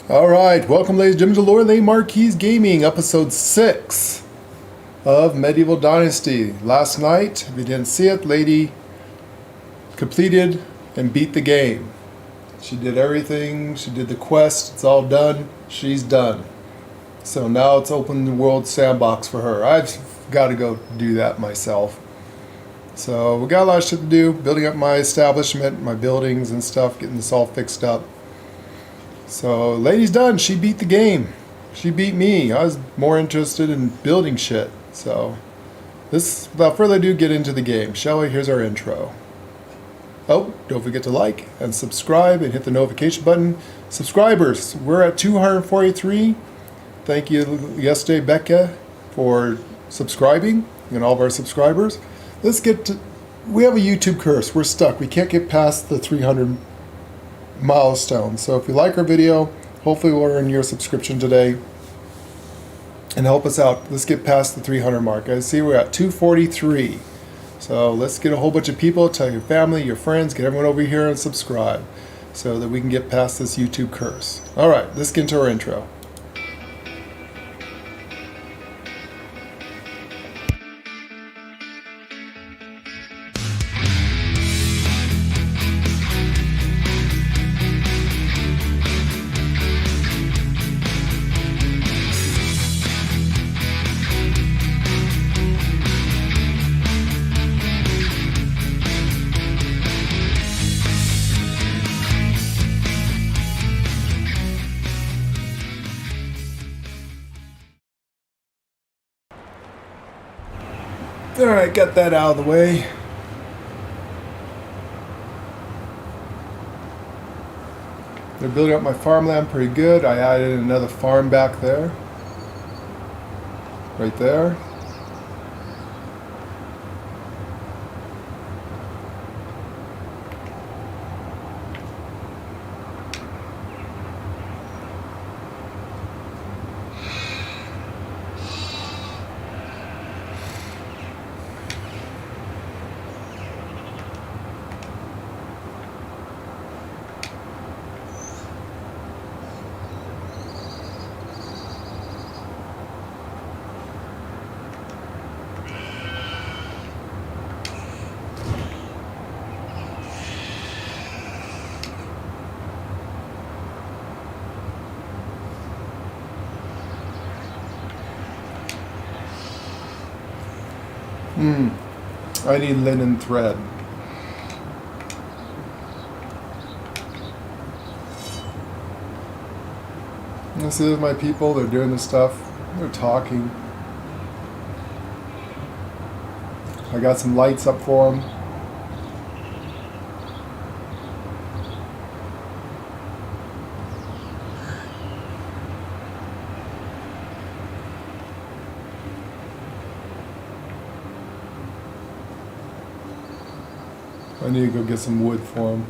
Alright, welcome ladies and gentlemen to Lord Lay Marquis Gaming, episode 6 of Medieval Dynasty. Last night, if you didn't see it, Lady completed and beat the game. She did everything, she did the quest, it's all done, she's done. So now it's open the world sandbox for her. I've got to go do that myself. So we got a lot of shit to do, building up my establishment, my buildings and stuff, getting this all fixed up. So, lady's done. She beat the game. She beat me. I was more interested in building shit. So, without further ado, get into the game. Shall we? Here's our intro. Oh, don't forget to like and subscribe and hit the notification button. Subscribers, we're at 243. Thank you yesterday, Becca, for subscribing and all of our subscribers. Let's get to... We have a YouTube curse. We're stuck. We can't get past the 300 milestone. So if you like our video, hopefully we'll earn your subscription today and help us out. Let's get past the 300 mark. I see we're at 243. So let's get a whole bunch of people, tell your family, your friends, get everyone over here and subscribe so that we can get past this YouTube curse. Alright, let's get into our intro. Alright, got that out of the way. They're building up my farmland pretty good. I added another farm back there. Right there. I need linen thread. This is my people, they're doing this stuff, they're talking. I got some lights up for them. I need to go get some wood for them.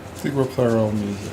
I think we'll play our own music.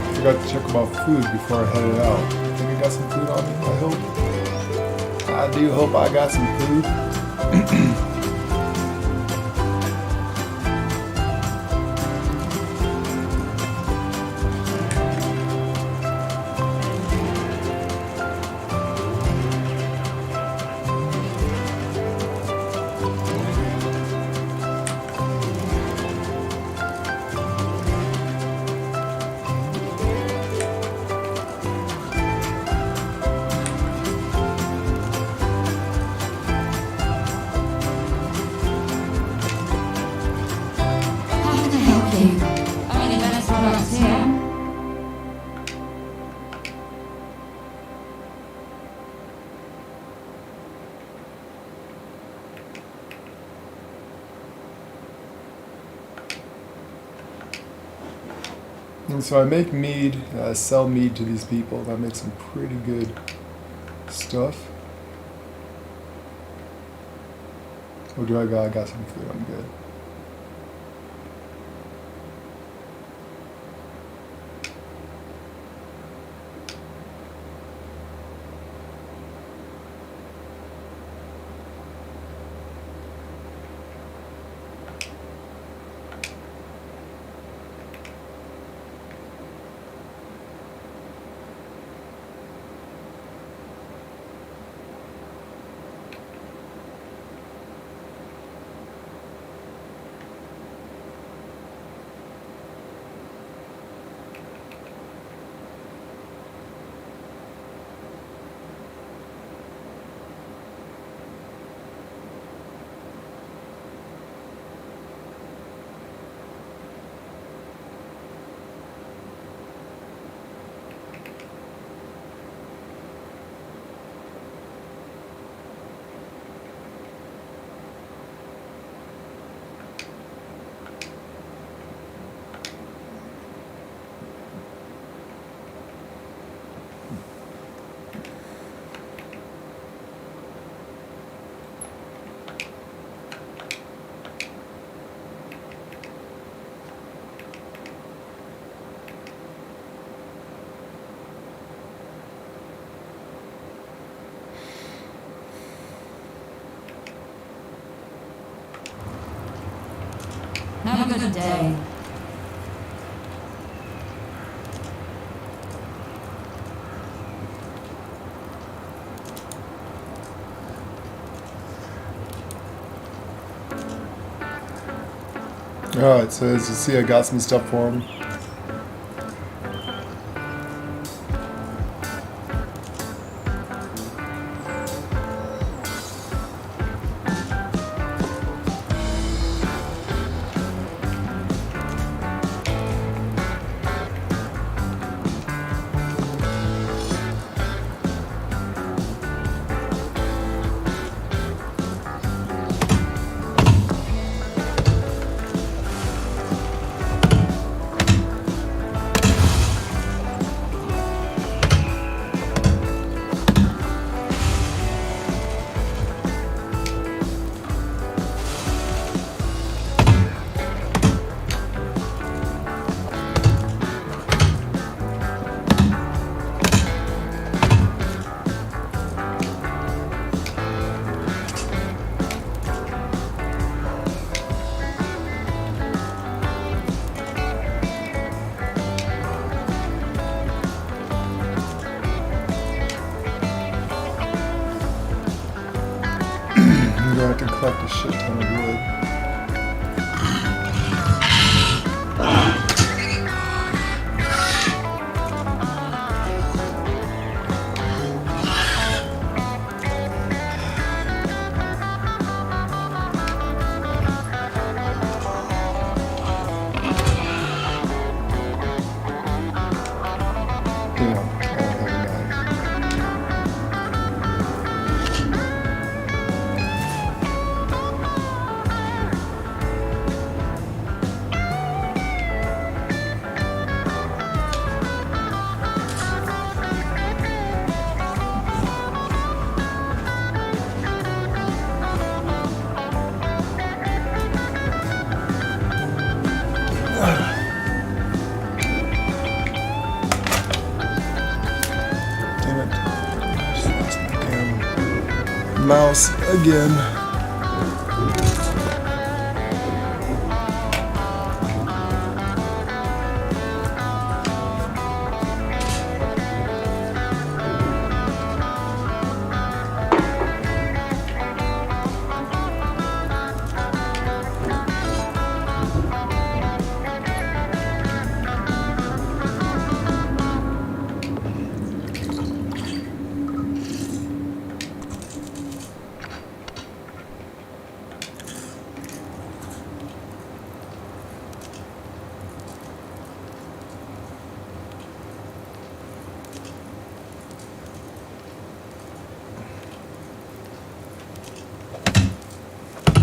I forgot to check about food before I headed out. I think I got some food on me, I hope. I do hope I got some food. And so I make mead, I sell mead to these people. That makes some pretty good stuff. Or do I got some food? I'm good. Have a good day. Alright, so as you see, I got some stuff for him. I'm gonna have to collect a shit ton of wood. Mouse again.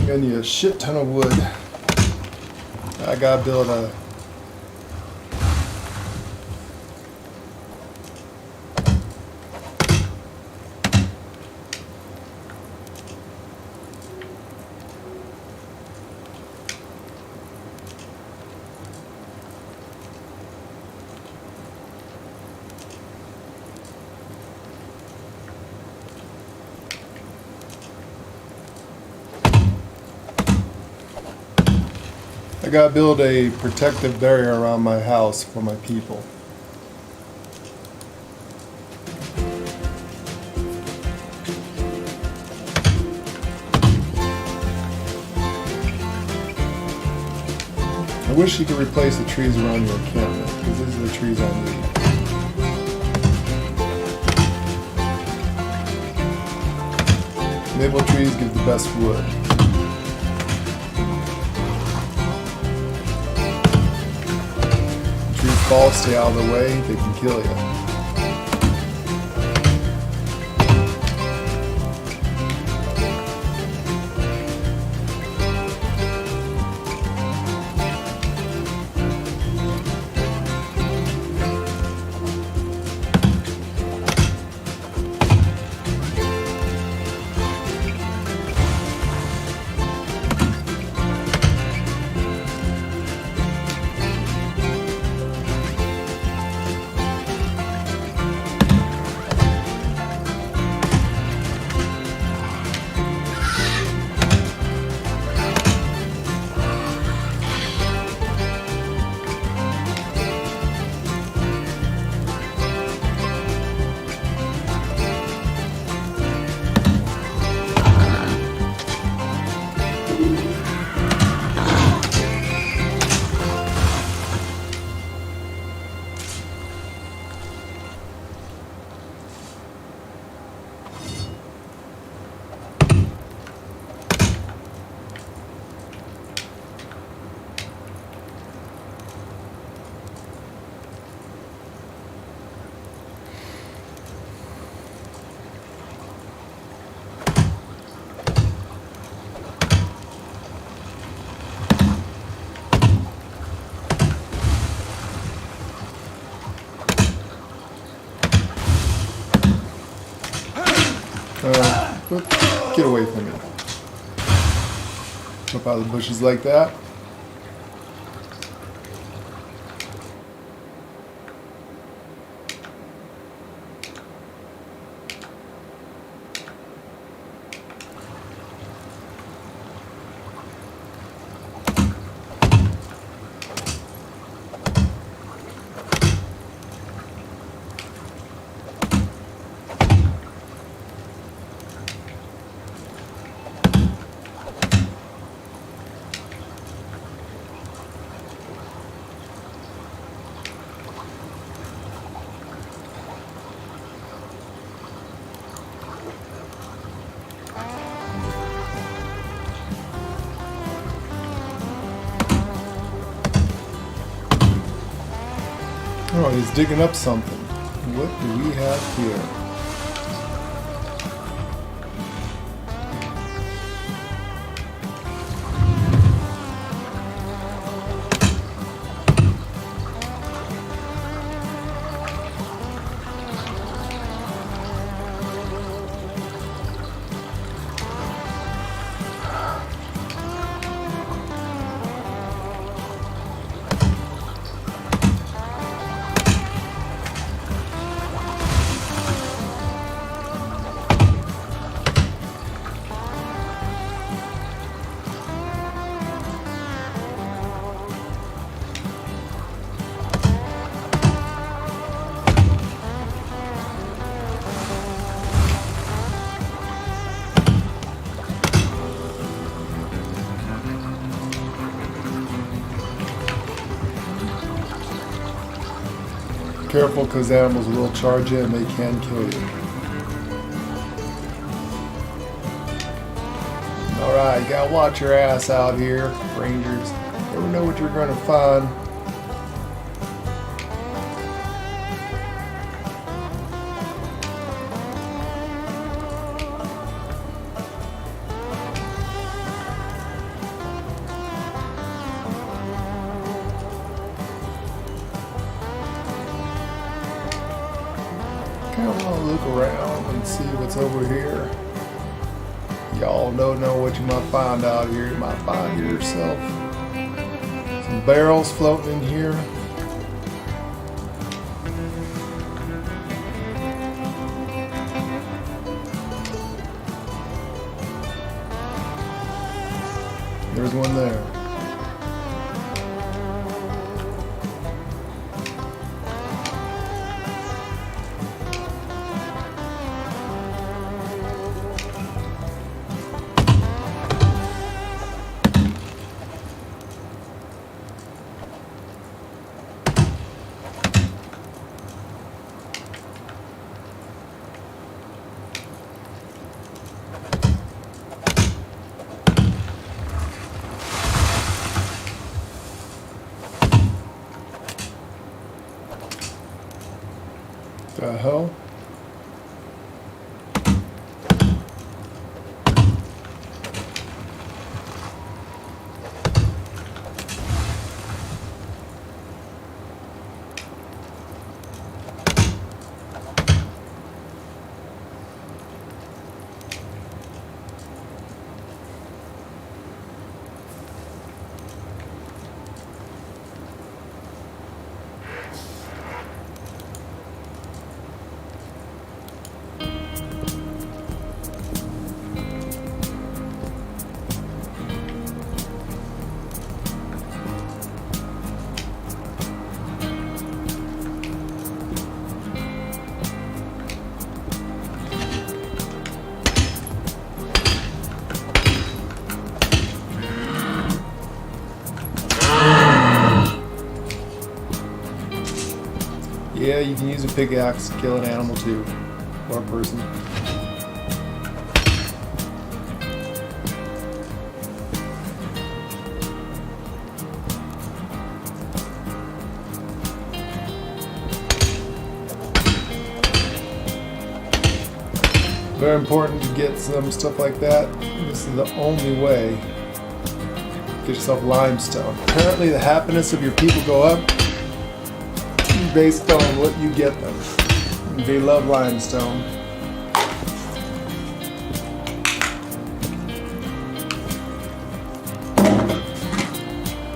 I need a shit ton of wood. I gotta build a gotta build a protective barrier around my house for my people. I wish you could replace the trees around your encampment, because these are the trees I need. Maple trees give the best wood. If trees fall, stay out of the way, they can kill you. Get away from me. Jump out of the bushes like that. Oh, he's digging up something. What do we have here? Careful, because animals will charge you and they can kill you. Alright, you gotta watch your ass out here, rangers. Never know what you're gonna find. I want to look around and see what's over here. Y'all don't know what you might find out here. You might find yourself some barrels floating in here. There's one there. The hell? Yeah, you can use a pickaxe to kill an animal too, or a person. Very important to get some stuff like that. This is the only way. Get yourself limestone. Apparently the happiness of your people go up based on what you get them. They love limestone.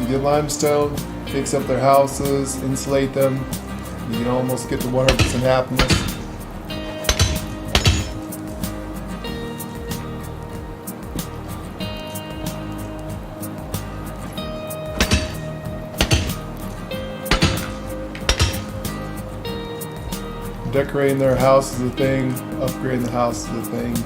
You get limestone, fix up their houses, insulate them. You can almost get to 100% happiness. Decorating their house is a thing, upgrading the house is a thing.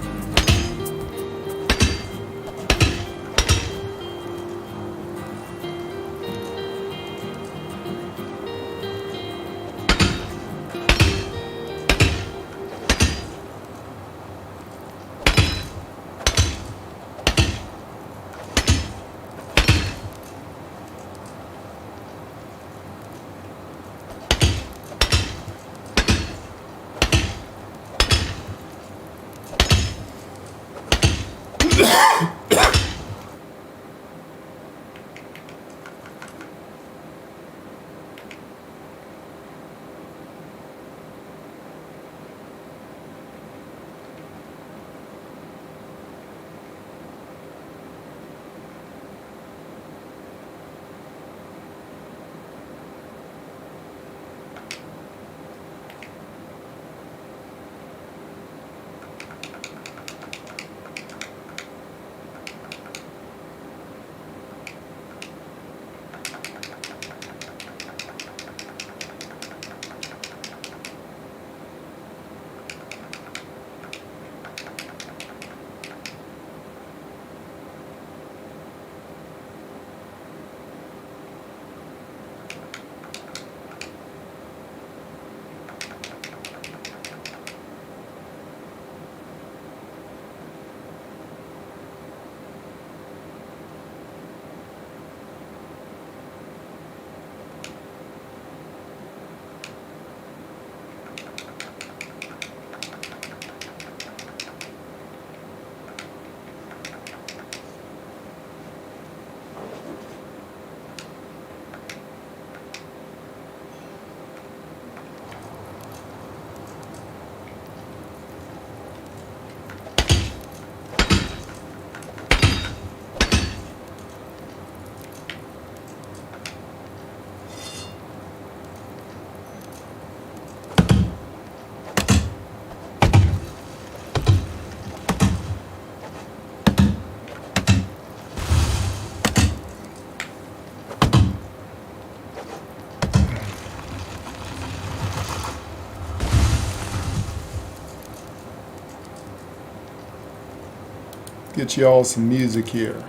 Get you all some music here.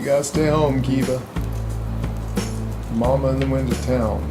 gotta stay home, Kiva. Mama and them went to town.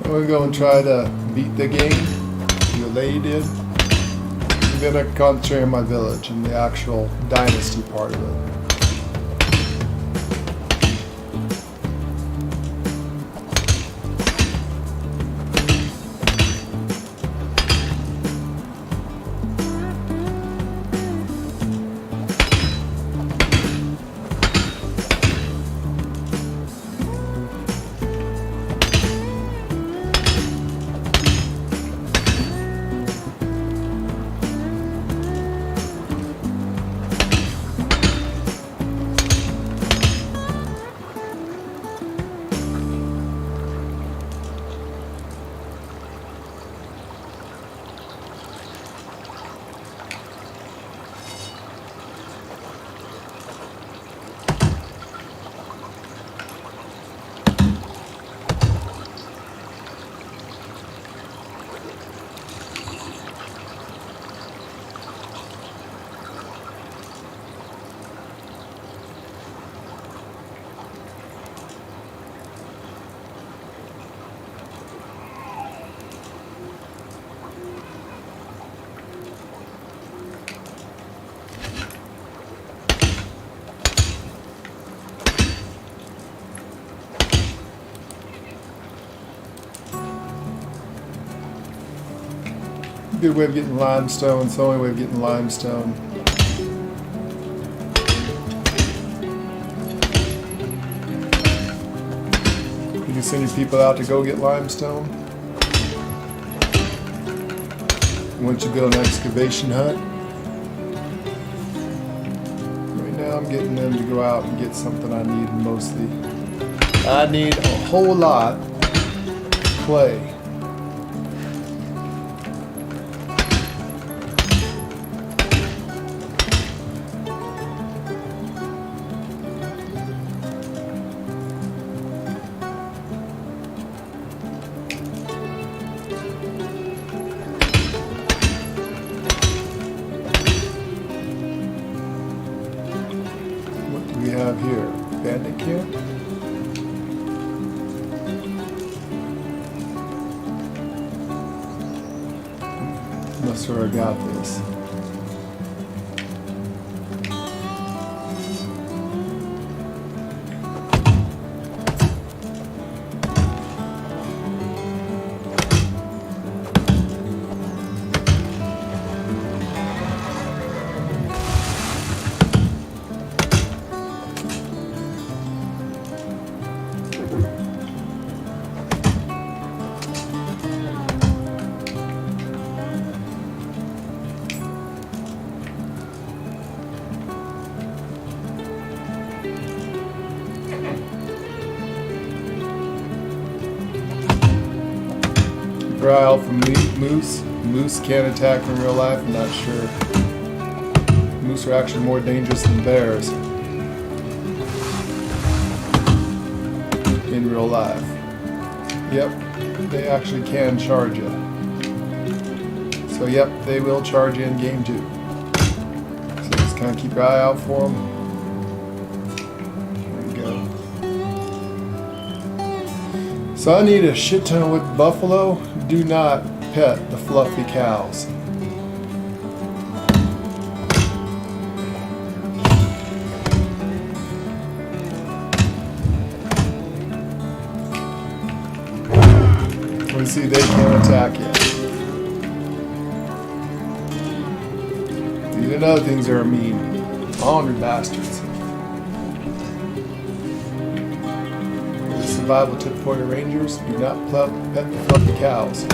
We're going to try to beat the game, the lady did. And then I can concentrate on my village and the actual dynasty part of it. Good way of getting limestone. It's the only way of getting limestone. You can send your people out to go get limestone. Once you build an excavation hut. Right now I'm getting them to go out and get something I need mostly. I need a whole lot of clay. We have here bandit camp. Must have already got this. Keep your eye out for moose. Moose can attack in real life, I'm not sure. Moose are actually more dangerous than bears in real life. Yep, they actually can charge you. So yep, they will charge you in game 2. So just kind of keep your eye out for them. So I need a shit ton with buffalo. Do not pet the fluffy cows. We see they can't attack yet. Even other things are mean. Ornery bastards. The survival tip for your rangers: do not pet the fluffy cows.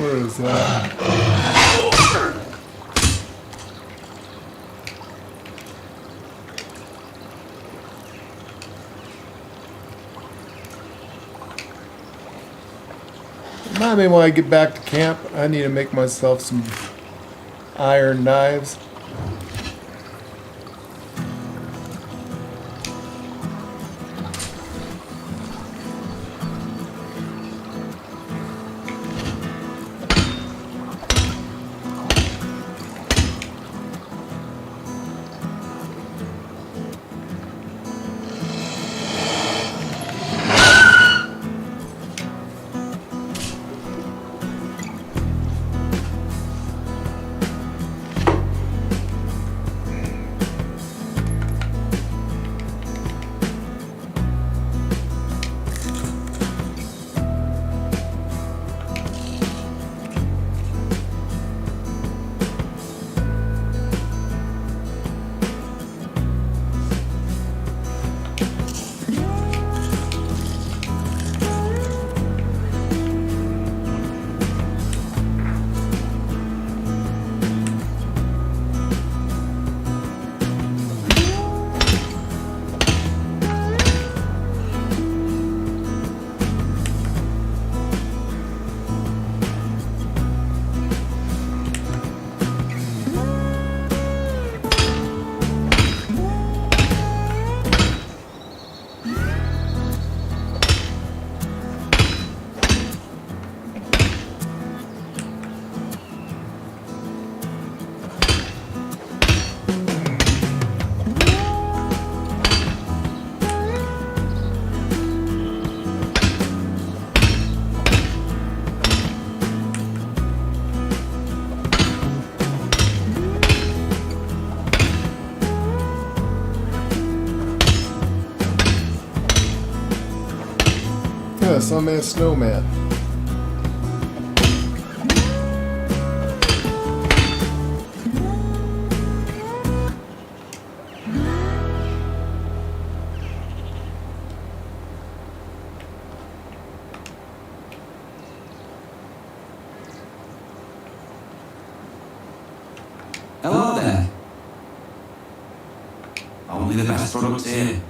Where is that? Remind me when I get back to camp, I need to make myself some iron knives. Yes, I'm a snowman. Hello there. Only the best products here.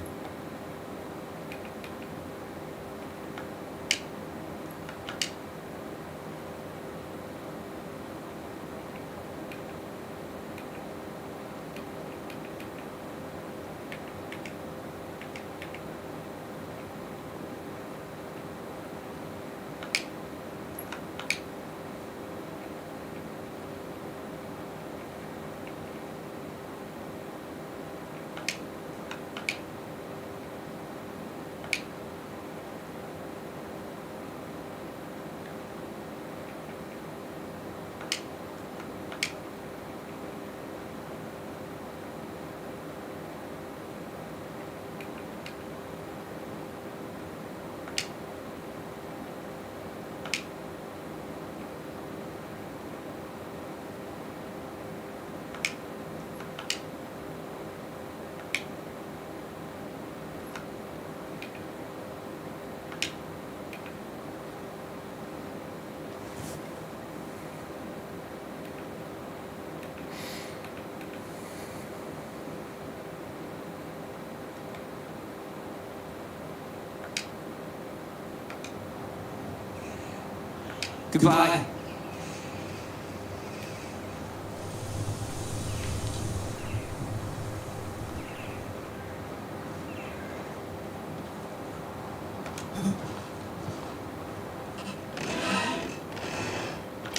Goodbye.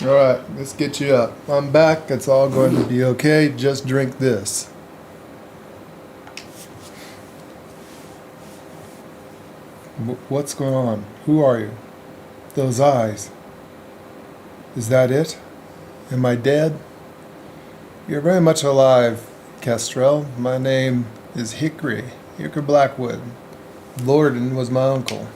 Alright, let's get you up. I'm back. It's all going to be okay. Just drink this. What's going on? Who are you? Those eyes. Is that it? Am I dead? You're very much alive, Kestrel. My name is Hickory Blackwood. Lorden was my uncle.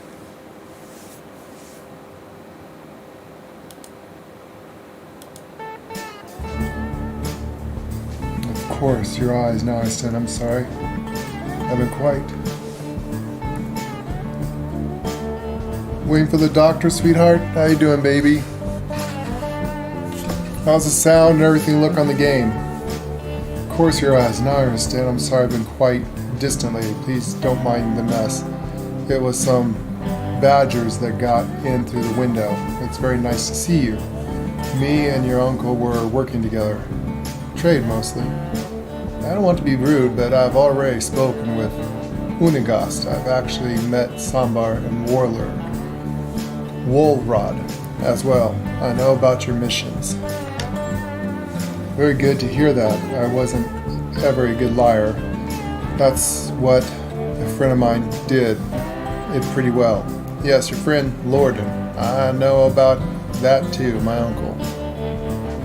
Of course, your eyes. Now I understand. I'm sorry. Haven't quite. Waiting for the doctor, sweetheart? How you doing, baby? How's the sound and everything look on the game? Of course, your eyes. Now I understand. I'm sorry I've been quite distant lately. Please don't mind the mess. It was some badgers that got in through the window. It's very nice to see you. Me and your uncle were working together. Trade, mostly. I don't want to be rude, but I've already spoken with Unigast. I've actually met Sambar and Wolrod as well. I know about your missions. Very good to hear that. I wasn't ever a good liar. That's what a friend of mine did it pretty well. Yes, your friend Lorden. I know about that too, my uncle.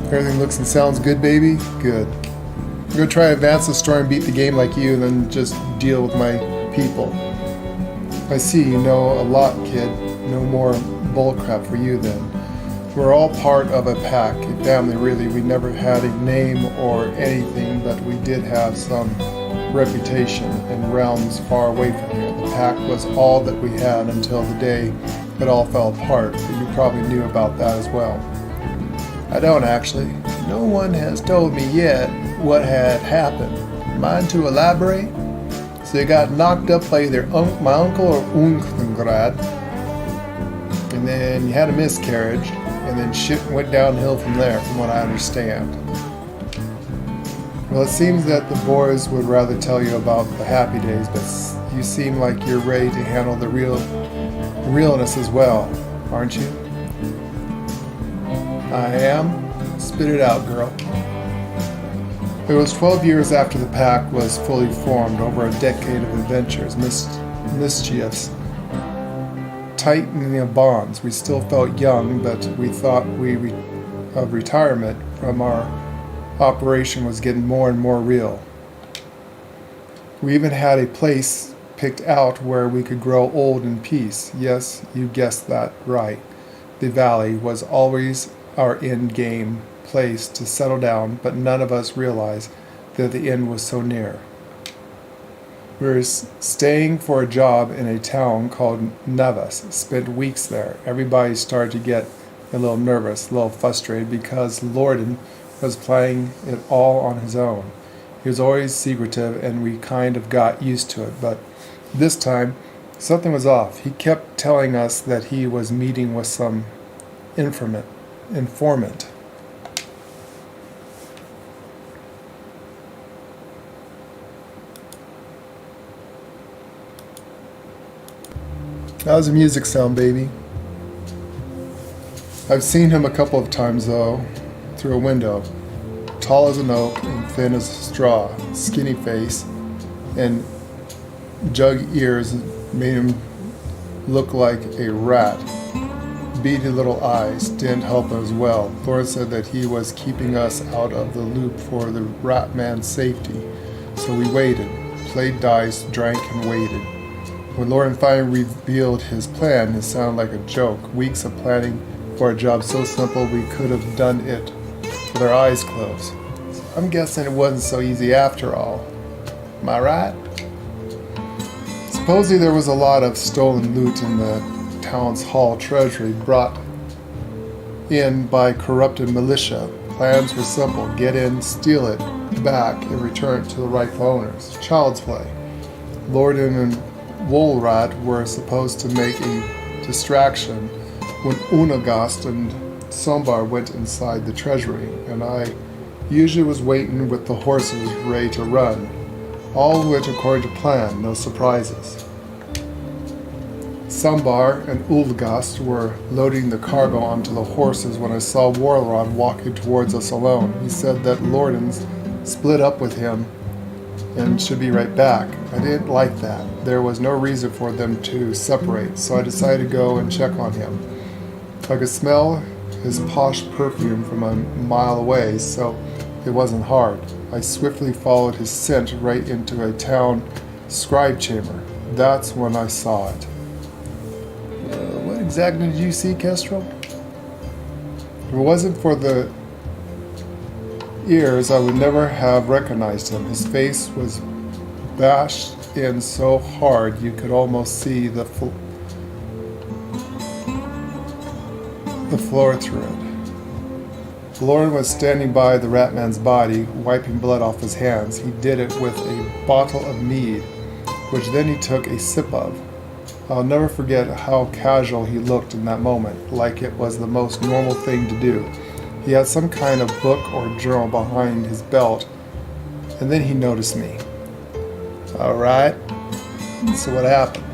Everything looks and sounds good, baby? Good. I'm going to try to advance the story and beat the game like you, and then just deal with my people. I see you know a lot, kid. No more bullcrap for you then. We're all part of a pack, a family really. We never had a name or anything, but we did have some reputation in realms far away from here. The pack was all that we had until the day it all fell apart, but you probably knew about that as well. I don't actually. No one has told me yet what had happened. Mind to elaborate? So you got knocked up by either my uncle or Unkengrad, and then you had a miscarriage, and then shit went downhill from there, from what I understand. Well, it seems that the boys would rather tell you about the happy days, but you seem like you're ready to handle the realness as well, aren't you? I am. Spit it out, girl. It was 12 years after the pack was fully formed, over a decade of adventures, mischiefs, tightening of bonds. We still felt young, but we thought of retirement from our operation was getting more and more real. We even had a place picked out where we could grow old in peace. Yes, you guessed that right. The valley was always our end game place to settle down, but none of us realized that the end was so near. We were staying for a job in a town called Nevis. Spent weeks there. Everybody started to get a little nervous, a little frustrated, because Lorden was playing it all on his own. He was always secretive, and we kind of got used to it, but this time something was off. He kept telling us that he was meeting with some informant. How's the music sound, baby? I've seen him a couple of times, though, through a window. Tall as an oak and thin as a straw, skinny face, and jug ears made him look like a rat. Beady little eyes didn't help him as well. Thor said that he was keeping us out of the loop for the rat man's safety. So we waited, played dice, drank, and waited. When Lorden finally revealed his plan, it sounded like a joke. Weeks of planning for a job so simple we could have done it with our eyes closed. I'm guessing it wasn't so easy after all. Am I right? Supposedly there was a lot of stolen loot in the town's hall treasury brought in by corrupted militia. Plans were simple: get in, steal it back, and return it to the rightful owners. Child's play. Lorden and Wolrad were supposed to make a distraction when Unagast and Sombar went inside the treasury, and I usually was waiting with the horses ready to run. All went according to plan, no surprises. Sambar and Ulvgast were loading the cargo onto the horses when I saw Warlrod walking towards us alone. He said that Lordens split up with him and should be right back. I didn't like that. There was no reason for them to separate, so I decided to go and check on him. I could smell his posh perfume from a mile away, so it wasn't hard. I swiftly followed his scent right into a town scribe chamber. That's when I saw it. What exactly did you see, Kestrel? If it wasn't for the ears, I would never have recognized him. His face was bashed in so hard you could almost see the floor through it. Lauren was standing by the Ratman's body, wiping blood off his hands. He did it with a bottle of mead, which then he took a sip of. I'll never forget how casual he looked in that moment, like it was the most normal thing to do. He had some kind of book or journal behind his belt, and then he noticed me. All right, so what happened?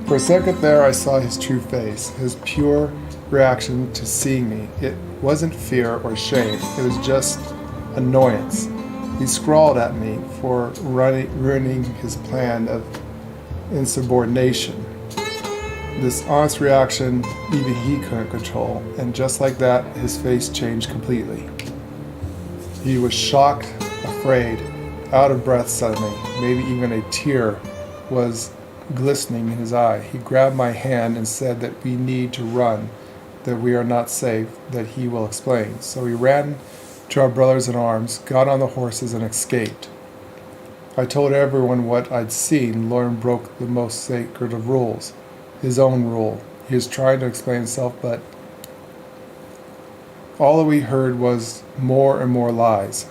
For a second there, I saw his true face, his pure reaction to seeing me. It wasn't fear or shame, it was just annoyance. He scrawled at me for ruining his plan of insubordination. This honest reaction, even he couldn't control, and just like that, his face changed completely. He was shocked, afraid, out of breath suddenly, maybe even a tear was glistening in his eye. He grabbed my hand and said that we need to run, that we are not safe, that he will explain. So we ran to our brothers in arms, got on the horses, and escaped. I told everyone what I'd seen. Lauren broke the most sacred of rules, his own rule. He was trying to explain himself, but all that we heard was more and more lies.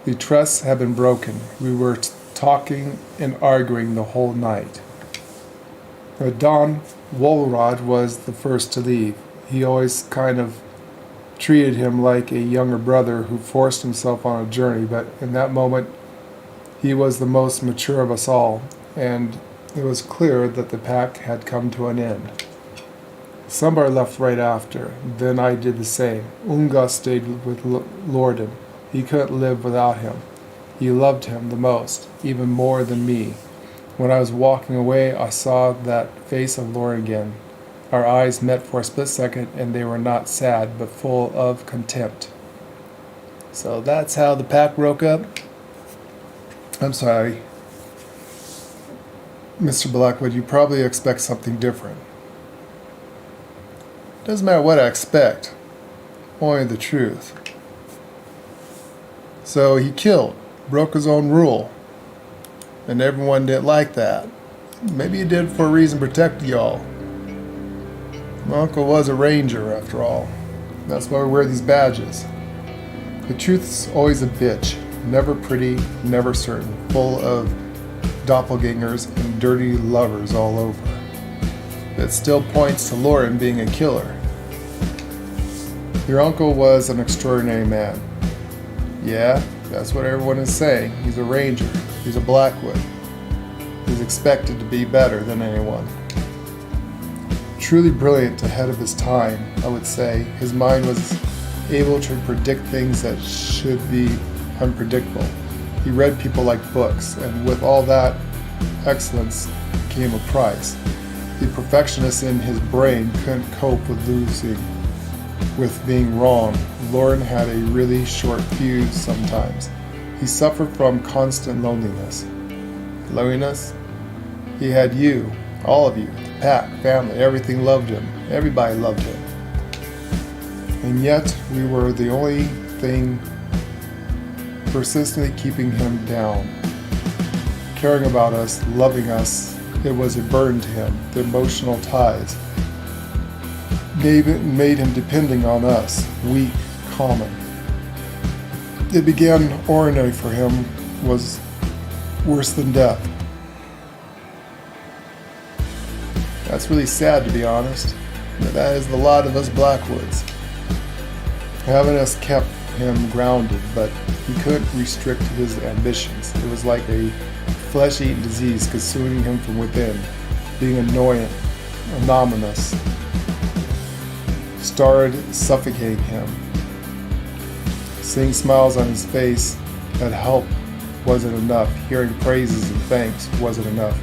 The trusts had been broken. We were talking and arguing the whole night. At dawn, Wolrod was the first to leave. He always kind of treated him like a younger brother who forced himself on a journey, but in that moment, he was the most mature of us all, and it was clear that the pack had come to an end. Sambar left right after. Then I did the same. Unga stayed with Lorden. He couldn't live without him. He loved him the most, even more than me. When I was walking away, I saw that face of Lauren again. Our eyes met for a split second, and they were not sad, but full of contempt. So that's how the pack broke up. I'm sorry, Mr. Blackwood, you probably expect something different. Doesn't matter what I expect, only the truth. So he killed, broke his own rule, and everyone didn't like that. Maybe he did for a reason to protect y'all. My uncle was a ranger, after all. That's why we wear these badges. The truth's always a bitch. Never pretty, never certain, full of doppelgangers and dirty lovers all over. It still points to Lauren being a killer. Your uncle was an extraordinary man. Yeah, that's what everyone is saying. He's a ranger. He's a Blackwood. He's expected to be better than anyone. Truly brilliant, ahead of his time, I would say. His mind was able to predict things that should be unpredictable. He read people like books, and with all that excellence came a price. The perfectionist in his brain couldn't cope with being wrong. Lauren had a really short fuse sometimes. He suffered from constant loneliness. Loneliness? He had you, all of you, the pack, family, everything loved him. Everybody loved him. And yet, we were the only thing persistently keeping him down, caring about us, loving us. It was a burden to him. The emotional ties made him depending on us, weak, common. It began ordinary for him, was worse than death. That's really sad, to be honest. But that is the lot of us Blackwoods. Heaviness kept him grounded, but he couldn't restrict his ambitions. It was like a flesh-eating disease consuming him from within, being annoying, anomalous, started suffocating him. Seeing smiles on his face that help wasn't enough. Hearing praises and thanks wasn't enough.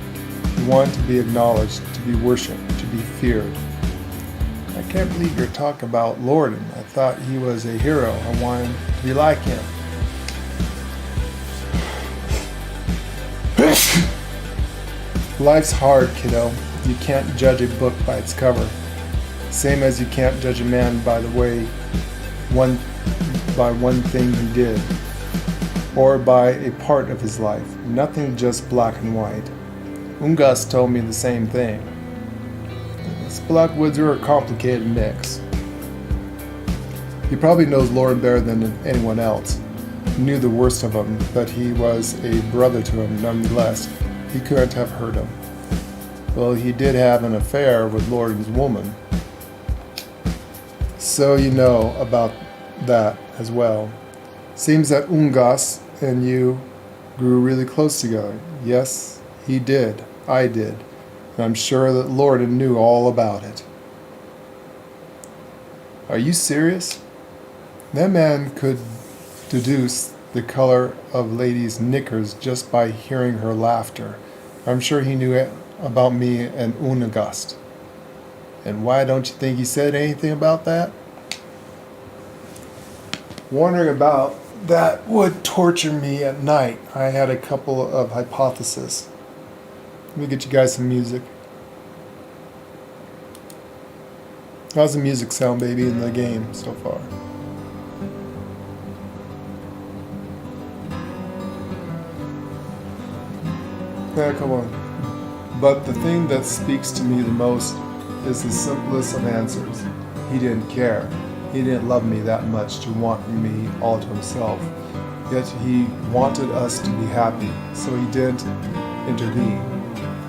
He wanted to be acknowledged, to be worshipped, to be feared. I can't believe you're talking about Lorden. I thought he was a hero. I wanted to be like him. Life's hard, kiddo. You can't judge a book by its cover. Same as you can't judge a man by the way one thing he did, or by a part of his life. Nothing just black and white. Ungas told me the same thing. Us Blackwoods are a complicated mix. He probably knows Lorden better than anyone else. He knew the worst of him, but he was a brother to him nonetheless. He couldn't have hurt him. Well, he did have an affair with Lorden's woman. So you know about that as well. Seems that Ungas and you grew really close together. Yes, he did. I did. And I'm sure that Lorden knew all about it. Are you serious? That man could deduce the color of ladies' knickers just by hearing her laughter. I'm sure he knew it about me and Unagast. And why don't you think he said anything about that? Wondering about that would torture me at night. I had a couple of hypotheses. Let me get you guys some music. How's the music sound, baby, in the game so far? Yeah, come on. But the thing that speaks to me the most is the simplest of answers. He didn't care. He didn't love me that much to want me all to himself. Yet he wanted us to be happy, so he didn't intervene.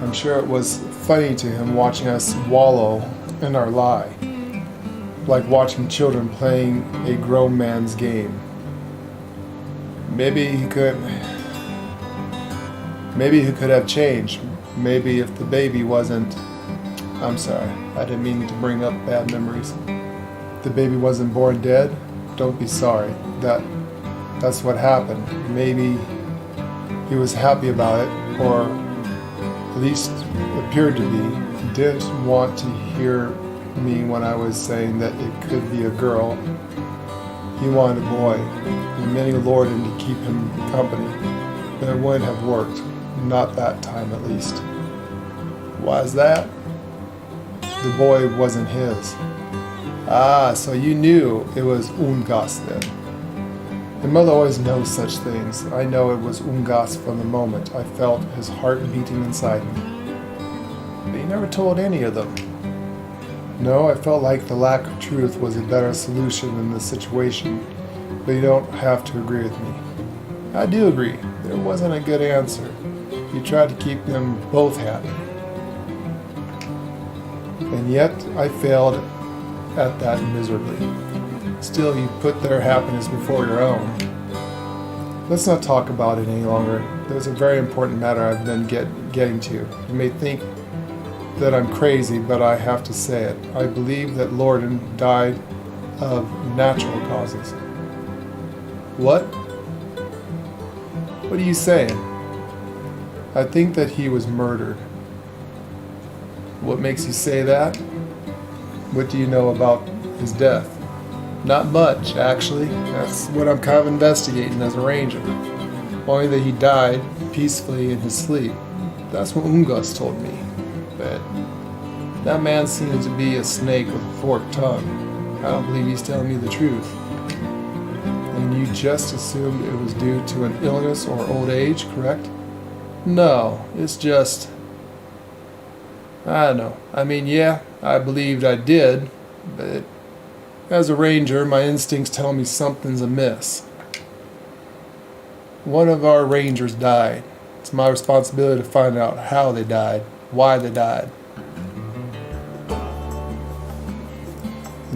I'm sure it was funny to him watching us wallow in our lie, like watching children playing a grown man's game. Maybe he could have changed. Maybe if the baby wasn't... I'm sorry, I didn't mean to bring up bad memories. If the baby wasn't born dead, don't be sorry. That's what happened. Maybe he was happy about it, or at least appeared to be. He didn't want to hear me when I was saying that it could be a girl. He wanted a boy, and many Lorden to keep him company, but it wouldn't have worked. Not that time, at least. Why is that? The boy wasn't his. Ah, so you knew it was Ungas then. My mother always knows such things. I know it was Ungas from the moment I felt his heart beating inside me. But he never told any of them. No, I felt like the lack of truth was a better solution in this situation, but you don't have to agree with me. I do agree. There wasn't a good answer. You tried to keep them both happy. And yet I failed at that miserably. Still, you put their happiness before your own. Let's not talk about it any longer. There's a very important matter I've been getting to. You may think that I'm crazy, but I have to say it. I believe that Lorden died of natural causes. What? What are you saying? I think that he was murdered. What makes you say that? What do you know about his death? Not much, actually. That's what I'm kind of investigating as a ranger. Only that he died peacefully in his sleep. That's what Ungas told me. But that man seems to be a snake with a forked tongue. I don't believe he's telling me the truth. And you just assumed it was due to an illness or old age, correct? No, it's just... I don't know. I mean, yeah, I believed I did, but as a ranger, my instincts tell me something's amiss. One of our rangers died. It's my responsibility to find out how they died, why they died.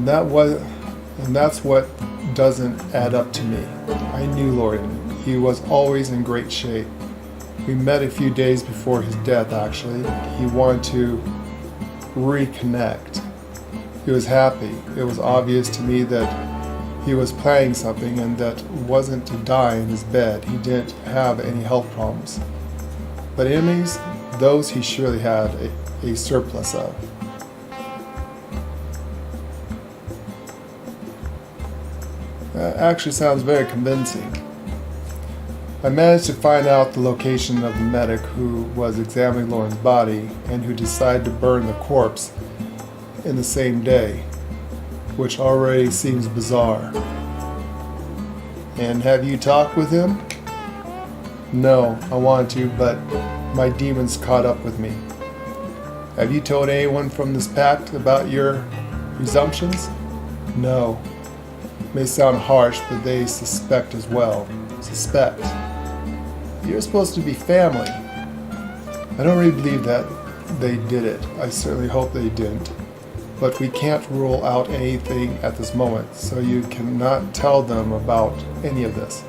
And that's what doesn't add up to me. I knew Lorian. He was always in great shape. We met a few days before his death, actually. He wanted to reconnect. He was happy. It was obvious to me that he was planning something and that wasn't to die in his bed. He didn't have any health problems. But enemies, those he surely had a surplus of. That actually sounds very convincing. I managed to find out the location of the medic who was examining Lauren's body and who decided to burn the corpse in the same day, which already seems bizarre. And have you talked with him? No, I wanted to, but my demons caught up with me. Have you told anyone from this pact about your presumptions? No. May sound harsh, but they suspect as well. Suspect. You're supposed to be family. I don't really believe that they did it. I certainly hope they didn't. But we can't rule out anything at this moment, so you cannot tell them about any of this.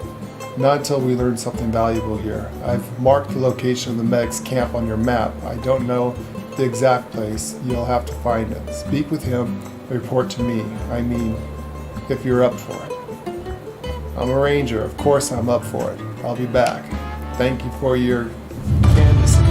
Not until we learn something valuable here. I've marked the location of the medic's camp on your map. I don't know the exact place. You'll have to find it. Speak with him and report to me. I mean, if you're up for it. I'm a ranger. Of course I'm up for it. I'll be back. Thank you for your candidacy.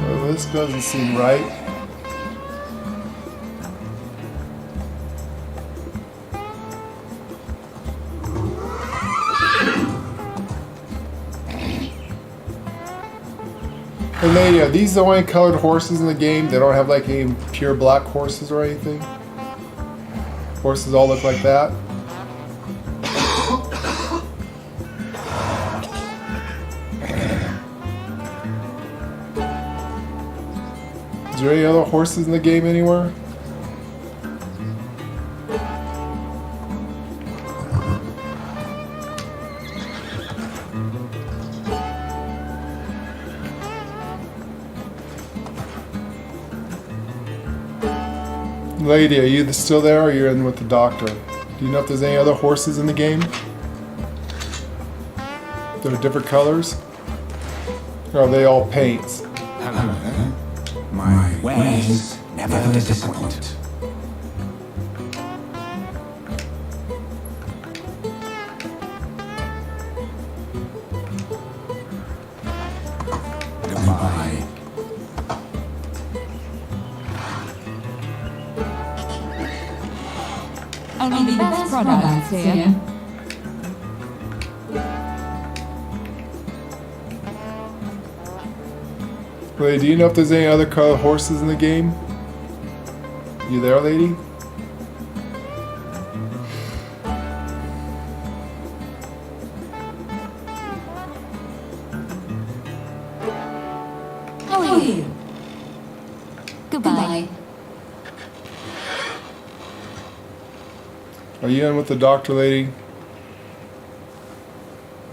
Well, this doesn't seem right. Hey lady, are these the only colored horses in the game? They don't have like any pure black horses or anything? Horses all look like that? Is there any other horses in the game anywhere? Lady, are you still there, or are you in with the doctor? Do you know if there's any other horses in the game? That are different colors? Or are they all paints? Hello there. My ways never disappoint. Goodbye. Only the best products here. Lady, do you know if there's any other colored horses in the game? You there, lady? How are you? Goodbye. Are you in with the doctor, lady?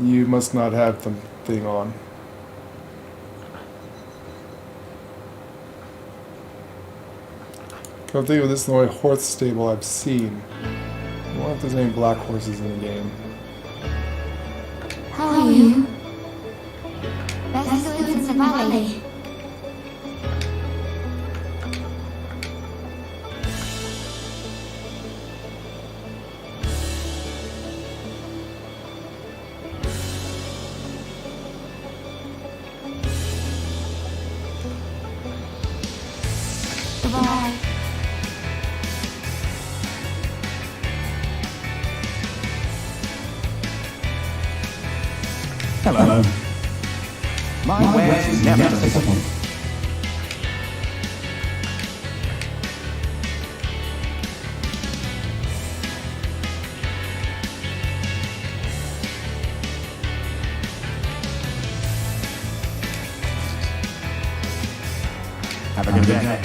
You must not have the thing on. I think this is the only horse stable I've seen. I wonder if there's any black horses in the game. How are you? Best live in the valley. Goodbye. Hello. My ways never disappoint. Have a good day.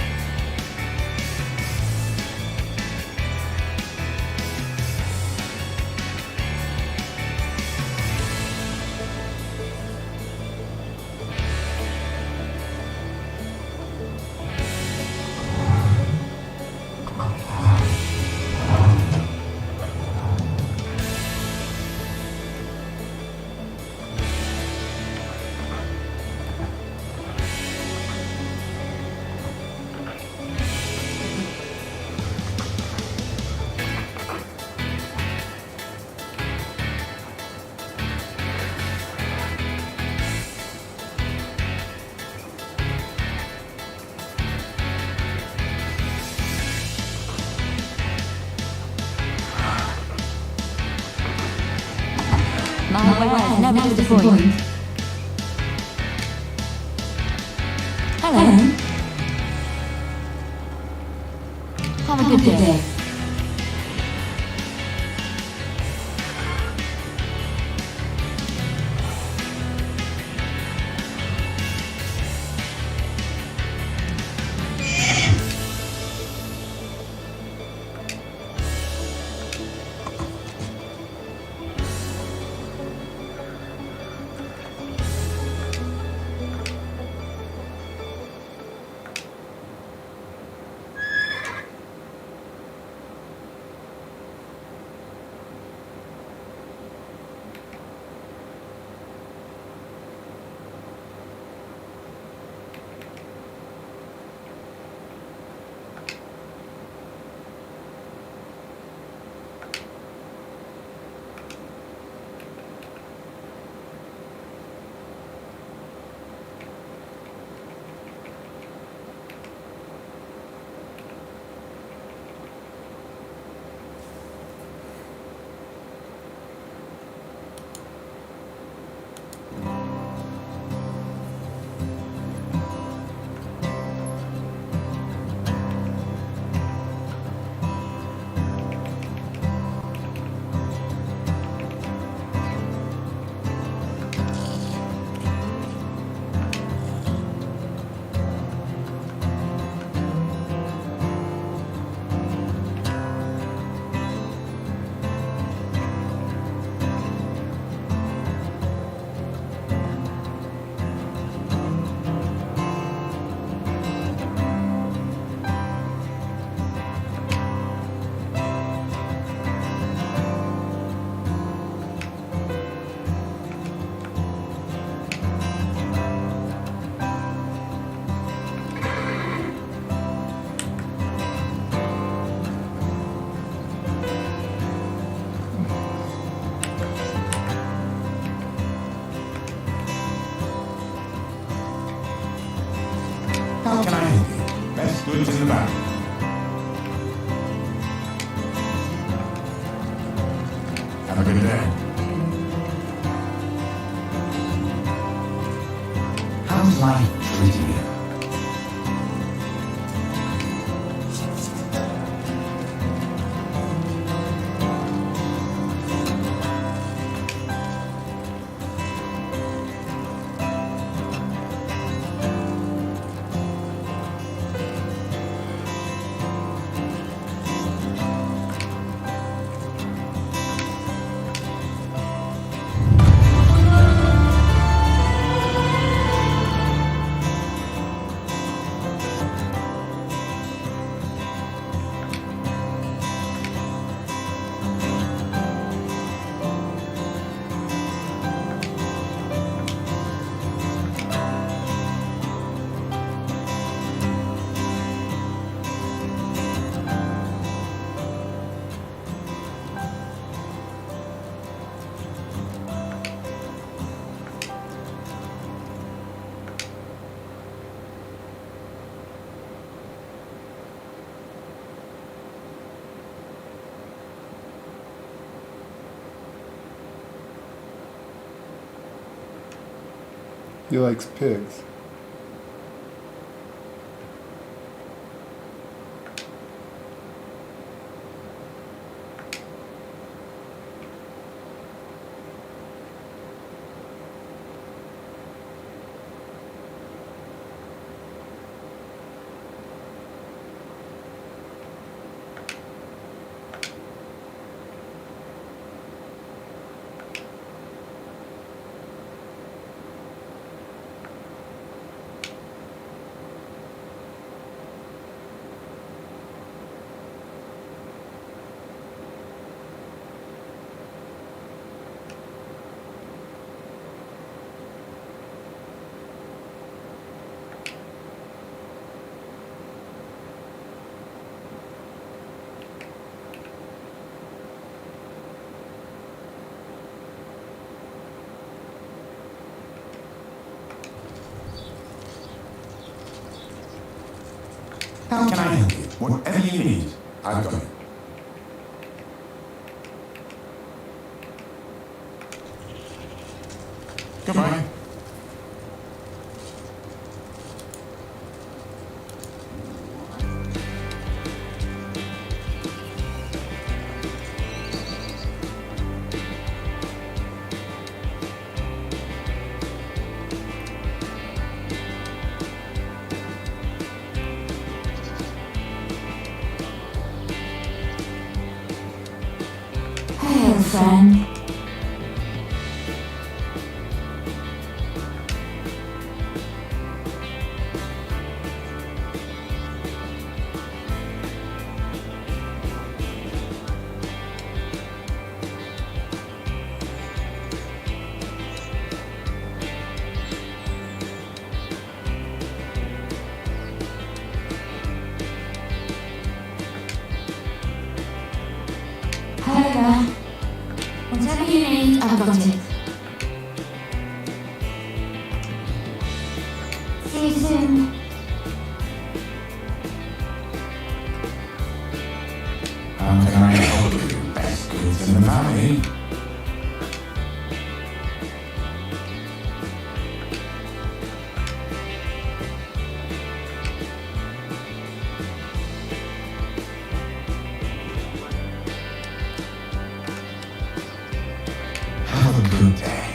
My wares never disappoint. Hello. Have a good day. How can I help you? Best goods in the back. Have a good day. How's life treating you? He likes pigs. How can I help you? Whatever you need, I've got it. friend. However, whatever you need, I've got it. See you soon. How can I help you? Best goods in the valley. Have a good day.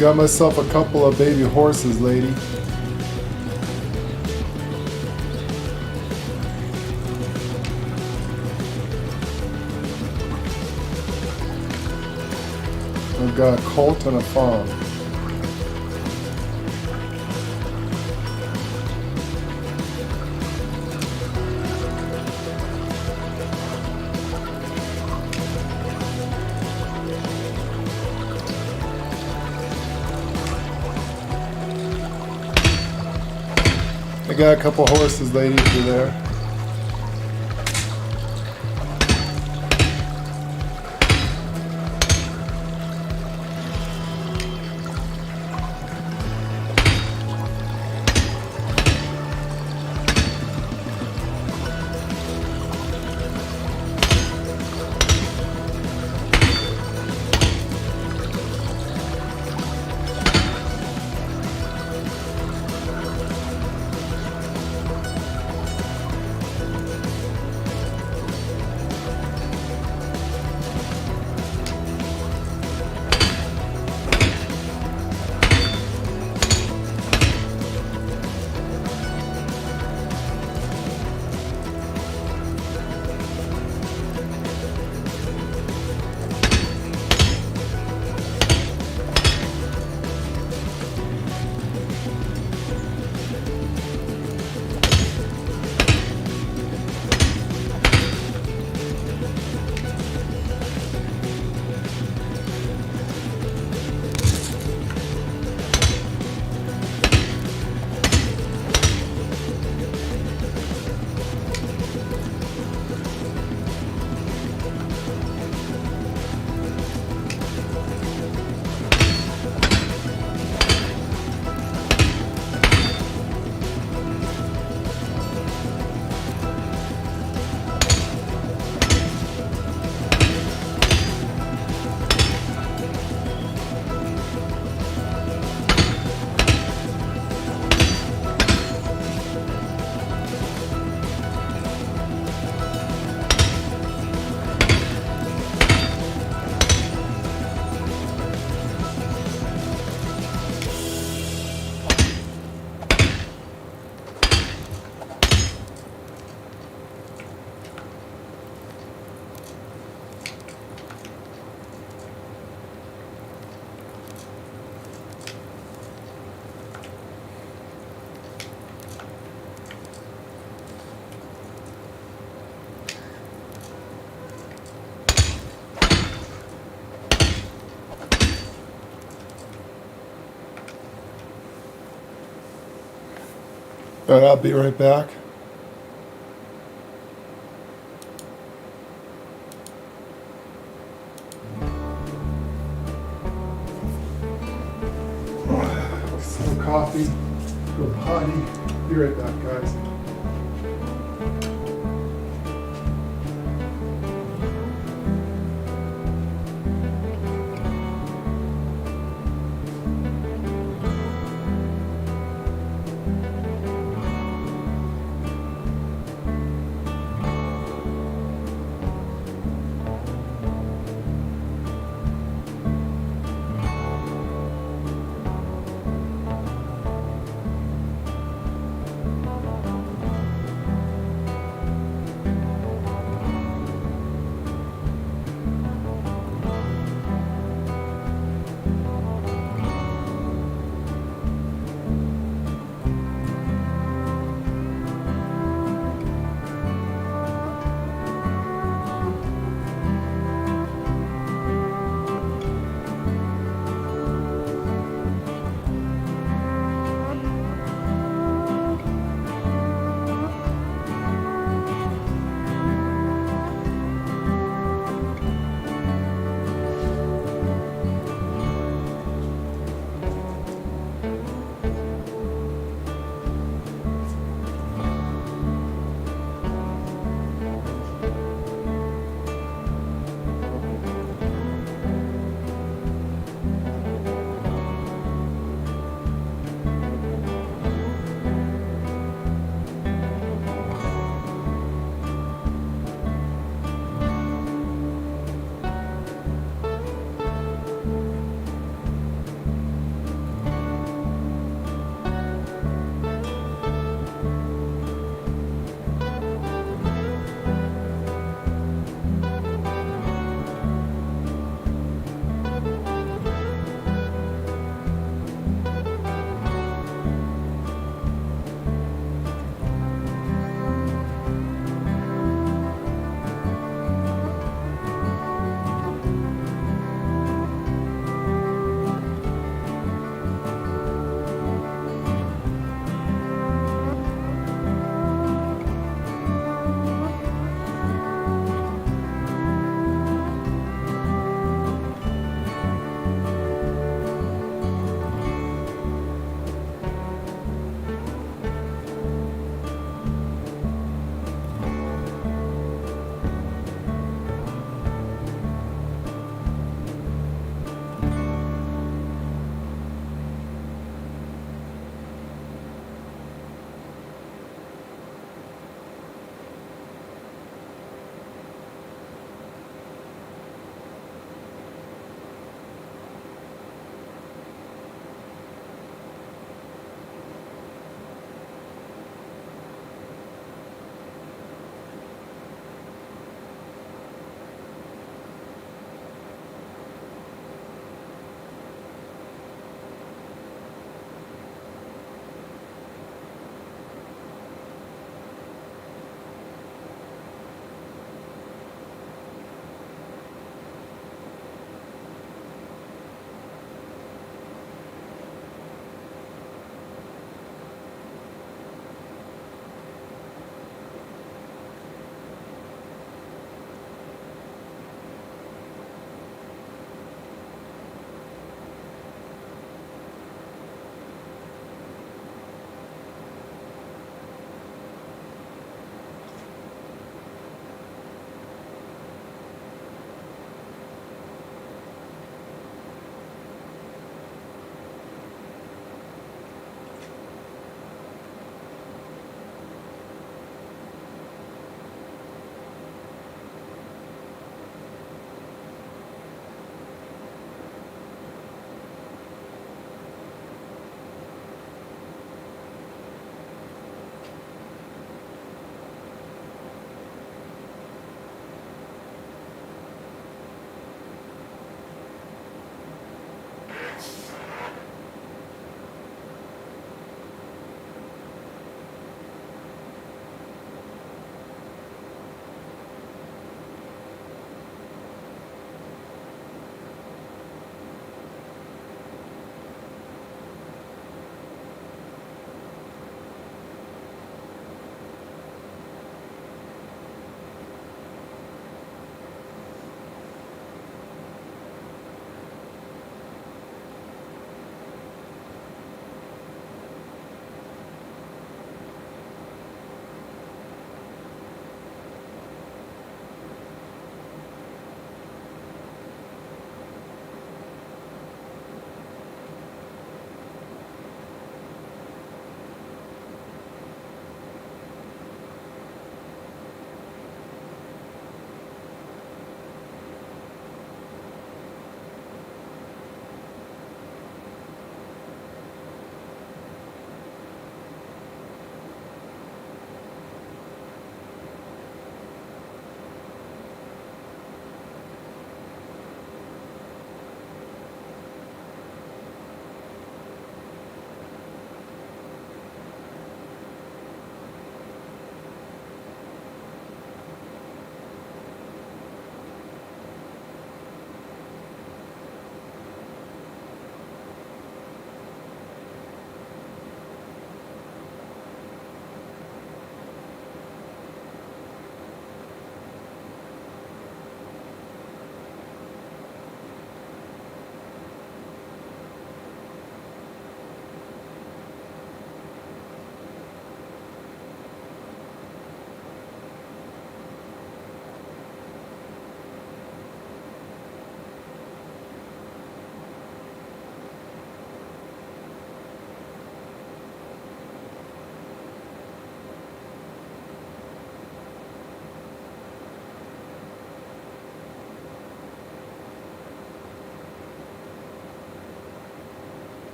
Got myself a couple of baby horses, lady. I've got a colt and a fawn. I got a couple horses, lady, through there. Alright, I'll be right back. Some coffee, go potty. Be right back, guys.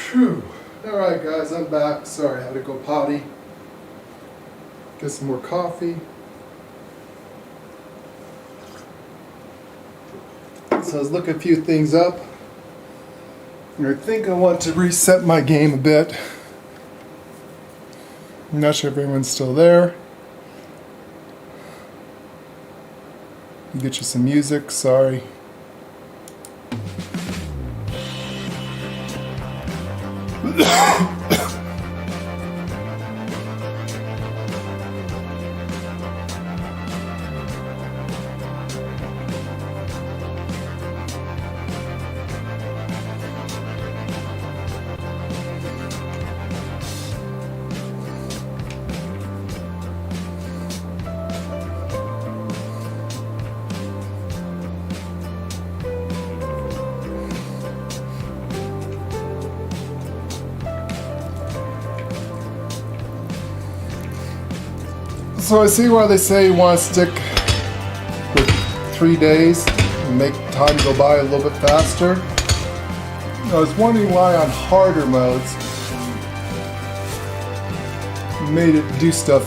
Phew. Alright guys, I'm back. Sorry, I had to go potty. Get some more coffee. So I was looking a few things up. And I think I want to reset my game a bit. I'm not sure if anyone's still there. Get you some music, sorry. So I see why they say you want to stick with 3 days and make time go by a little bit faster. I was wondering why on harder modes made it do stuff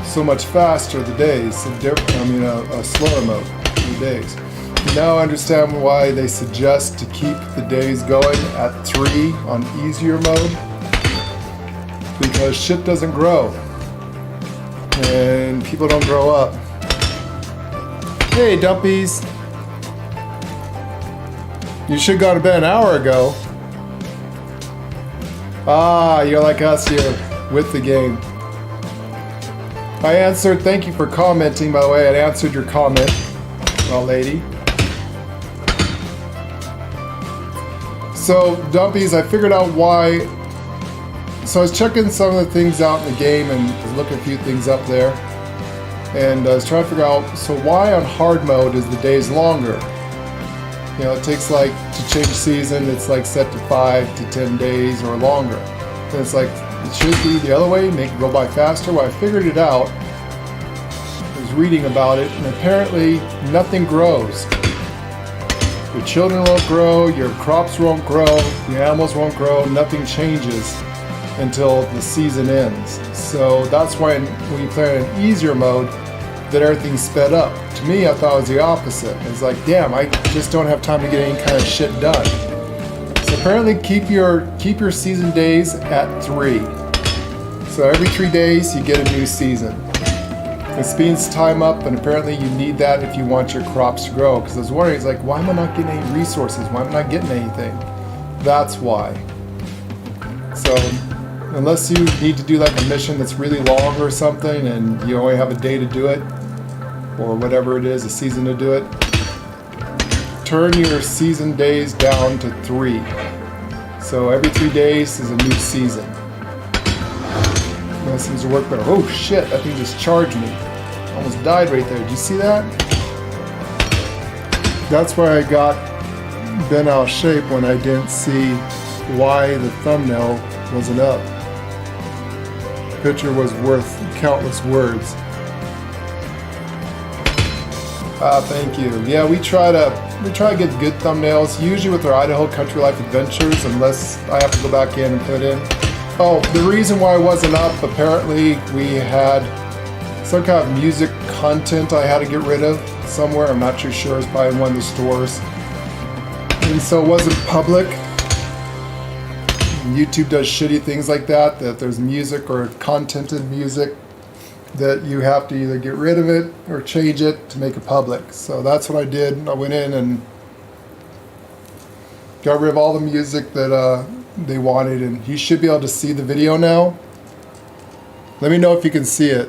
so much faster the days. A slower mode the days. Now I understand why they suggest to keep the days going at 3 on easier mode, because shit doesn't grow. And people don't grow up. Hey, dumpies. You should have gone to bed an hour ago. Ah, you're like us, you're with the game. I answered, thank you for commenting, by the way. I answered your comment, well, lady. So, dumpies, I figured out why. So I was checking some of the things out in the game and was looking a few things up there. And I was trying to figure out, so why on hard mode is the days longer? You know, it takes like, to change season, it's like set to 5 to 10 days or longer. And it's like, it should be the other way, make it go by faster. Well, I figured it out. I was reading about it, and apparently nothing grows. Your children won't grow, your crops won't grow, your animals won't grow, nothing changes until the season ends. So that's why when you play in an easier mode, that everything's sped up. To me, I thought it was the opposite. It's like, damn, I just don't have time to get any kind of shit done. So apparently keep your season days at 3. So every 3 days you get a new season. It speeds time up, and apparently you need that if you want your crops to grow. Because I was wondering, it's like, why am I not getting any resources? Why am I not getting anything? That's why. So unless you need to do like a mission that's really long or something and you only have a day to do it, or whatever it is, a season to do it, turn your season days down to 3. So every 3 days is a new season. That seems to work better. Oh shit, that thing just charged me. Almost died right there. Did you see that? That's why I got bent out of shape when I didn't see why the thumbnail wasn't up. Picture was worth countless words. Ah, thank you. Yeah, we try to get good thumbnails, usually with our Idaho Country Life Adventures, unless I have to go back in and put in. Oh, the reason why it wasn't up, apparently we had some kind of music content I had to get rid of somewhere. I'm not too sure. It's probably in one of the stores. And so it wasn't public. YouTube does shitty things like that, that there's music or content in music that you have to either get rid of it or change it to make it public. So that's what I did. I went in and got rid of all the music that they wanted, and you should be able to see the video now. Let me know if you can see it.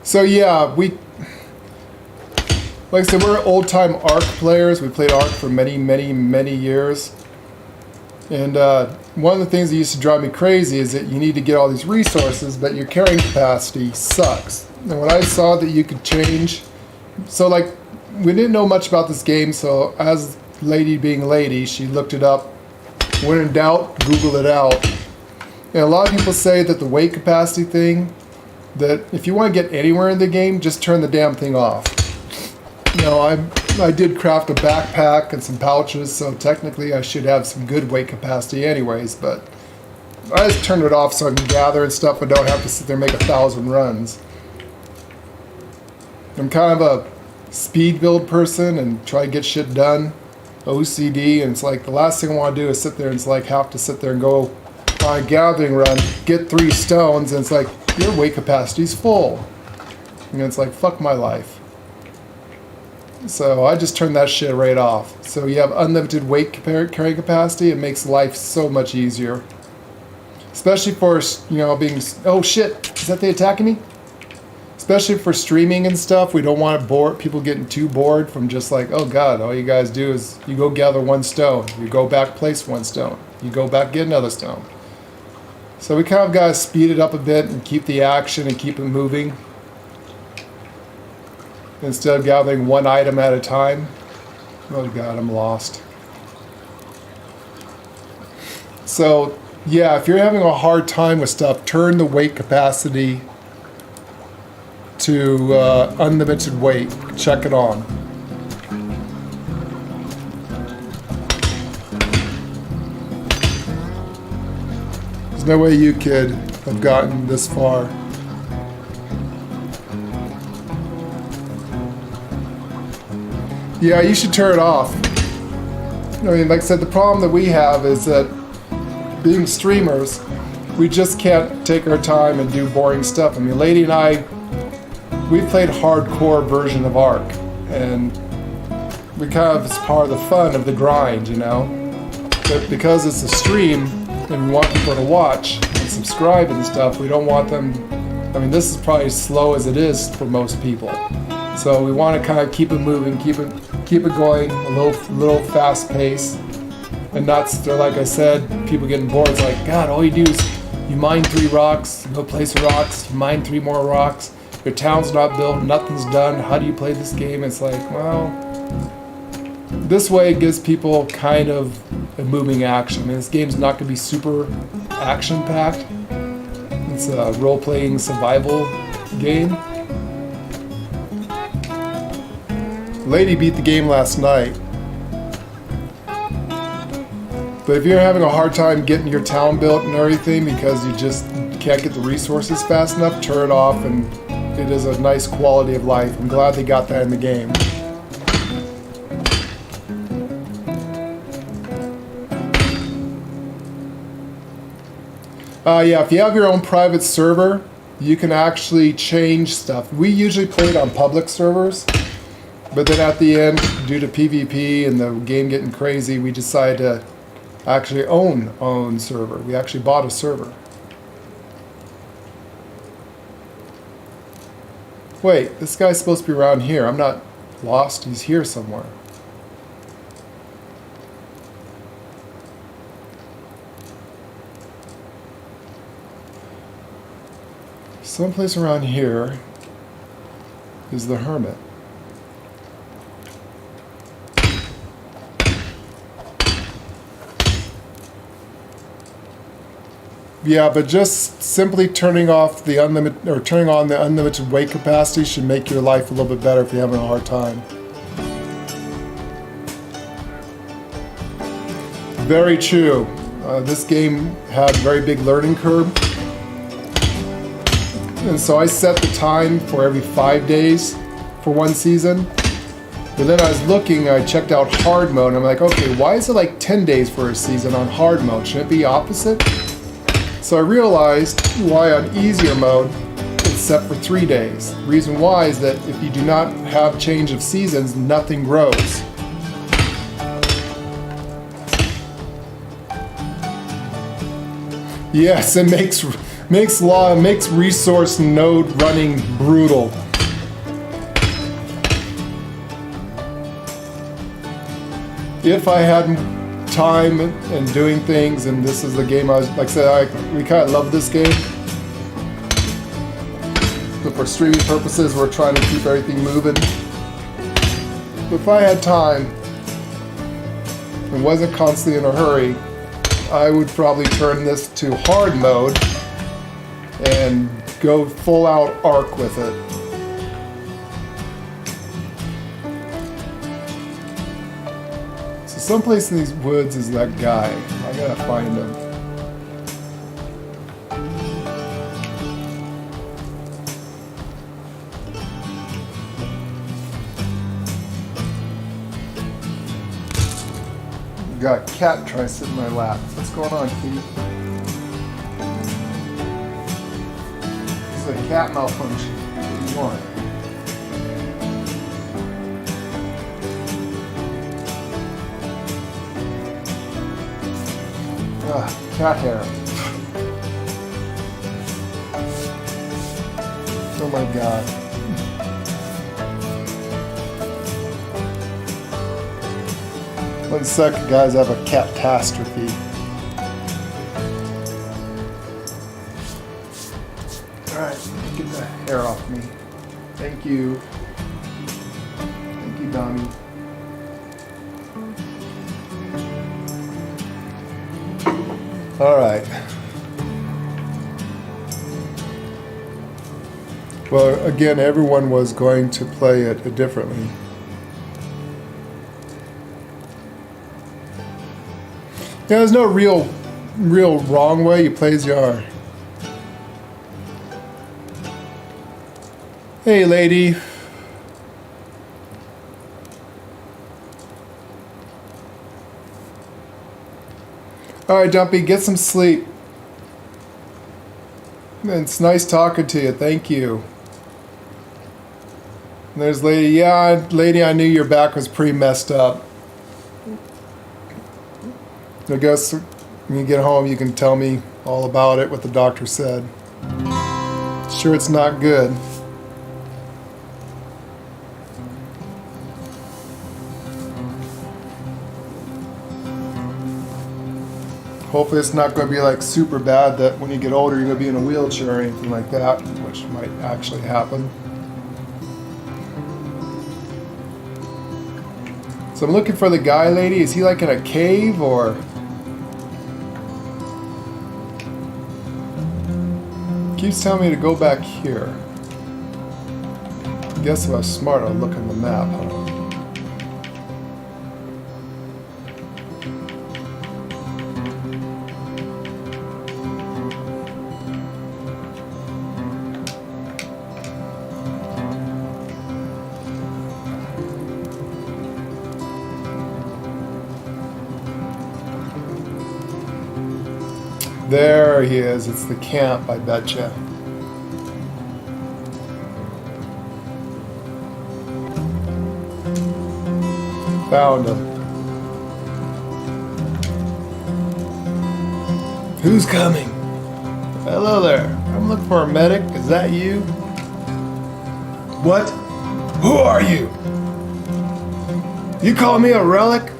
So yeah, like I said, we're old-time ARK players. We played ARK for many, many, many years. And one of the things that used to drive me crazy is that you need to get all these resources, but your carrying capacity sucks. And when I saw that you could change, so like, we didn't know much about this game, so as lady being lady, she looked it up. When in doubt, Google it out. And a lot of people say that the weight capacity thing, that if you want to get anywhere in the game, just turn the damn thing off. You know, I did craft a backpack and some pouches, so technically I should have some good weight capacity anyways, but I just turned it off so I can gather and stuff and don't have to sit there and make 1,000 runs. I'm kind of a speed build person and try to get shit done. OCD, and it's like the last thing I want to do is sit there and it's like have to sit there and go on a gathering run, get 3 stones, and it's like, your weight capacity's full. And it's like, fuck my life. So I just turned that shit right off. So you have unlimited weight carrying capacity, it makes life so much easier. Especially for, you know, being, oh shit, is that they attacking me? Especially for streaming and stuff, we don't want people getting too bored from just like, oh god, all you guys do is you go gather 1 stone, you go back place 1 stone, you go back get another stone. So we kind of got to speed it up a bit and keep the action and keep it moving. Instead of gathering 1 item at a time. Oh god, I'm lost. So yeah, if you're having a hard time with stuff, turn the weight capacity to unlimited weight. Check it on. There's no way you could have gotten this far. Yeah, you should turn it off. I mean, like I said, the problem that we have is that being streamers, we just can't take our time and do boring stuff. I mean, Lady and I, we've played hardcore version of Ark, and we kind of, it's part of the fun of the grind, you know? But because it's a stream, and we want people to watch and subscribe and stuff, we don't want them, I mean, this is probably as slow as it is for most people. So we want to kind of keep it moving, keep it going, a little fast pace, and not sit there, like I said, people getting bored. It's like, God, all you do is you mine 3 rocks, you go place rocks, you mine 3 more rocks, your town's not built, nothing's done, how do you play this game? It's like, well, this way it gives people kind of a moving action. I mean, this game's not going to be super action-packed. It's a role-playing survival game. Lady beat the game last night. But if you're having a hard time getting your town built and everything because you just can't get the resources fast enough, turn it off, and it is a nice quality of life. I'm glad they got that in the game. Yeah, if you have your own private server, you can actually change stuff. We usually play it on public servers, but then at the end, due to PvP and the game getting crazy, we decided to actually own our own server. We actually bought a server. Wait, this guy's supposed to be around here. I'm not lost. He's here somewhere. Someplace around here is the hermit. Yeah, but just simply turning off the unlimited, or turning on the unlimited weight capacity should make your life a little bit better if you're having a hard time. Very true. This game had a very big learning curve. And so I set the time for every 5 days for 1 season. But then I was looking, I checked out hard mode, and I'm like, okay, why is it like 10 days for a season on hard mode? Should it be opposite? So I realized why on easier mode, it's set for 3 days. The reason why is that if you do not have change of seasons, nothing grows. Yes, it makes resource node running brutal. If I had time and doing things, and this is the game I was, like I said, we kind of love this game. But for streaming purposes, we're trying to keep everything moving. But if I had time and wasn't constantly in a hurry, I would probably turn this to hard mode and go full out arc with it. So someplace in these woods is that guy. I gotta find him. Got a cat trying to sit in my lap. What's going on, Kitty? This is a cat malfunction. What do you want? Cat hair. Oh my god. One second, guys, I have a catastrophe. Alright, get the hair off me. Thank you. Thank you, Donnie. Alright. Well, again, everyone was going to play it differently. Yeah, there's no real wrong way. You play as you are. Hey, lady. Alright, Dumpy, get some sleep. It's nice talking to you. Thank you. And there's lady. Yeah, lady, I knew your back was pretty messed up. I guess when you get home, you can tell me all about it, what the doctor said. Sure, it's not good. Hopefully it's not going to be like super bad that when you get older you're going to be in a wheelchair or anything like that, which might actually happen. So I'm looking for the guy, lady. Is he like in a cave or... Keeps telling me to go back here. I guess if I was smart, I'll look on the map, huh? There he is. It's the camp, I betcha. Found him. Who's coming? Hello there. I'm looking for a medic. Is that you? What? Who are you? You call me a relic?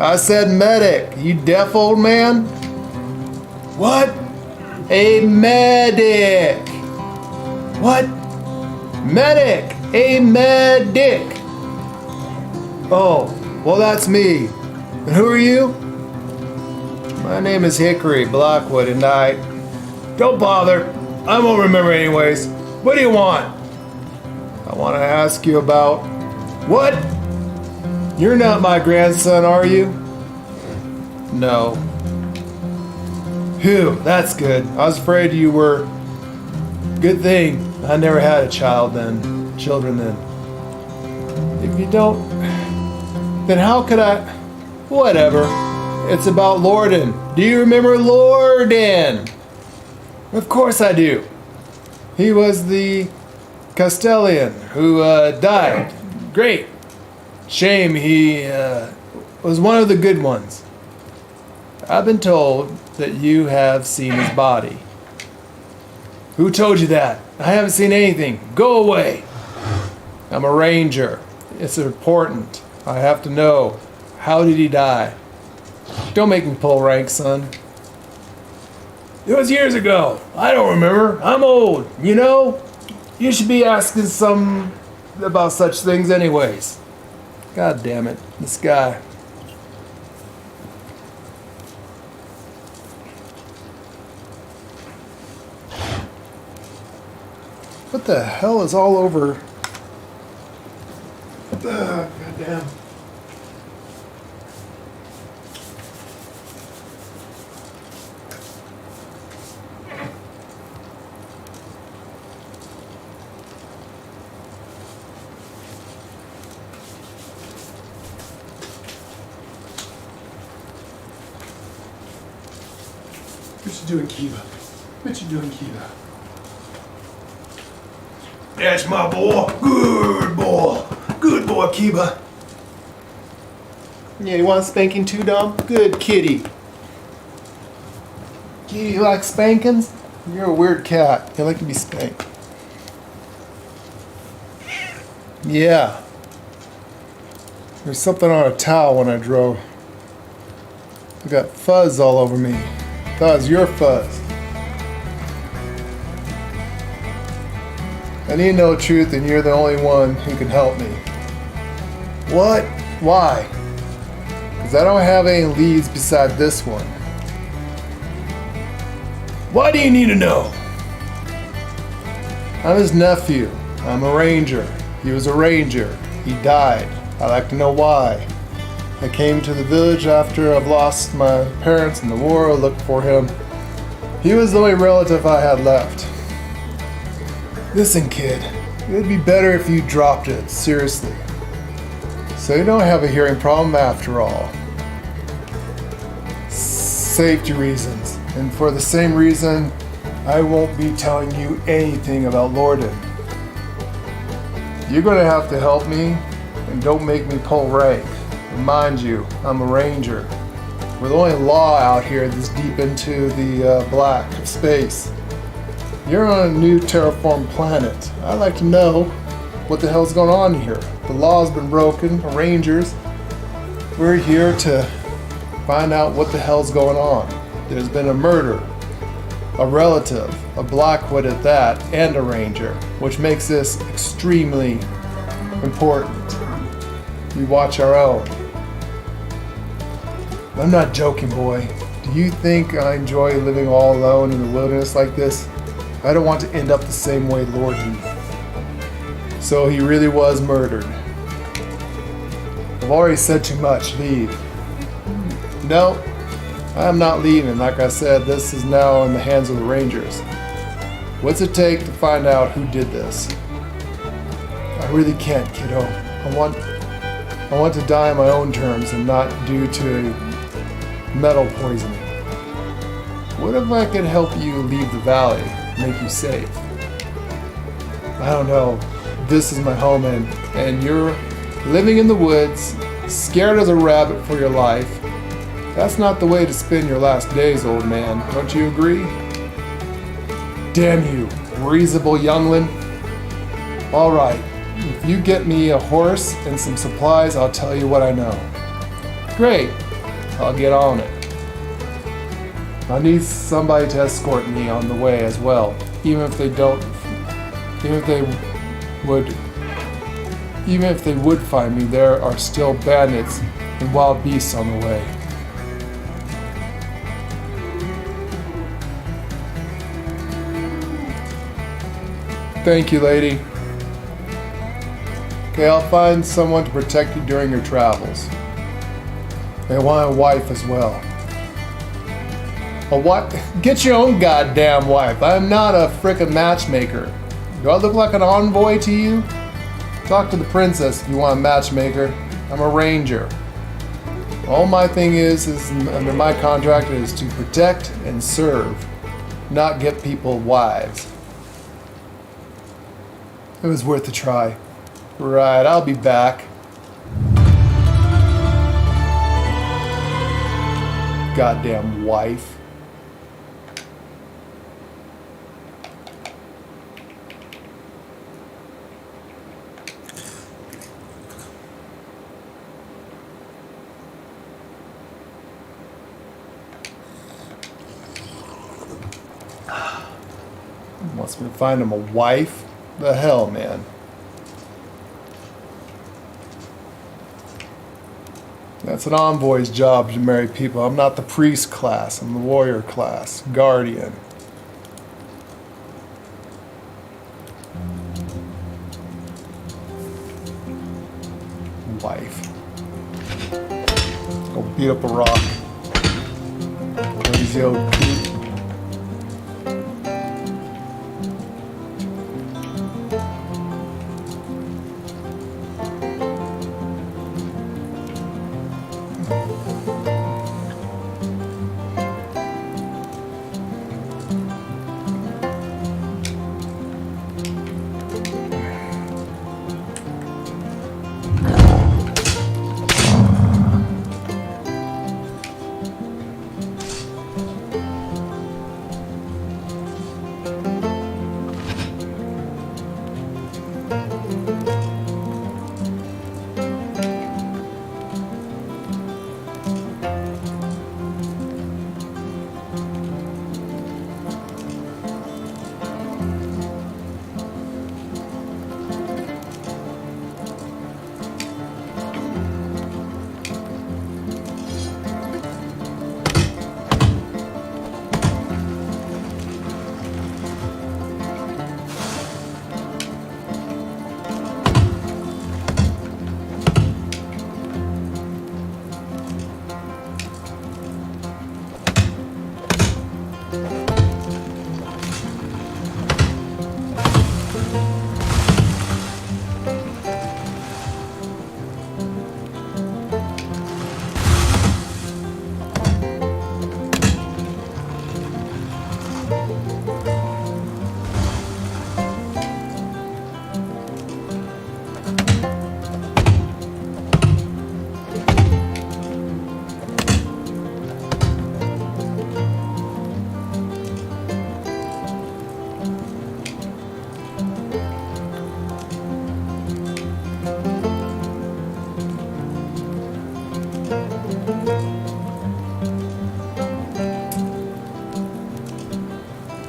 I said medic. You deaf old man? What? A medic. What? Medic. A medic. Oh, well that's me. And who are you? My name is Hickory Blackwood and I... Don't bother. I won't remember anyways. What do you want? I want to ask you about... What? You're not my grandson, are you? No. Phew, that's good. I was afraid you were. Good thing I never had a child then. Children then. If you don't, then how could I? Whatever. It's about Lorden. Do you remember Lorden? Of course I do. He was the Castellan who died. Great. Shame he was one of the good ones. I've been told that you have seen his body. Who told you that? I haven't seen anything. Go away. I'm a ranger. It's important. I have to know. How did he die? Don't make me pull rank, son. It was years ago. I don't remember. I'm old. You know? You should be asking some about such things anyways. God damn it. This guy. What the hell is all over? Goddamn. What you doing, Kiva? What you doing, Kiva? That's my boy. Good boy. Good boy, Kiva. Yeah, you want spanking too, Dom? Good kitty. Kitty, you like spankings? You're a weird cat. You like to be spanked. Yeah. There's something on a towel when I drove. I got fuzz all over me. Fuzz, your fuzz. I need to know the truth, and you're the only one who can help me. What? Why? Because I don't have any leads beside this one. Why do you need to know? I'm his nephew. I'm a ranger. He was a ranger. He died. I'd like to know why. I came to the village after I've lost my parents in the war. I looked for him. He was the only relative I had left. Listen, kid, it would be better if you dropped it, seriously. So you don't have a hearing problem after all. Safety reasons. And for the same reason, I won't be telling you anything about Lorden. You're gonna have to help me, and don't make me pull rank. And mind you, I'm a ranger. We're the only law out here that's deep into the black of space. You're on a new terraformed planet. I'd like to know what the hell's going on here. The law's been broken. Rangers, we're here to find out what the hell's going on. There's been a murder, a relative, a Blackwood at that, and a ranger, which makes this extremely important. We watch our own. I'm not joking, boy. Do you think I enjoy living all alone in the wilderness like this? I don't want to end up the same way Lorden. So he really was murdered. I've already said too much. Leave. No, I'm not leaving. Like I said, this is now in the hands of the Rangers. What's it take to find out who did this? I really can't, kiddo. I want to die on my own terms and not due to metal poisoning. What if I could help you leave the valley? Make you safe. I don't know. This is my home, and you're living in the woods, scared as a rabbit for your life. That's not the way to spend your last days, old man. Don't you agree? Damn you, reasonable youngling. All right, if you get me a horse and some supplies, I'll tell you what I know. Great, I'll get on it. I need somebody to escort me on the way as well, even if they would find me, there are still bandits and wild beasts on the way. Thank you, lady. Okay, I'll find someone to protect you during your travels. I want a wife as well. A what? Get your own goddamn wife. I'm not a frickin' matchmaker. Do I look like an envoy to you? Talk to the princess if you want a matchmaker. I'm a ranger. All my thing is under my contract is to protect and serve, not get people wives. It was worth a try. Right, I'll be back. Goddamn wife. Wants me to find him a wife? The hell, man. That's an envoy's job to marry people. I'm not the priest class. I'm the warrior class. Guardian. wife. Go beat up a rock. Lazy old coot.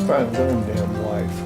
Find their own damn wife.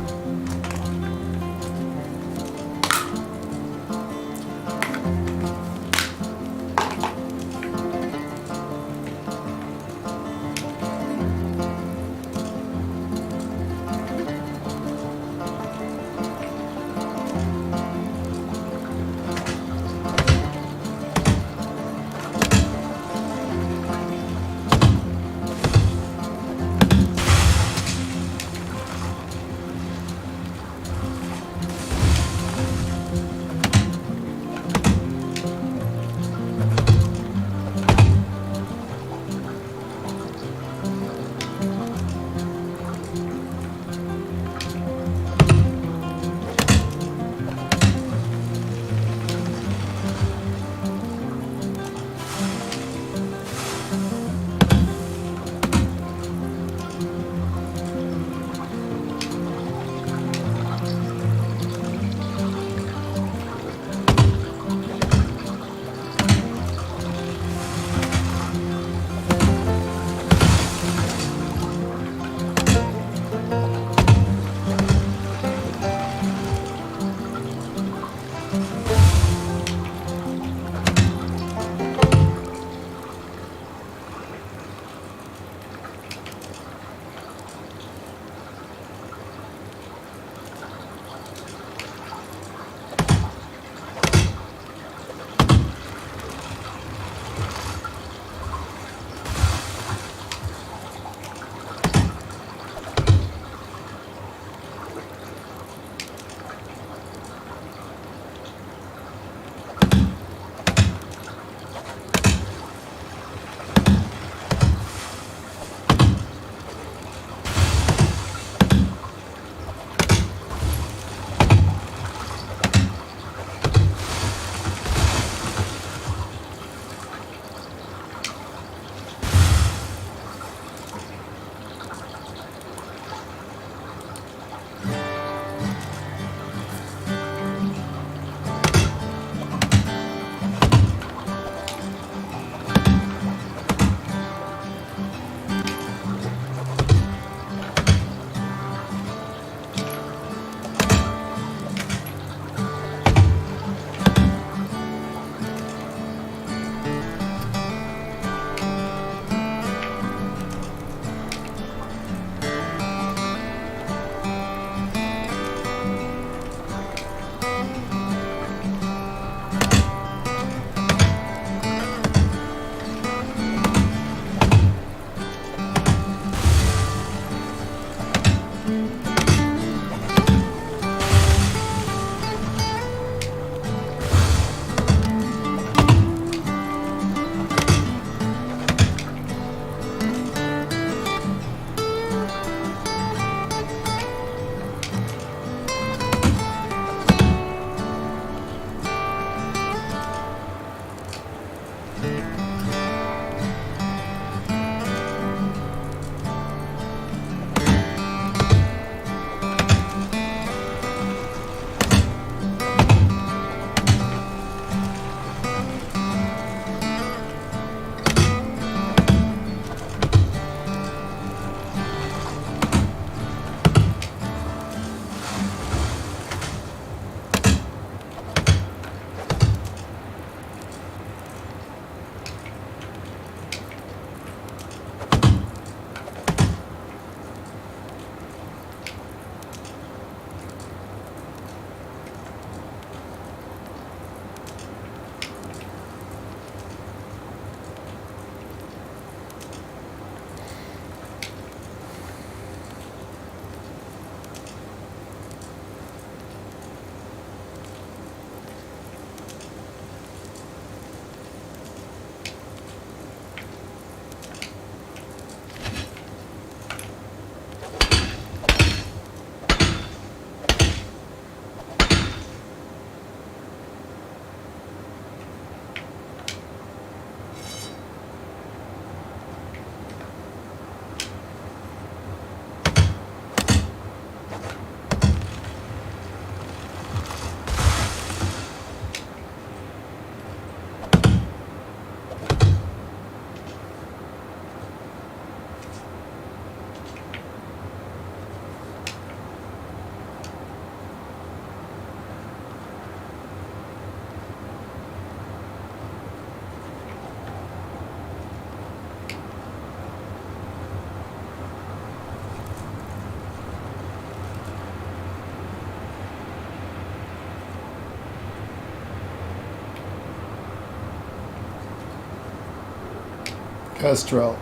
Kestrel.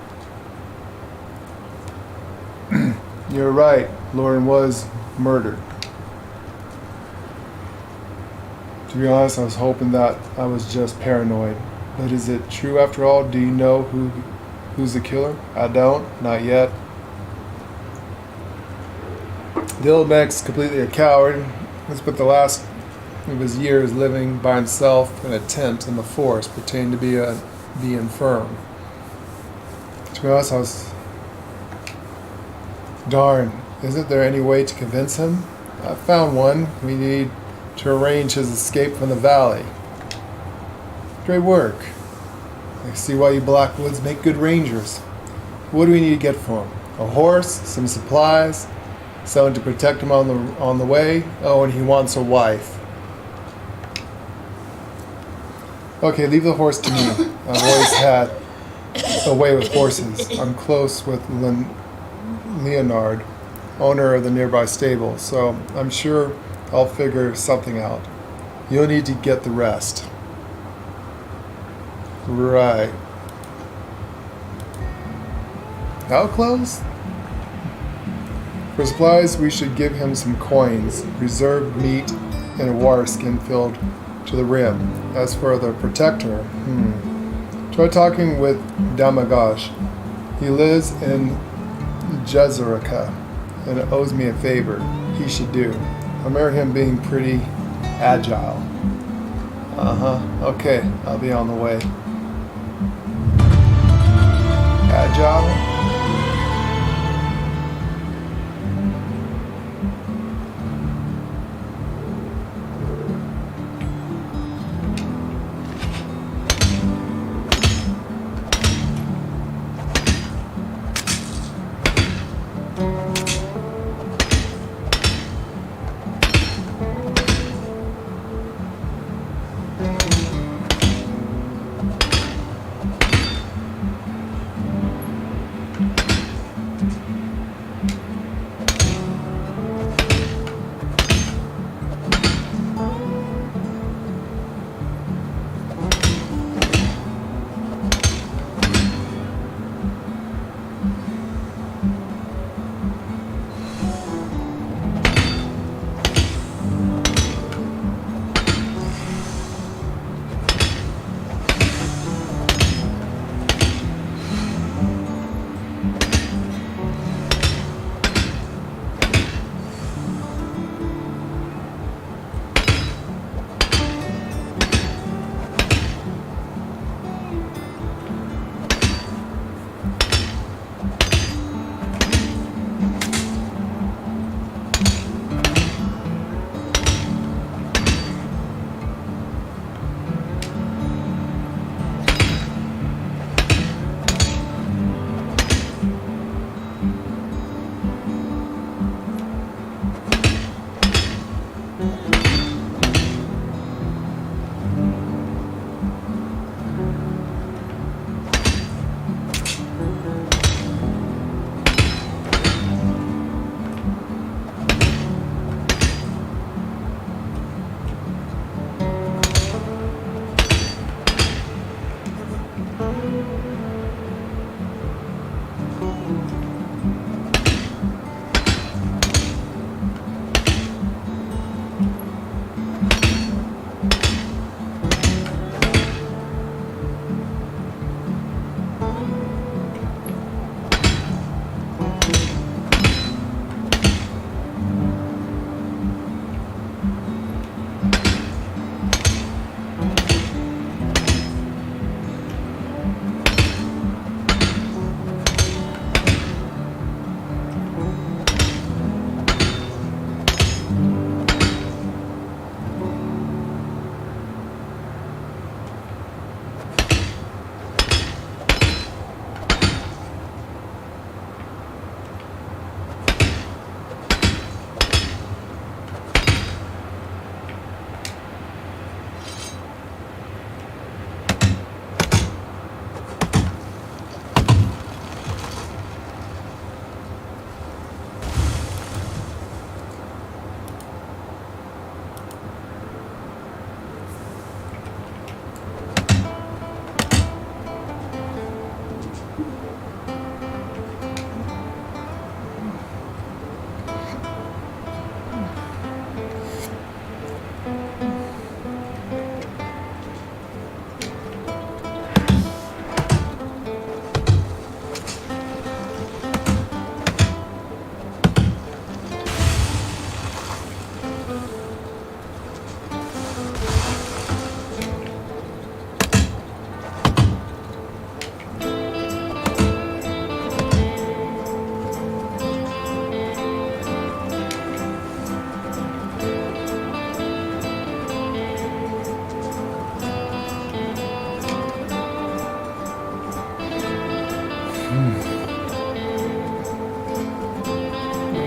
You're right. Lauren was murdered. To be honest, I was hoping that I was just paranoid. But is it true after all? Do you know who's the killer? I don't. Not yet. The old man's completely a coward. He spent the last of his years living by himself in a tent in the forest, pretending to be infirm. To be honest, I was... Darn, isn't there any way to convince him? I found one. We need to arrange his escape from the valley. Great work. I see why you Blackwoods make good rangers. What do we need to get for him? A horse, some supplies, someone to protect him on the way. Oh, and he wants a wife. Okay, leave the horse to me. I've always had a way with horses. I'm close with Leonard, owner of the nearby stable, so I'm sure I'll figure something out. You'll need to get the rest. Right. How close? For supplies, we should give him some coins, reserved meat, and a water skin filled to the rim. As for the protector, try talking with Damagash. He lives in Jezerica and owes me a favor he should do. I remember him being pretty agile. Okay, I'll be on the way. Agile?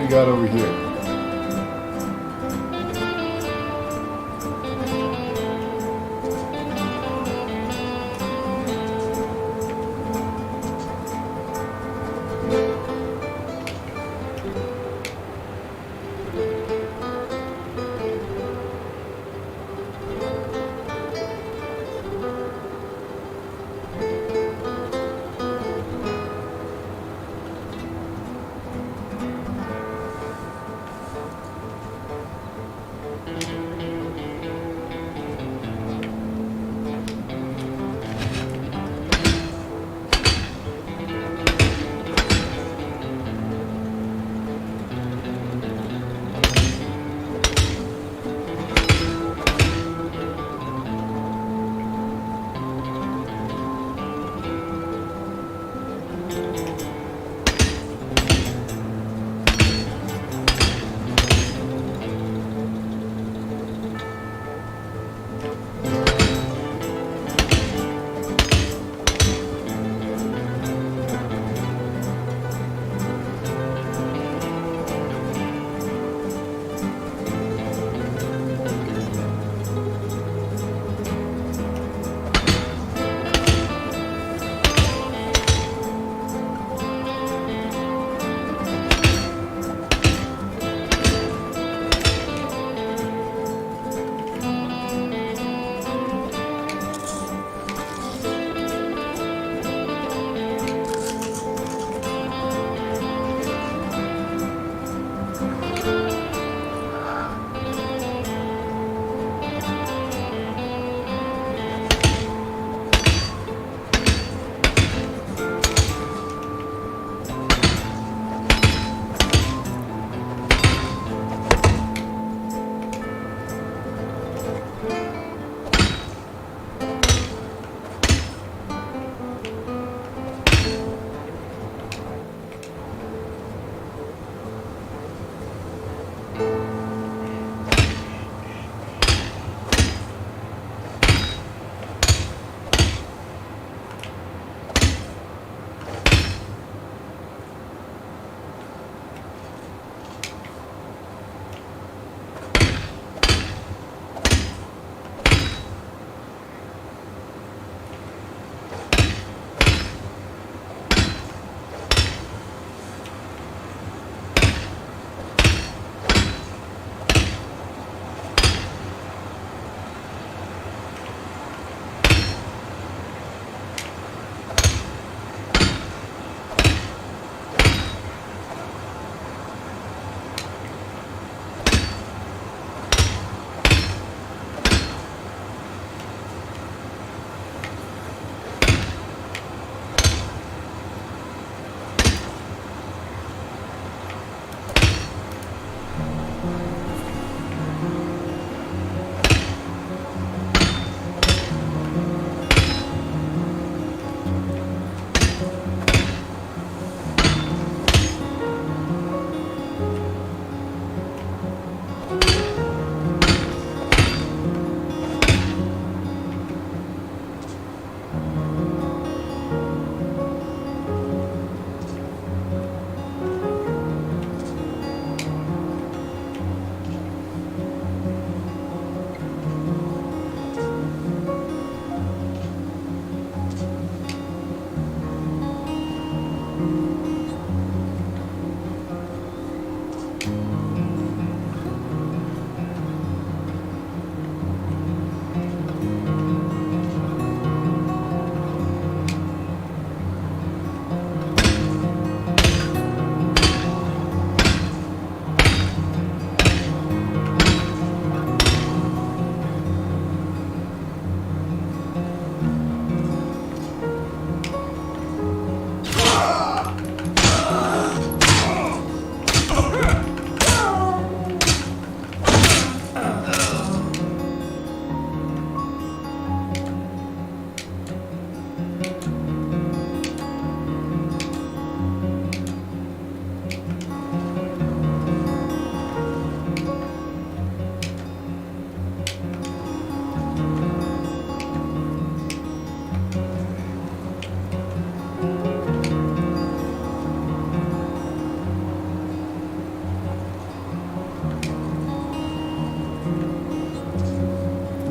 we got over here?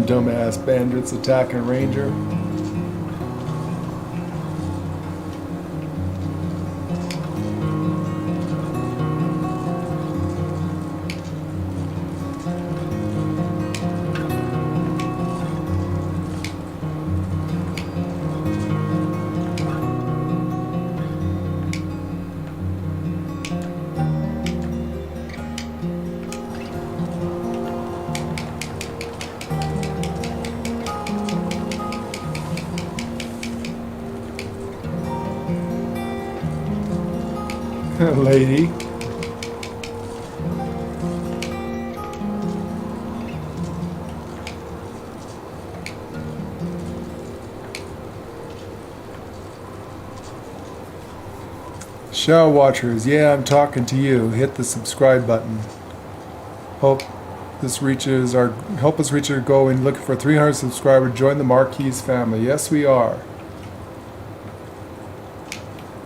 Dumbass bandits attacking a ranger. Lady. Shadow Watchers, yeah, I'm talking to you. Hit the subscribe button. Help us reach our goal in looking for 300 subscribers. Join the Marquise family. Yes, we are.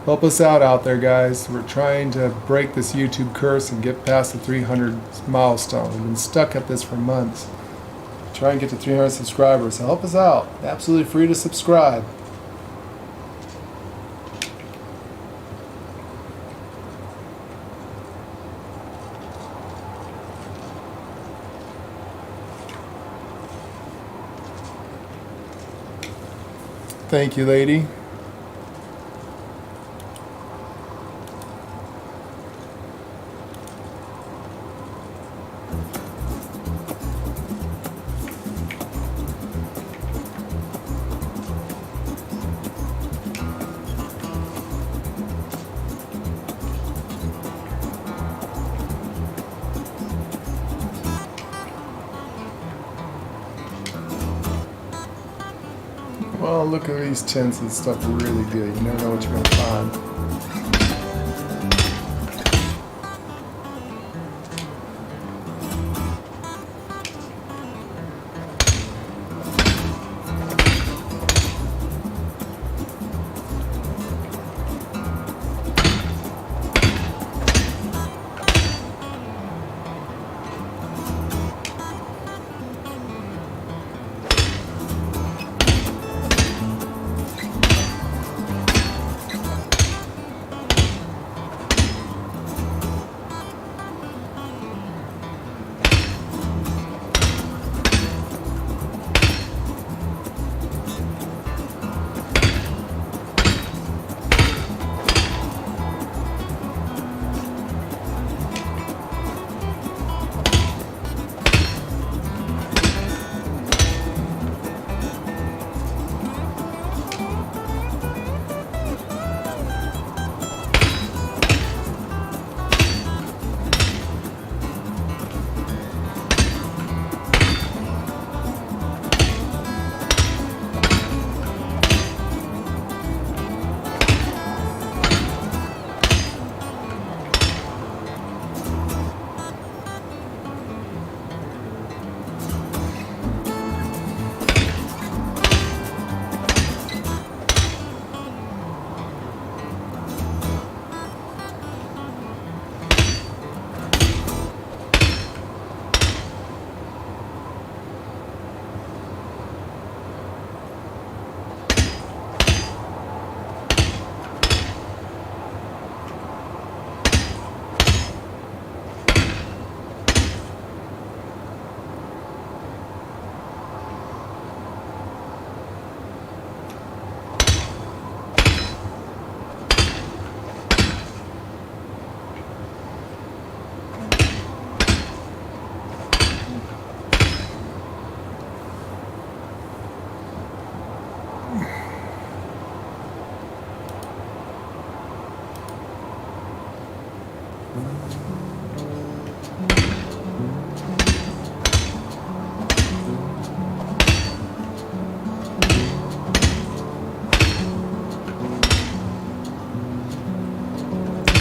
Help us out there, guys. We're trying to break this YouTube curse and get past the 300 milestone. We've been stuck at this for months. Try and get to 300 subscribers. So help us out. Absolutely free to subscribe. Thank you, lady. Well, look at these tents and stuff are really good. You never know what you're going to find.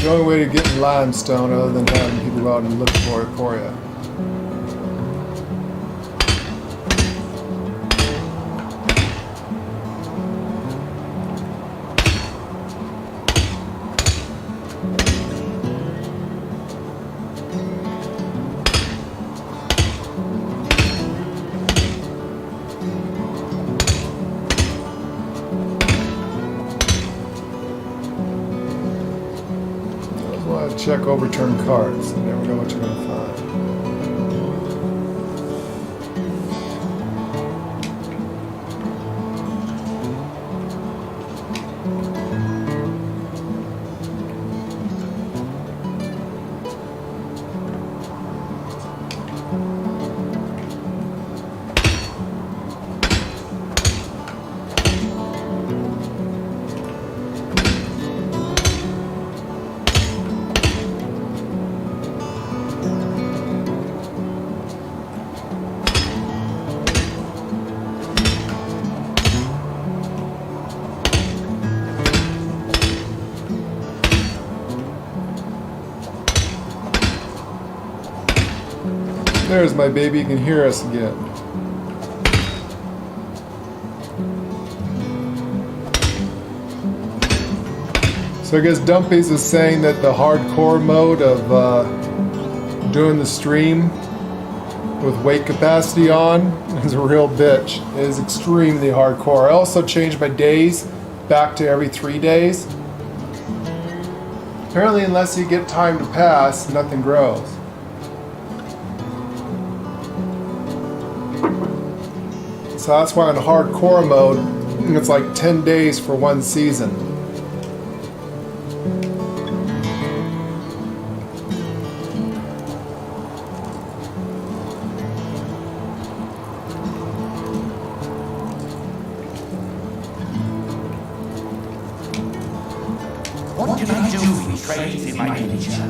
The only way to get limestone other than having people go out and look for it for you. Check overturned cards. You never know what you're gonna find. There's my baby, you can hear us again. So I guess Dumpies is saying that the hardcore mode of doing the stream with weight capacity on is a real bitch. It is extremely hardcore. I also changed my days back to every 3 days. Apparently unless you get time to pass, nothing grows. So that's why on hardcore mode, it's like 10 days for one season. What can I do for trades in my miniature?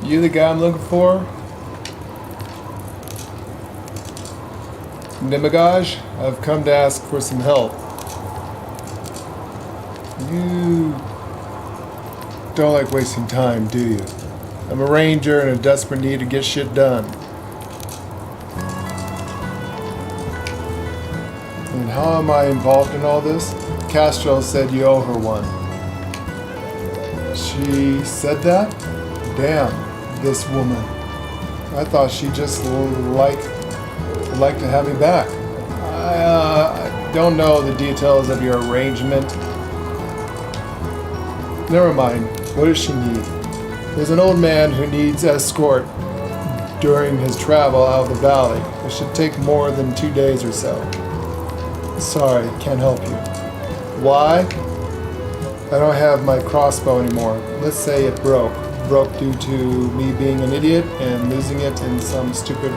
You the guy I'm looking for? Nimagaj, I've come to ask for some help. You don't like wasting time, do you? I'm a ranger in a desperate need to get shit done. And how am I involved in all this? Castro said you owe her one. She said that? Damn, this woman. I thought she just liked to have me back. I don't know the details of your arrangement. Never mind. What does she need? There's an old man who needs escort during his travel out of the valley. It should take more than 2 days or so. Sorry, can't help you. Why? I don't have my crossbow anymore. Let's say it broke. Broke due to me being an idiot and losing it in some stupid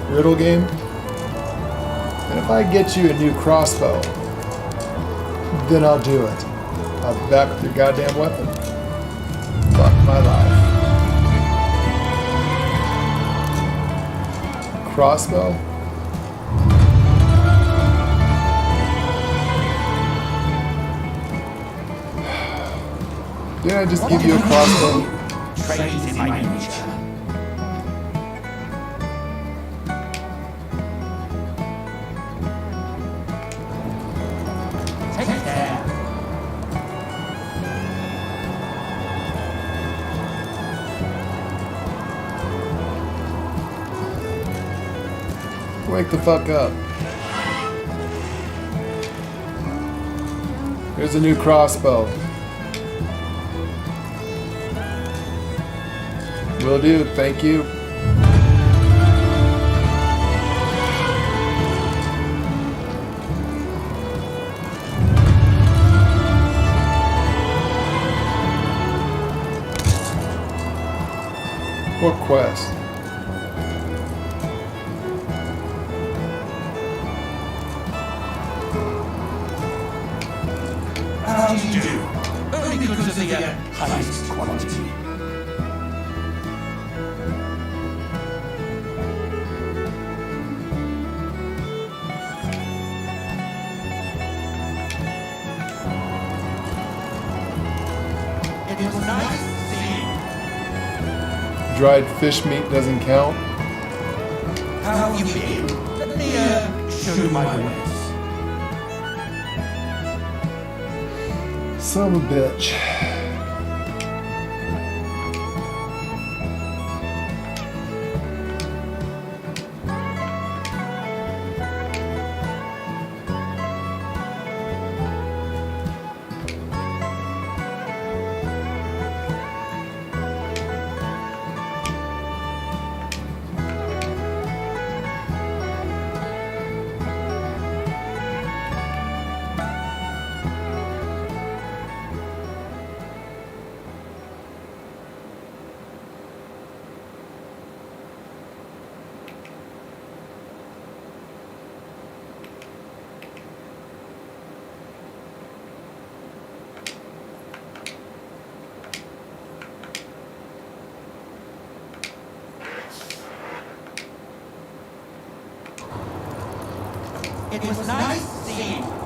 riddle game. And if I get you a new crossbow, then I'll do it. I'll be back with your goddamn weapon. Fuck my life. Crossbow? Didn't I just give you a crossbow? Trades in my miniature. wake the fuck up. Here's a new crossbow. Will do, thank you. What quest? How do you do? Only because of the highest quality. It was nice seeing you. Dried fish meat doesn't count. How have you been? Let me show you my ways. Son of a bitch. It was nice seeing you.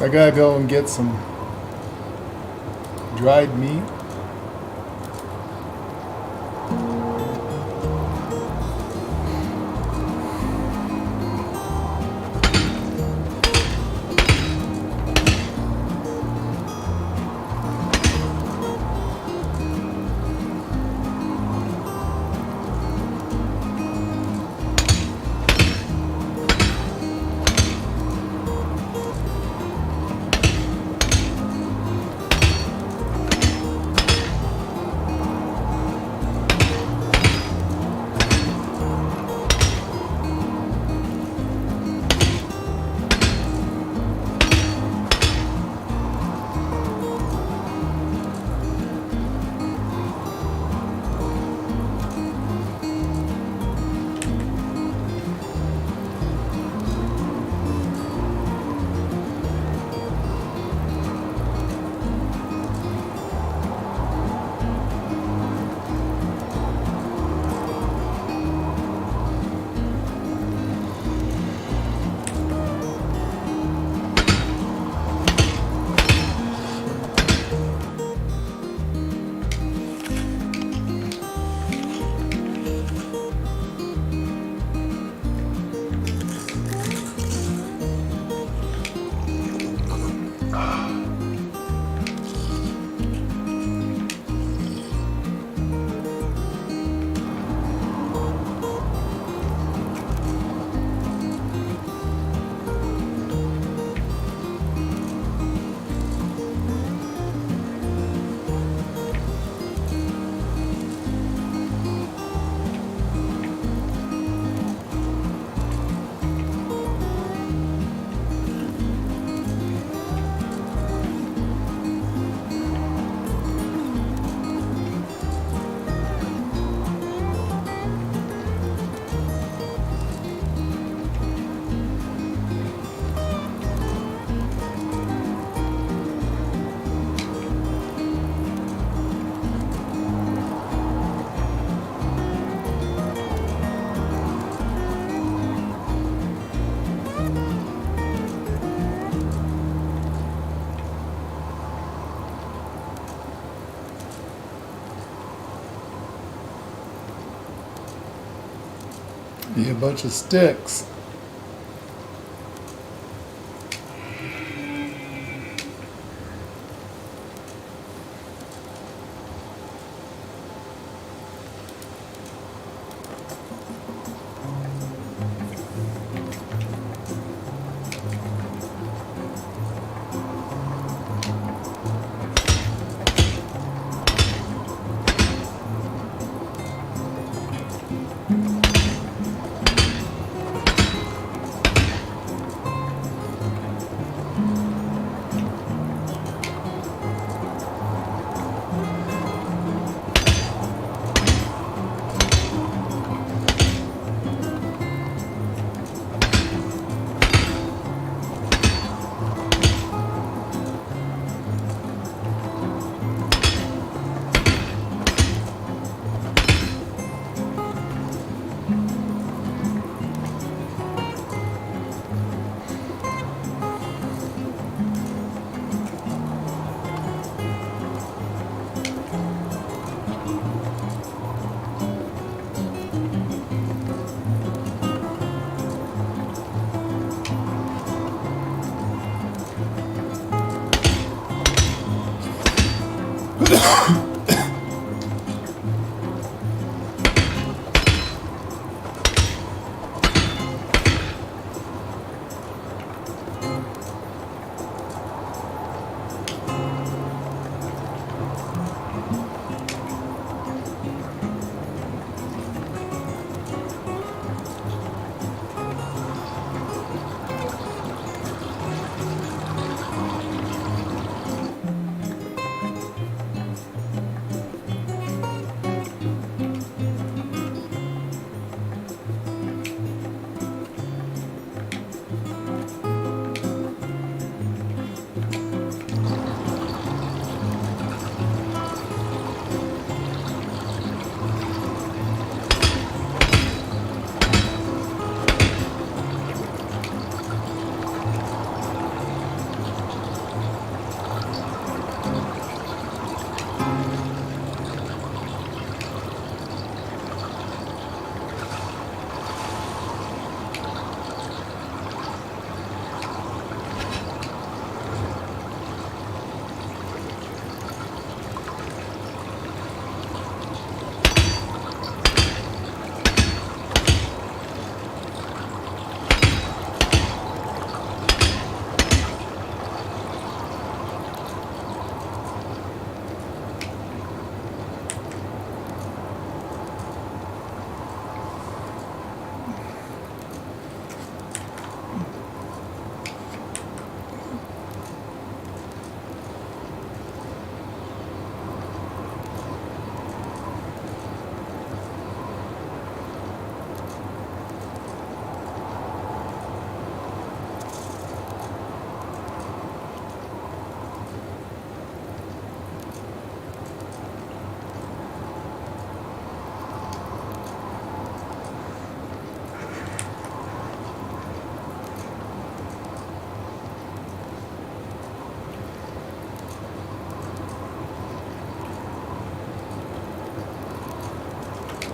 I gotta go and get some dried meat. Be a bunch of sticks.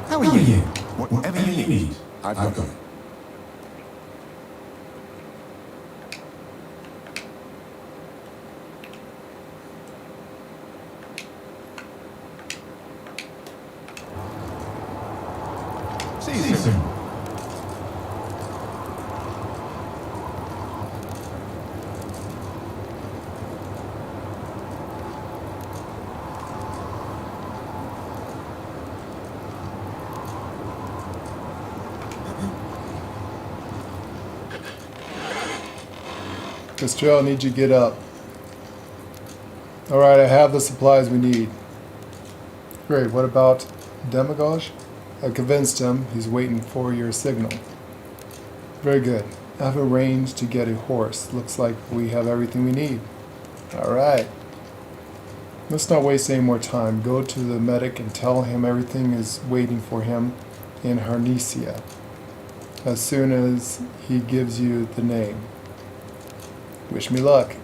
How are you? Whatever you need, I've got it. See you soon. Castrell, I need you to get up. Alright, I have the supplies we need. Great, what about Demagogue? I convinced him he's waiting for your signal. Very good. I've arranged to get a horse. Looks like we have everything we need. Alright. Let's not waste any more time. Go to the medic and tell him everything is waiting for him in Harnesia as soon as he gives you the name. Wish me luck.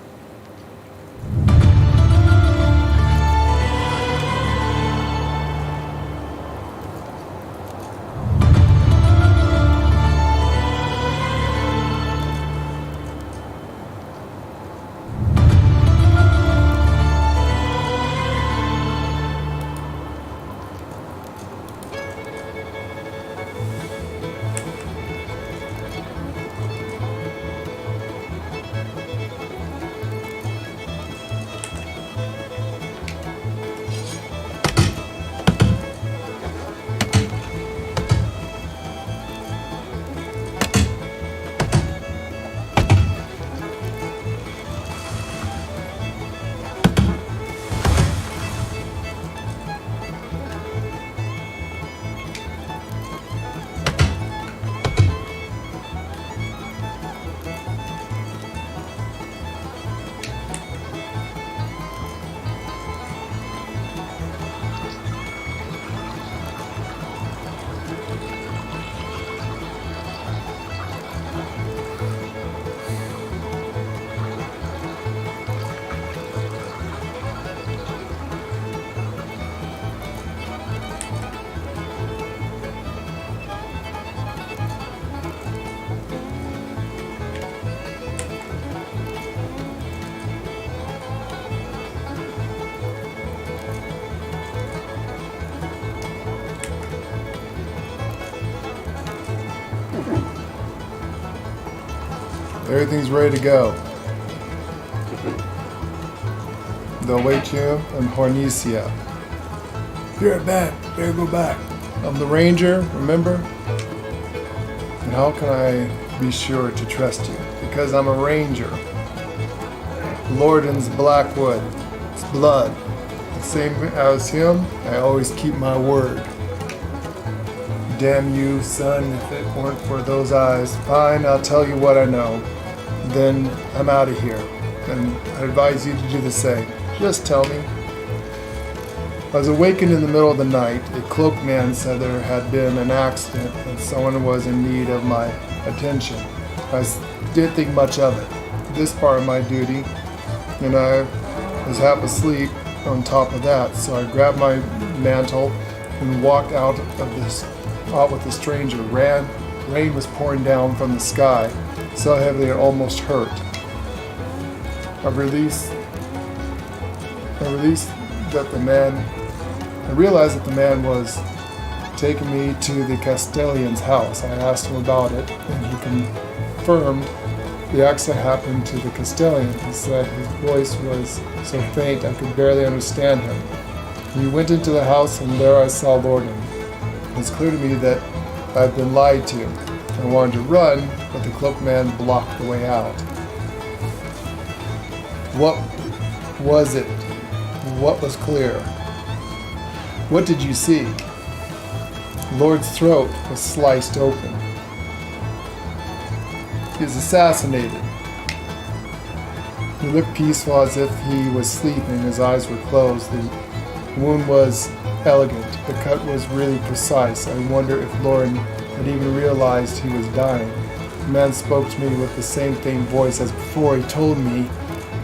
Everything's ready to go. They'll wait you in Harnesia. Be right back. Better go back. I'm the ranger, remember? And how can I be sure to trust you? Because I'm a ranger. Lorden's Blackwood. It's blood. The same as him, I always keep my word. Damn you, son, if it weren't for those eyes. Fine, I'll tell you what I know. Then I'm out of here. And I advise you to do the same. Just tell me. I was awakened in the middle of the night. A cloaked man said there had been an accident and someone was in need of my attention. I didn't think much of it. This part of my duty, and I was half asleep on top of that, so I grabbed my mantle and walked out with the stranger. Rain was pouring down from the sky, so heavily it almost hurt. I realized that the man was taking me to the Castellan's house. I asked him about it, and he confirmed the accident happened to the Castellan. He said his voice was so faint I could barely understand him. We went into the house, and there I saw Lorden. It was clear to me that I had been lied to. I wanted to run, but the cloaked man blocked the way out. What was it? What was clear? What did you see? Lord's throat was sliced open. He was assassinated. He looked peaceful as if he was sleeping. His eyes were closed. The wound was elegant. The cut was really precise. I wonder if Lorden had even realized he was dying. The man spoke to me with the same faint voice as before. He told me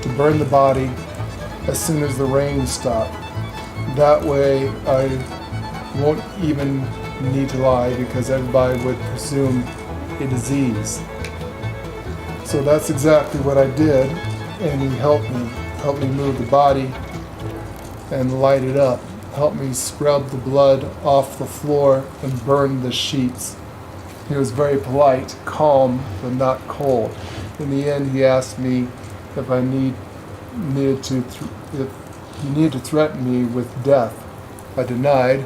to burn the body as soon as the rain stopped. That way I won't even need to lie because everybody would presume a disease. So that's exactly what I did, and he helped me move the body and light it up, helped me scrub the blood off the floor and burn the sheets. He was very polite, calm, but not cold. In the end, he asked me if I needed to threaten me with death. I denied.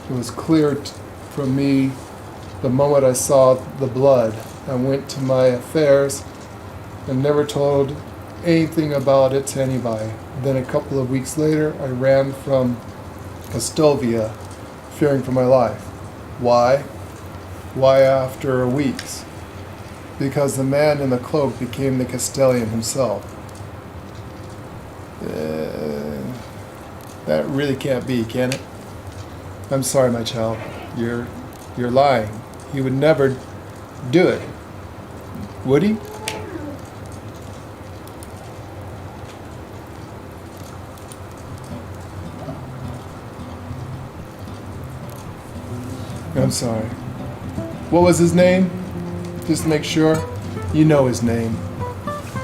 It was clear from me the moment I saw the blood. I went to my affairs and never told anything about it to anybody. Then a couple of weeks later, I ran from Castovia, fearing for my life. Why? Why after weeks? Because the man in the cloak became the Castellan himself. That really can't be, can it? I'm sorry, my child. You're lying. He would never do it. Would he? I'm sorry. What was his name? Just to make sure. You know his name.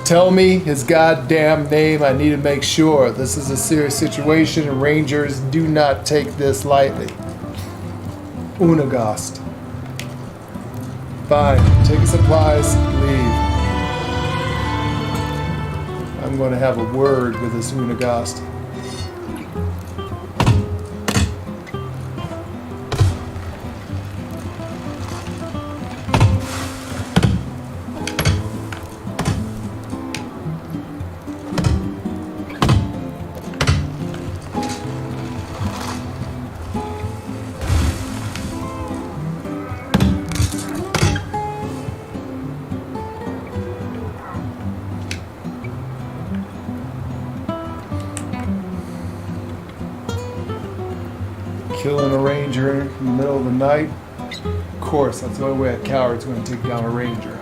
Tell me his goddamn name. I need to make sure. This is a serious situation and Rangers do not take this lightly. Unagast. Fine. Take your supplies. Leave. I'm going to have a word with this Unagast. Killing a ranger in the middle of the night? Of course, that's the only way a coward's going to take down a ranger.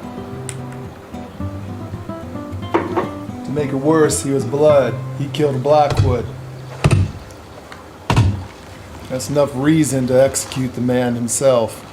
To make it worse, he was blood. He killed Blackwood. That's enough reason to execute the man himself.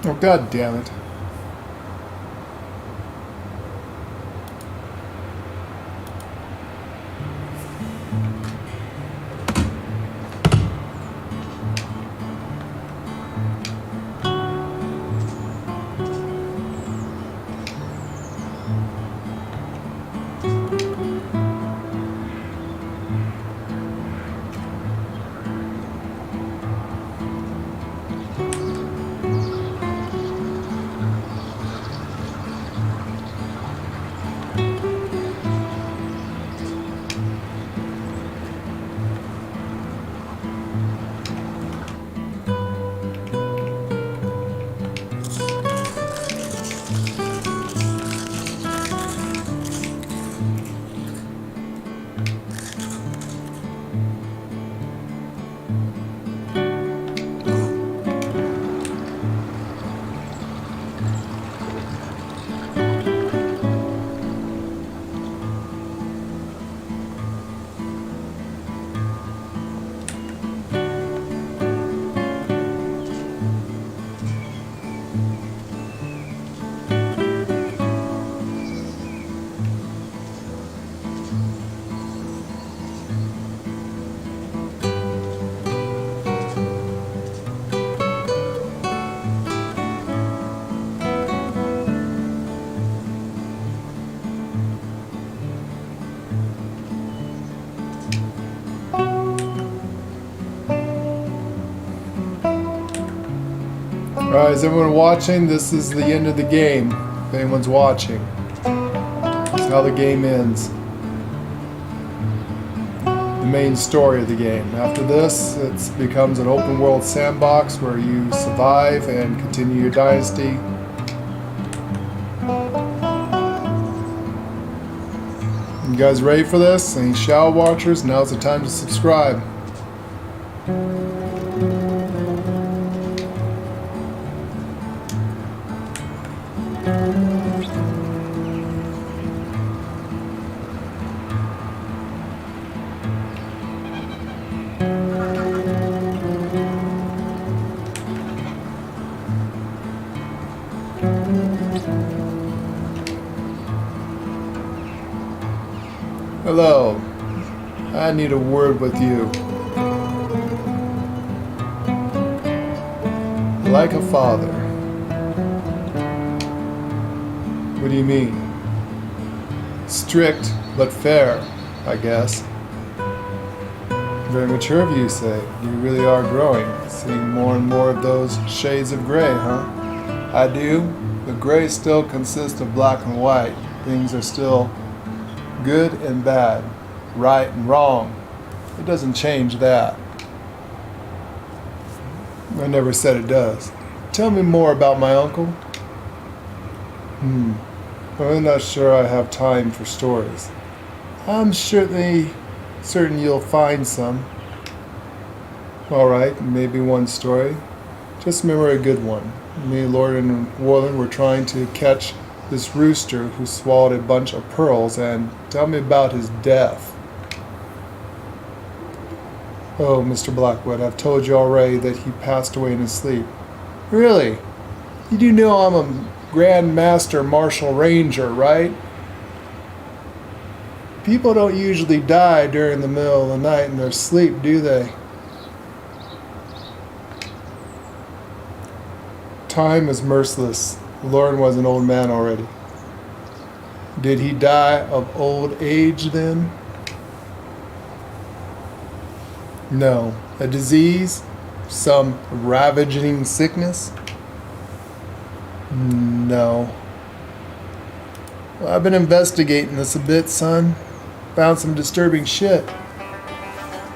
Oh, God damn it. Alright, is everyone watching? This is the end of the game. If anyone's watching. This is how the game ends. The main story of the game. After this, it becomes an open world sandbox where you survive and continue your dynasty. You guys ready for this? Any Shadow Watchers? Now's the time to subscribe. Hello, I need a word with you. Like a father. What do you mean? Strict, but fair, I guess. Very mature of you, say. You really are growing. Seeing more and more of those shades of gray, huh? I do. The gray still consists of black and white. Things are still good and bad, right and wrong. It doesn't change that. I never said it does. Tell me more about my uncle. I'm not sure I have time for stories. I'm certain you'll find some. Alright, maybe one story. Just remember a good one. Me, Lord, and Warland were trying to catch this rooster who swallowed a bunch of pearls, and tell me about his death. Oh, Mr. Blackwood, I've told you already that he passed away in his sleep. Really? You do know I'm a Grand Master Martial Ranger, right? People don't usually die during the middle of the night in their sleep, do they? Time is merciless. Lauren was an old man already. Did he die of old age then? No. A disease? Some ravaging sickness? No. Well, I've been investigating this a bit, son. Found some disturbing shit.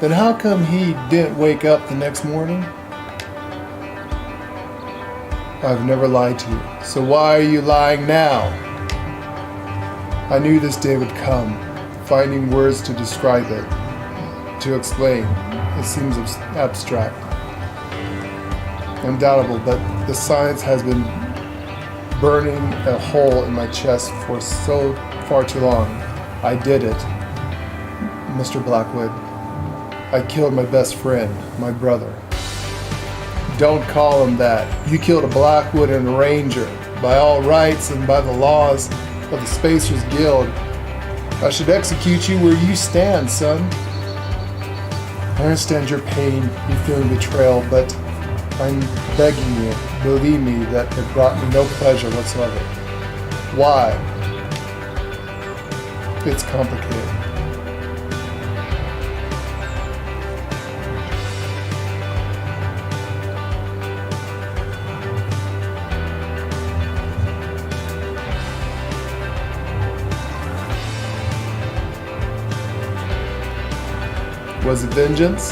Then how come he didn't wake up the next morning? I've never lied to you. So why are you lying now? I knew this day would come. Finding words to describe it, to explain, it seems abstract. Undoubtable, but the science has been burning a hole in my chest for so far too long. I did it. Mr. Blackwood. I killed my best friend, my brother. Don't call him that. You killed a Blackwood and a Ranger. By all rights and by the laws of the Spacers Guild, I should execute you where you stand, son. I understand your pain, you feeling betrayal, but I'm begging you, believe me that it brought me no pleasure whatsoever. Why? It's complicated. Was it vengeance?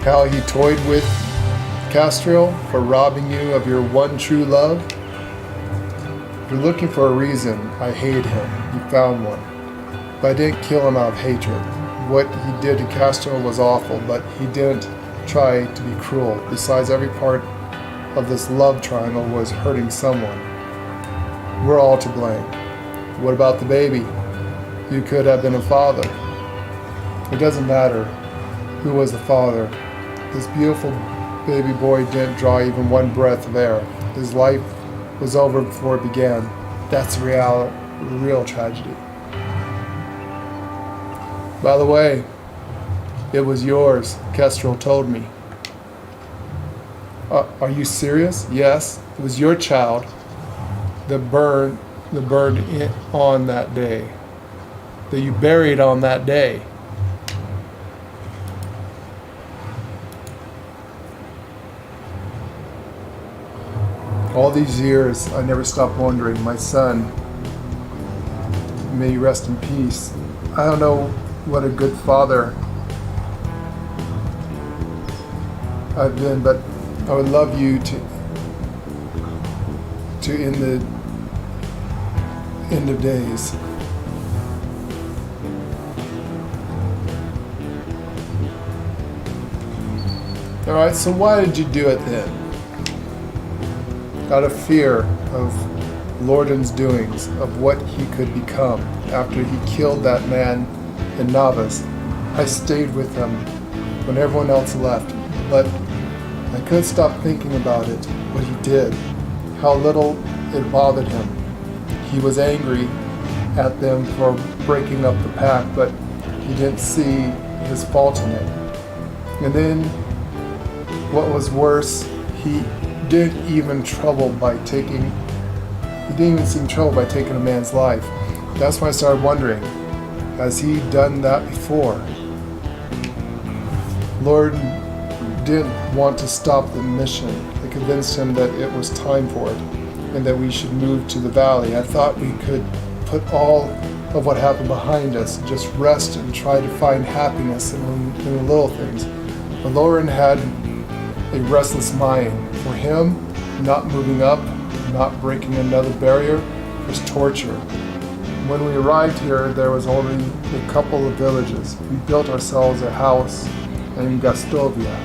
How he toyed with Castriel for robbing you of your one true love? If you're looking for a reason, I hated him. You found one. But I didn't kill him out of hatred. What he did to Castriel was awful, but he didn't try to be cruel. Besides, every part of this love triangle was hurting someone. We're all to blame. What about the baby? You could have been a father. It doesn't matter who was the father. This beautiful baby boy didn't draw even one breath of air. His life was over before it began. That's real tragedy. By the way, it was yours, Kestrel told me. Are you serious? Yes, it was your child that burned on that day. That you buried on that day. All these years, I never stopped wondering. My son, may he rest in peace. I don't know what a good father I've been, but I would love you to in the end of days. Alright, so why did you do it then? Out of fear of Lordan's doings, of what he could become after he killed that man in Navas. I stayed with him when everyone else left, but I couldn't stop thinking about it, what he did, how little it bothered him. He was angry at them for breaking up the pact, but he didn't see his fault in it. And then, what was worse, he didn't even seem troubled by taking a man's life. That's when I started wondering, has he done that before? Lord didn't want to stop the mission. I convinced him that it was time for it and that we should move to the valley. I thought we could put all of what happened behind us, just rest and try to find happiness in the little things. But Lauren had a restless mind. For him, not moving up, not breaking another barrier, was torture. When we arrived here, there was only a couple of villages. We built ourselves a house in Gastovia.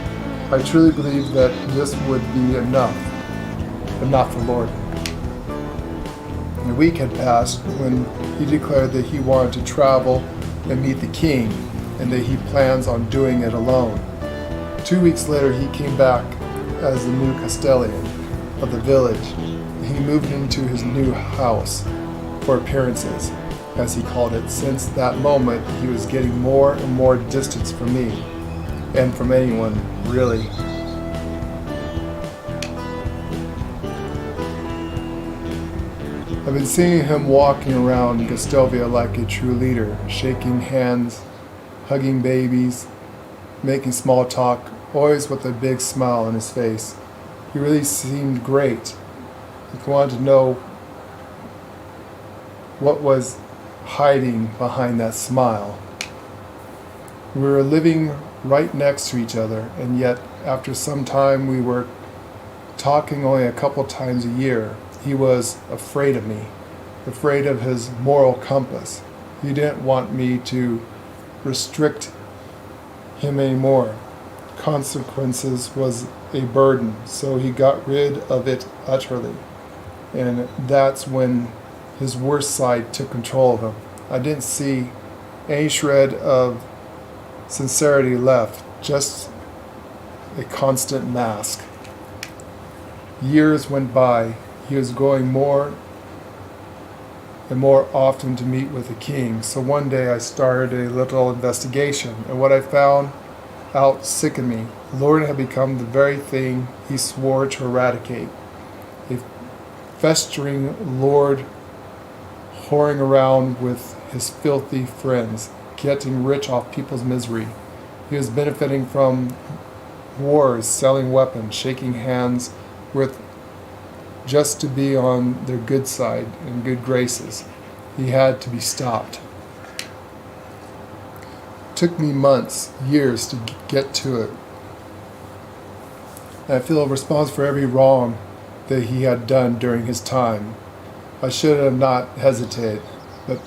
I truly believed that this would be enough, but not for Lord. A week had passed when he declared that he wanted to travel and meet the king, and that he plans on doing it alone. 2 weeks later, he came back as the new Castellan of the village. He moved into his new house for appearances, as he called it. Since that moment, he was getting more and more distance from me, and from anyone, really. I've been seeing him walking around Gastovia like a true leader, shaking hands, hugging babies, making small talk, always with a big smile on his face. He really seemed great. If you wanted to know what was hiding behind that smile. We were living right next to each other, and yet after some time we were talking only a couple times a year. He was afraid of me, afraid of his moral compass. He didn't want me to restrict him anymore. Consequences was a burden, so he got rid of it utterly. And that's when his worst side took control of him. I didn't see any shred of sincerity left, just a constant mask. Years went by. He was going more and more often to meet with the king. So one day I started a little investigation, and what I found out sickened me. Lord had become the very thing he swore to eradicate. A festering Lord whoring around with his filthy friends, getting rich off people's misery. He was benefiting from wars, selling weapons, shaking hands with just to be on their good side and good graces. He had to be stopped. Took me months, years to get to it. I feel responsible for every wrong that he had done during his time. I should have not hesitated, but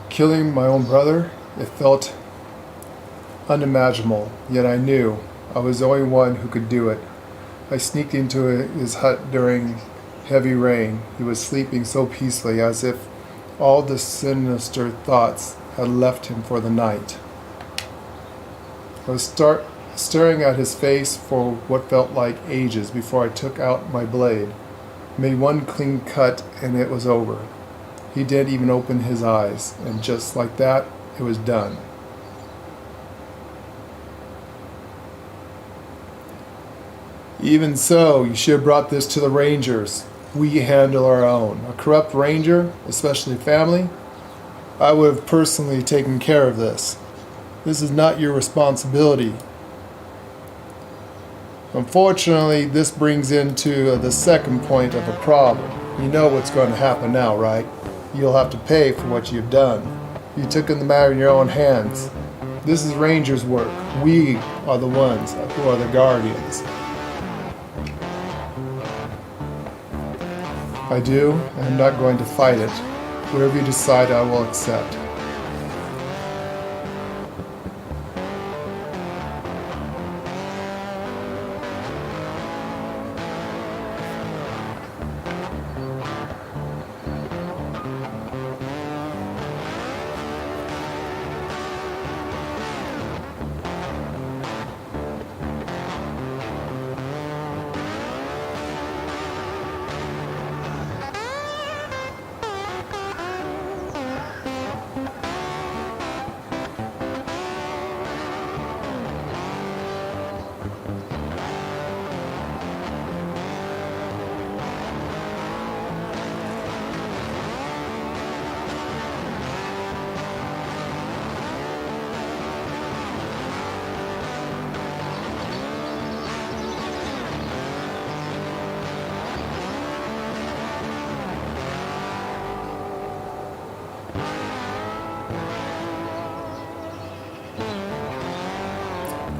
killing my own brother, it felt unimaginable, yet I knew I was the only one who could do it. I sneaked into his hut during heavy rain. He was sleeping so peacefully, as if all the sinister thoughts had left him for the night. I was staring at his face for what felt like ages before I took out my blade, made one clean cut, and it was over. He didn't even open his eyes, and just like that, it was done. Even so, you should have brought this to the rangers. We handle our own. A corrupt ranger, especially family, I would have personally taken care of this. This is not your responsibility. Unfortunately, this brings into the second point of a problem. You know what's going to happen now, right? You'll have to pay for what you've done. You took in the matter in your own hands. This is Rangers' work. We are the ones who are the guardians. I do, and I'm not going to fight it. Whatever you decide, I will accept.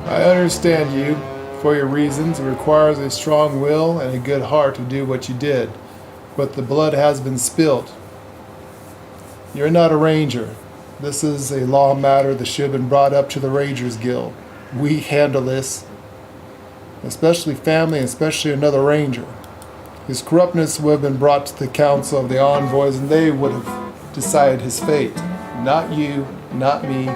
I understand you. For your reasons, it requires a strong will and a good heart to do what you did. But the blood has been spilt. You're not a ranger. This is a law matter that should have been brought up to the Rangers Guild. We handle this. Especially family, and especially another ranger. His corruptness would have been brought to the council of the envoys and they would have decided his fate. Not you, not me,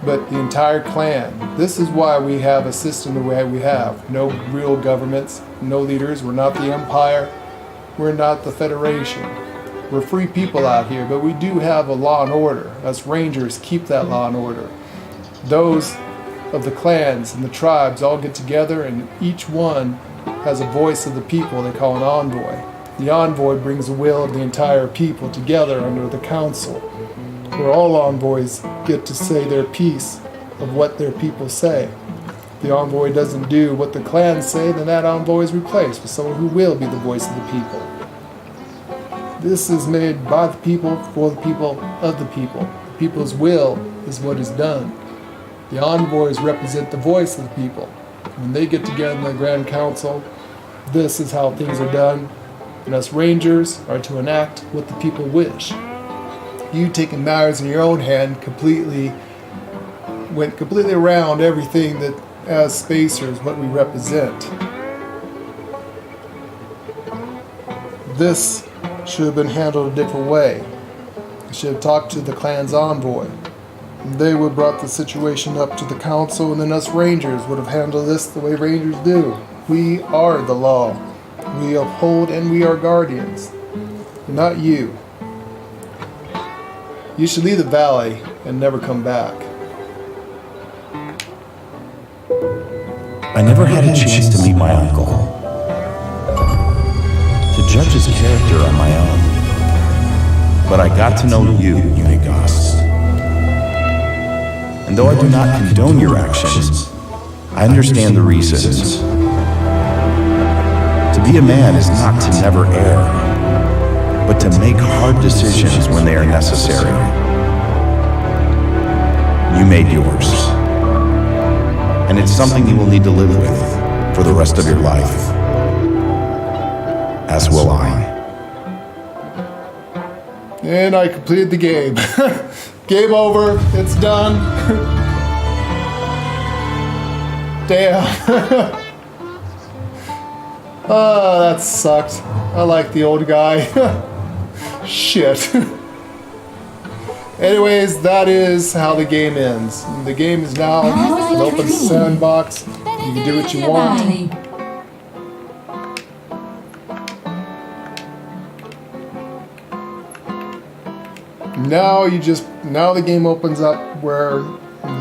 but the entire clan. This is why we have a system the way we have. No real governments, no leaders. We're not the empire. We're not the federation. We're free people out here, but we do have a law and order. Us rangers keep that law and order. Those of the clans and the tribes all get together and each one has a voice of the people they call an envoy. The envoy brings the will of the entire people together under the council, where all envoys get to say their piece of what their people say. If the envoy doesn't do what the clans say, then that envoy is replaced with someone who will be the voice of the people. This is made by the people, for the people, of the people. The people's will is what is done. The envoys represent the voice of the people. When they get together in the Grand Council, this is how things are done, and us rangers are to enact what the people wish. You taking matters in your own hand went completely around everything that, as spacers, what we represent. This should have been handled a different way. I should have talked to the clan's envoy. They would have brought the situation up to the council, and then us rangers would have handled this the way rangers do. We are the law. We uphold and we are guardians. Not you. You should leave the valley and never come back. I never had a chance to meet my uncle, to judge his character on my own. But I got to know you, Unigast. And though I do not condone your actions, I understand the reasons. To be a man is not to never err, but to make hard decisions when they are necessary. You made yours, and it's something you will need to live with for the rest of your life. As will I. And I completed the game. Game over. It's done. Damn. Oh, that sucked. I like the old guy. Shit. Anyways, that is how the game ends. The game is now an open sandbox. You can do what you want. Now the game opens up where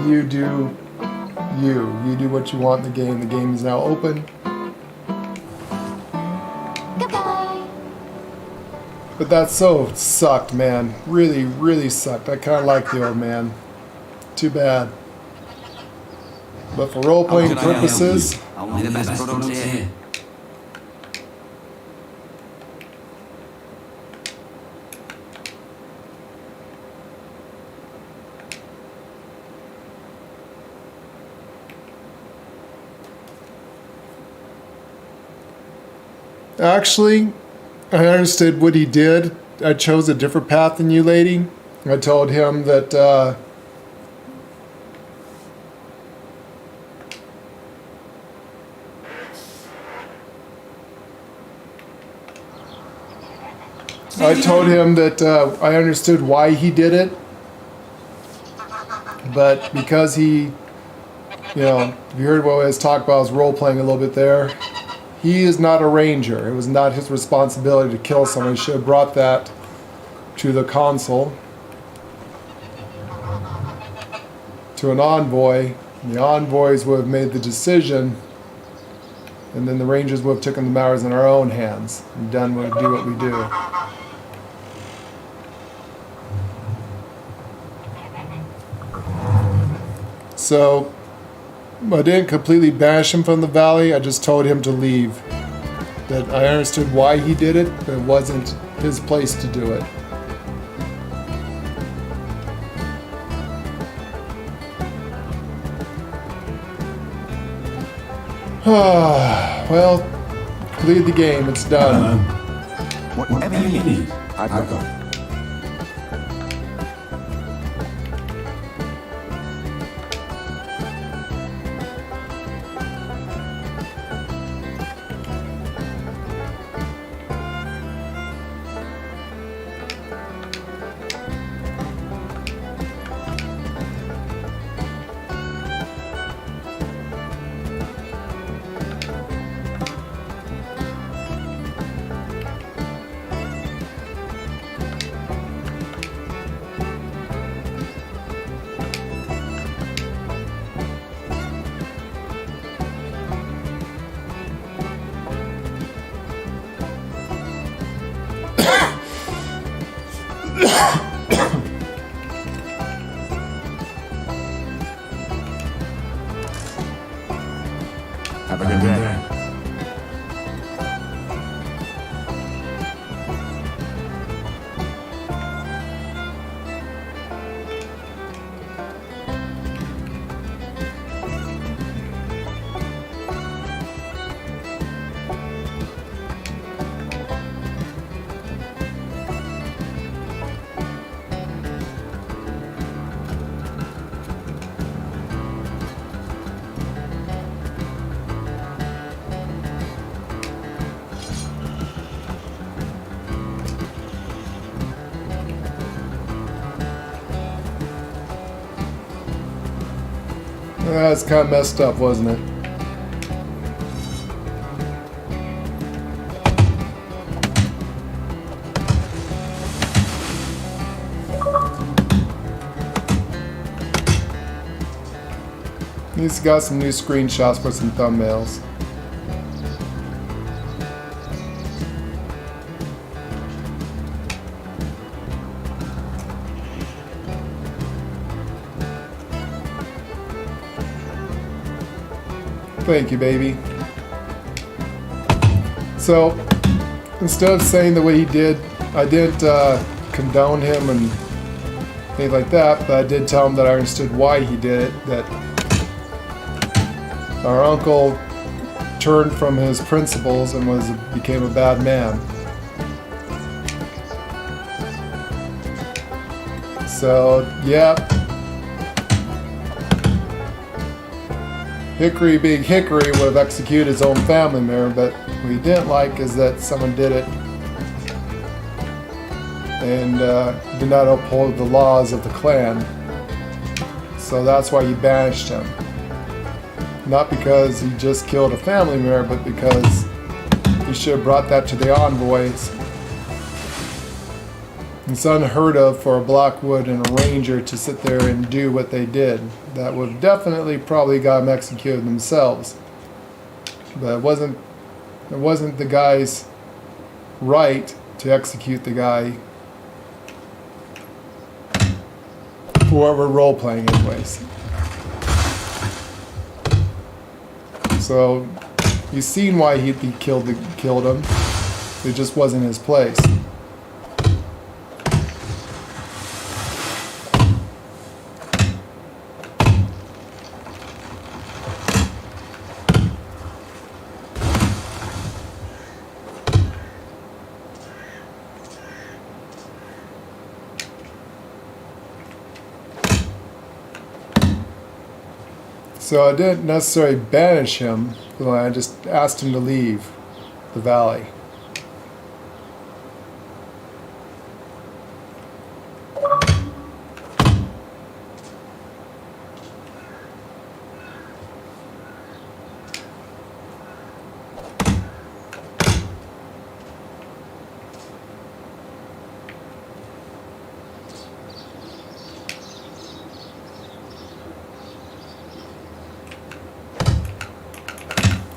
you do what you want in the game. The game is now open. Goodbye. But that so sucked, man. Really, really sucked. I kind of like the old man. Too bad. But for role-playing purposes, I'll Only the best products here. Actually, I understood what he did. I chose a different path than you, lady. I told him that I understood why he did it, but because he, you know, you heard what I was talking about, I was role playing a little bit there. He is not a ranger. It was not his responsibility to kill someone. He should have brought that to the consul, to an envoy. The envoys would have made the decision, and then the rangers would have taken the matters in our own hands and do what we do. So I didn't completely banish him from the valley. I just told him to leave. That I understood why he did it, but it wasn't his place to do it. Well, completed the game. It's done. Whatever you need, I've got it. Have a good day. That's kind of messed up, wasn't it? He's got some new screenshots for some thumbnails. Thank you, baby. So, instead of saying the way he did, I didn't condone him and things like that, but I did tell him that I understood why he did it, that our uncle turned from his principles and became a bad man. So, yeah. Hickory being Hickory would have executed his own family member, but what he didn't like is that someone did it and did not uphold the laws of the clan. So that's why he banished him. Not because he just killed a family member, but because he should have brought that to the envoys. It's unheard of for a Blackwood and a Ranger to sit there and do what they did. That would have definitely probably got them executed themselves. But it wasn't the guy's right to execute the guy. Whoever role playing anyways. So you've seen why he killed him. It just wasn't his place. So I didn't necessarily banish him, I just asked him to leave the valley.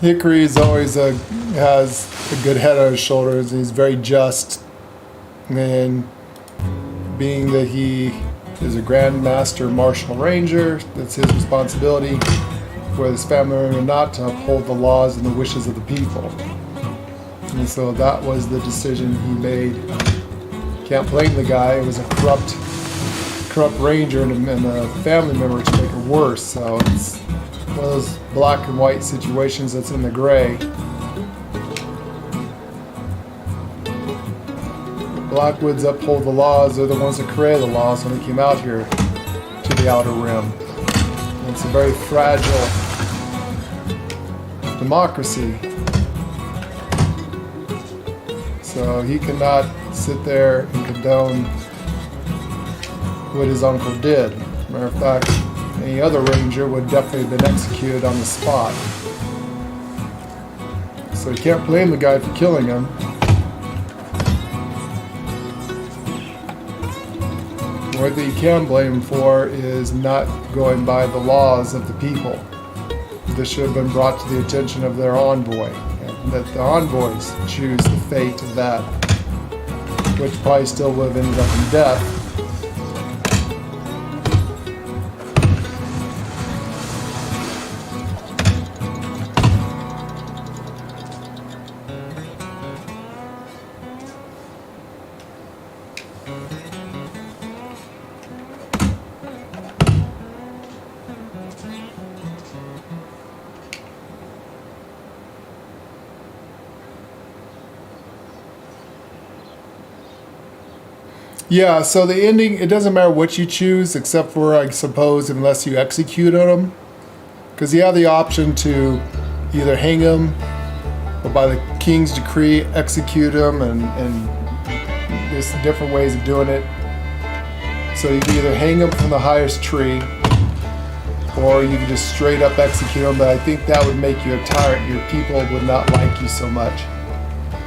Hickory's always has a good head on his shoulders. He's very just, and being that he is a Grand Master Martial Ranger, that's his responsibility for his family or not to uphold the laws and the wishes of the people. And so that was the decision he made. Can't blame the guy. It was a corrupt ranger and a family member to make it worse. So it's one of those black and white situations that's in the gray. Blackwoods uphold the laws. They're the ones that created the laws when they came out here to the Outer Rim. And it's a very fragile democracy. So he cannot sit there and condone what his uncle did. Matter of fact, any other ranger would definitely have been executed on the spot. So you can't blame the guy for killing him. What you can blame him for is not going by the laws of the people. This should have been brought to the attention of their envoy, and that the envoys choose the fate of that, which probably still would have ended up in death. Yeah, so the ending, it doesn't matter what you choose, except for, I suppose, unless you execute on him. Because you have the option to either hang him, or by the king's decree, execute him, and there's different ways of doing it. So you can either hang him from the highest tree, or you can just straight up execute him, but I think that would make you a tyrant. Your people would not like you so much.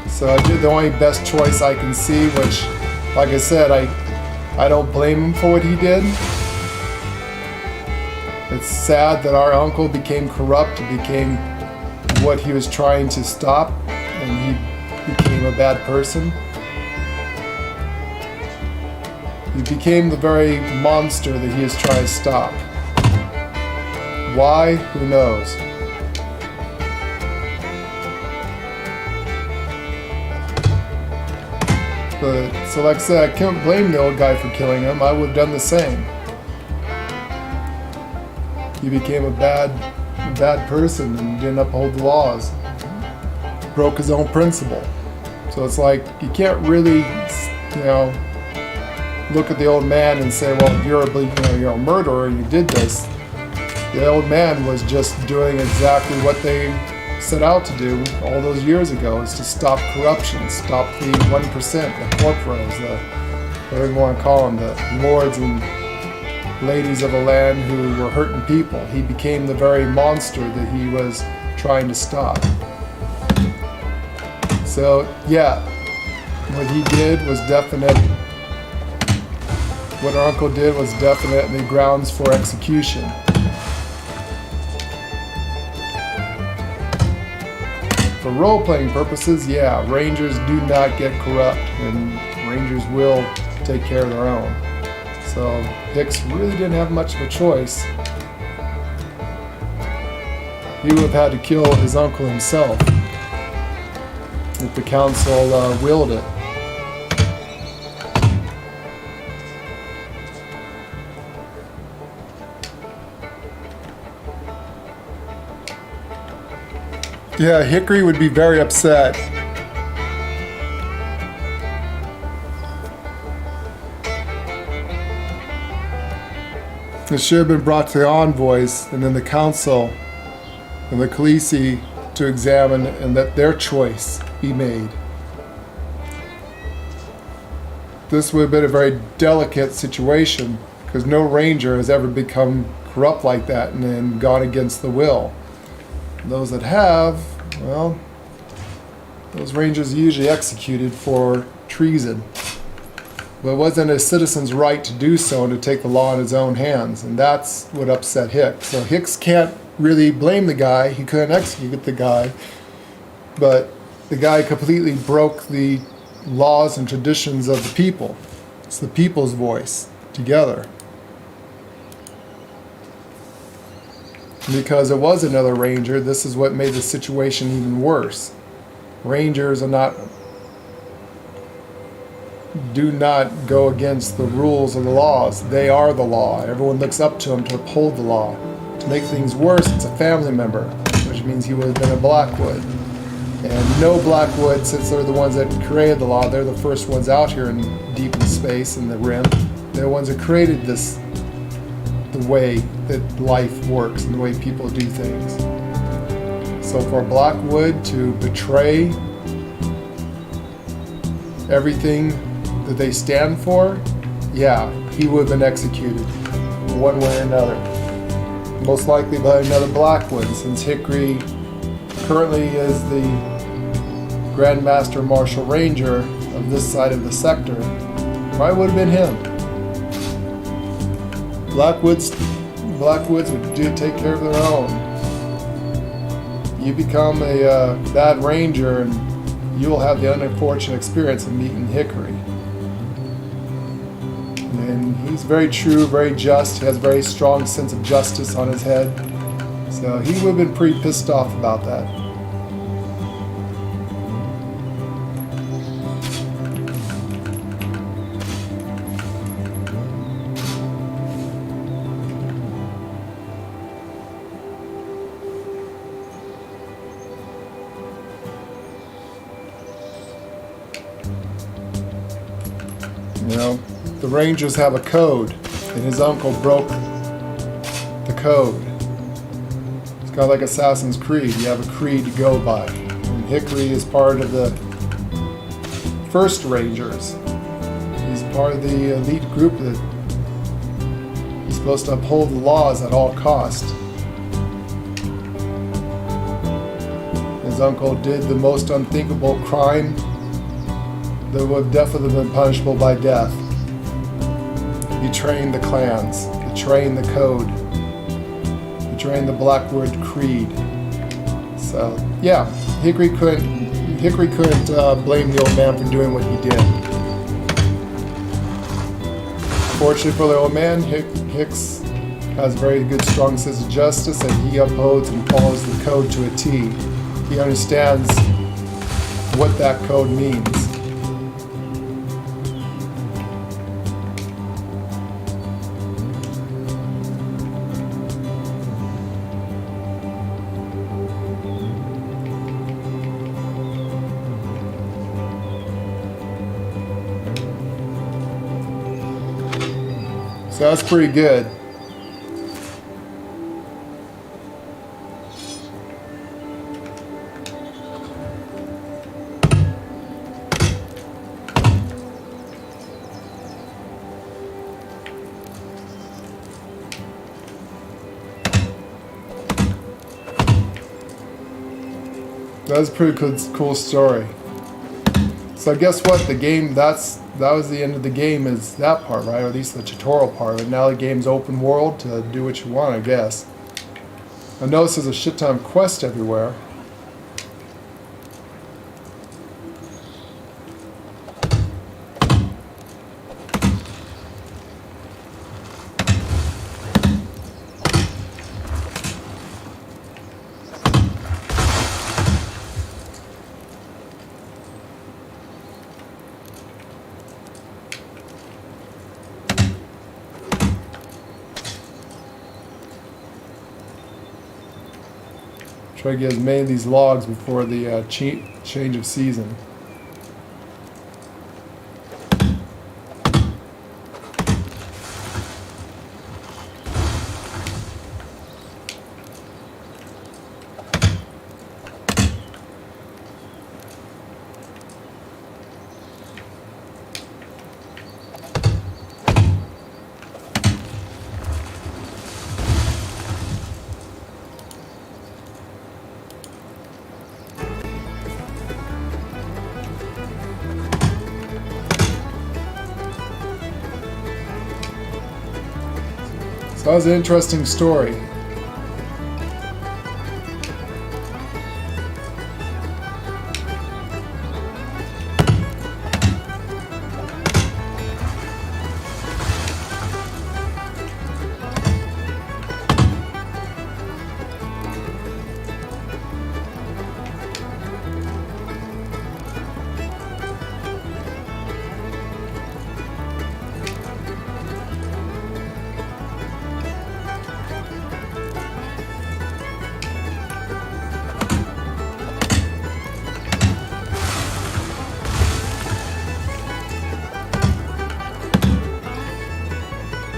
So I did the only best choice I can see, which, like I said, I don't blame him for what he did. It's sad that our uncle became corrupt, became what he was trying to stop, and he became a bad person. He became the very monster that he is trying to stop. Why? Who knows? But, so like I said, I can't blame the old guy for killing him. I would have done the same. He became a bad person and didn't uphold the laws. Broke his own principle. So it's like, you can't really, look at the old man and say, well, you're a murderer and you did this. The old man was just doing exactly what they set out to do all those years ago, is to stop corruption, stop the 1%, the corporos, whatever you want to call them, the lords and ladies of the land who were hurting people. He became the very monster that he was trying to stop. So yeah, what he did was definite. What our uncle did was definitely grounds for execution. For role-playing purposes, yeah, Rangers do not get corrupt, and Rangers will take care of their own. So Hicks really didn't have much of a choice. He would have had to kill his uncle himself if the council willed it. Yeah, Hickory would be very upset. It should have been brought to the envoys and then the council and the Khaleesi to examine and let their choice be made. This would have been a very delicate situation because no ranger has ever become corrupt like that and then gone against the will. Those that have, well, those rangers are usually executed for treason. But it wasn't a citizen's right to do so and to take the law in his own hands, and that's what upset Hicks. So Hicks can't really blame the guy. He couldn't execute the guy, but the guy completely broke the laws and traditions of the people. It's the people's voice together. Because it was another ranger, this is what made the situation even worse. Rangers do not go against the rules or the laws. They are the law. Everyone looks up to them to uphold the law. To make things worse, it's a family member, which means he would have been a Blackwood. And no Blackwood, since they're the ones that created the law, they're the first ones out here in deep in space in the rim. They're the ones that created this, the way that life works and the way people do things. So for Blackwood to betray everything that they stand for, yeah, he would have been executed one way or another. Most likely by another Blackwood, since Hickory currently is the Grand Master Martial Ranger of this side of the sector. Probably would have been him. Blackwoods would take care of their own. You become a bad ranger and you'll have the unfortunate experience of meeting Hickory. And he's very true, very just. He has a very strong sense of justice on his head. So he would have been pretty pissed off about that. You know, the Rangers have a code, and his uncle broke the code. It's kind of like Assassin's Creed. You have a creed to go by. And Hickory is part of the first Rangers. He's part of the elite group that he's supposed to uphold the laws at all costs. His uncle did the most unthinkable crime that would have definitely been punishable by death. Betraying the clans, betraying the code, betraying the Blackwood Creed. So, yeah, Hickory couldn't blame the old man for doing what he did. Fortunately for the old man, Hicks has a very good, strong sense of justice, and he upholds and follows the code to a T. He understands what that code means. So that's pretty good. That was a pretty cool story. So guess what? The game, that was the end of the game, is that part, right? Or at least the tutorial part. But now the game's open world to do what you want, I guess. I notice there's a shit ton of quests everywhere. Try to get as many of these logs before the change of season. So that was an interesting story.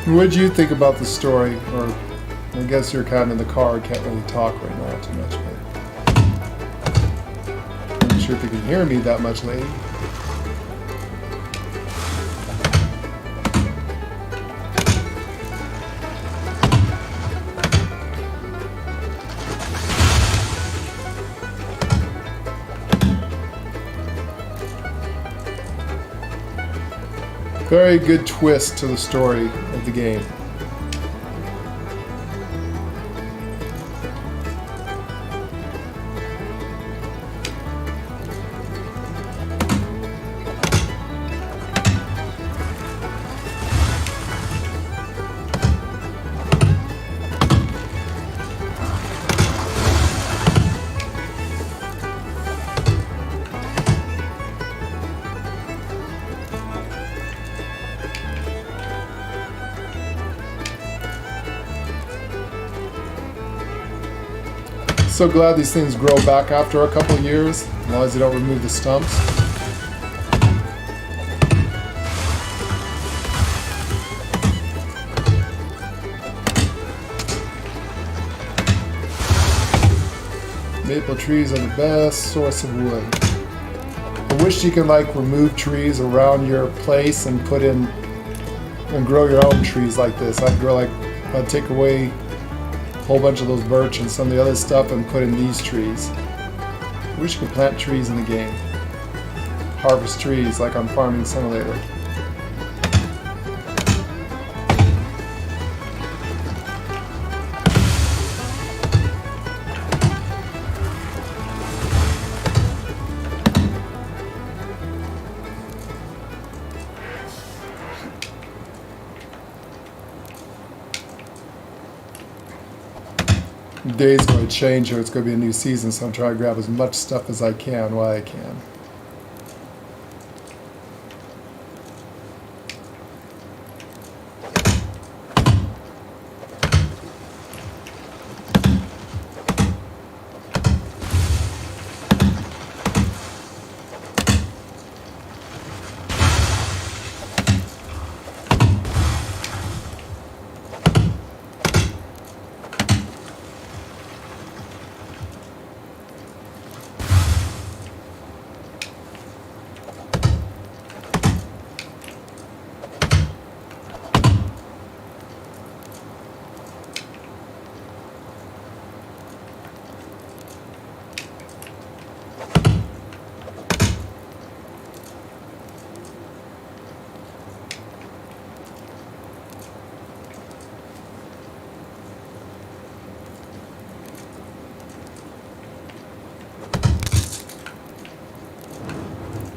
What did you think about the story? Or I guess you're kind of in the car, can't really talk right now too much. But I'm not sure if you can hear me that much, lady. Very good twist to the story of the game. So glad these things grow back after a couple of years, as long as you don't remove the stumps. Maple trees are the best source of wood. I wish you could like remove trees around your place and put in and grow your own trees like this. I'd take away a whole bunch of those birch and some of the other stuff and put in these trees. I wish you could plant trees in the game. Harvest trees like on Farming Simulator. The day's going to change here. It's going to be a new season, so I'm trying to grab as much stuff as I can while I can.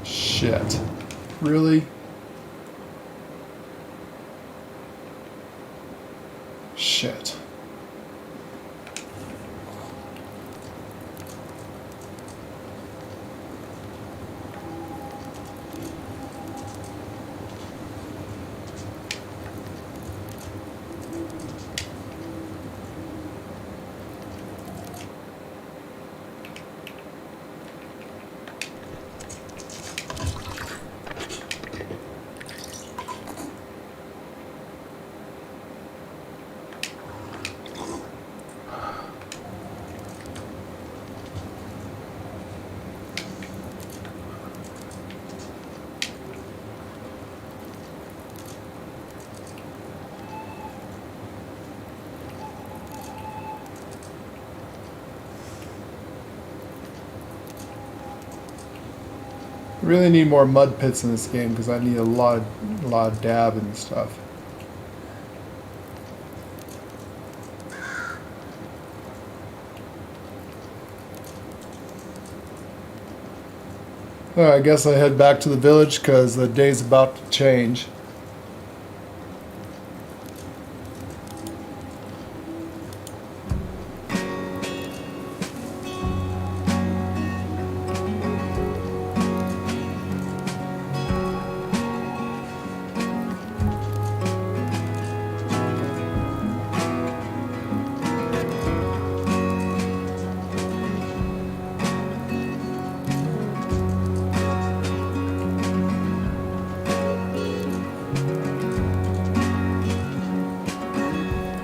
Shit. Really? Shit. Really need more mud pits in this game because I need a lot of dab and stuff. I guess I head back to the village because the day's about to change.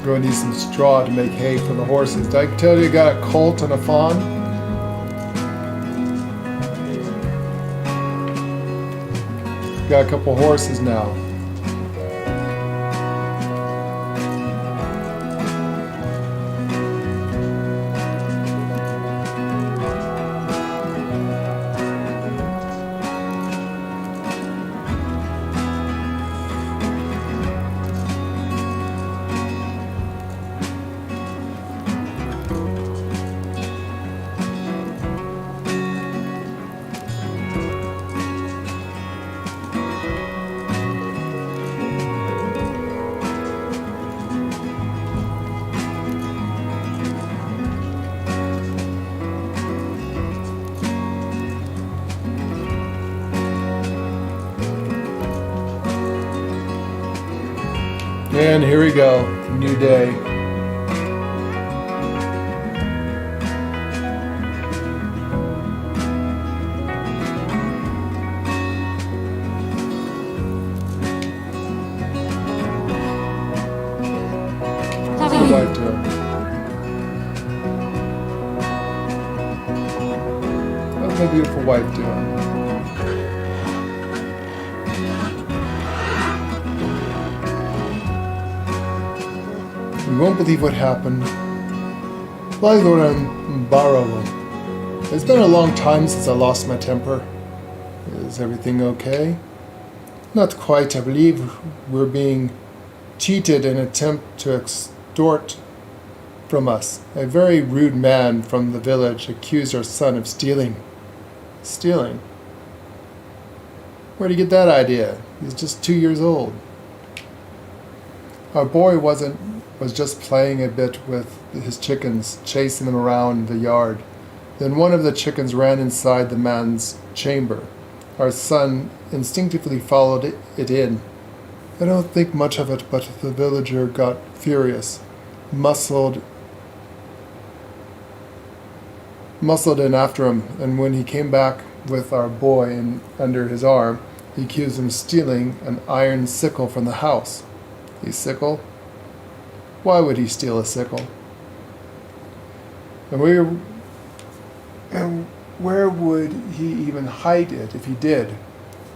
Going to need some straw to make hay for the horses. Did I tell you I got a colt and a fawn? Got a couple horses now. And here we go, new day. What's the wife doing? What's my beautiful wife doing? You won't believe what happened. It's been a long time since I lost my temper. Is everything okay? Not quite. I believe we're being cheated in an attempt to extort from us. A very rude man from the village accused our son of stealing. Stealing? Where'd he get that idea? He's just 2 years old. Our boy was just playing a bit with his chickens, chasing them around the yard. Then one of the chickens ran inside the man's chamber. Our son instinctively followed it in. I don't think much of it, but the villager got furious, muscled in after him, and when he came back with our boy under his arm, he accused him of stealing an iron sickle from the house. A sickle? Why would he steal a sickle? And where would he even hide it if he did?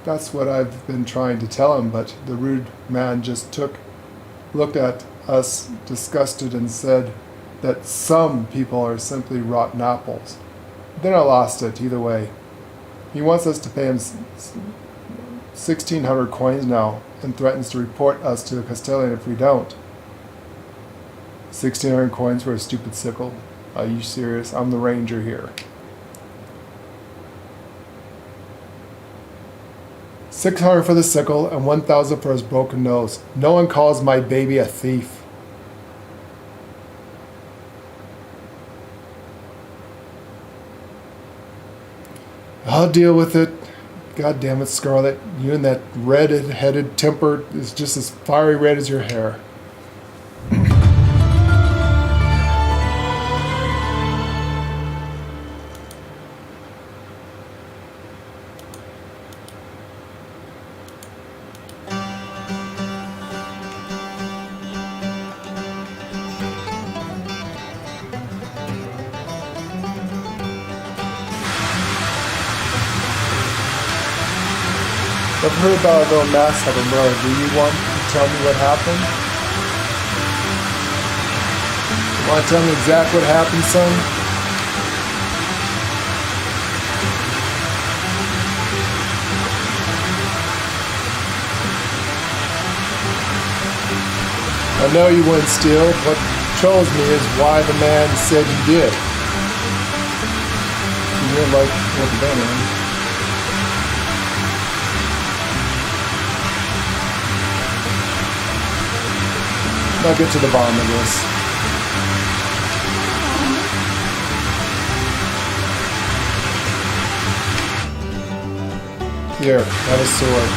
That's what I've been trying to tell him, but the rude man just looked at us disgusted and said that some people are simply rotten apples. Then I lost it either way. He wants us to pay him 1,600 coins now and threatens to report us to the Castellan if we don't. 1,600 coins for a stupid sickle? Are you serious? I'm the ranger here. 600 for the sickle and 1,000 for his broken nose. No one calls my baby a thief. I'll deal with it. God damn it, Scarlet. You and that red-headed temper is just as fiery red as your hair. I've heard about a little mass heaven, bro. Do you want to tell me what happened? You want to tell me exactly what happened, son? I know you wouldn't steal. What troubles me is why the man said you did. You didn't like what the done, man. I'll get to the bottom of this. Here, have a sword.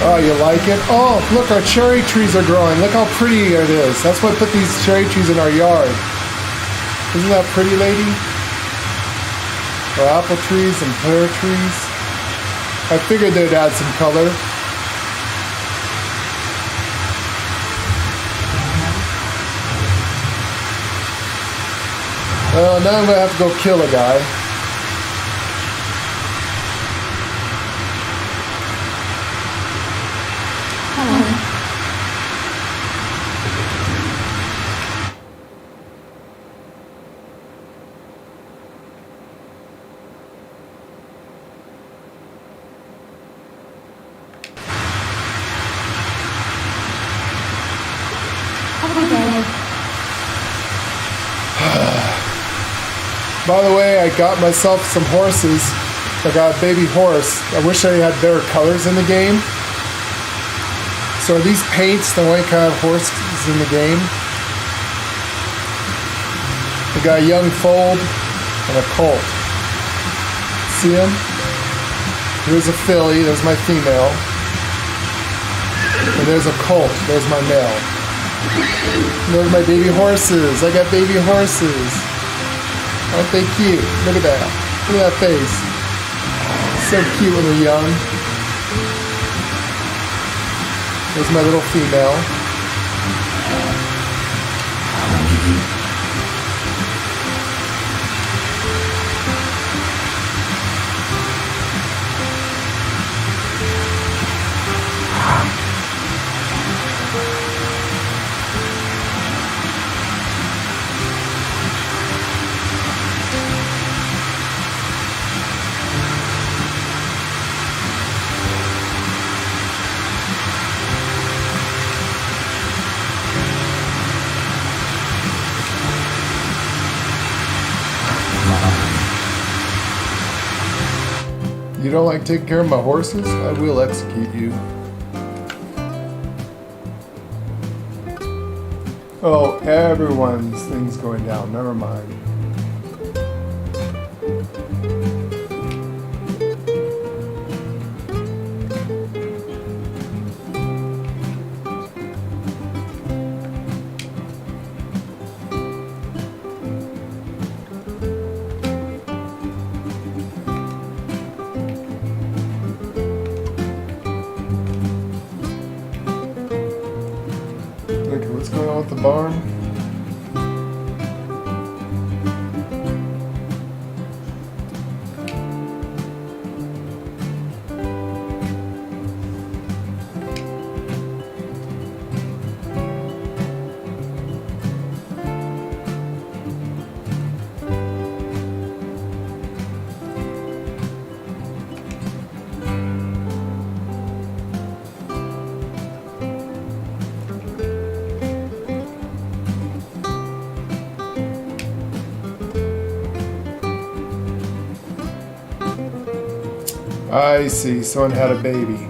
Oh, you like it? Oh, look, our cherry trees are growing. Look how pretty it is. That's why I put these cherry trees in our yard. Isn't that pretty, lady? Or apple trees and pear trees. I figured they'd add some color. Well, now I'm going to have to go kill a guy. By the way, I got myself some horses. I got a baby horse. I wish I had better colors in the game. So are these paints the only kind of horses in the game? We got a young foal and a colt. See them? Here's a filly, there's my female. And there's a colt, there's my male. And those are my baby horses. I got baby horses. Aren't they cute? Look at that. Look at that face. So cute when they're young. There's my little female. You don't like taking care of my horses? I will execute you. Oh, everyone's thing's going down. Never mind. Okay, what's going on with the barn? I see, someone had a baby.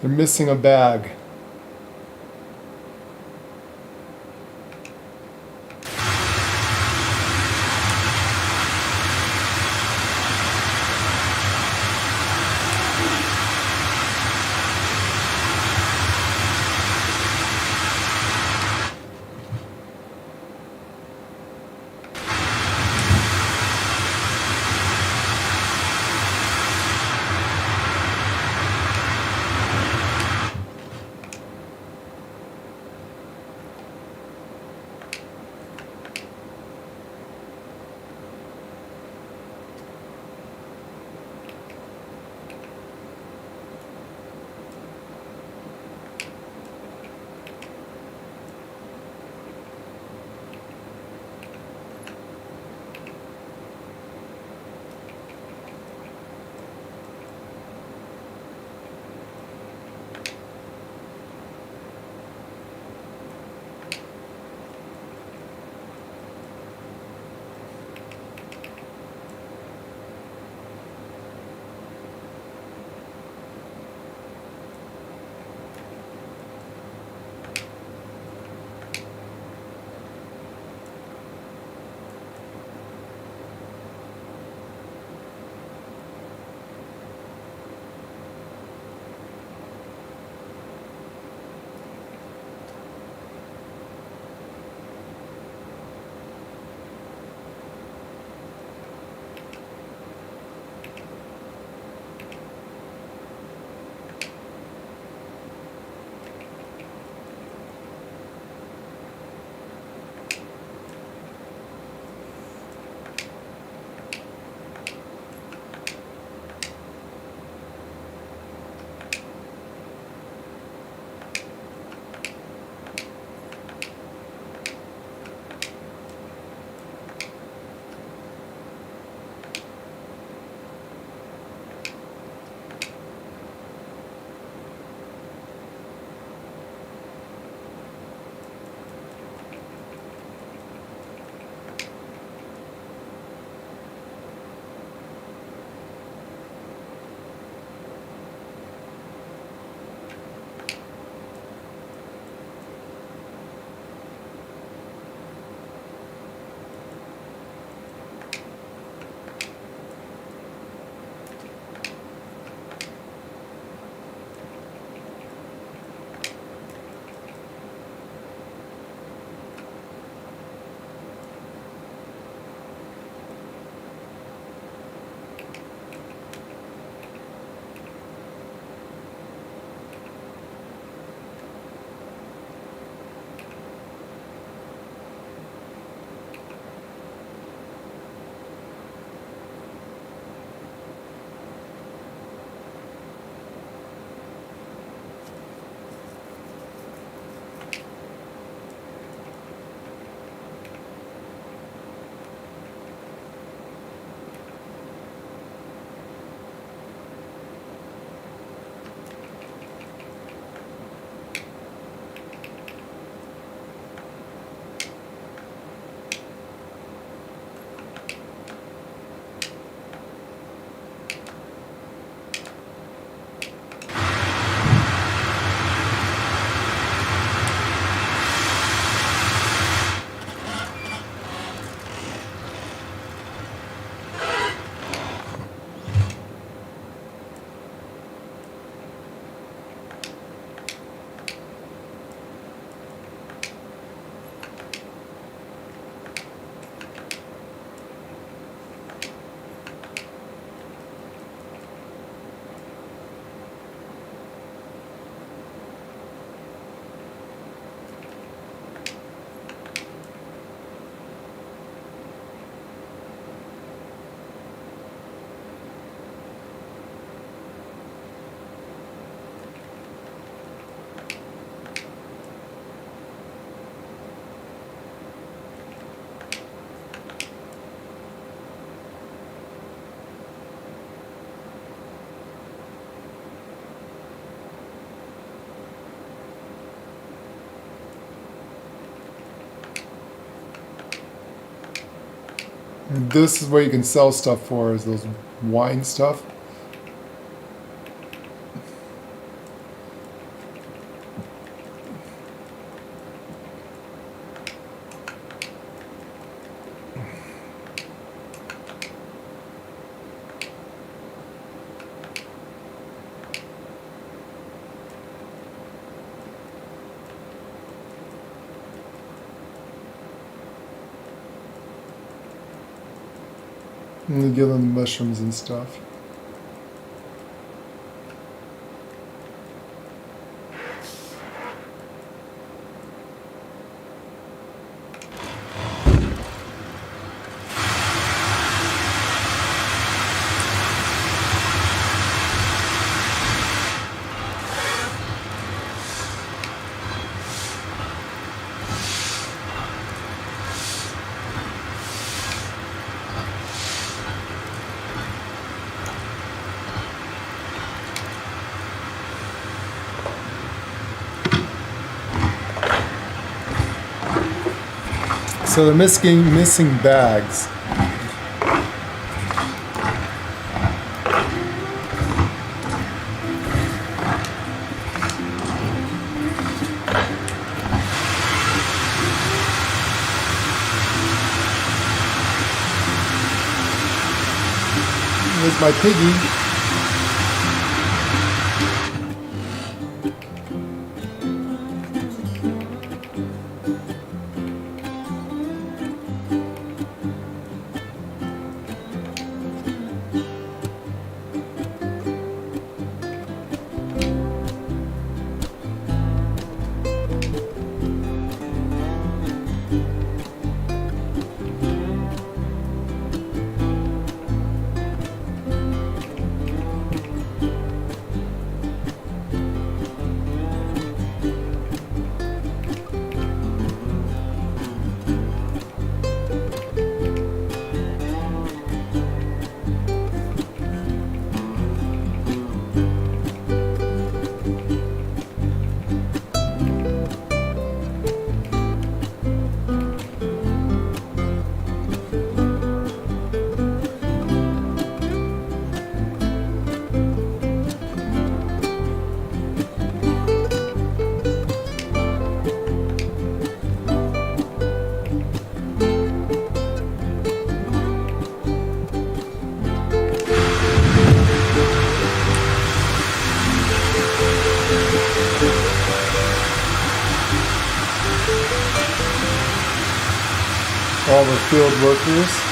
They're missing a bag. And this is where you can sell stuff for, is those wine stuff. And you give them mushrooms and stuff. So they're missing bags. There's my piggy. All the field workers.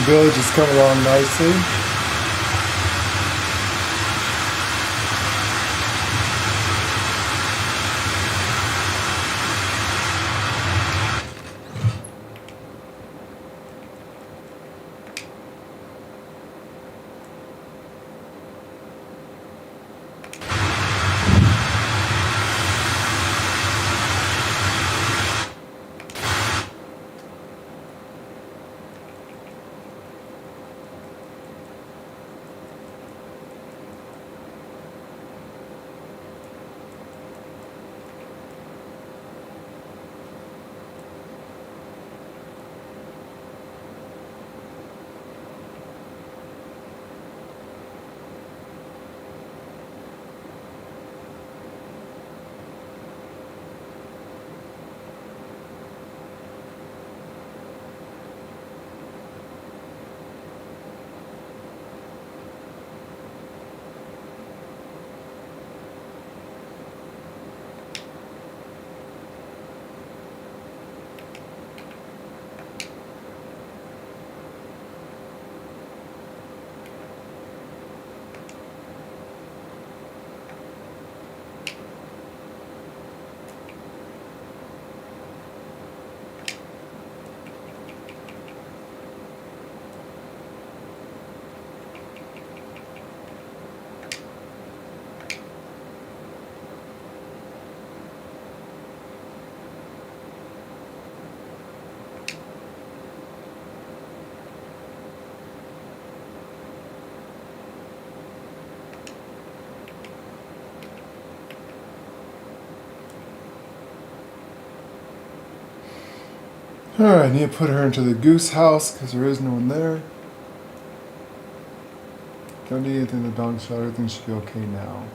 Village is coming along nicely. Alright, I need to put her into the goose house because there is no one there. Don't need anything in the dog shot. Everything should be okay now.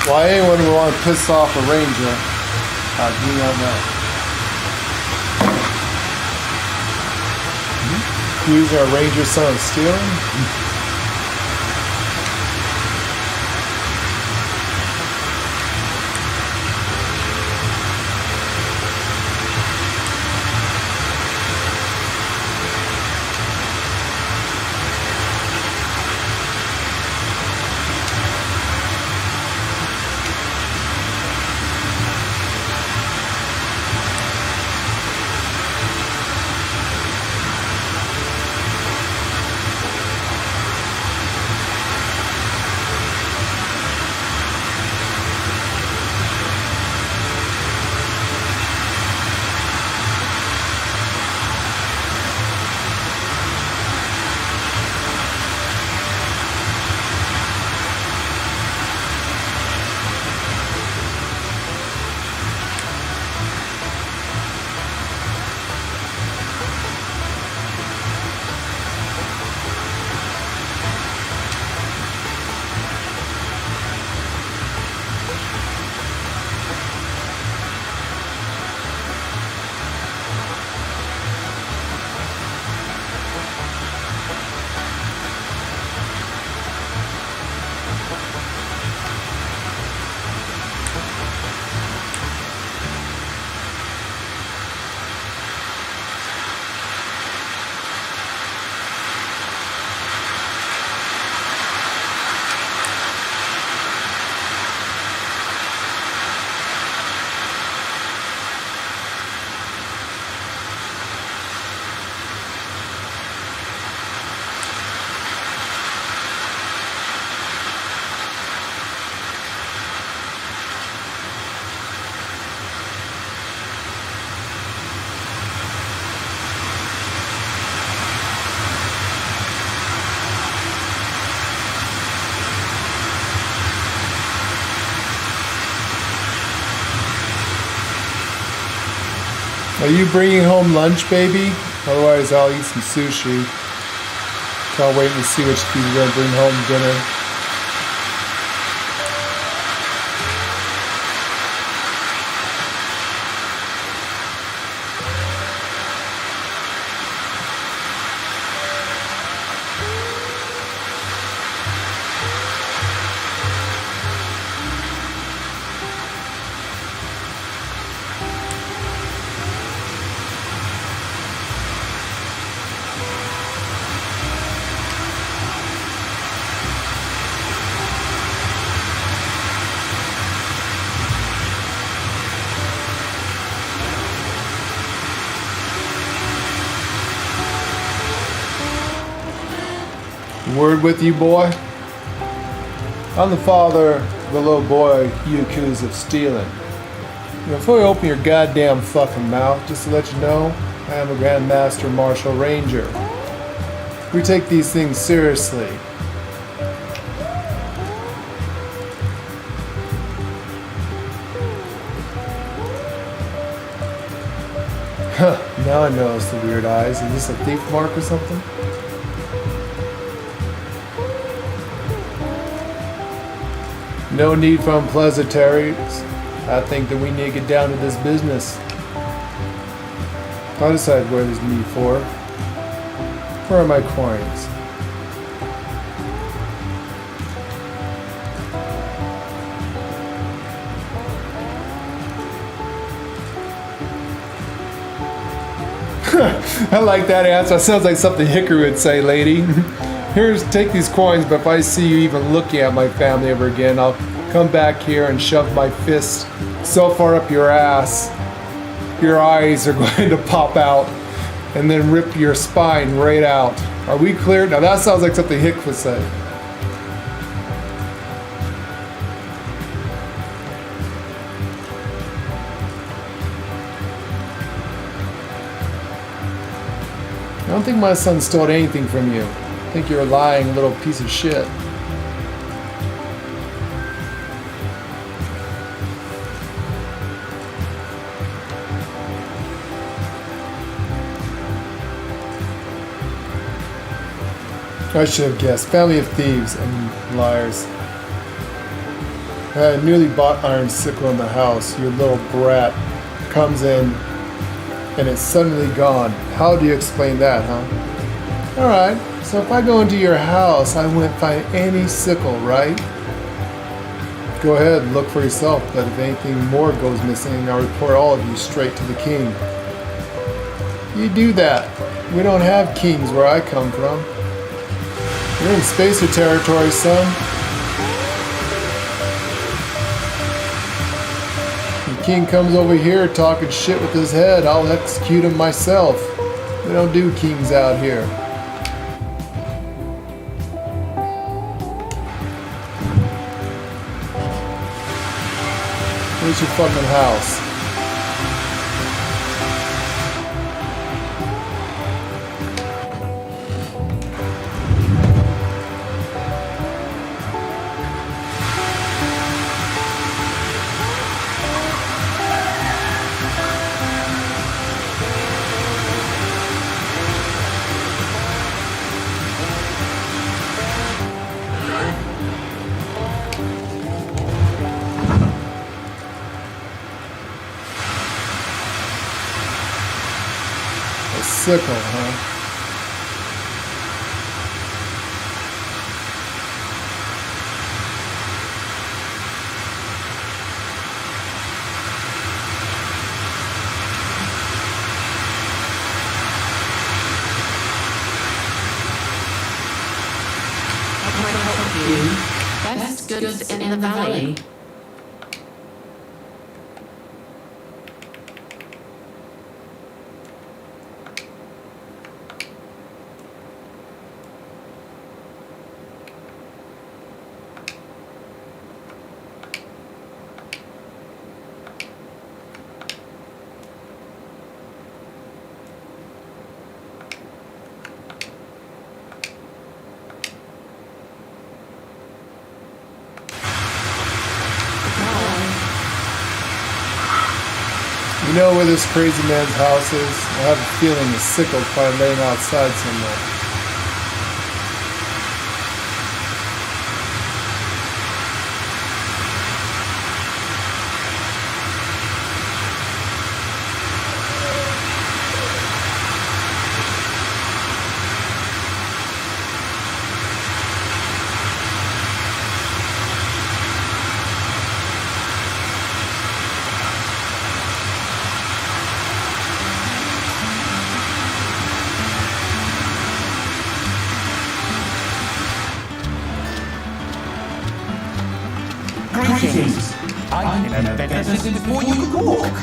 Why anyone would want to piss off a ranger, I do not know. Using a ranger son of stealing? Are you bringing home lunch, baby? Otherwise, I'll eat some sushi. Can't wait to see what you're going to bring home dinner. Word with you, boy? I'm the father of the little boy you accuse of stealing. Before you open your goddamn fucking mouth, just to let you know, I am a Grand Master Martial Ranger. We take these things seriously. Huh, now I notice the weird eyes. Is this a thief mark or something? No need for unpleasantries. I think that we need to get down to this business. I'll decide where there's need for. Where are my coins? I like that answer. It sounds like something Hickory would say, lady. Here's, take these coins, but if I see you even looking at my family ever again, I'll come back here and shove my fist so far up your ass, your eyes are going to pop out and then rip your spine right out. Are we clear? Now that sounds like something Hick would say. I don't think my son stole anything from you. I think you're a lying little piece of shit. I should have guessed. Family of thieves and liars. I had a newly bought iron sickle in the house. Your little brat comes in and it's suddenly gone. How do you explain that, huh? Alright, so if I go into your house, I wouldn't find any sickle, right? Go ahead, look for yourself, but if anything more goes missing, I'll report all of you straight to the king. You do that. We don't have kings where I come from. You're in spacer territory, son. The king comes over here talking shit with his head, I'll execute him myself. We don't do kings out here. Where's your fucking house? Sickle, huh? Best goods in the valley. You know where this crazy man's house is? I have a feeling the sickle probably laying outside somewhere. Greetings. I've been a beggar since before you could walk.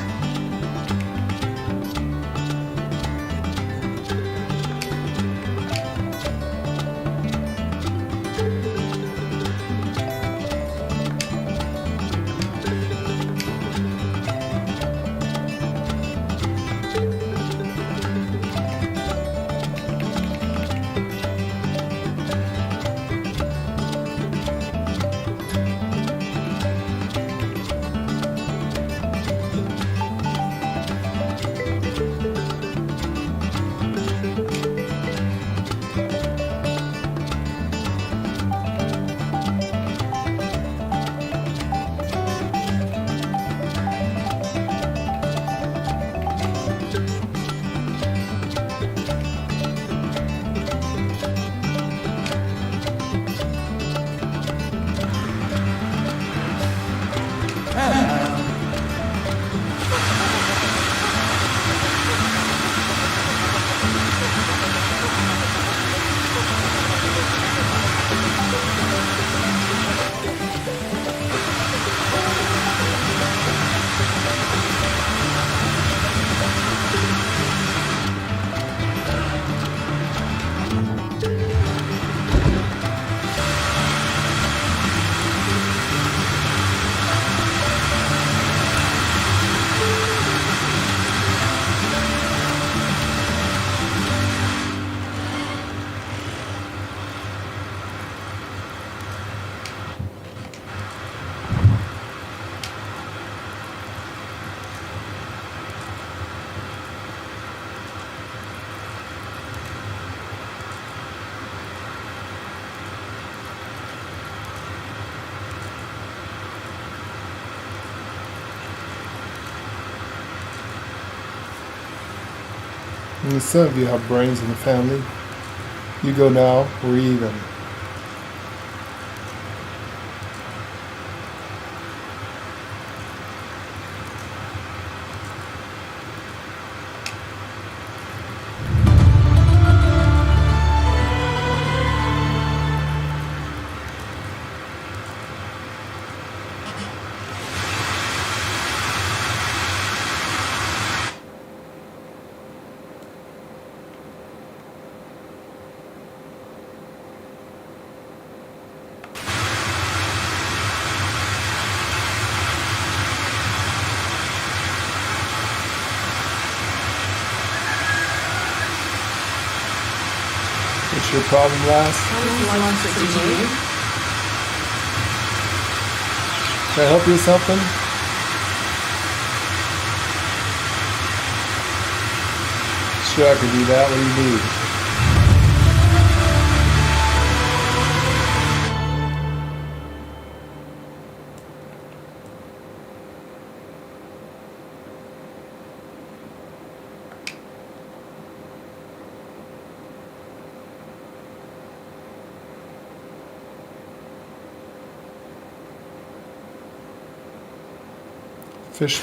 Only some of you have brains in the family. You go now, we're even. What's your problem, lass? Can I help you with something? Sure, I can do that. What do you need? Fish.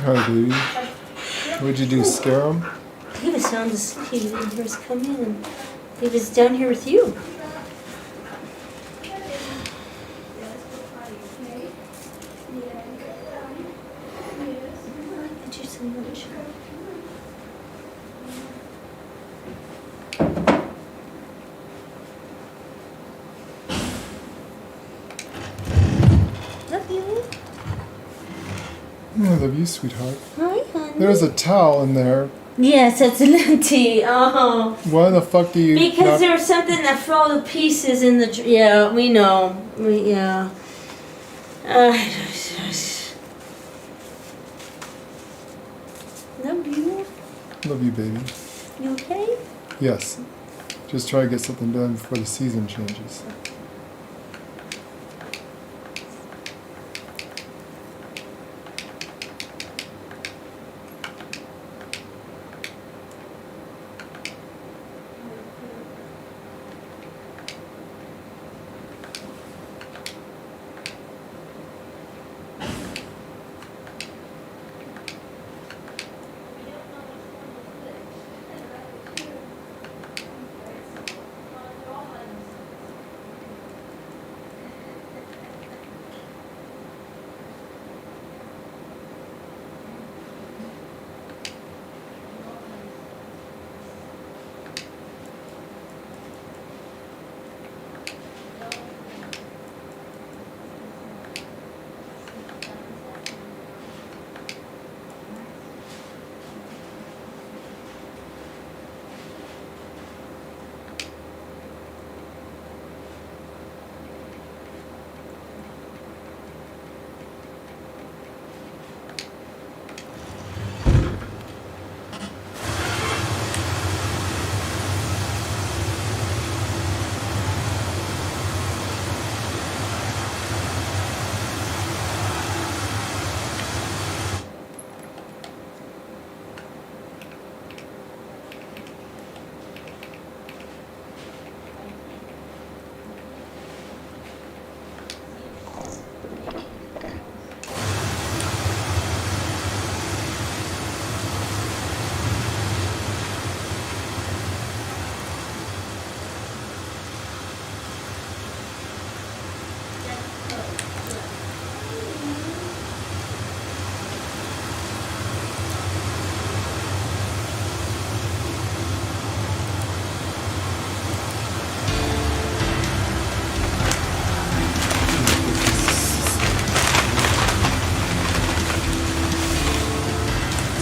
Hi, baby. What'd you do, scare him? He was sound asleep. He didn't hear us come in. And he was down here with you. Get you some lunch. Love you. I love you, sweetheart. Hi, honey. There's a towel in there. Yes, it's empty. Oh. Why the fuck do you Because not... there was something that fell to pieces in the... Yeah, we know. Yeah. Love you. Love you, baby. You okay? Yes. Just try to get something done before the season changes.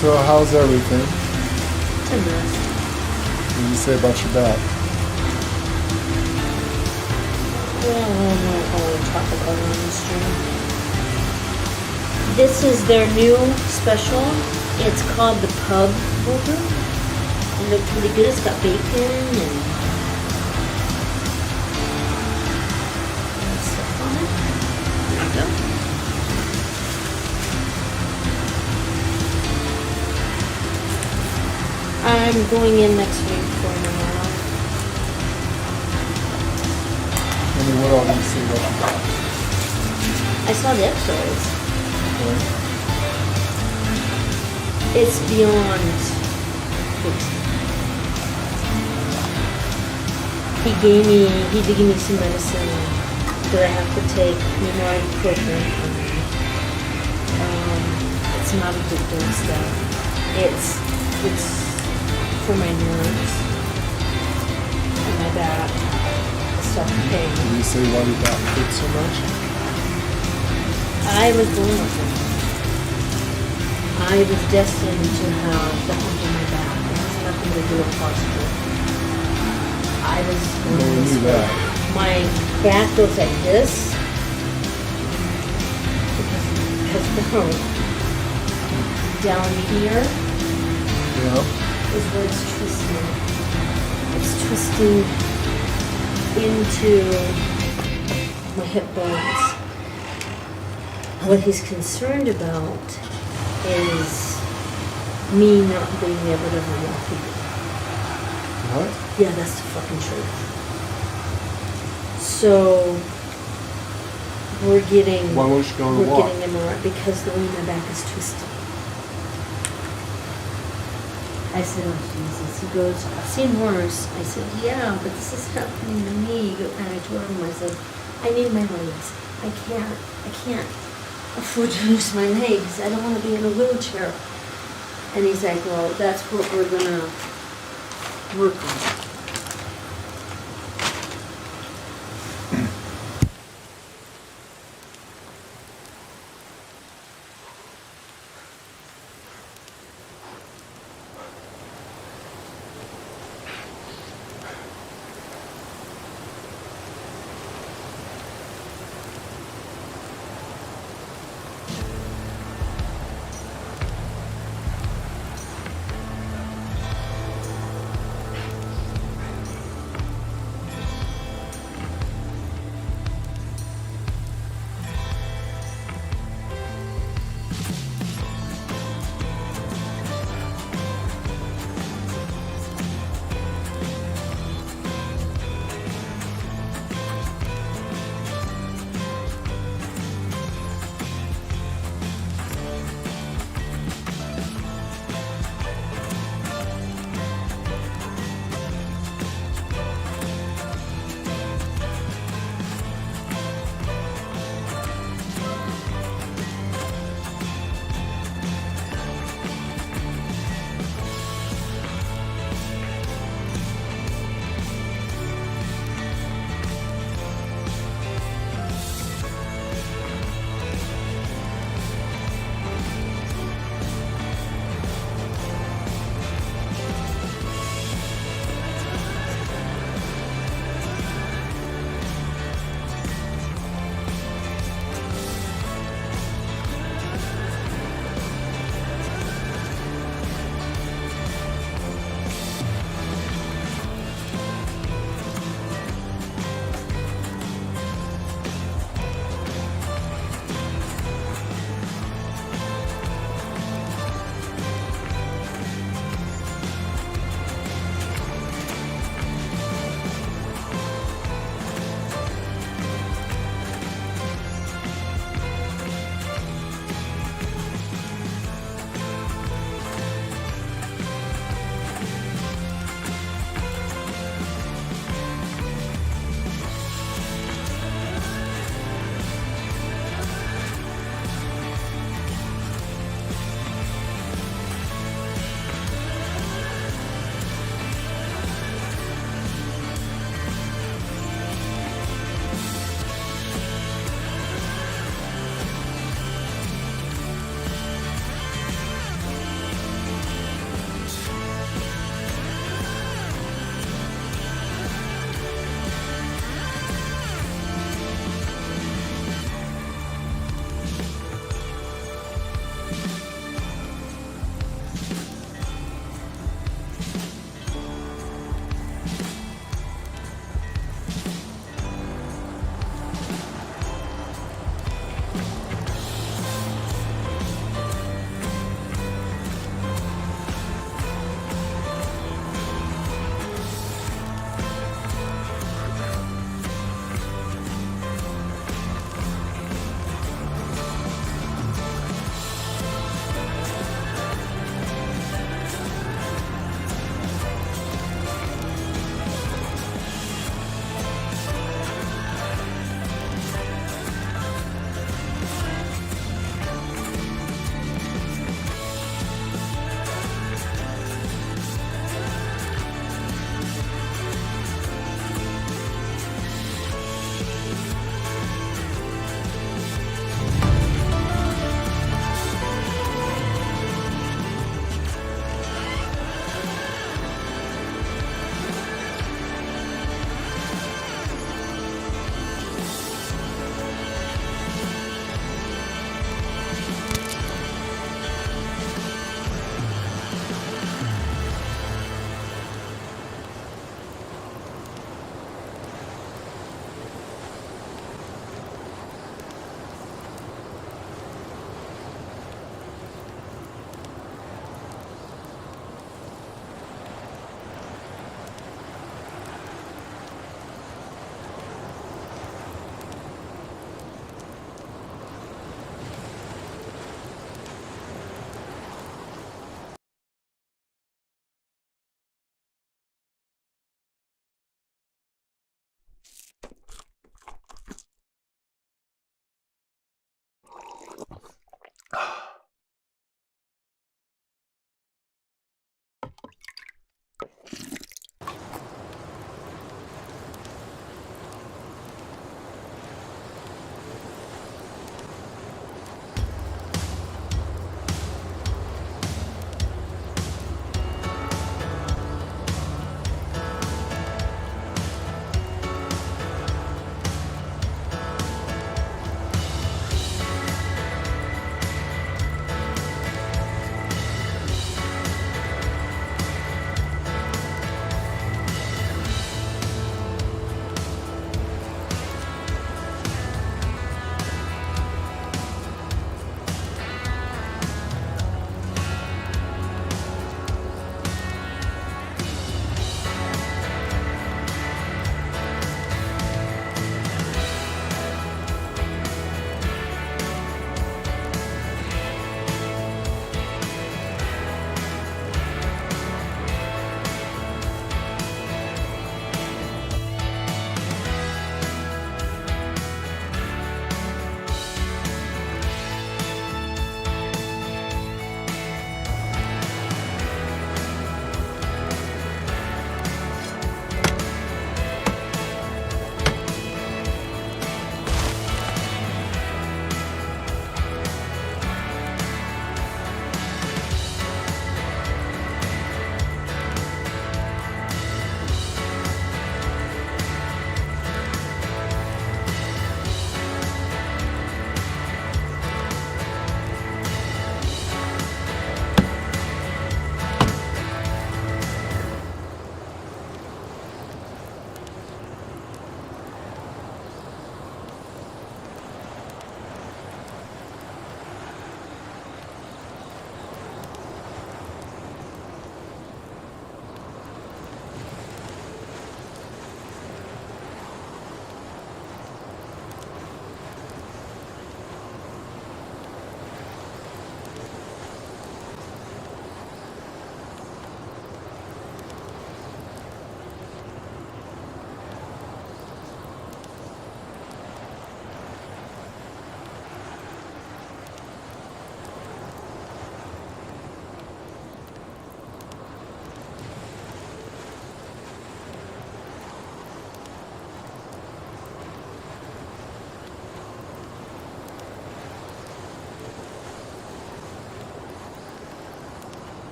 So how's everything? It's a mess. What did you say about your back? Well, we'll talk about it on the stream. This is their new special. It's called the Pub Burger. It looks pretty good. It's got bacon and stuff on it. There you go. I'm going in next week for an MRI. I mean, what all do you say about your back? I saw the x-rays. Okay. It's beyond fixing. He did give me some medicine that I have to take, ibuprofen. It's not a good dose stuff. It's for my nerves and my back. Stuff pain. Did you say why your back hurts so much? I was born with it. I was destined to have the hump in my back. It has nothing to do with posture. I was born No one this knew way. that. My back goes like this because no, down here Yeah. is where it's twisting. It's twisting into my hip bones. What he's concerned about is me not being able to walk again. What? Yeah, that's the fucking truth. So we're getting Why won't you go on a we're walk? getting MRI because the way my back is twisted. I said, oh Jesus. He goes, I've seen worse. I said, yeah, but this is happening to me. And I told him, I said, I need my legs. I can't afford to lose my legs. I don't want to be in a wheelchair. And he's like, well, that's what we're gonna work on.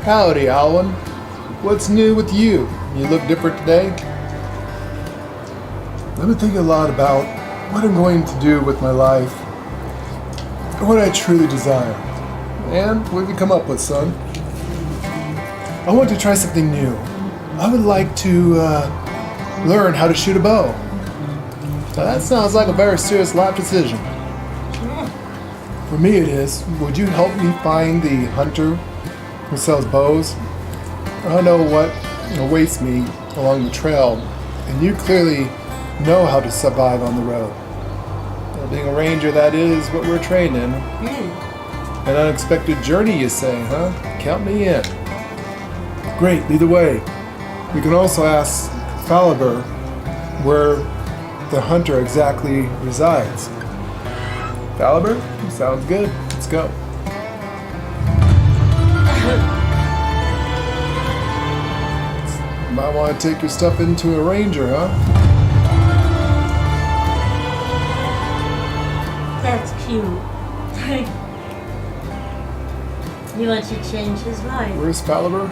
Howdy, Alwyn. What's new with you? You look different today. I've been thinking a lot about what I'm going to do with my life and what I truly desire. And what have you come up with, son? I want to try something new. I would like to learn how to shoot a bow. Now that sounds like a very serious life decision. For me it is. Would you help me find the hunter who sells bows? I know what awaits me along the trail, and you clearly know how to survive on the road. Well, being a ranger, that is what we're trained in. An unexpected journey, you say, huh? Count me in. Great, lead the way. We can also ask Faliber where the hunter exactly resides. Faliber? Sounds good. Let's go. Might want to take your stuff into a ranger, huh? That's cute. You want to change his life. Where's Faliber?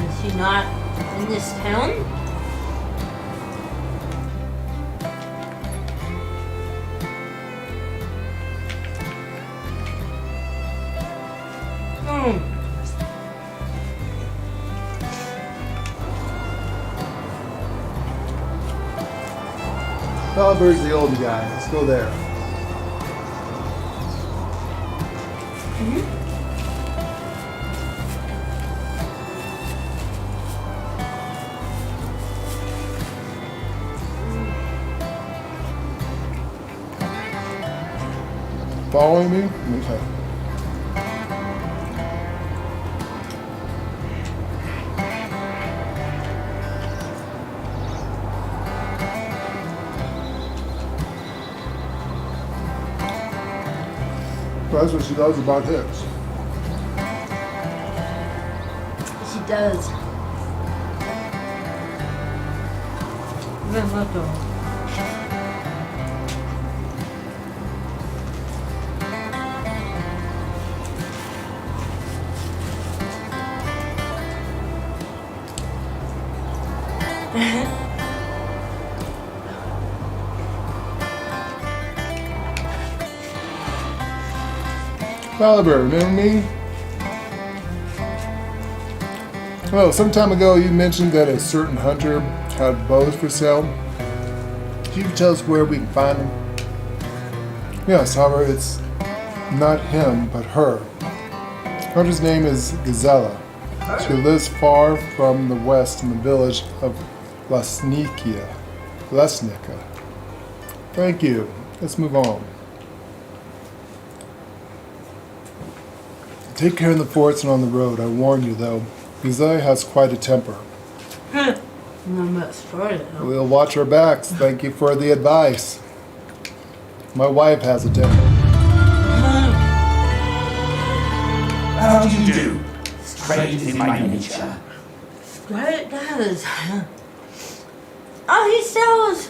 Is he not in this town? Faliber's the old guy. Let's go there. Following me? Okay. That's what she loves about hips. She does. Remoto. Faliber, remember me? Well, some time ago you mentioned that a certain hunter had bows for sale. Can you tell us where we can find them? Yes, however, it's not him, but her. Hunter's name is Gazella. She lives far from the west in the village of Lesnica. Thank you. Let's move on. Take care in the forest and on the road. I warn you, though. Gazelle has quite a temper. Not much further. We'll watch our backs. Thank you for the advice. My wife has a temper. How do you do? Straight in my nature. Great does. Oh, he sells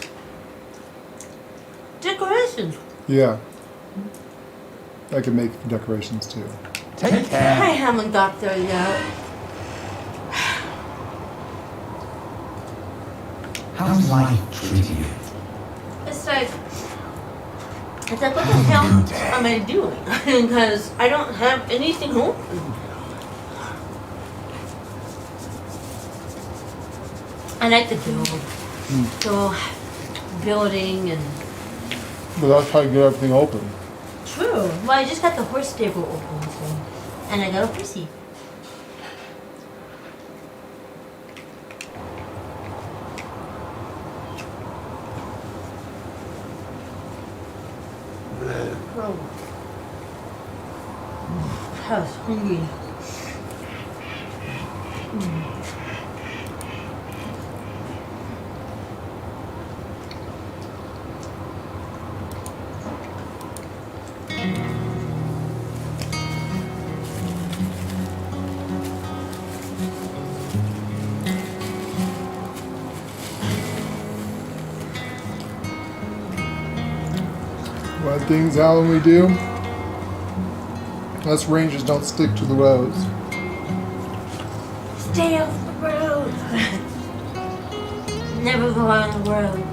decorations. Yeah. I can make decorations too. Take I care. haven't got there yet. How's life treating you? It's like what the hell am I doing? Because I don't have anything open. I like to build. So, building and... But that's how you get everything open. True. Well, I just got the horse stable open, so... And I got a horsey. Oh. I was hungry. One thing's Alan we do. Us rangers don't stick to the roads. Stay off the road. Never go on the road.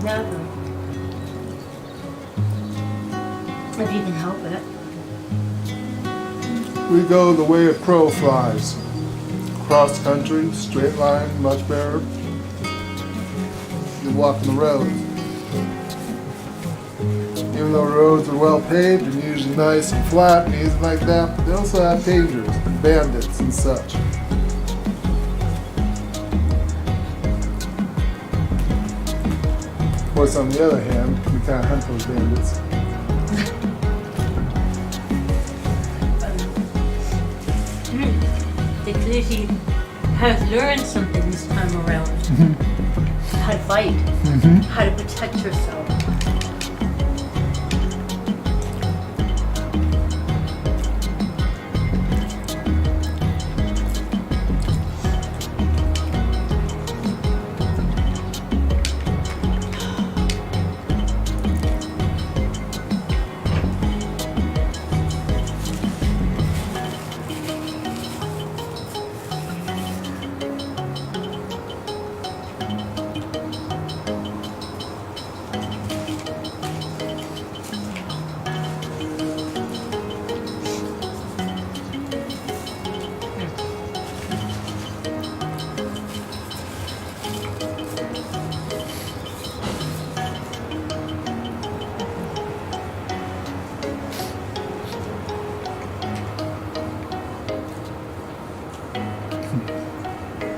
Never. If you can help it. We go the way a crow flies. Cross country, straight line, much better than walking the roads. Even though roads are well paved and usually nice and flat and easy like that, they also have dangers, bandits and such. Of course, on the other hand, we can't hunt those bandits. They clearly have learned something this time around. How to fight. How to protect yourself.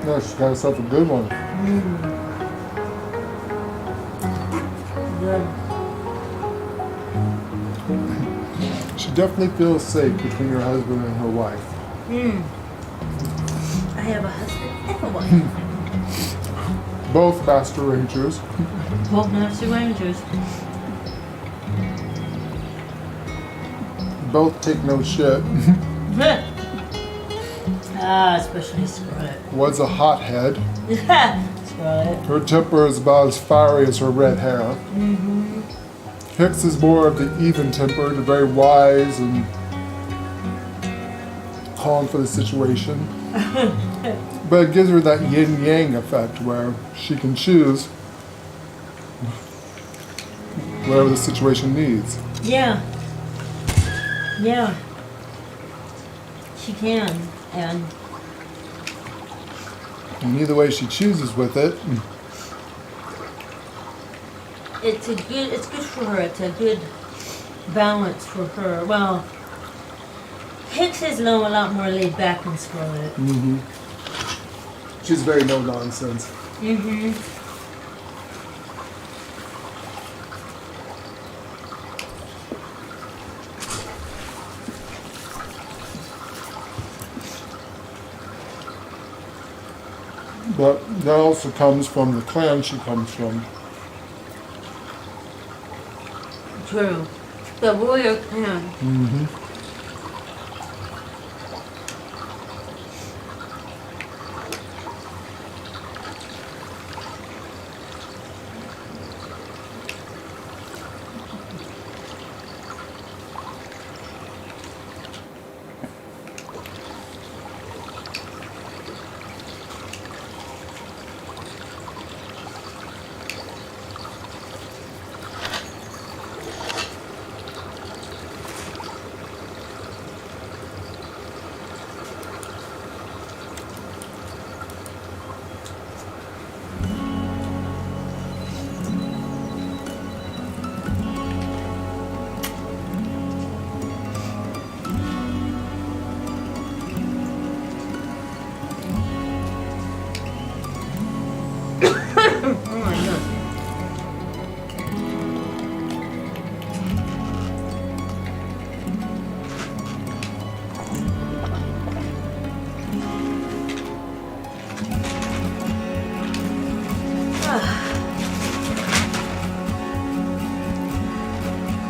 Yeah, she's got herself a good one. Good. She definitely feels safe between her husband and her wife. I have a husband and a wife. Both master rangers. Both master rangers. Both take no shit. Especially Scarlet. One's a hothead. Scarlet. Her temper is about as fiery as her red hair. Hicks is more of the even-tempered, very wise and calm for the situation. But it gives her that yin-yang effect where she can choose whatever the situation needs. Yeah. Yeah. She can. And either way she chooses with it, it's good for her. It's a good balance for her. Well, Hicks is a lot more laid back than Scarlet. she's very no-nonsense. But that also comes from the clan she comes from. True. The warrior clan.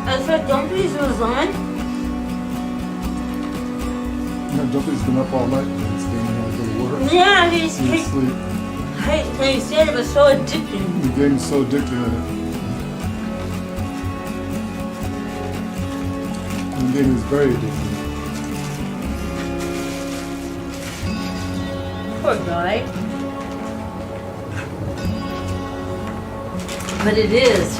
As for Dumplings was on, Duffy's been up all night and staying to work. yeah, He sleep. he said it was so addicting. The game's so addicting in in-person game is very addicting. Poor guy. But it is.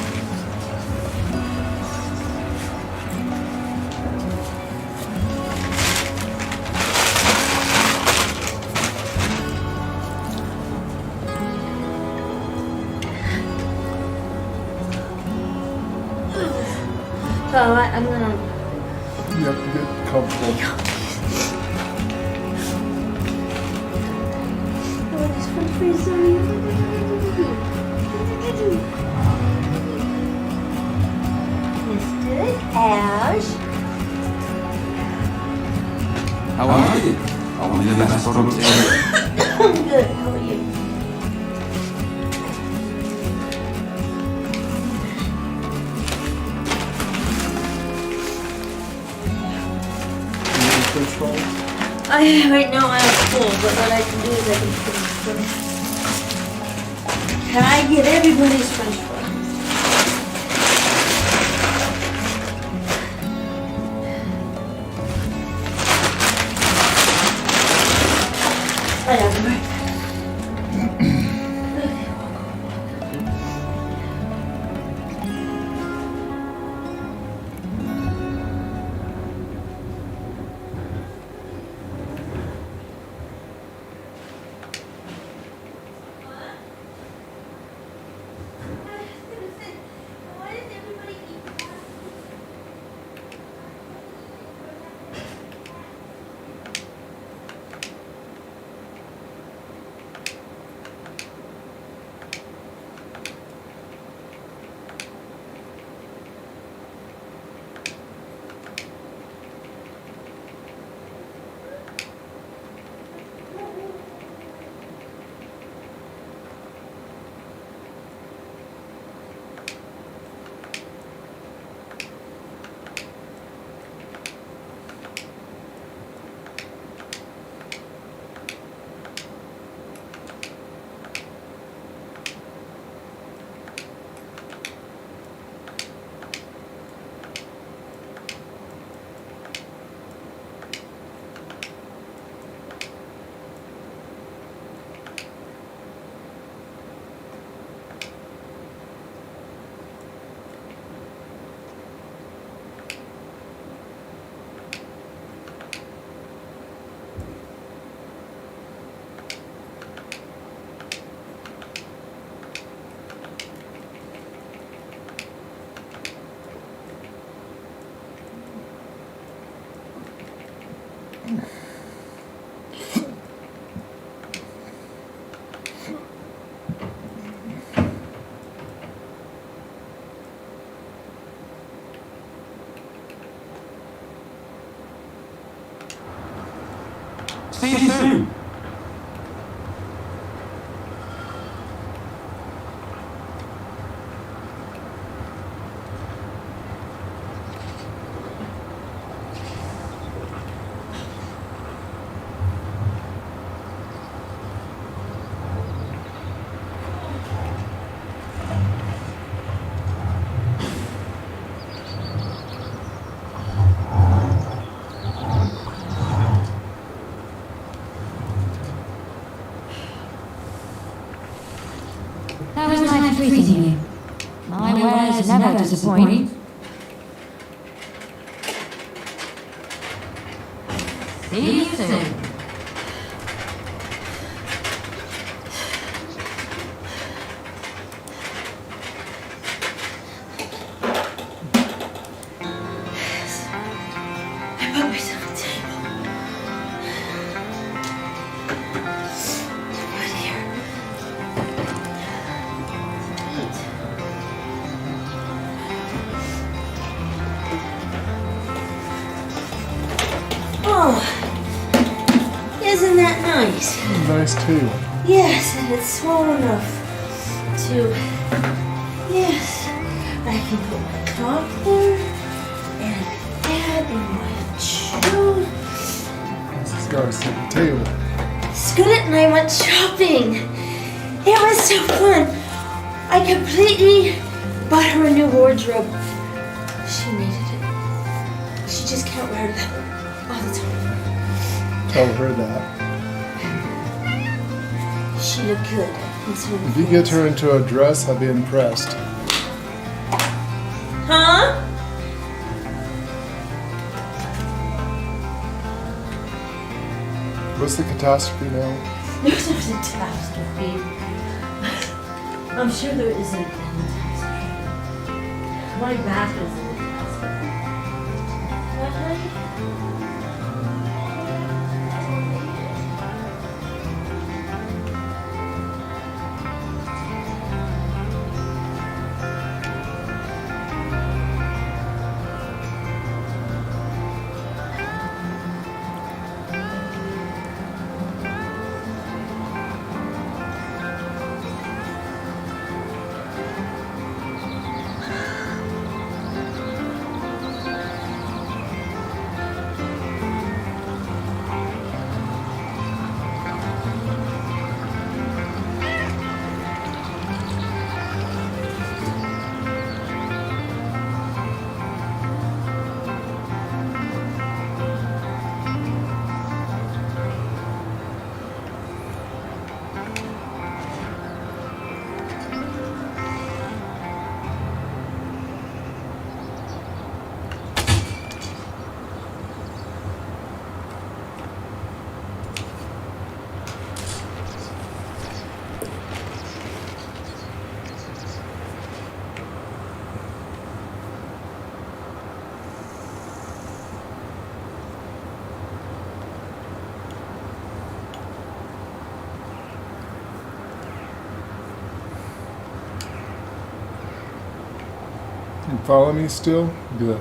So I'm gonna. You have to get comfortable. Oh, this French fries are Mr. Ash. How are you? Only the last sort of I'm good. How are you? French fries? Right now I'm full, but what I can do is I can put them in. Can I get everybody's French fries? Whatever. See you soon. How was life treating you? My wares never disappoint. See you soon. I bought myself a table. Right here. Oh, isn't that nice? Nice too. Yes, and it's small enough to, yes, I can put my top there and add in my shoe. This guy's at the table. Scarlett and I went shopping. It was so fun. I completely bought her a new wardrobe. She needed it. She just can't wear leather all the time. Tell her that. She looked good in certain If you get her into a dress, I'll be impressed. Huh? What's the catastrophe now? There's a catastrophe. I'm sure there isn't a catastrophe. My back is in a catastrophe. What, honey? You follow me still? Good.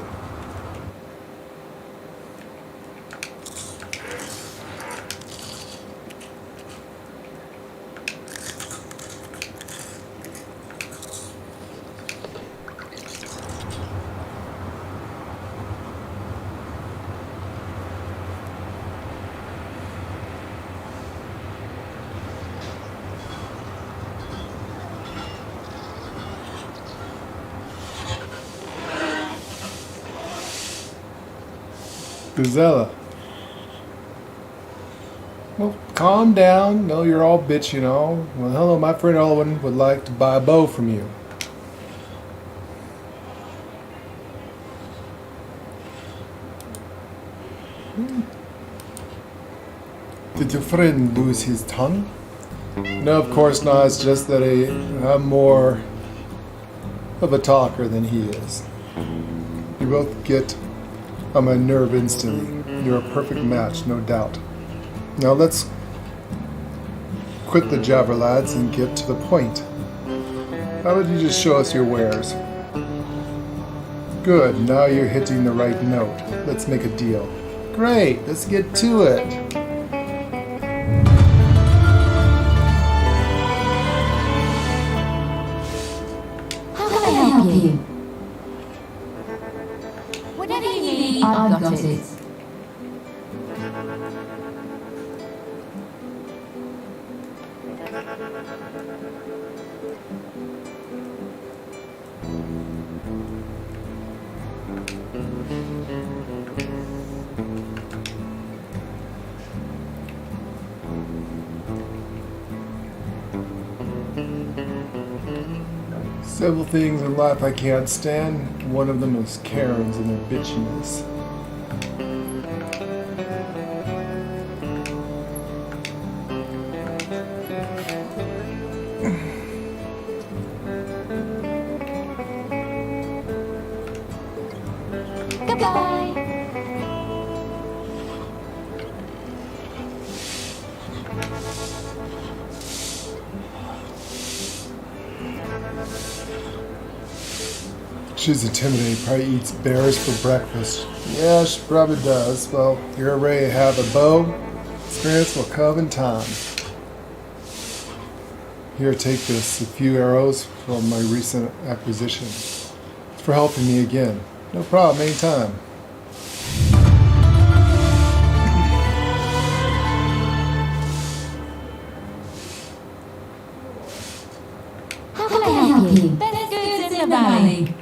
Gazella. Well, calm down. No, you're all bitch, you know. Well, hello, my friend Owen would like to buy a bow from you. Did your friend lose his tongue? No, of course not. It's just that I'm more of a talker than he is. You both get on my nerve instantly. You're a perfect match, no doubt. Now let's quit the jabber, lads, and get to the point. How about you just show us your wares? Good, now you're hitting the right note. Let's make a deal. Great, let's get to it. How can I help you? Whatever you need, I've got it. Several things in life I can't stand. One of them is Karens and their bitchiness. Goodbye. She's intimidating, probably eats bears for breakfast. Yeah, she probably does. Well, you're ready to have a bow. Experience will come in time. Here, take this. A few arrows from my recent acquisition. It's for helping me again. No problem, anytime. How can I help you? Best goods in the valley.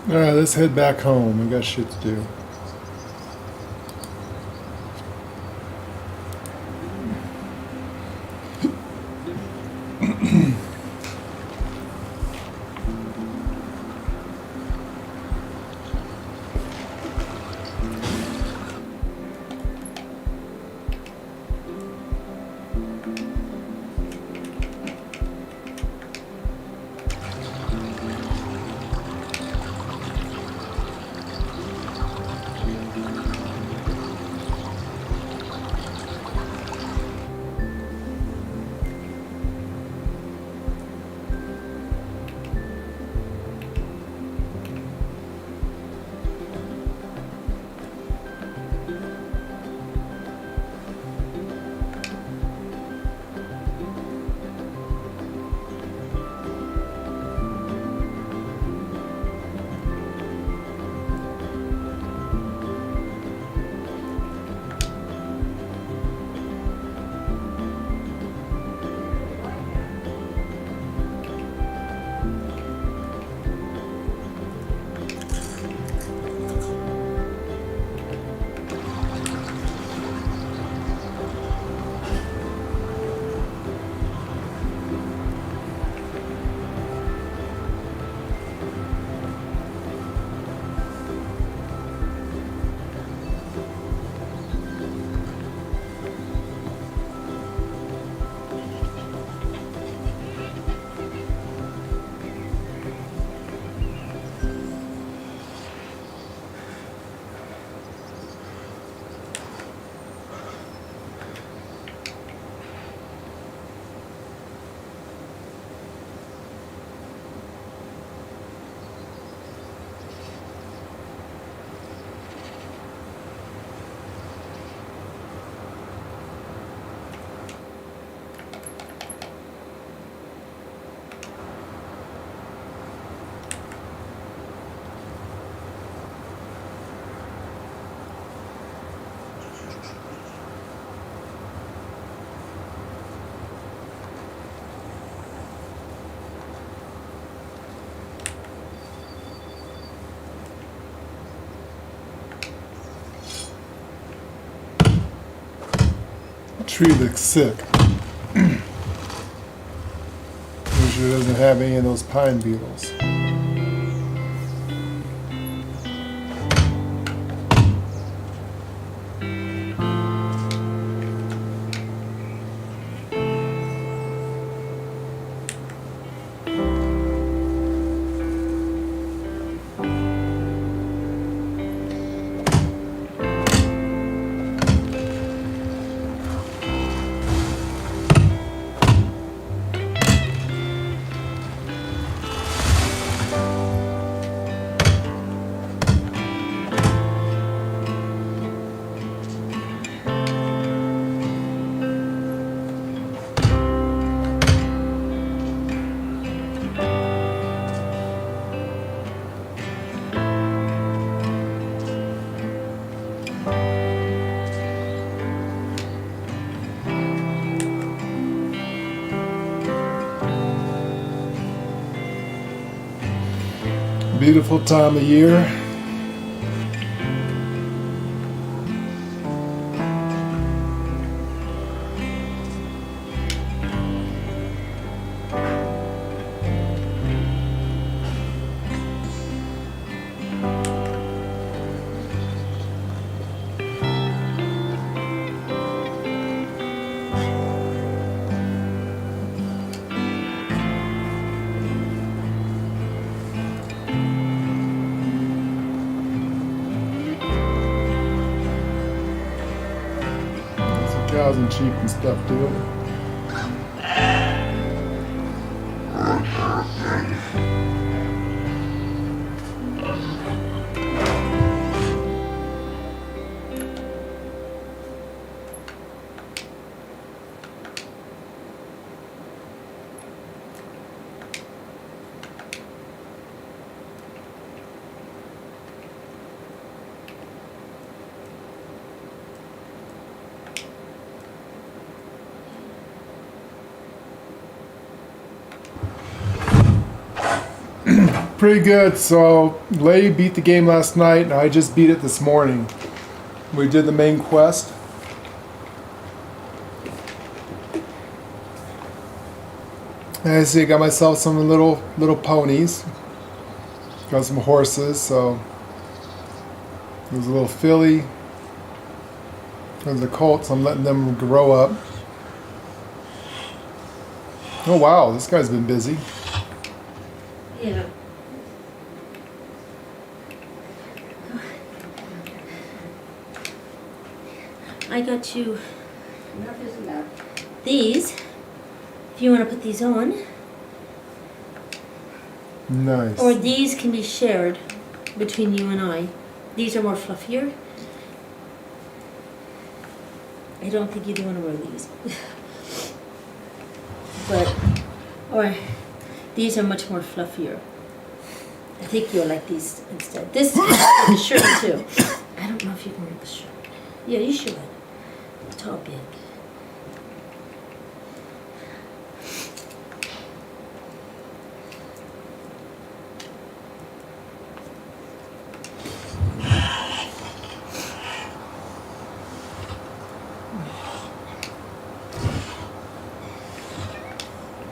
Alright, let's head back home. We got shit to do. Tree looks sick. Usually doesn't have any of those pine beetles. Beautiful time of year. Cows and sheep and stuff to it. Pretty good. So, Lady beat the game last night, and I just beat it this morning. We did the main quest. And I see I got myself some little ponies. Got some horses, so there's a little filly. There's a colt, so I'm letting them grow up. Oh wow, this guy's been busy. Yeah. I got you these. If you want to put these on. Nice. Or these can be shared between you and I. These are more fluffier. I don't think you'd want to wear these. But, or these are much more fluffier. I think you'll like these instead. This is the shirt too. I don't know if you can wear the shirt. Yeah, you should. It's all big.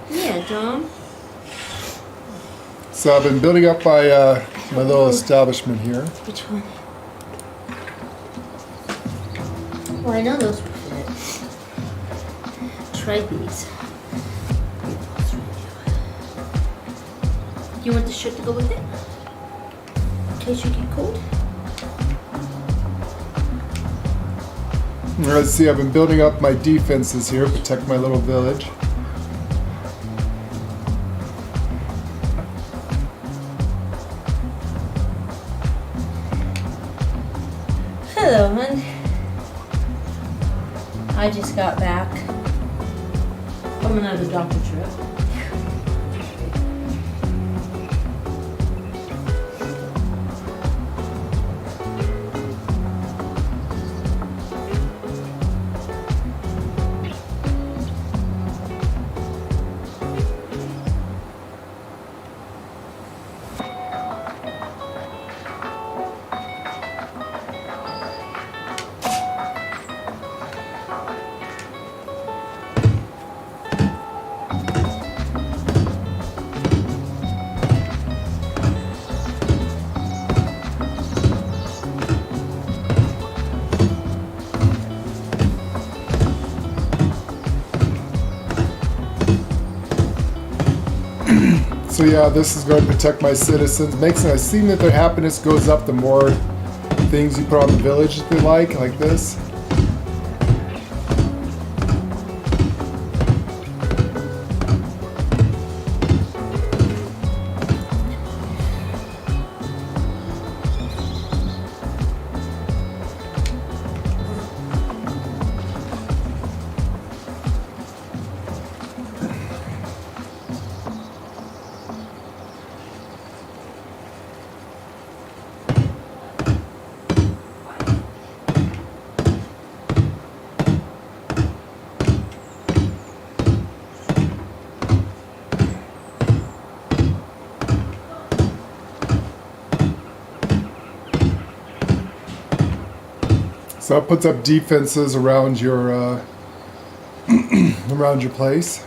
Yeah, Dom. So I've been building up my little establishment here. Which one? Well, I know those will fit. Try these. You want the shirt to go with it? In case you get cold? Let's see, I've been building up my defenses here, protect my little village. Hello, hon. I just got back from another doctor trip. So yeah, this is going to protect my citizens. I've seen that their happiness goes up the more things you put on the village that they like this. So it puts up defenses around your around your place.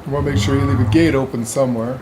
You want to make sure you leave a gate open somewhere.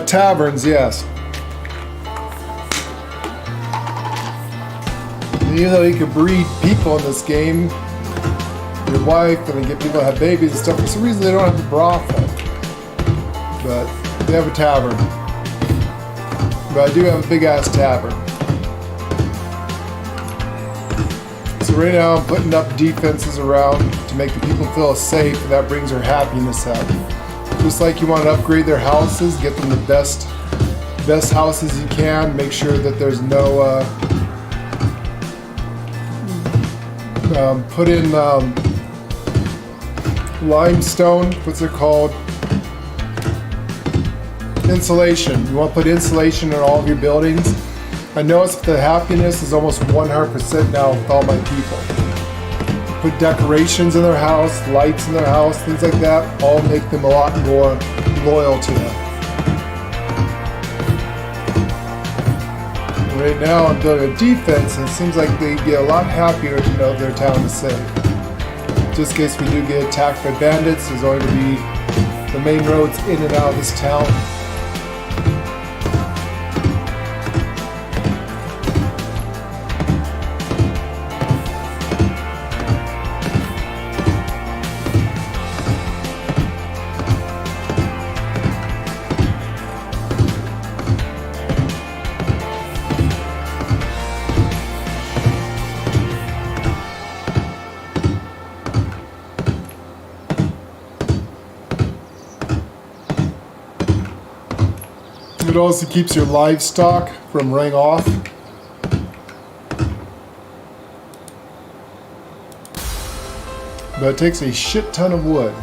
Taverns, yes. Even though you can breed people in this game, your wife, and then get people to have babies and stuff, for some reason they don't have a brothel. But they have a tavern. But I do have a big ass tavern. So right now I'm putting up defenses around to make the people feel safe, and that brings their happiness up. Just like you want to upgrade their houses, get them the best houses you can, make sure that there's no put in limestone, what's it called? Insulation. You want to put insulation in all of your buildings. I noticed the happiness is almost 100% now with all my people. Put decorations in their house, lights in their house, things like that, all make them a lot more loyal to them. Right now I'm building a defense, and it seems like they get a lot happier to know their town is safe. Just in case we do get attacked by bandits, there's going to be the main roads in and out of this town. It also keeps your livestock from running off. But it takes a shit ton of wood.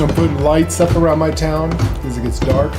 I'm putting lights up around my town as it gets dark.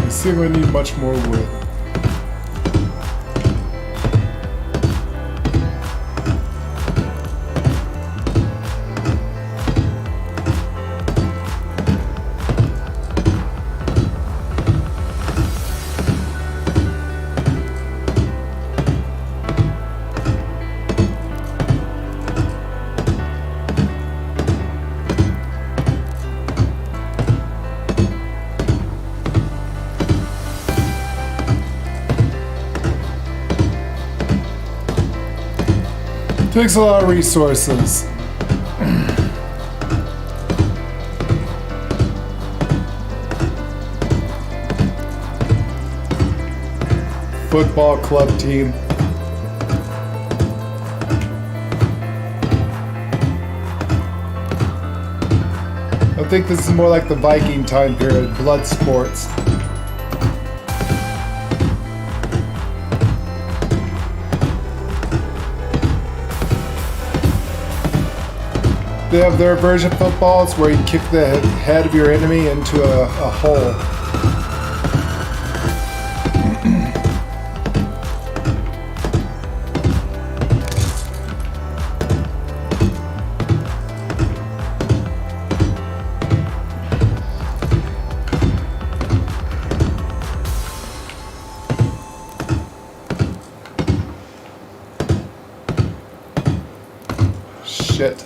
I think I need much more wood. Takes a lot of resources. Football club team. I think this is more like the Viking time period, blood sports. They have their version of football. It's where you kick the head of your enemy into a hole. Shit.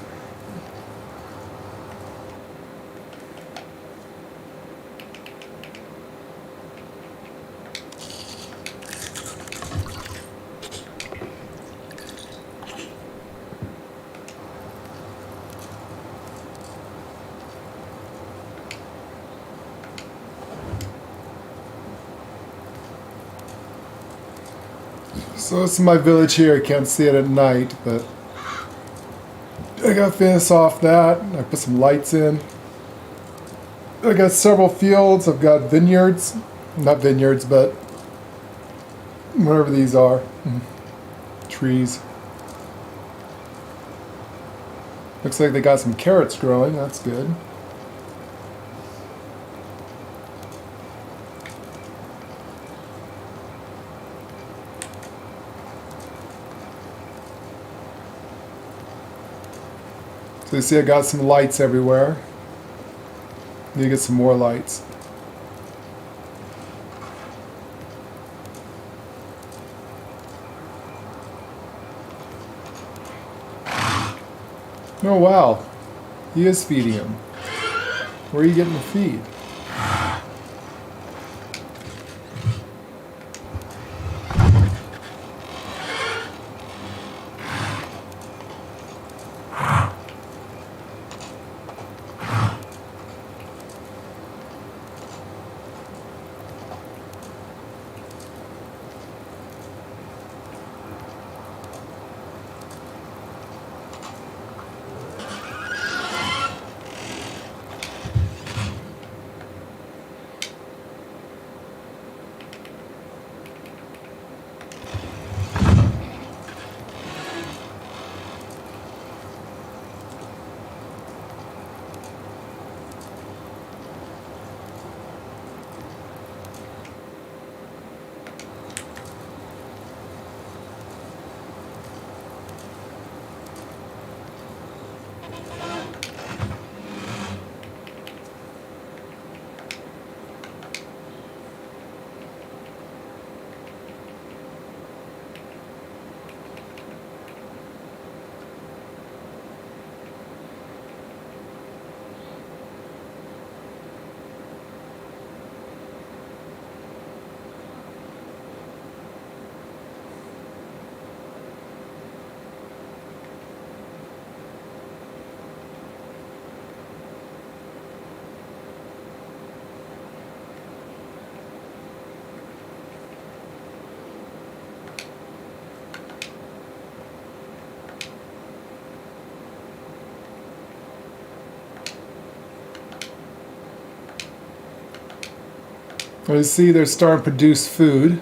So this is my village here. I can't see it at night, but I gotta finish off that. I put some lights in. I got several fields. I've got vineyards. Not vineyards, but whatever these are. Trees. Looks like they got some carrots growing. That's good. So you see I got some lights everywhere. Need to get some more lights. Oh wow, he is feeding him. Where are you getting the feed? I see they're starting to produce food.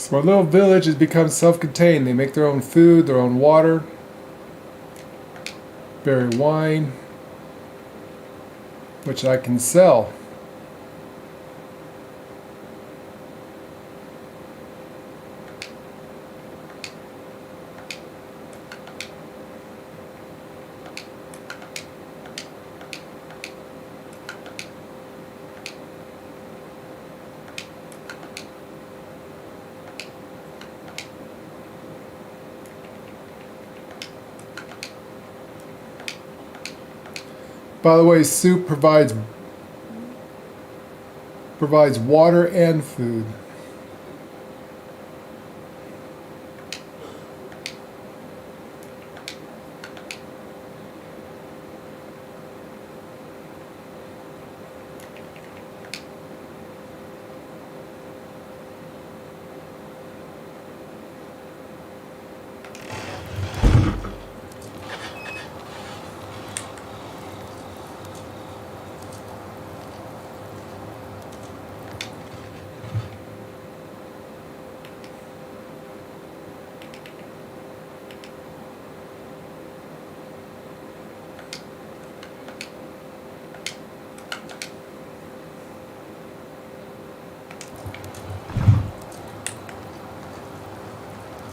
So my little village has become self-contained. They make their own food, their own water, berry wine, which I can sell. By the way, soup provides water and food.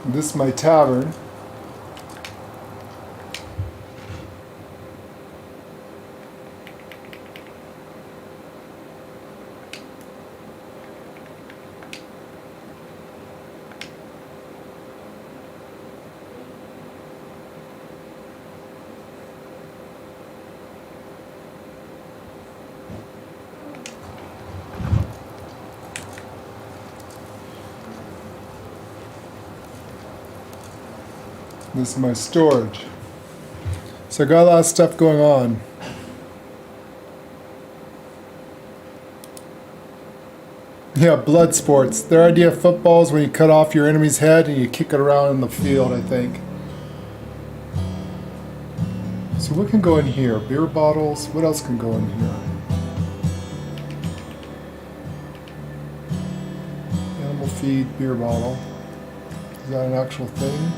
This is my tavern. This is my storage. So I got a lot of stuff going on. Yeah, blood sports. Their idea of football is when you cut off your enemy's head and you kick it around in the field, I think. So what can go in here? Beer bottles? What else can go in here? Animal feed, beer bottle. Is that an actual thing?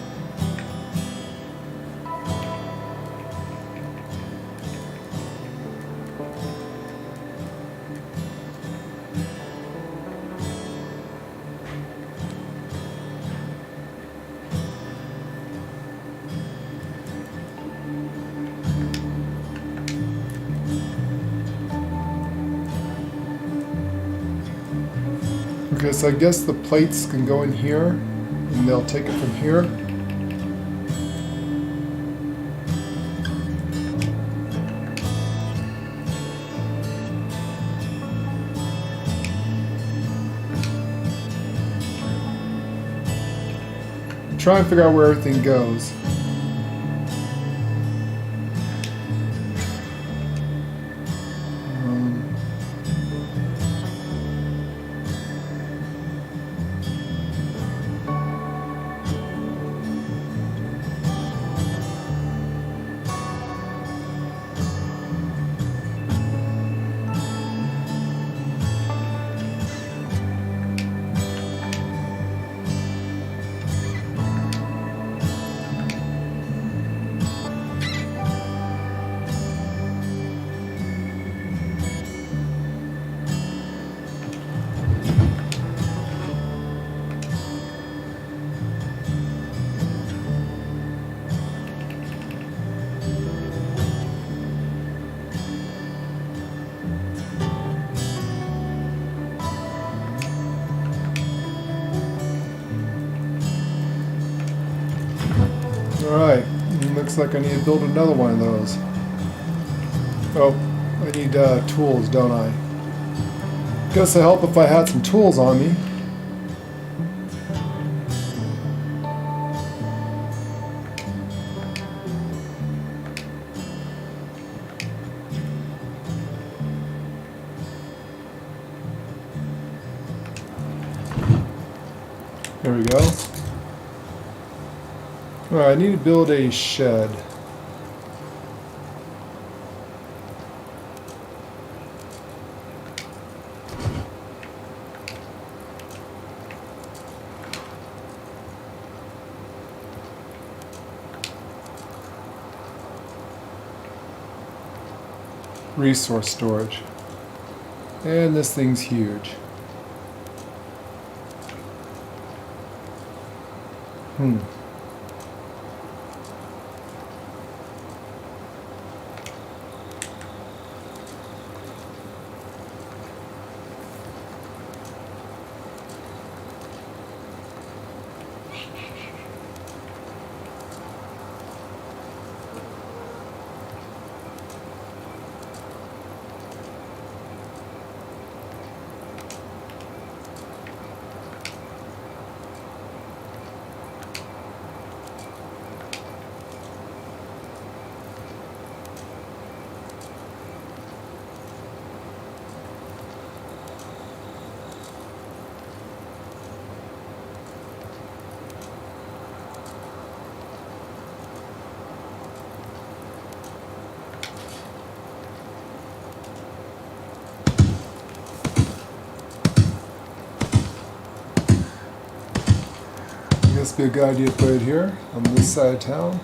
Okay, so I guess the plates can go in here, and they'll take it from here. Try and figure out where everything goes. Alright, looks like I need to build another one of those. Oh, I need tools, don't I? Guess it'd help if I had some tools on me. There we go. Alright, I need to build a shed. Resource storage. And this thing's huge. be a good idea to put it here on this side of town.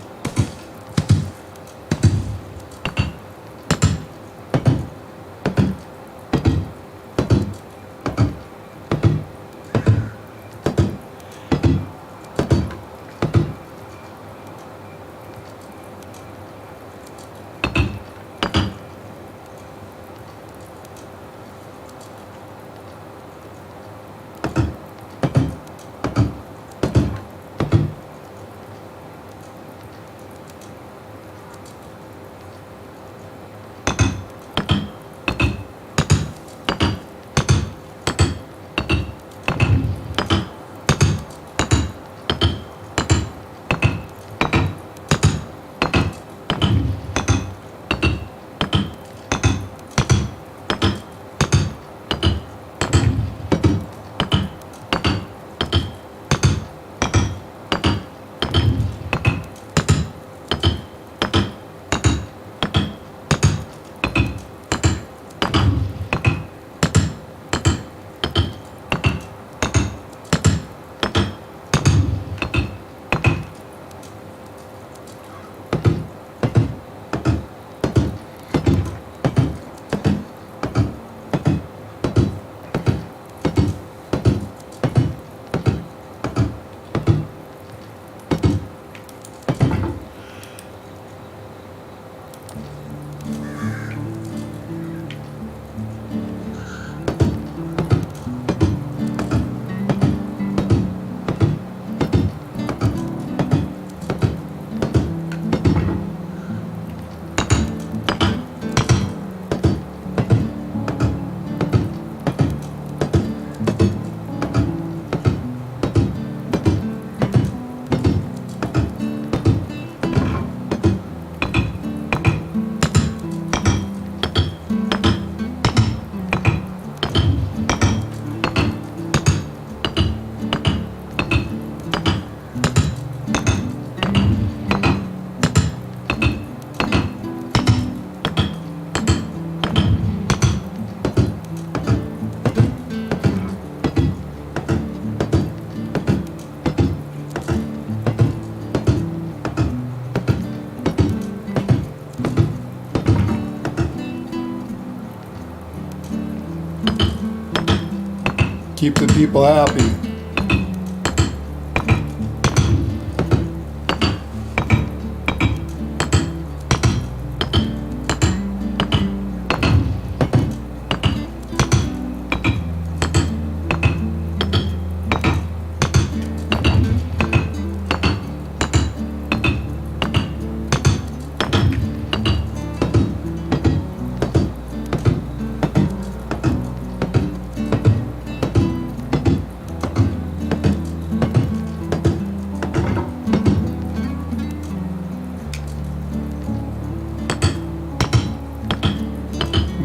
Keep the people happy.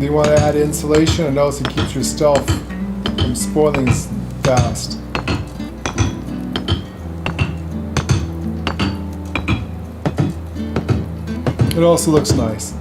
You want to add insulation, and also keeps your stuff from spoiling fast. It also looks nice.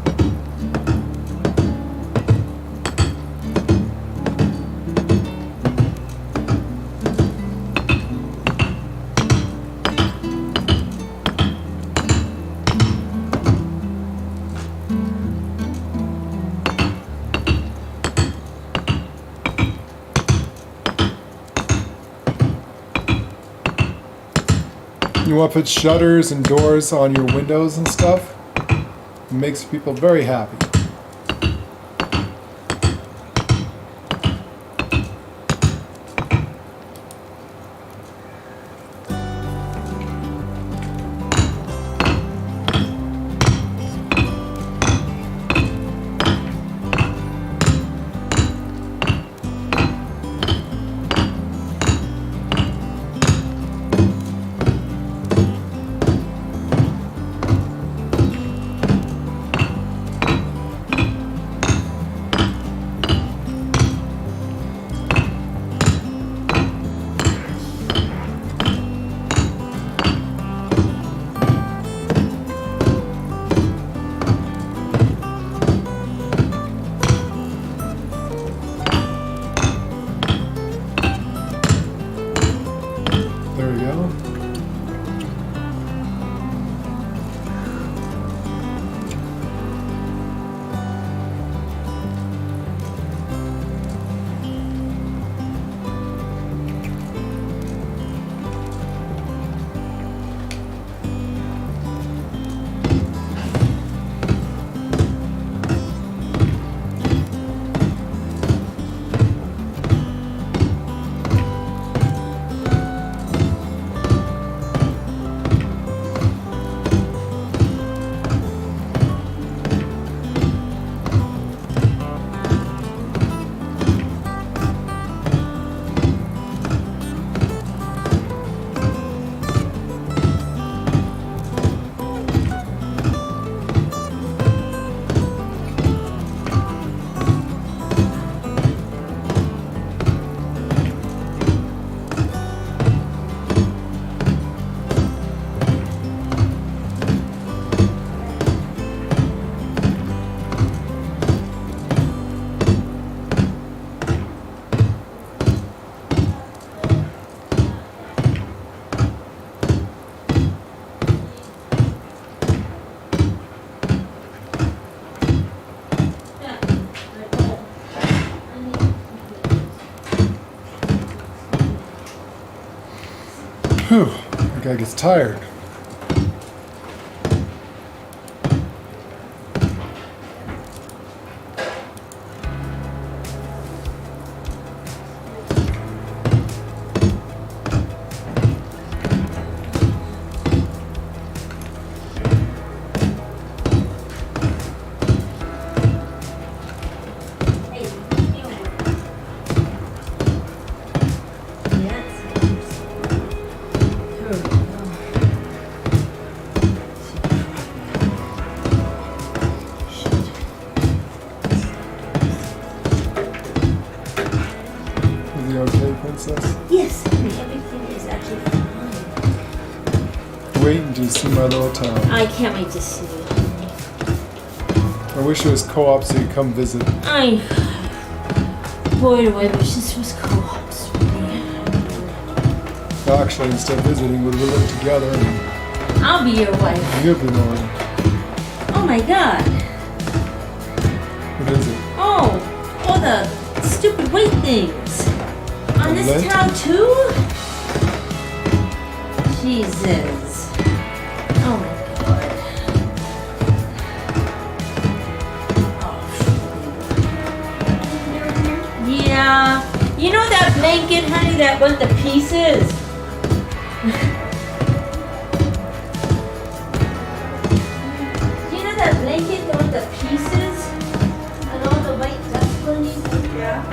You want to put shutters and doors on your windows and stuff. It makes people very happy. Whew, that guy gets tired. Is he okay, Princess? Yes, everything is actually fine. Wait until you see my little town. I can't wait to see it. I wish it was co-op so you could come visit. Boy, do I wish this was co-ops for me. Actually, instead of visiting, we would live together and I'll be your wife. you'll be mine. Oh my god. What is it? Oh, all the stupid weight things. On this Lint? town too? Jesus. Oh my god. Yeah. You know that blanket, honey, that went to pieces? You know that blanket that went to pieces? And all the white dust bunnies? Yeah.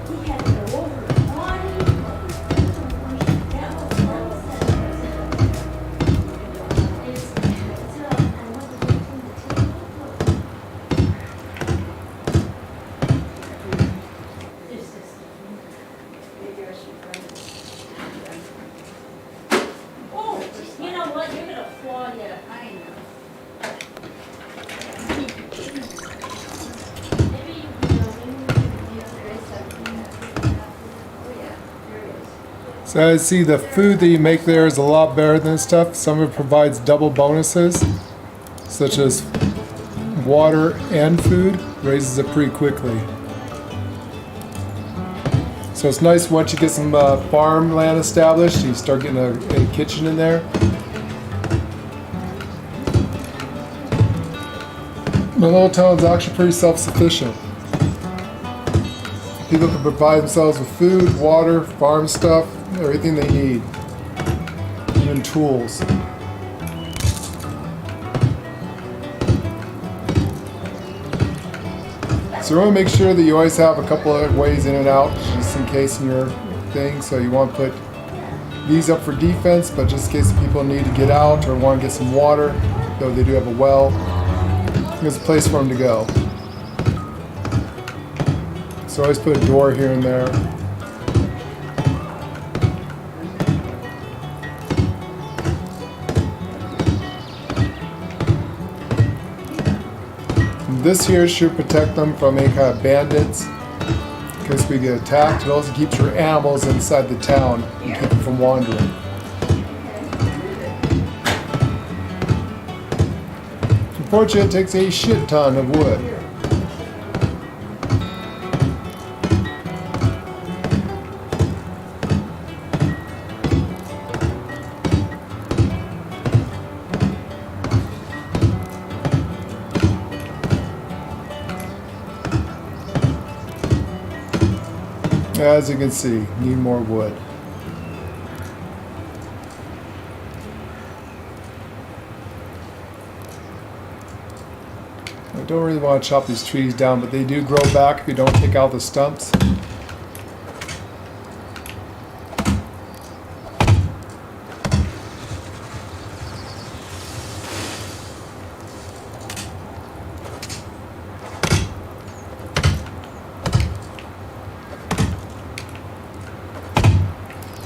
He had it over his body. Oh, you know what? You're gonna fall yet. I know. Maybe you know, there is something. Oh yeah, there is. So I see the food that you make there is a lot better than this stuff. Some of it provides double bonuses, such as water and food, raises it pretty quickly. So it's nice once you get some farmland established, you start getting a kitchen in there. My little town's actually pretty self-sufficient. People can provide themselves with food, water, farm stuff, everything they need, even tools. So you want to make sure that you always have a couple of ways in and out, just in case in your thing. So you want to put these up for defense, but just in case people need to get out or want to get some water, though they do have a well, there's a place for them to go. So always put a door here and there. This here should protect them from any kind of bandits in case we get attacked. It also keeps your animals inside the town and keep them from wandering. Unfortunately, it takes a shit ton of wood. As you can see, need more wood. I don't really want to chop these trees down, but they do grow back if you don't take out the stumps.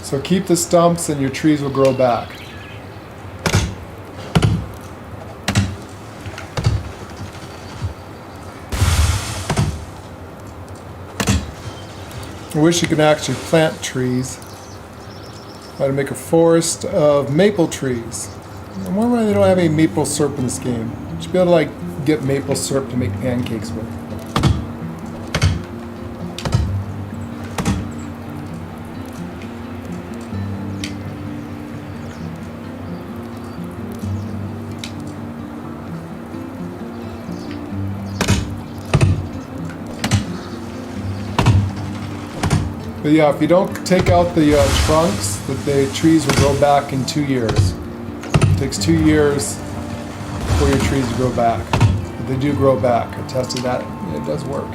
So keep the stumps and your trees will grow back. I wish you could actually plant trees. Try to make a forest of maple trees. I wonder why they don't have any maple syrup in this game. You should be able to get maple syrup to make pancakes with. But yeah, if you don't take out the trunks, the trees will grow back in 2 years. It takes 2 years for your trees to grow back. But they do grow back. I tested that, and it does work.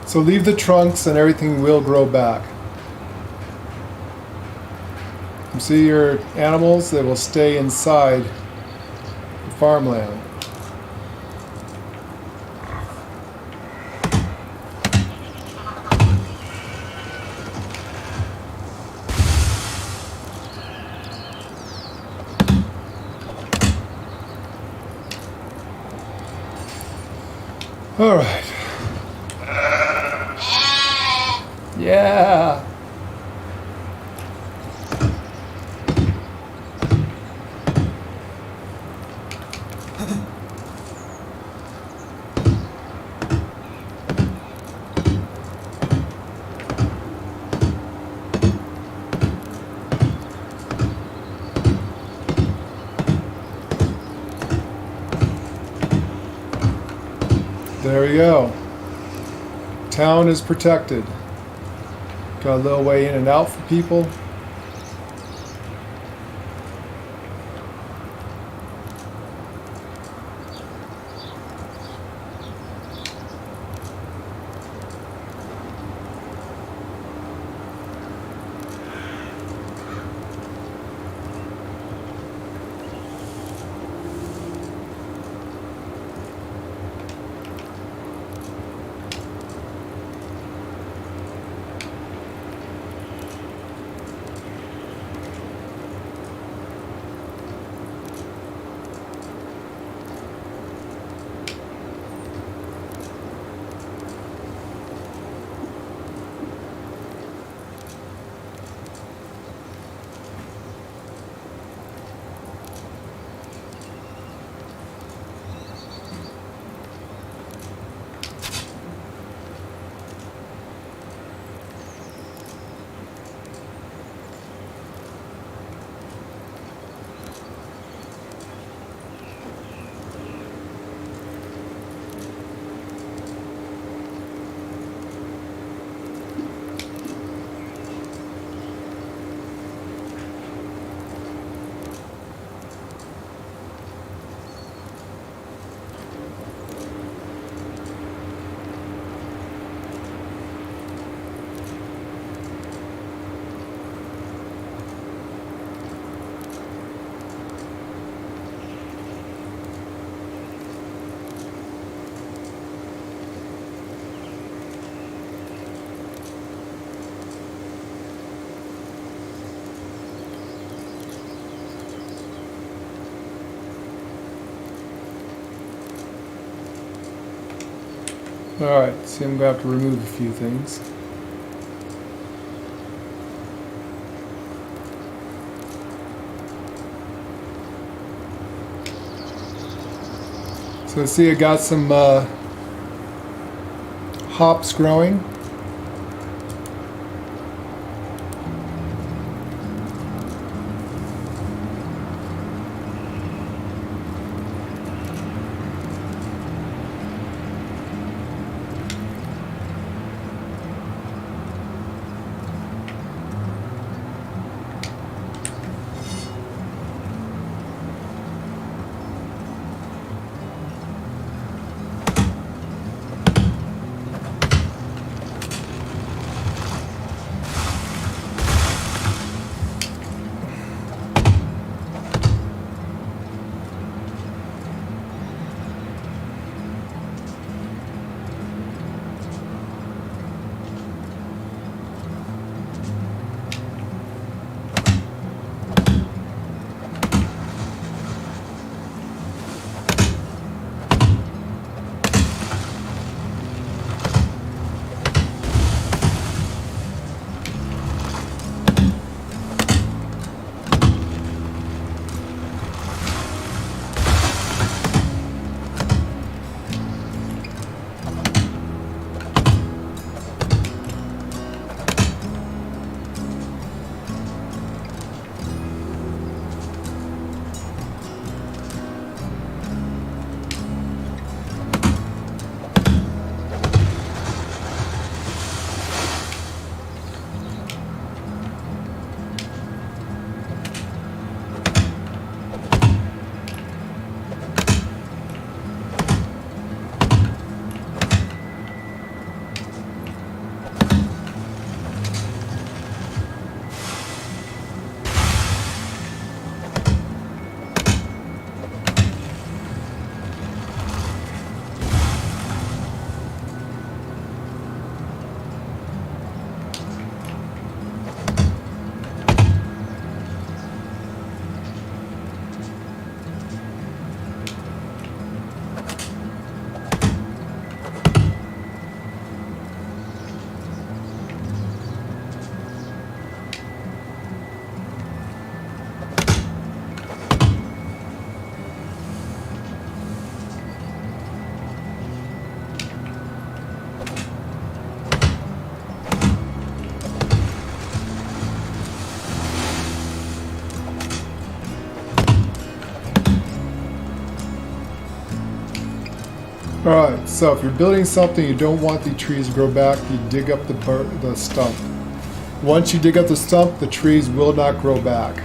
So leave the trunks and everything will grow back. You see your animals, they will stay inside the farmland. All right. Yeah. There we go. Town is protected. Got a little way in and out for people. Alright, see, I'm going to have to remove a few things. So see, I got some hops growing. Alright, so if you're building something you don't want the trees to grow back, you dig up the stump. Once you dig up the stump, the trees will not grow back.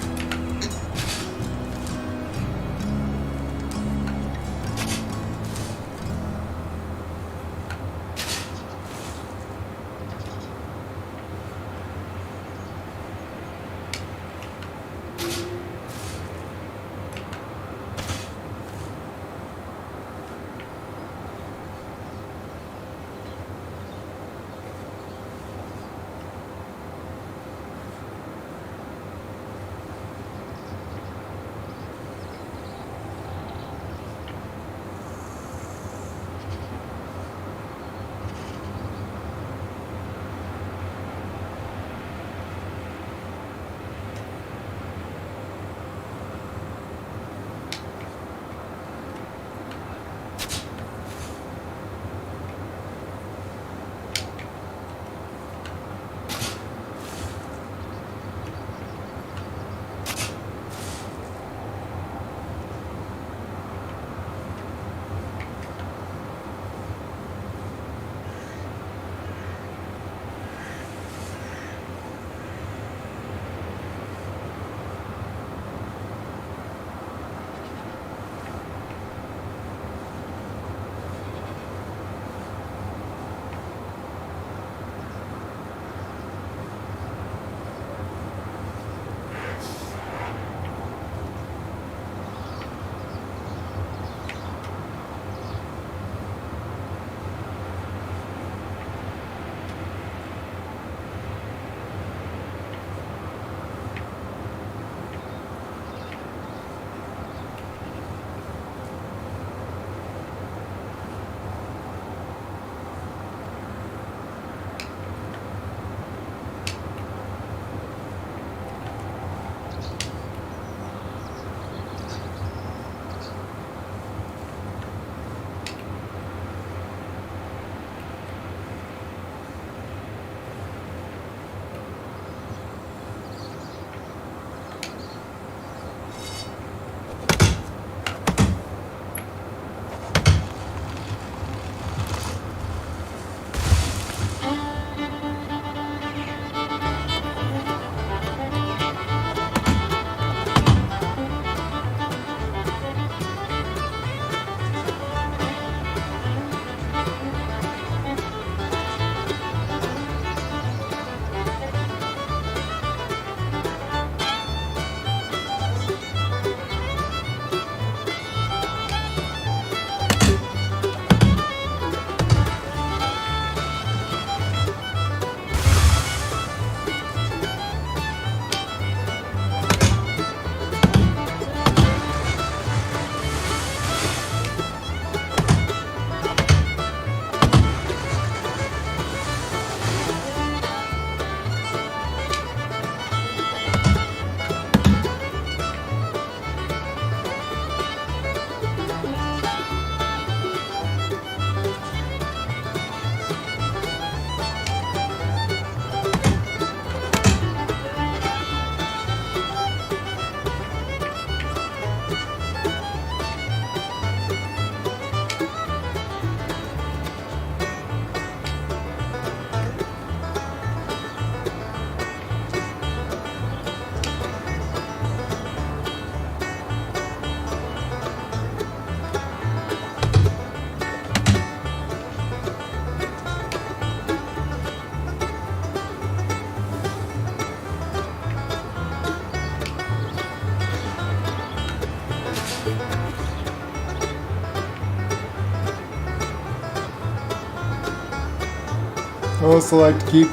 I also like to keep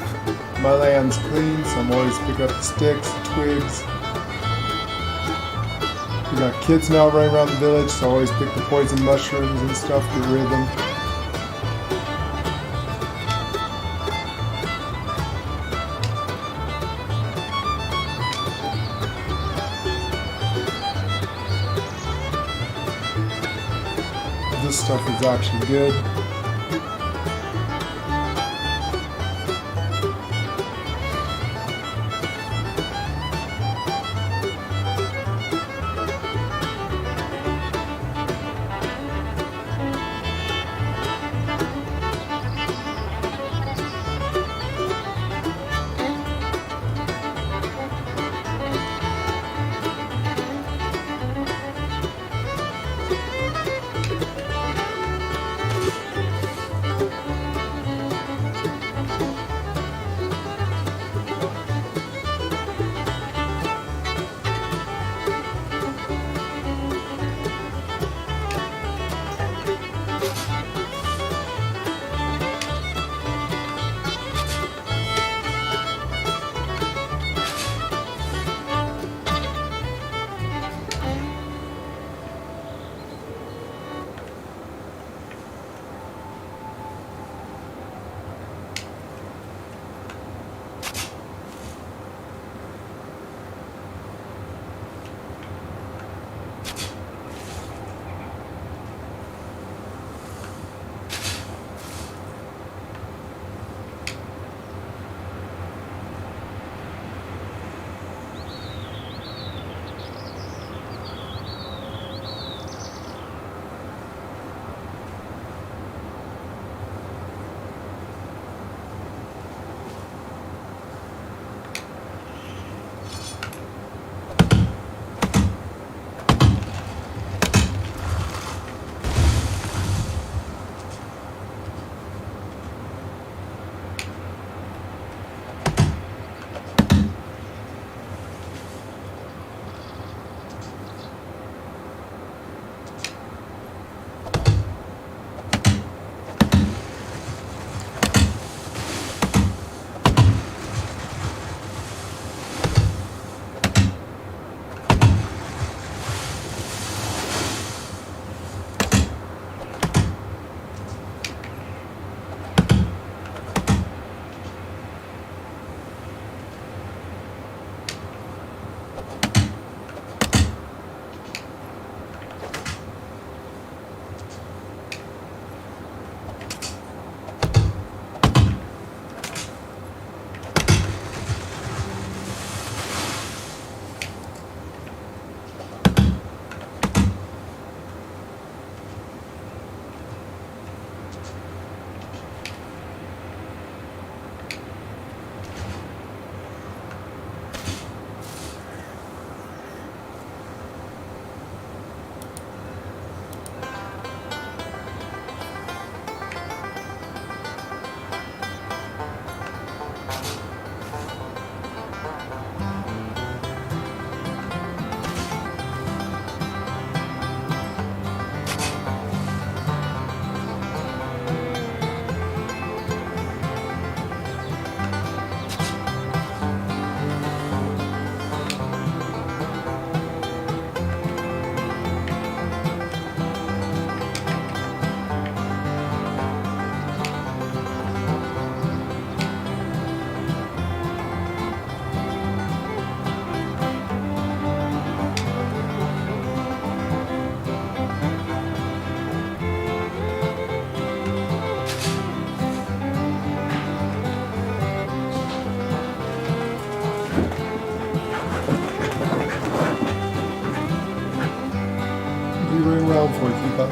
my lands clean, so I'm always picking up the sticks, twigs. We got kids now running around the village, so I always pick the poison mushrooms and stuff, get rid of them. This stuff is actually good. Doing well for you, keep up.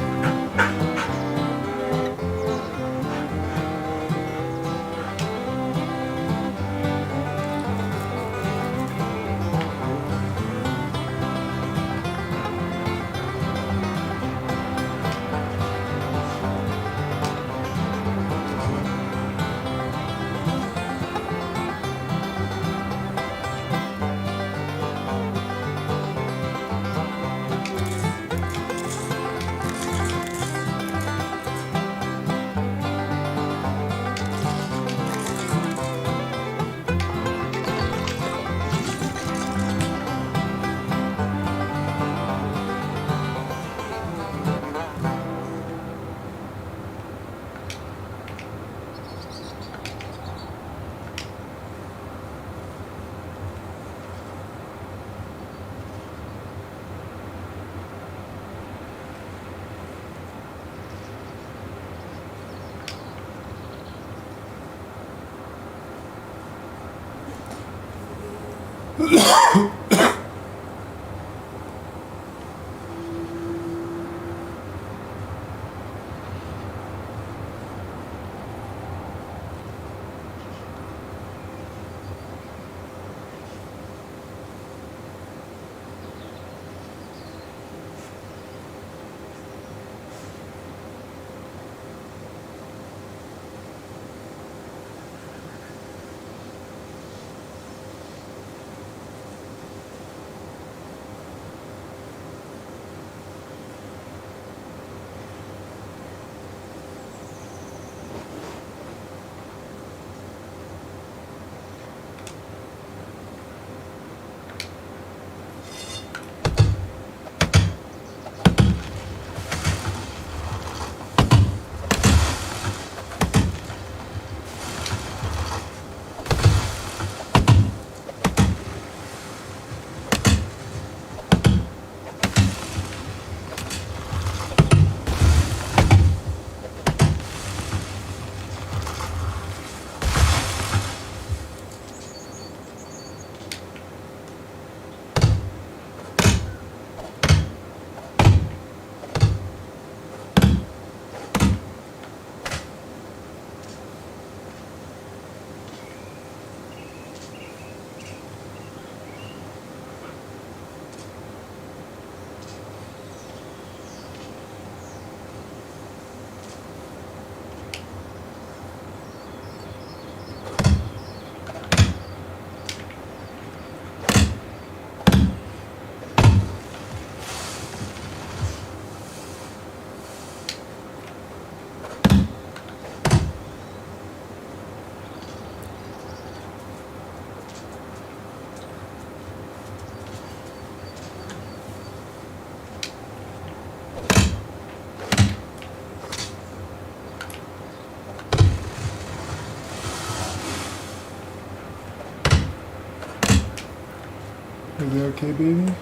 Everything okay, baby?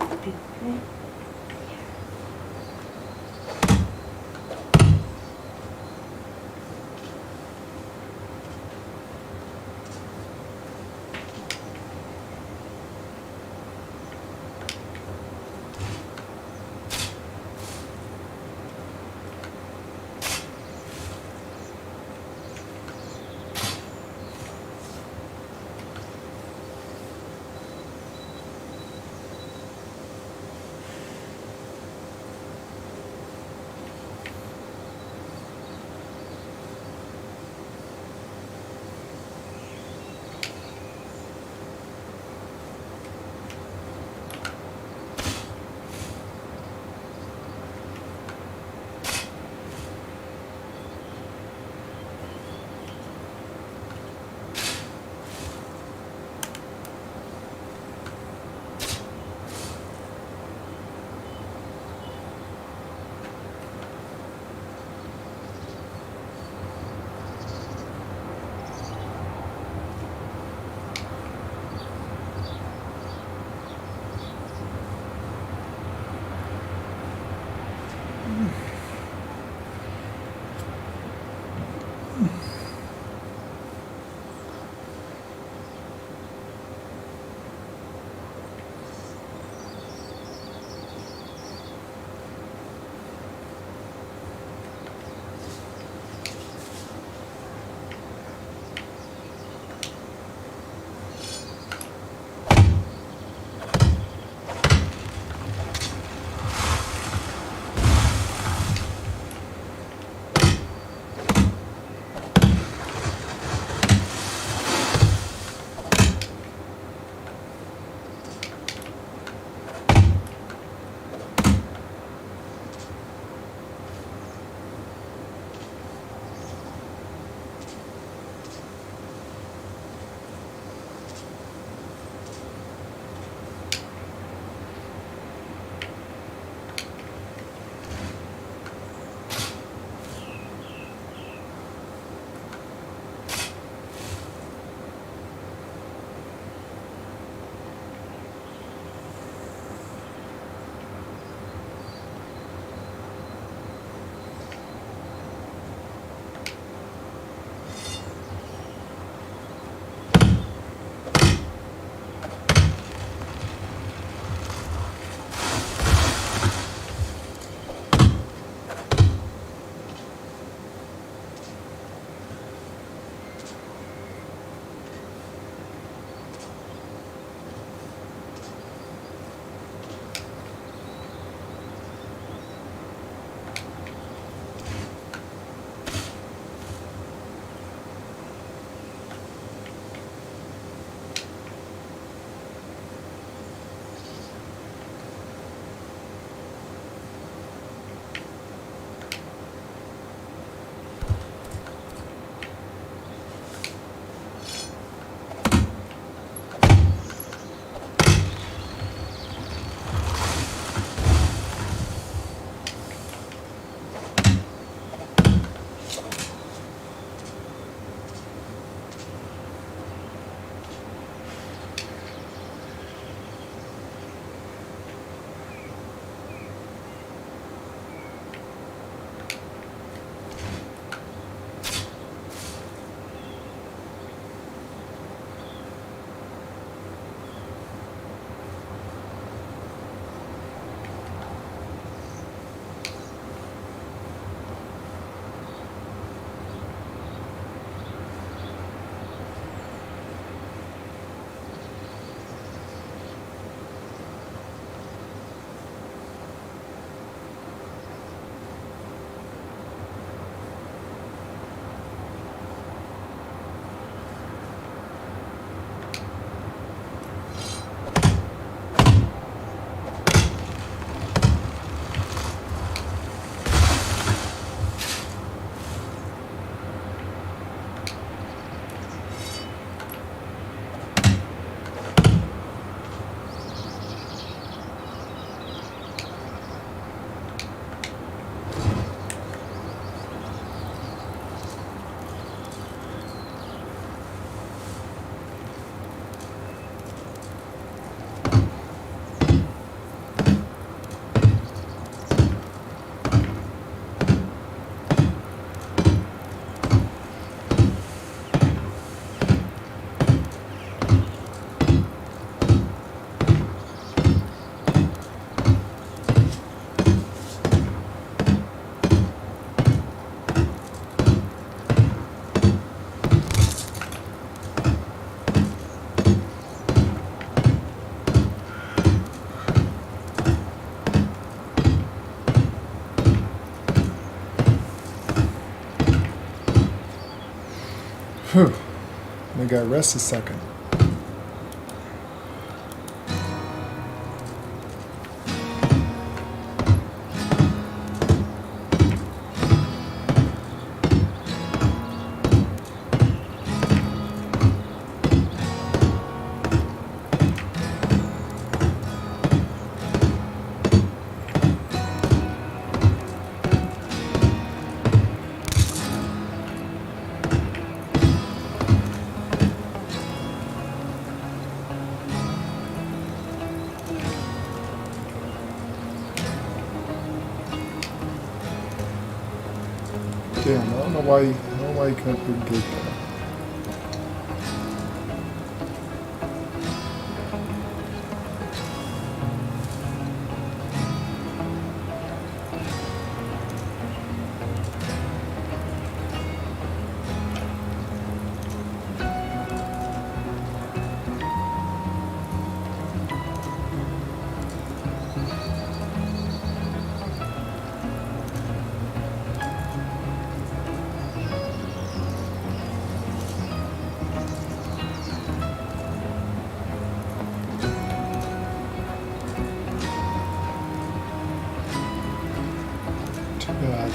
Okay. I gotta rest a second. Damn, I don't know why you can't put a gate there. Too bad.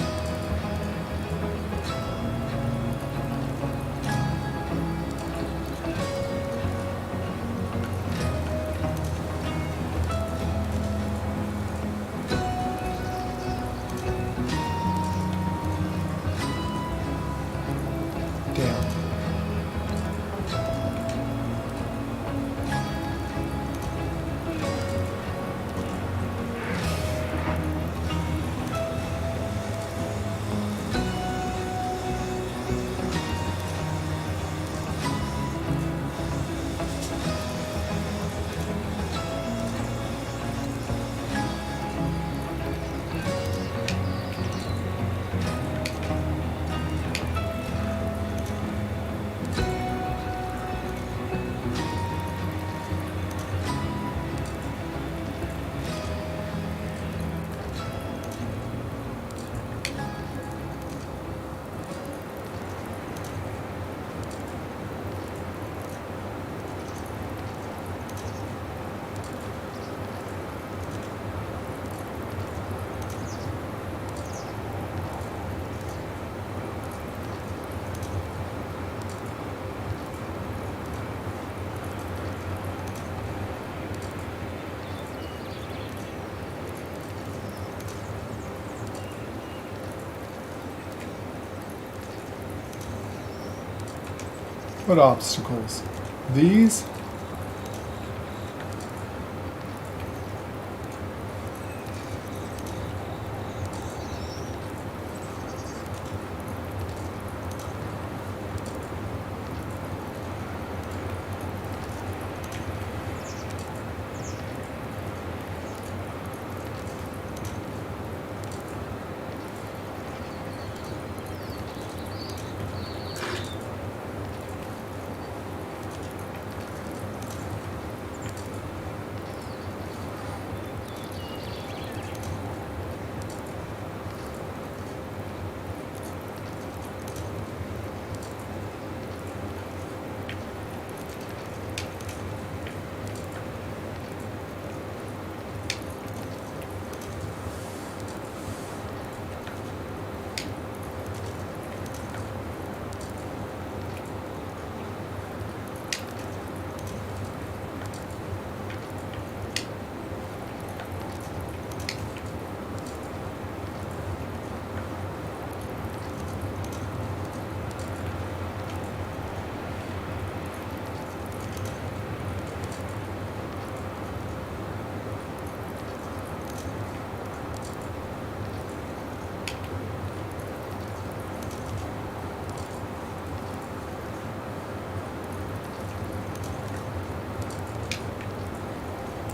Damn. What obstacles? These?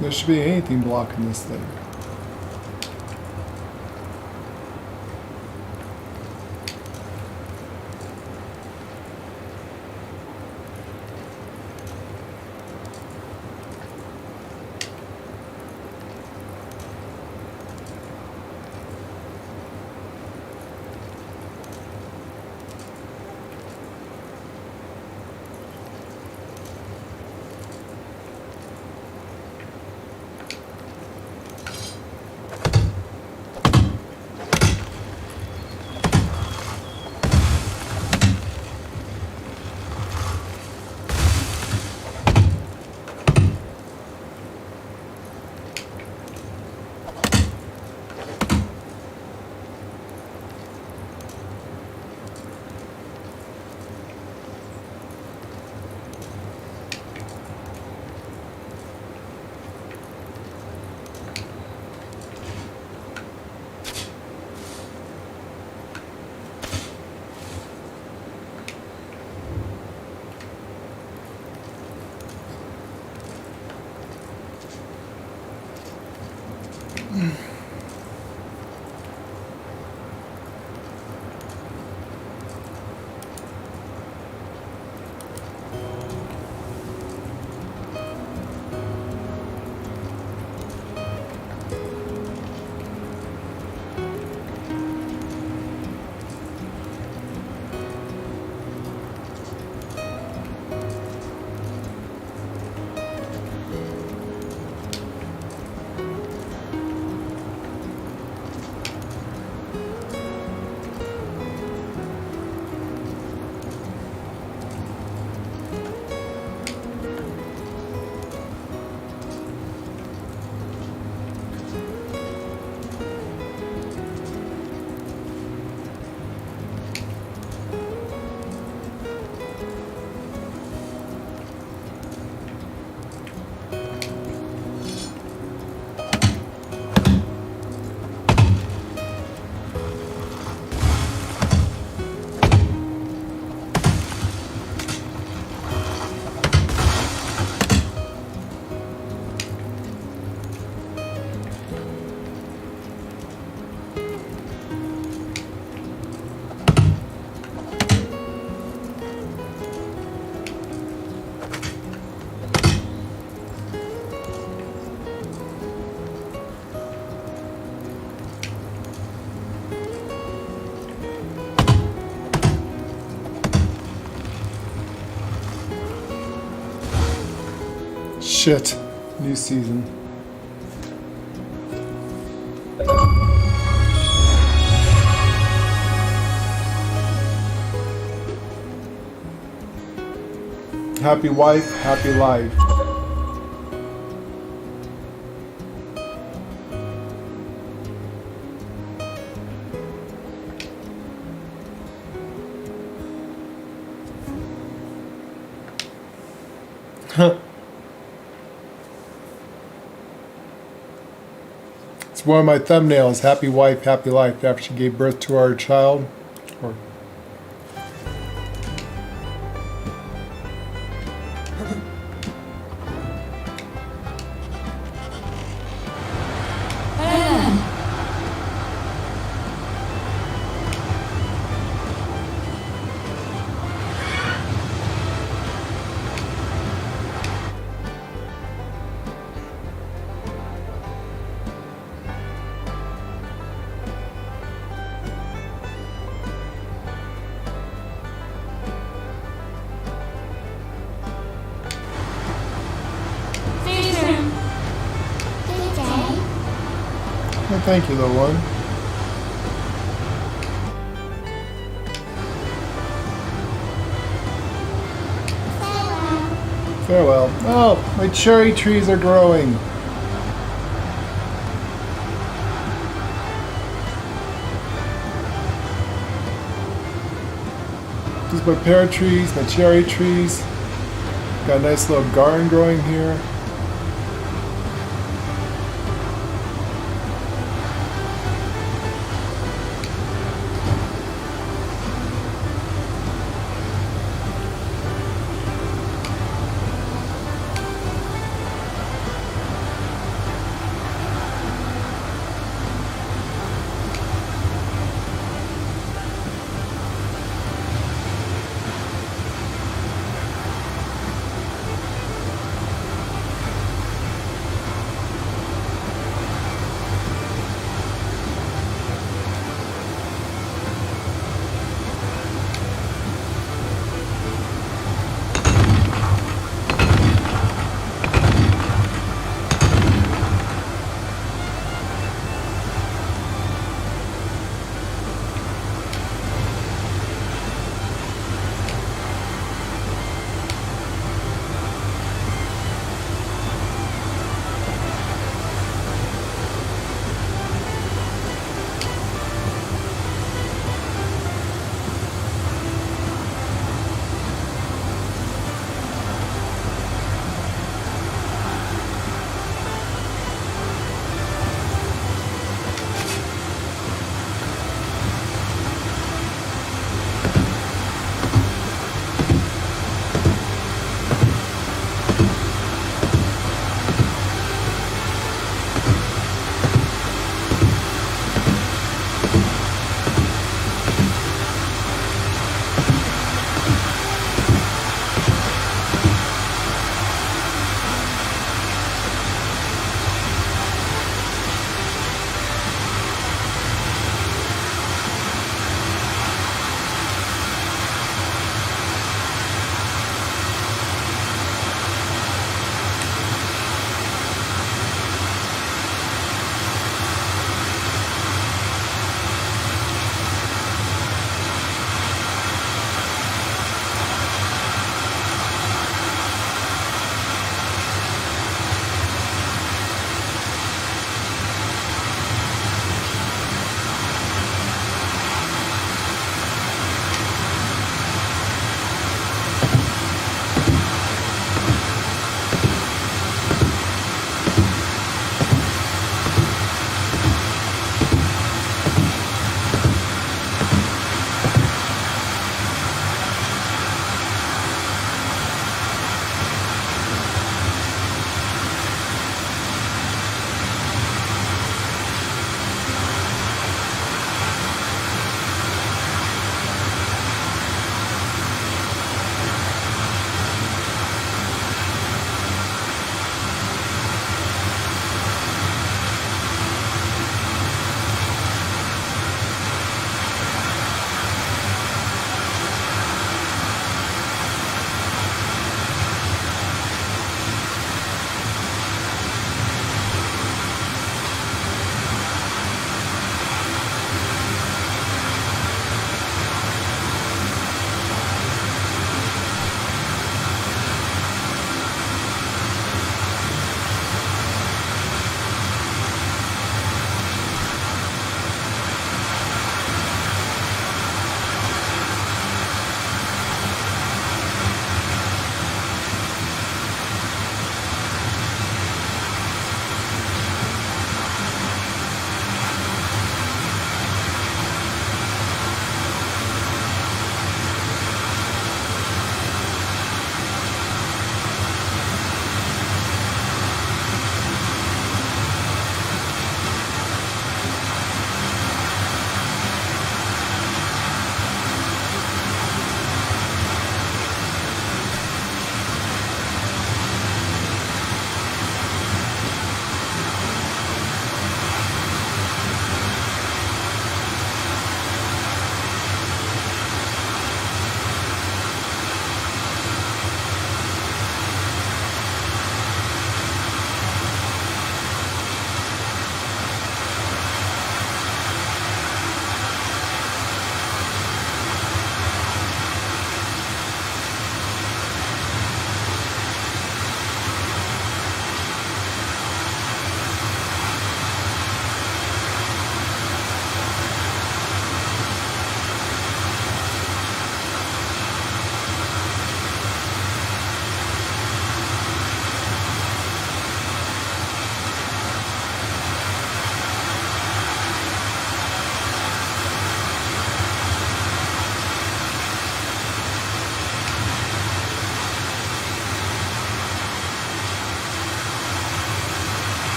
There should be anything blocking this thing. shit. New season. Happy wife, happy life. It's one of my thumbnails, happy wife, happy life, after she gave birth to our child. Or well, thank you, little one. Farewell. Oh, my cherry trees are growing. These are my pear trees, my cherry trees. Got a nice little garden growing here.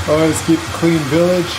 Always keep a clean village.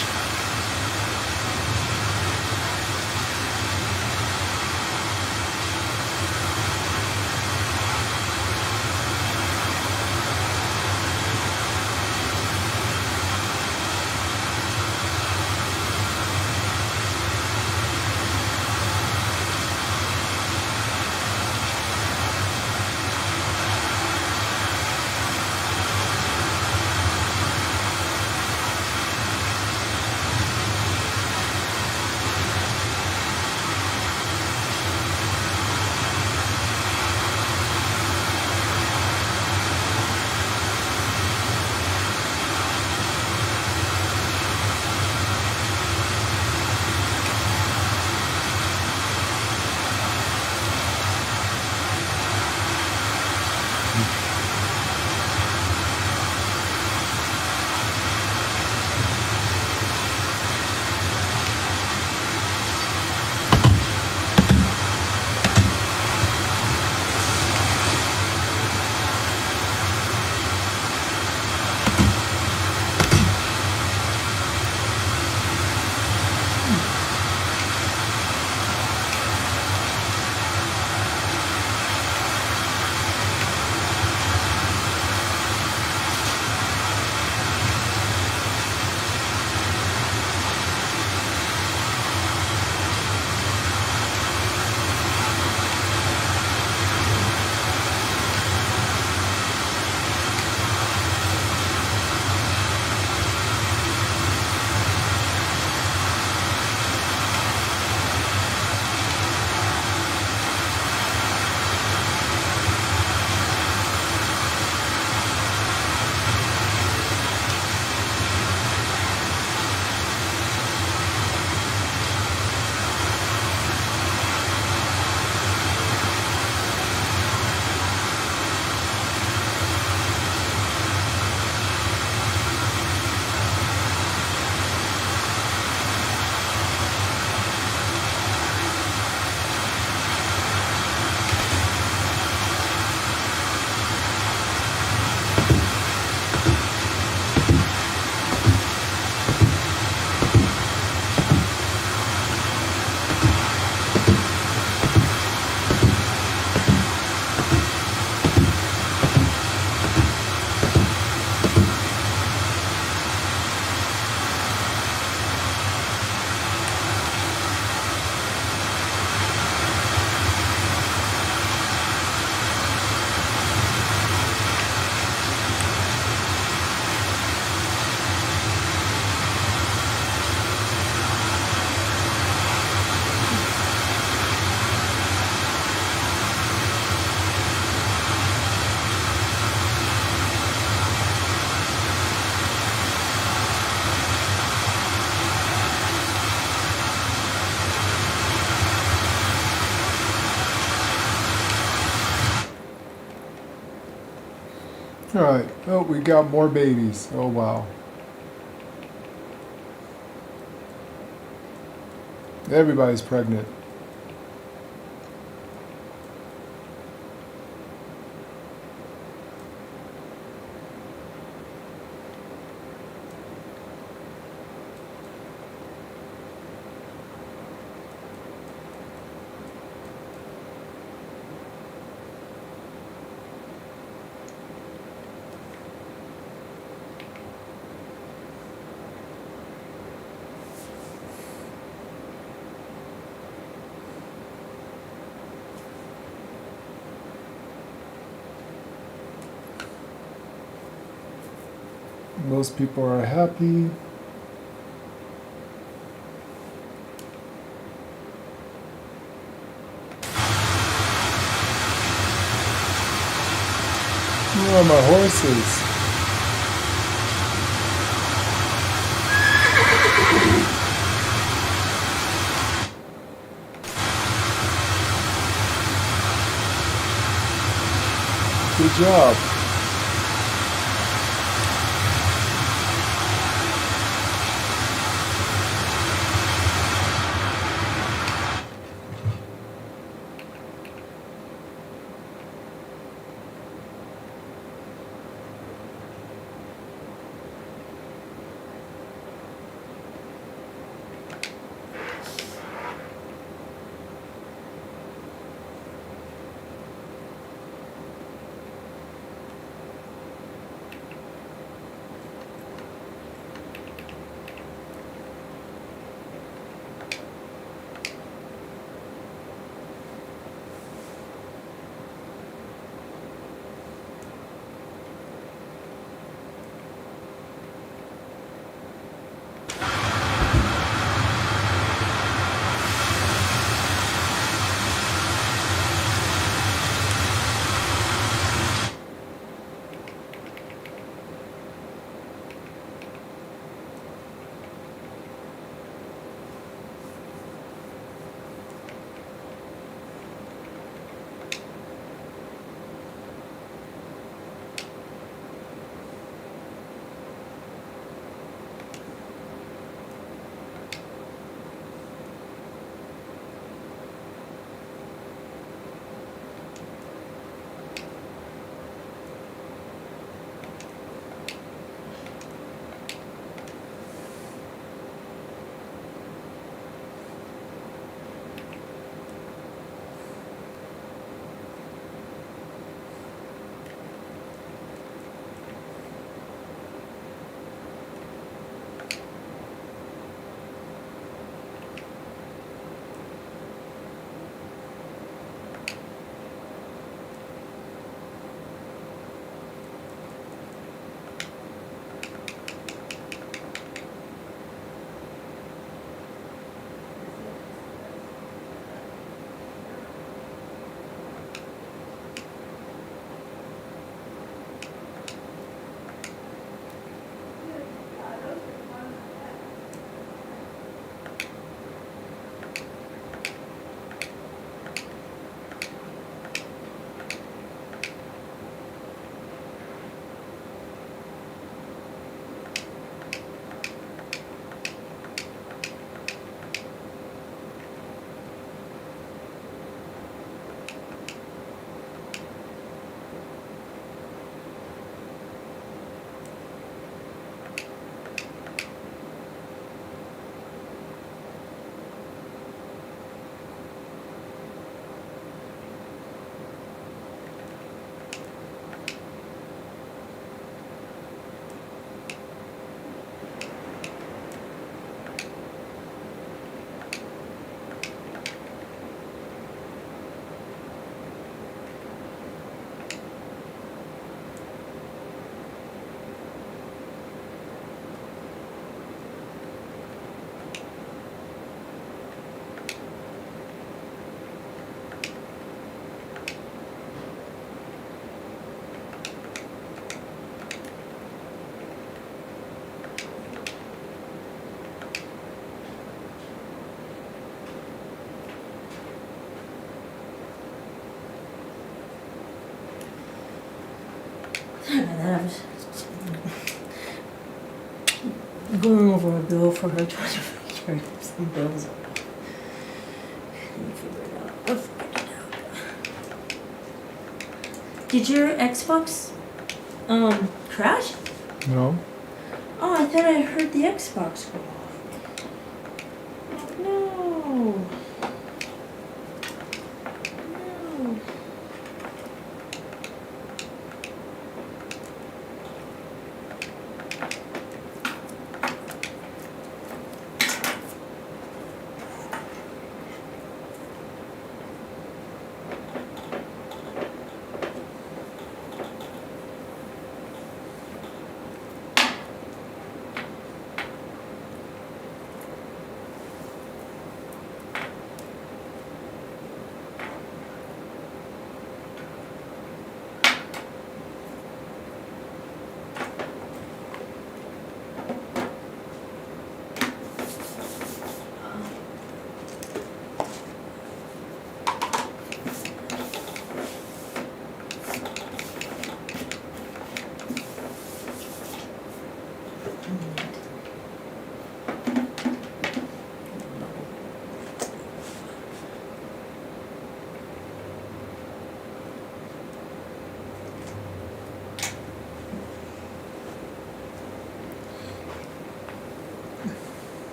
Alright, oh, we got more babies. Oh, wow. Everybody's pregnant. Most people are happy. Oh, my horses. Good job. I was going over a bill for her, trying to figure some bills out. And figure it out. I'll figure it out. Did your Xbox crash? No. Oh, I thought I heard the Xbox go off. No. No.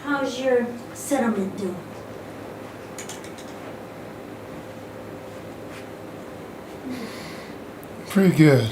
How's your settlement doing? Pretty good.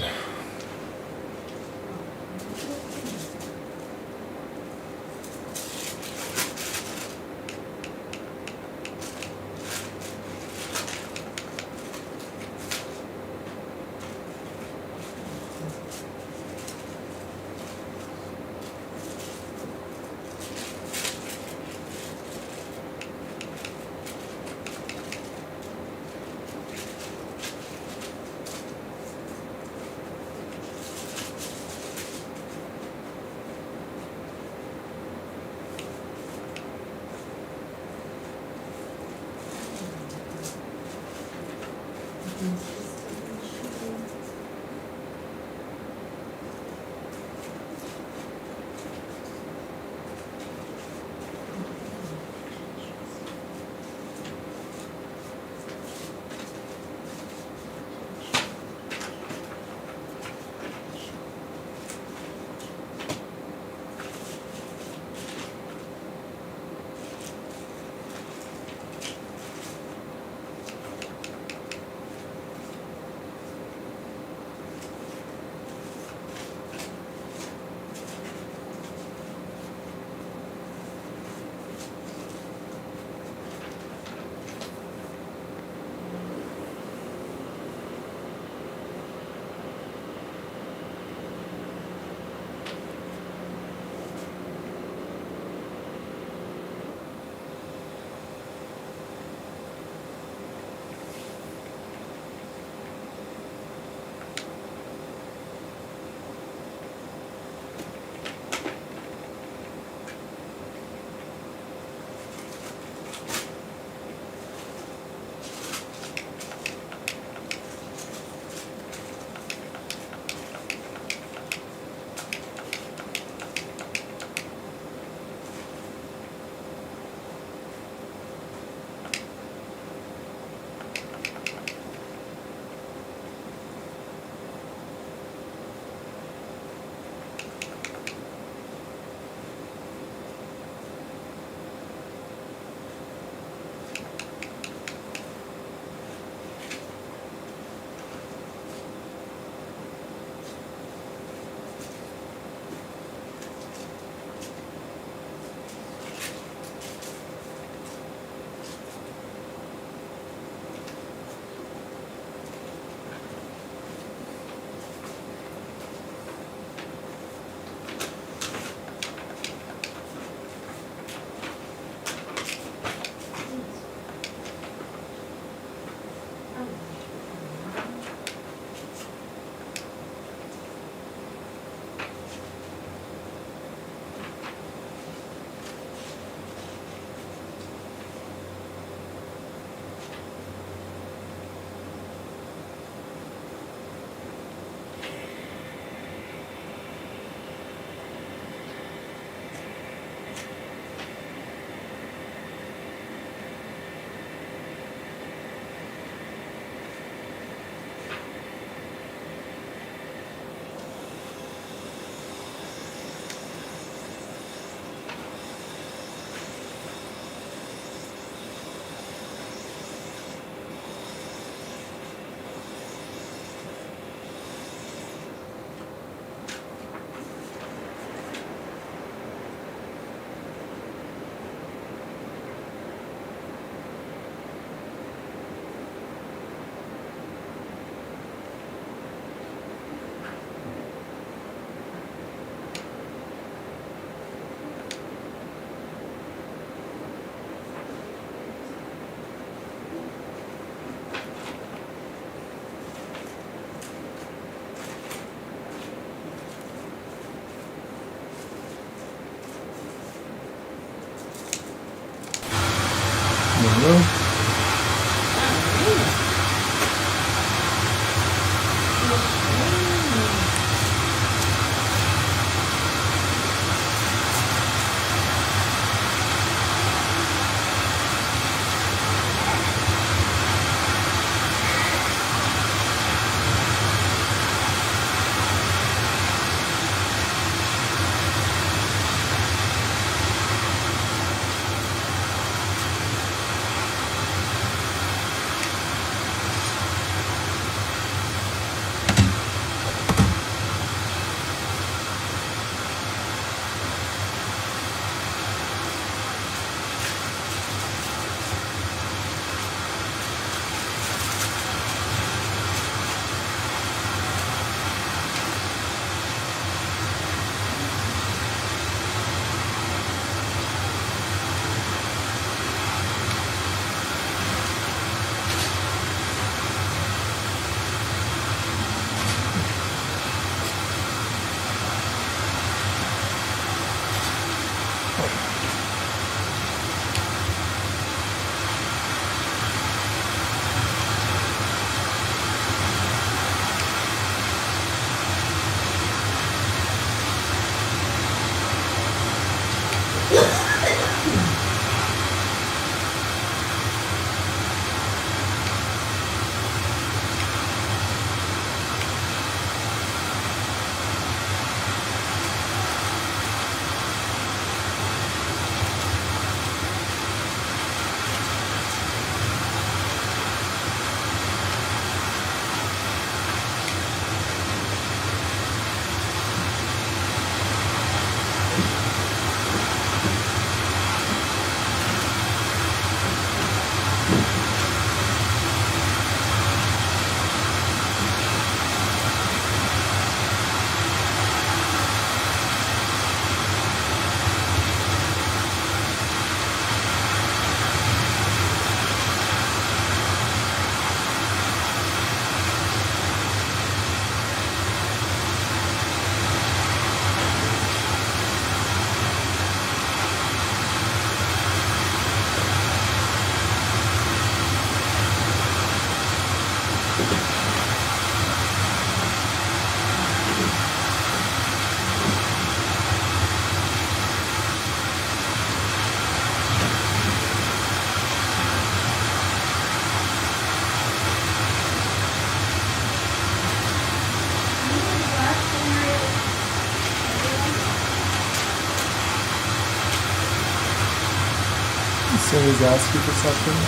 Somebody's asked you for something?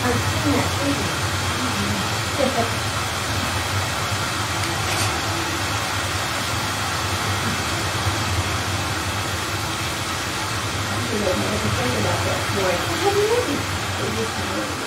I've seen that movie. Actually, I've never thought about that before. I haven't movie. It used to work.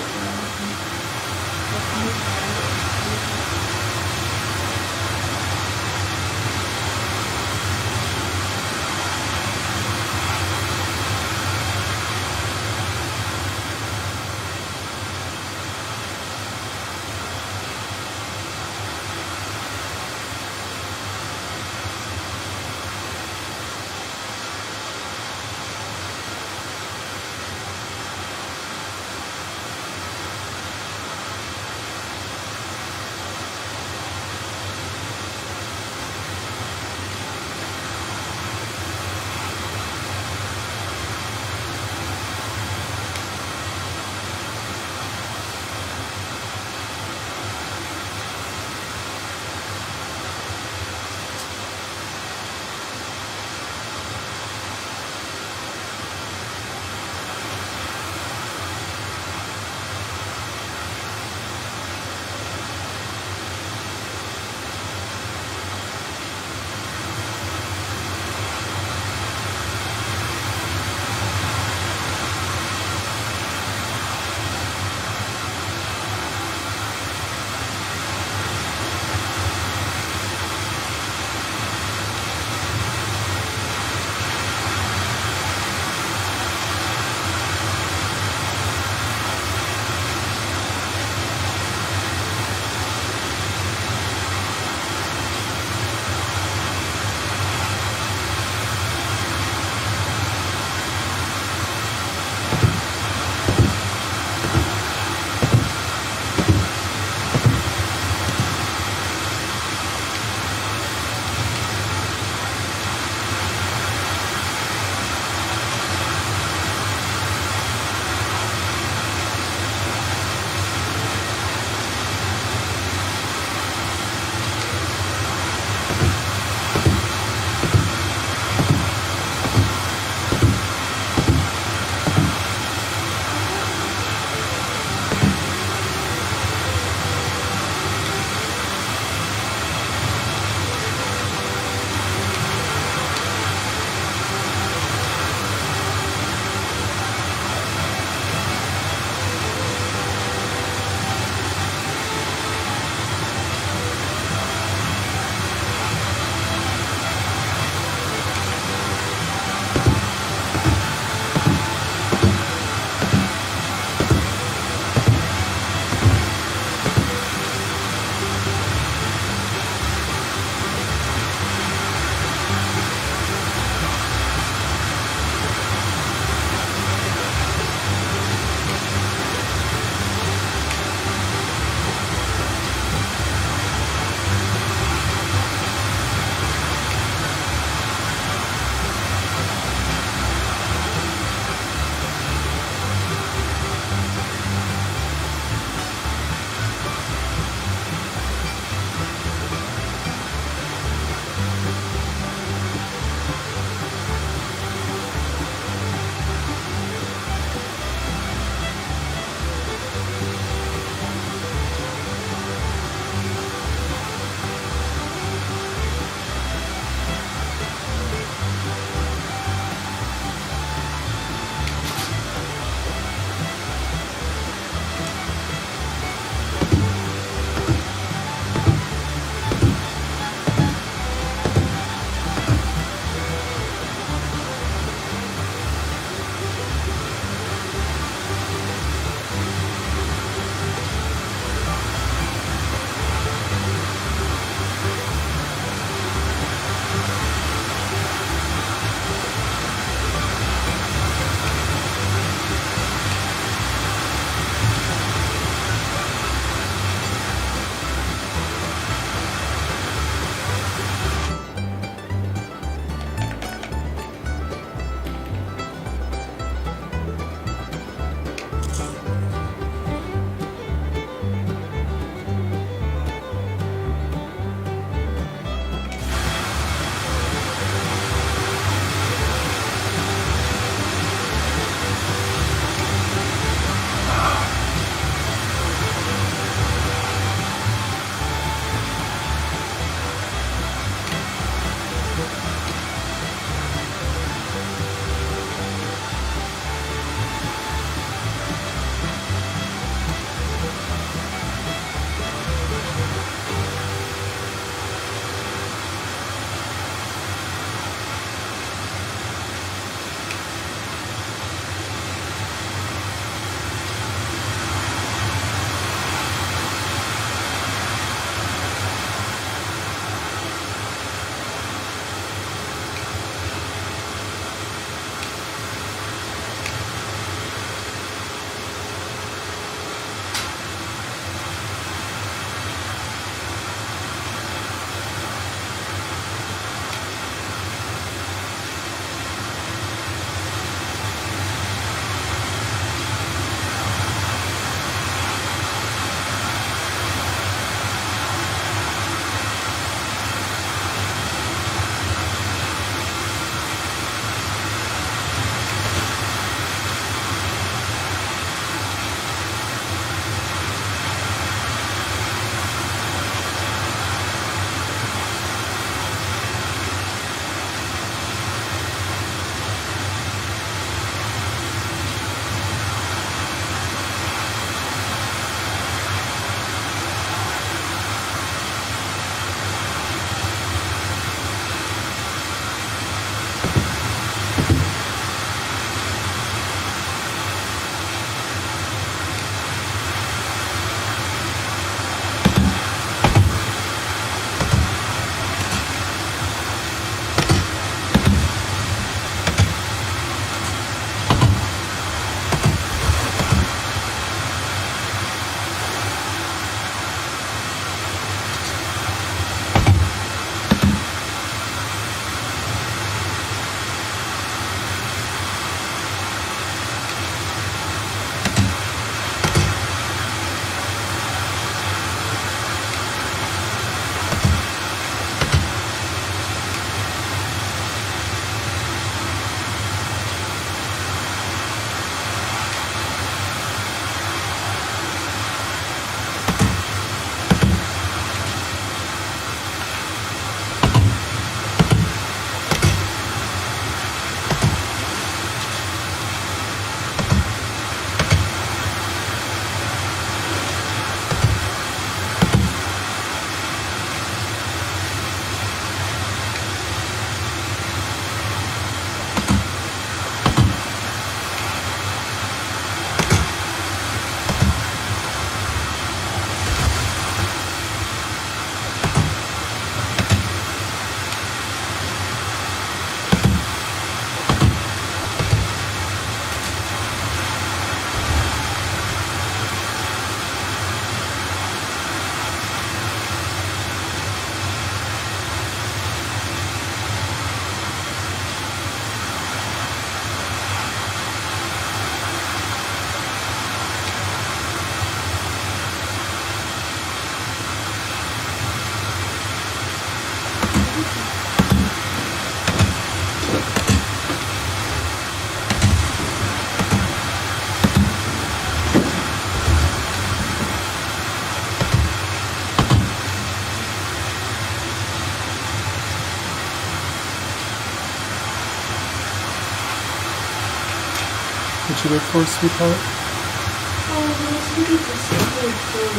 did you look for, sweetheart? Oh, let's look at this big thing.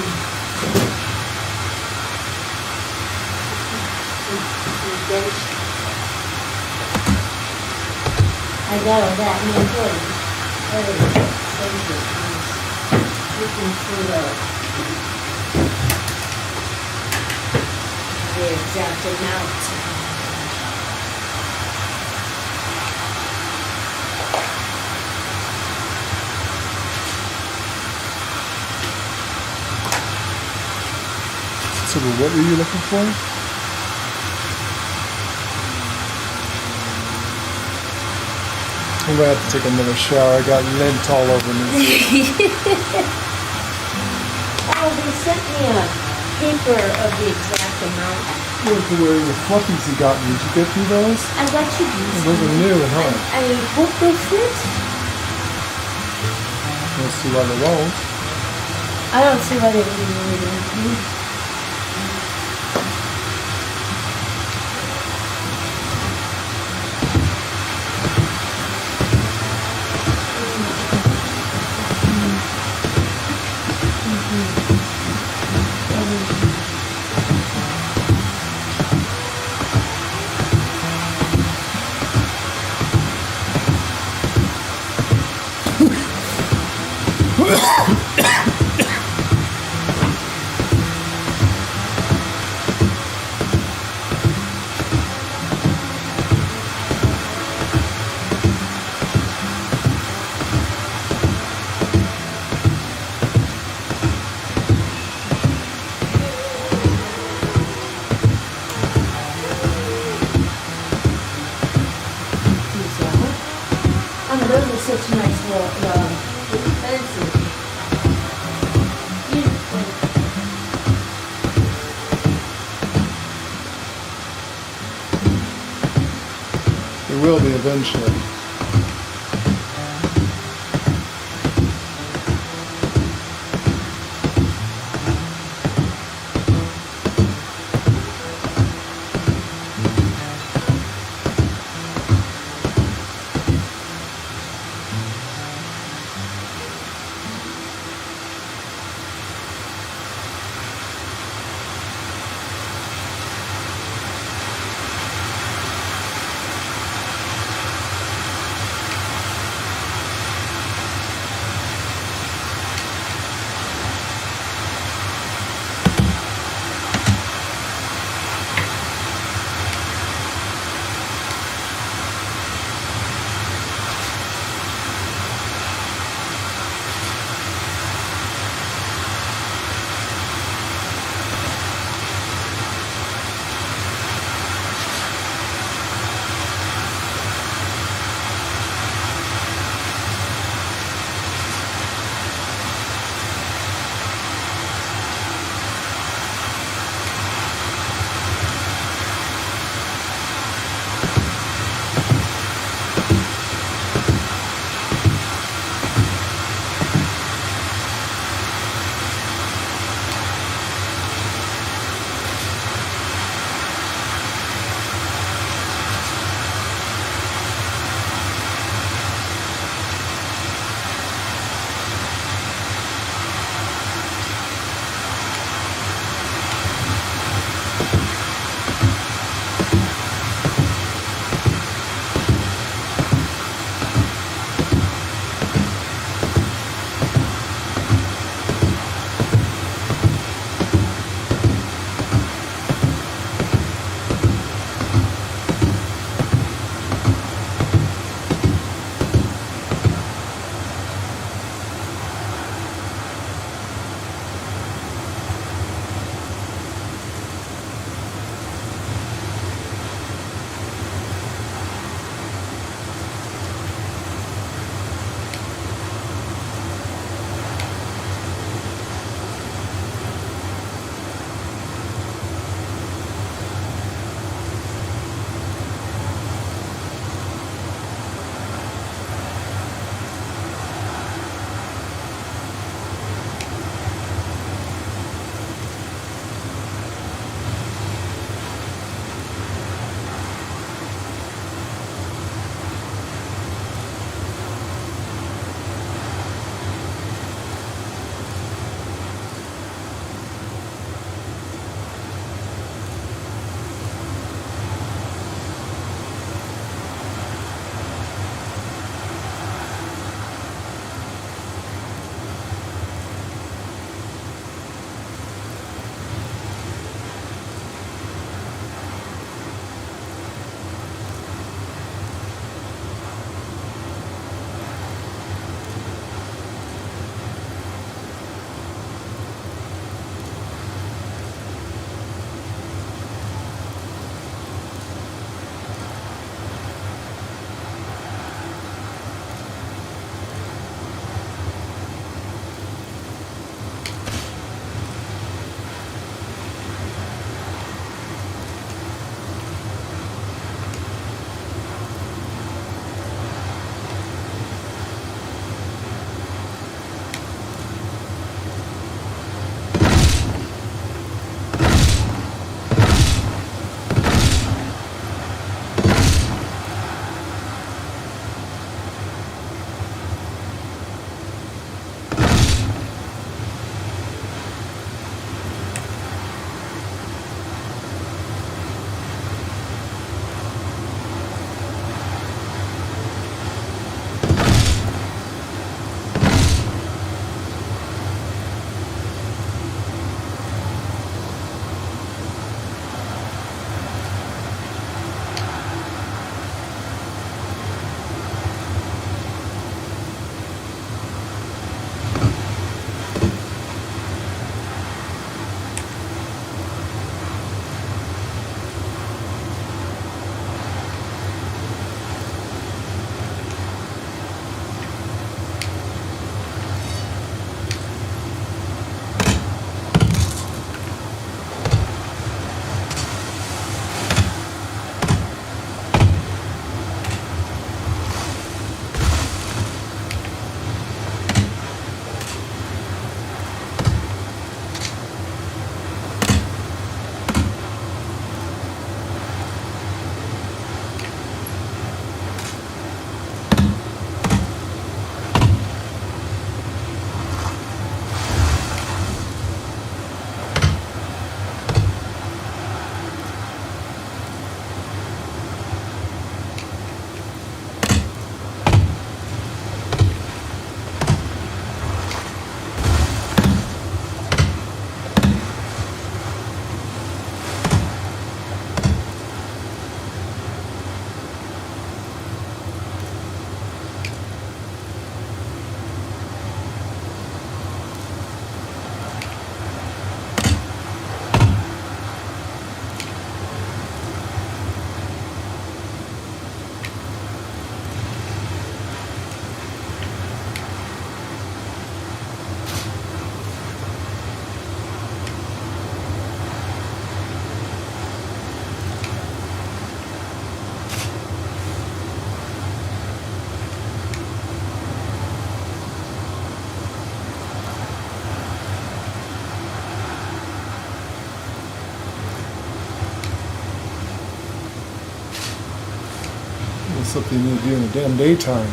I got all that in important. Looking for the exact amount. So what were you looking for? I'm gonna have to take another shower. I got lint all over me. Oh, they sent me a paper of the exact amount. Look at where the fluffies you got me. Did you get me those? I got you these. Those are new, huh? I hope they fit. We'll see why they won't. I don't see why they wouldn't. Those are such nice little fences. It will be eventually. something you need to do in the damn daytime.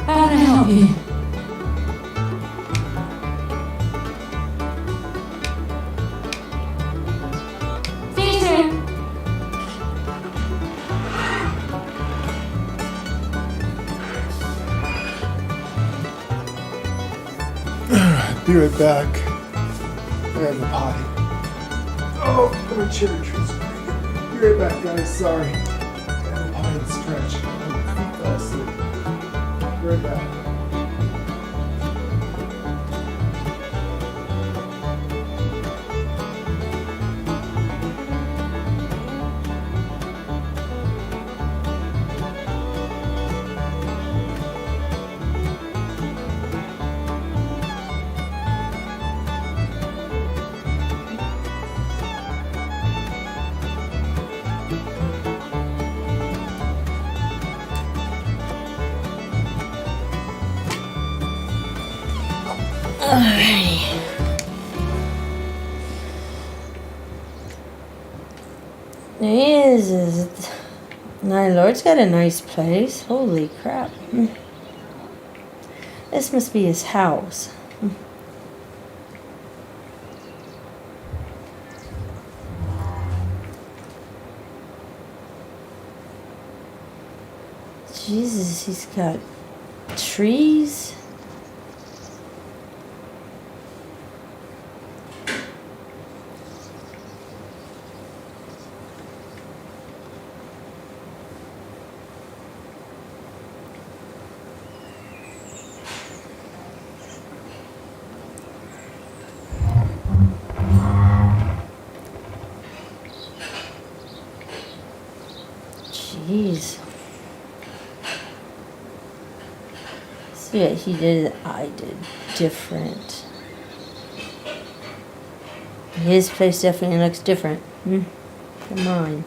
How can I help you? See you soon. Be right back. I have the potty. Oh, my cherry trees are pretty good. Be right back, guys. Sorry. I have a potty and stretch. My feet fell asleep. Be right back. Alrighty. There he is. My lord's got a nice place. Holy crap. This must be his house. Jesus, he's got trees. Jeez. See what he did, I did different. His place definitely looks different than mine.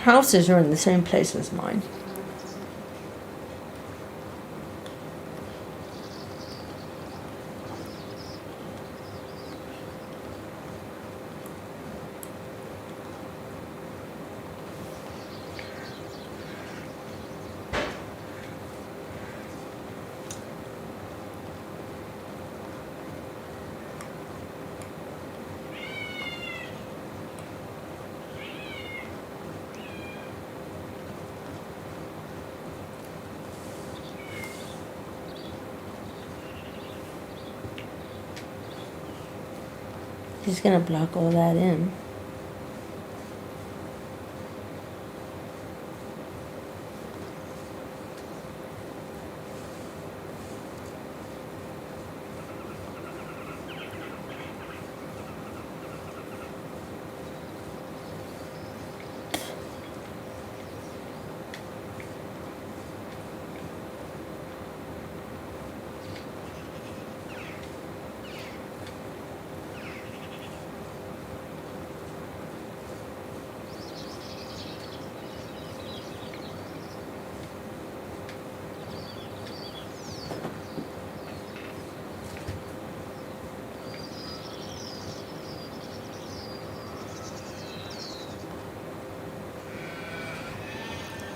Houses are in the same place as mine. He's gonna block all that in.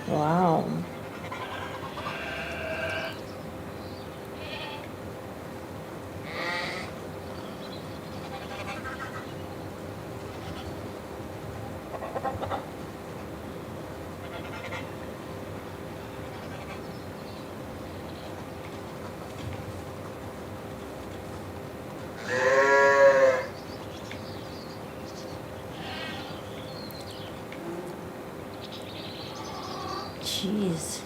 Wow. Jeez.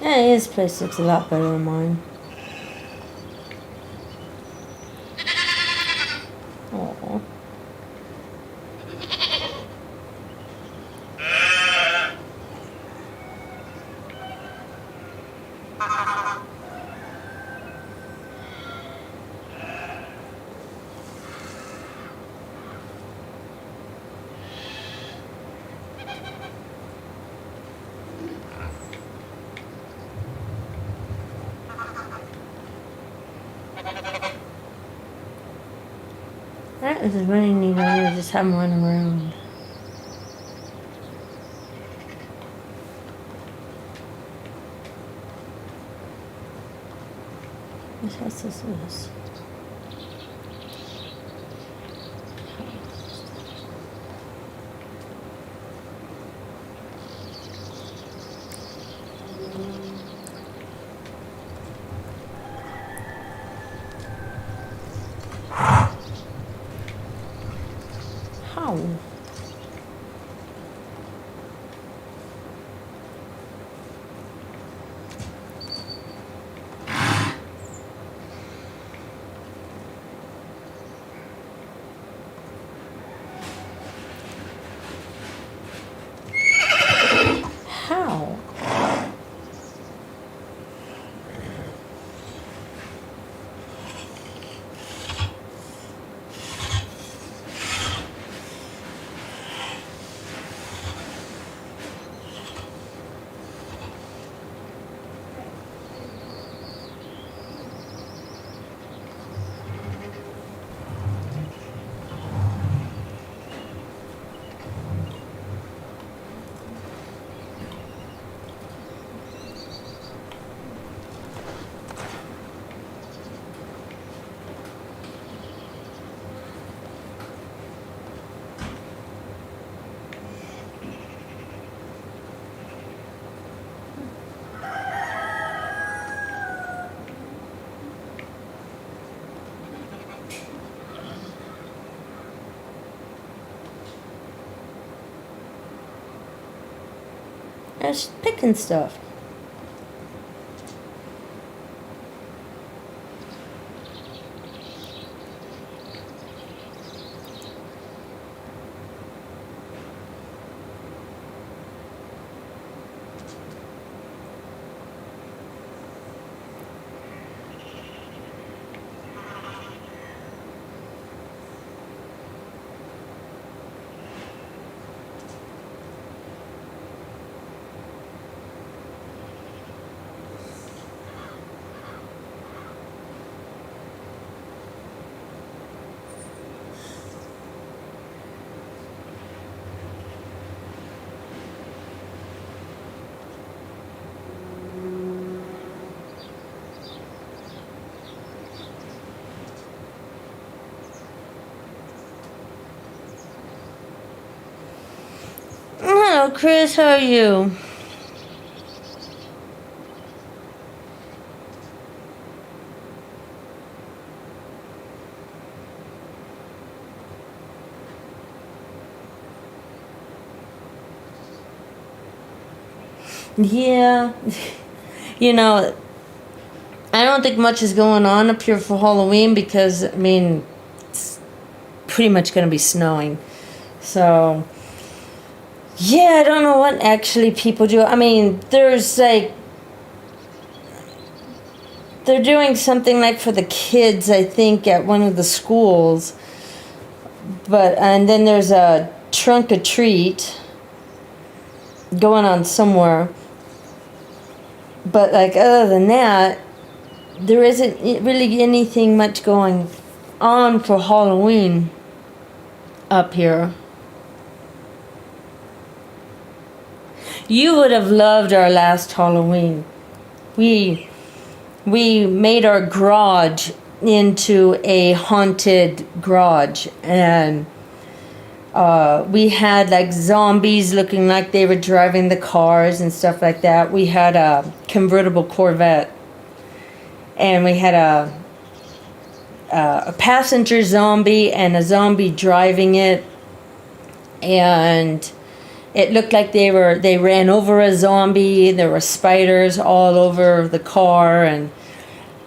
Yeah, his place looks a lot better than mine. Aww. That is a really neat idea, just have him run around. What house is this? How? How? Just picking stuff. Hello, Chris. How are you? Yeah. You know, I don't think much is going on up here for Halloween because, I mean, it's pretty much going to be snowing. So, yeah, I don't know what actually people do. I mean, there's like, they're doing something like for the kids, I think, at one of the schools. But, and then there's a trunk or treat going on somewhere. But, like, other than that, there isn't really anything much going on for Halloween up here. You would have loved our last Halloween. We made our garage into a haunted garage, and we had like zombies looking like they were driving the cars and stuff like that. We had a convertible Corvette, and we had a passenger zombie and a zombie driving it, and it looked like they ran over a zombie. There were spiders all over the car,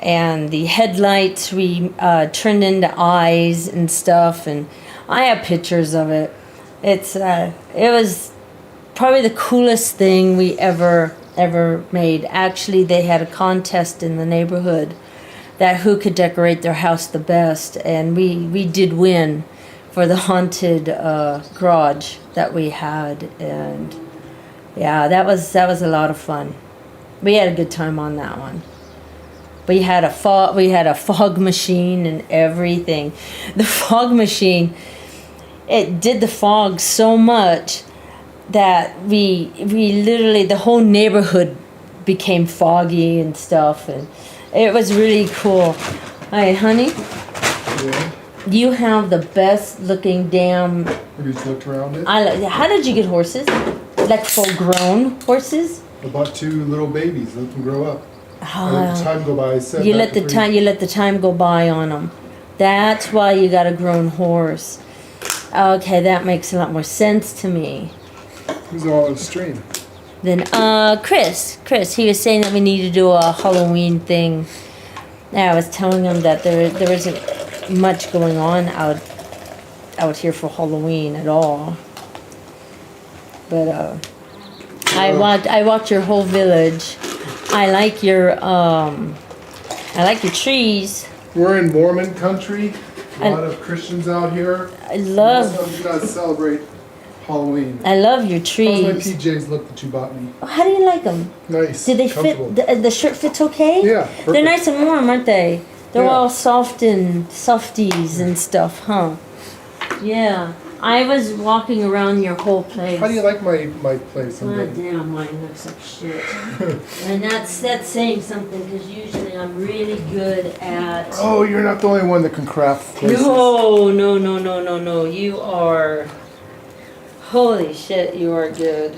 and the headlights we turned into eyes and stuff. And I have pictures of it. It was probably the coolest thing we ever made. Actually, they had a contest in the neighborhood that who could decorate their house the best, and we did win for the haunted garage that we had. And yeah, that was a lot of fun. We had a good time on that one. We had a fog machine and everything. The fog machine, it did the fog so much that we literally, the whole neighborhood became foggy and stuff, and it was really cool. Hi, honey. Yeah. You have the best looking damn. Have you looked around it? How did you get horses? Like full grown horses? I bought 2 little babies. Let them grow up. I let the time go by. You let the time go by on them. That's why you got a grown horse. Okay, that makes a lot more sense to me. Who's all on the stream? Then Chris, he was saying that we need to do a Halloween thing. Yeah, I was telling him that there isn't much going on out here for Halloween at all. But I walked your whole village. I like your trees. We're in Mormon country. A lot of Christians out here. I love. Most of you guys celebrate Halloween. I love your How's trees. my PJs look that you bought me? How do you like them? Nice. Do they comfortable. fit? The shirt fits okay? Yeah, They're perfect. nice and warm, aren't they? They're Yeah. all soft and softies and stuff, huh? Yeah. I was walking around your whole place. How do you like my place? I'm God good. damn, mine looks like shit. And that's saying something, because usually I'm really good at. Oh, you're not the only one that can craft places. No. You are. Holy shit, you are good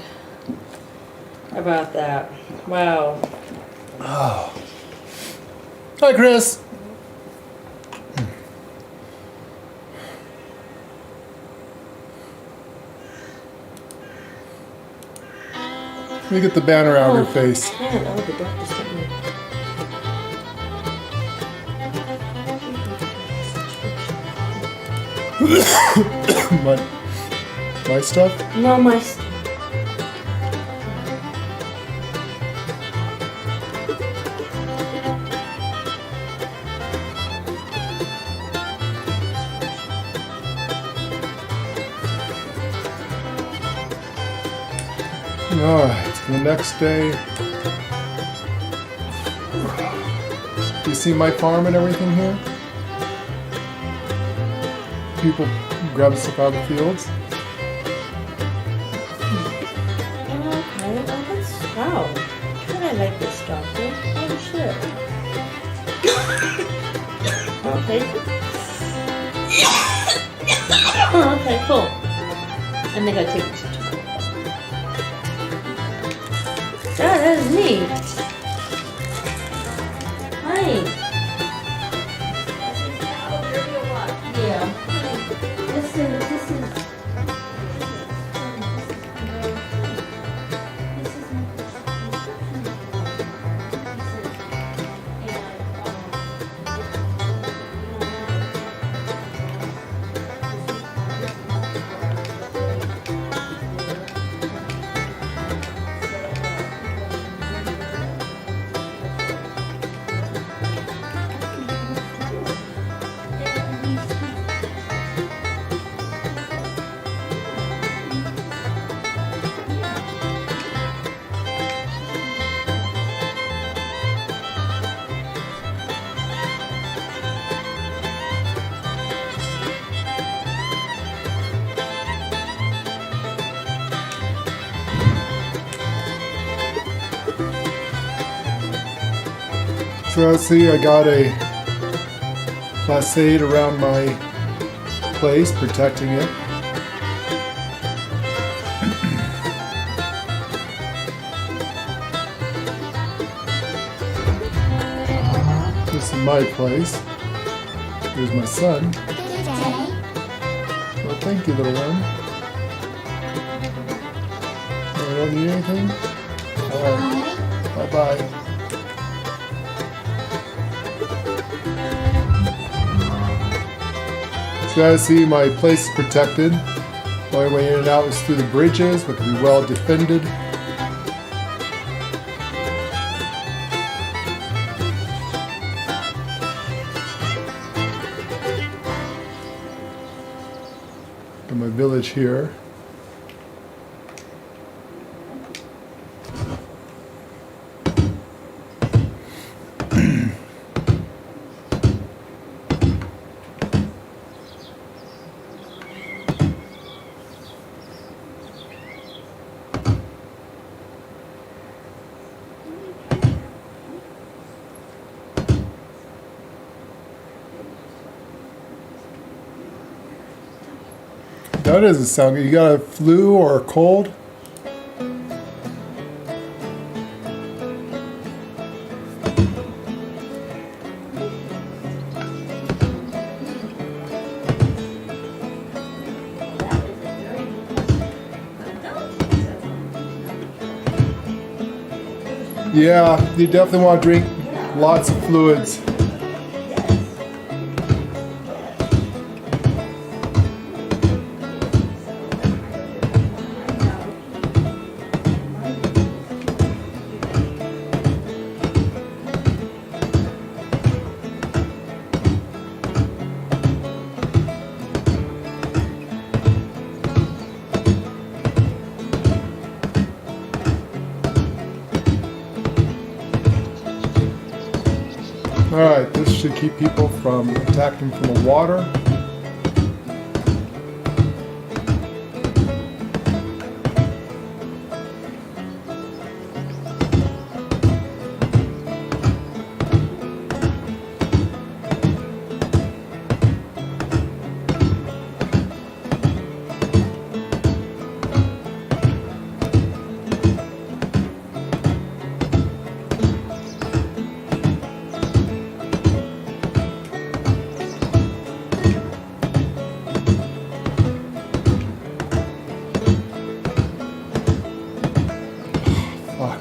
about that. Wow. Oh. Hi, Chris. Let me get the banner out of your face. Yeah, the doctor sent me. my stuff? No, my. Alright, the next day. You see my farm and everything here? People grab stuff out of the fields. Wow. God, I like this doctor. Oh shit. Okay. Okay, cool. I think I'll take this. Oh, that is neat. Hi. Yeah. This is. So let's see, I got a facade around my place, protecting it. This is my place. Here's my son. Well, thank you, little one. I don't need anything? Alright. Bye-bye. So guys, see, my place is protected. The only way in and out is through the bridges, but can be well defended. Got my village here. That doesn't sound good. You got a flu or a cold? Yeah, you definitely want to drink lots of fluids. Alright, this should keep people from attacking from the water. Fuck.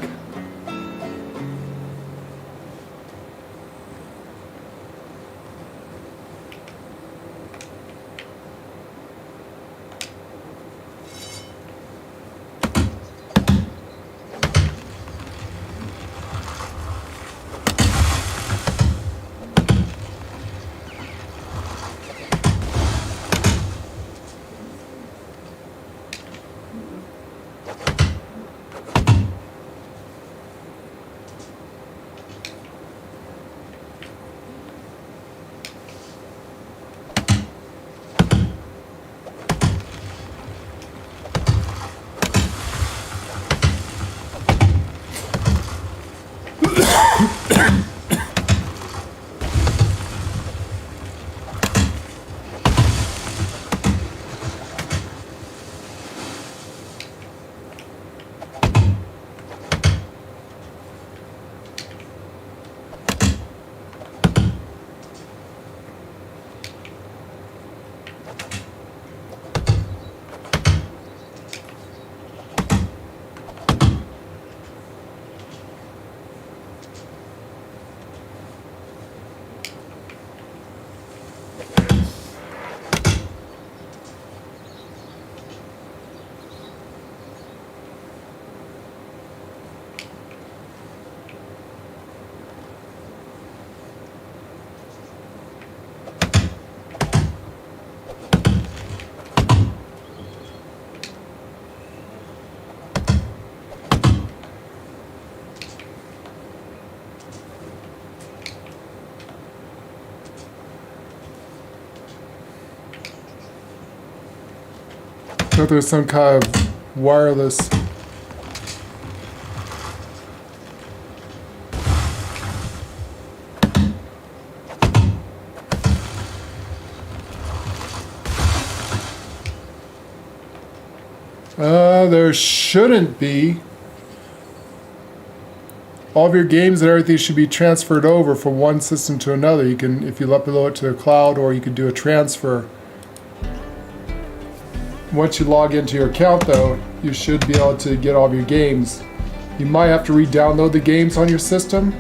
I thought there was some kind of wireless. There shouldn't be. All of your games and everything should be transferred over from one system to another. You can, if you upload it to the cloud, or you could do a transfer. Once you log into your account though, you should be able to get all of your games. You might have to re-download the games on your system.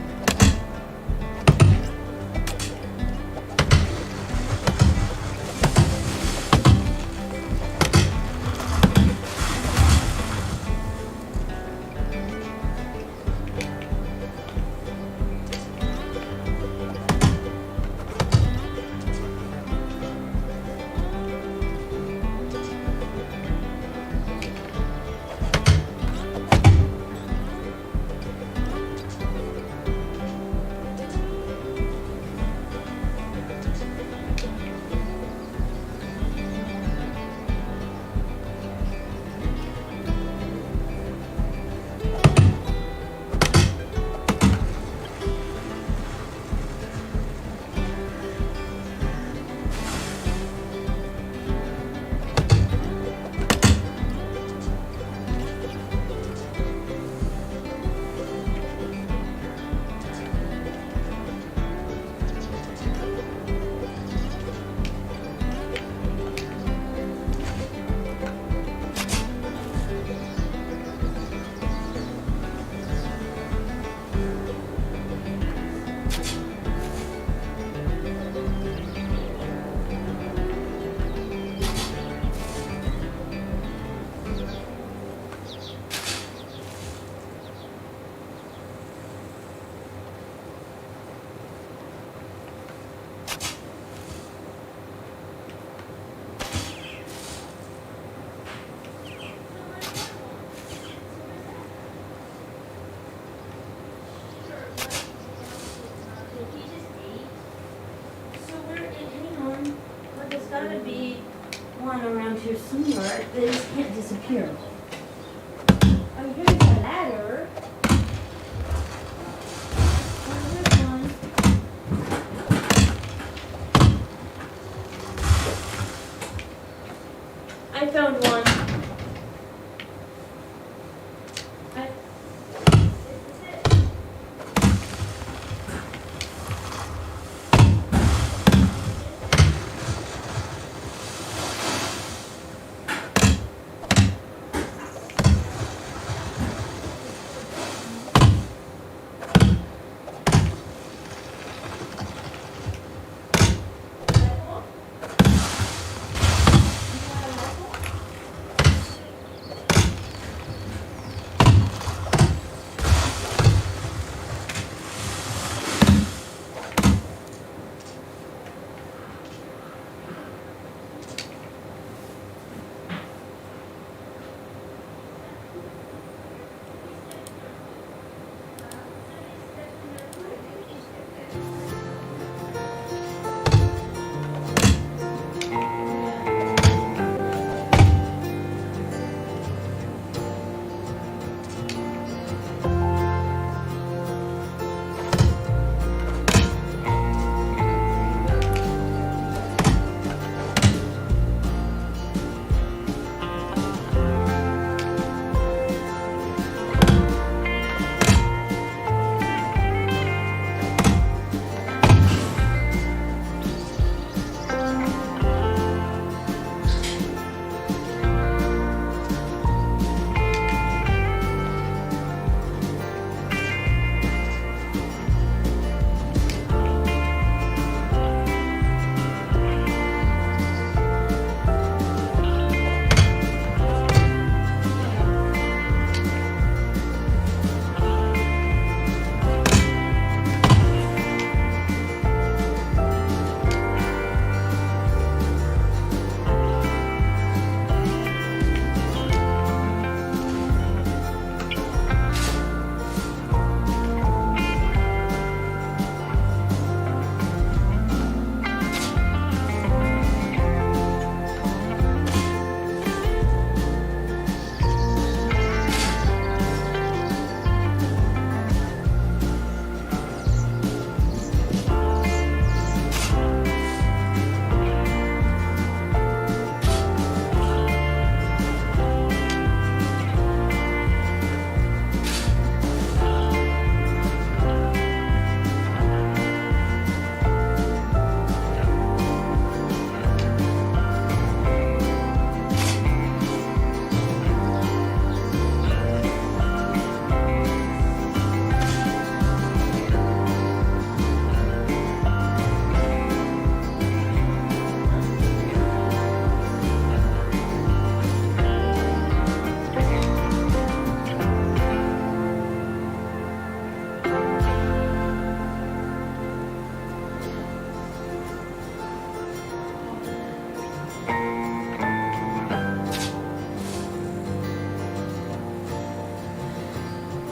Gotta be one around here somewhere. They just can't disappear. Oh, here's a ladder. Oh, here's one. I found one.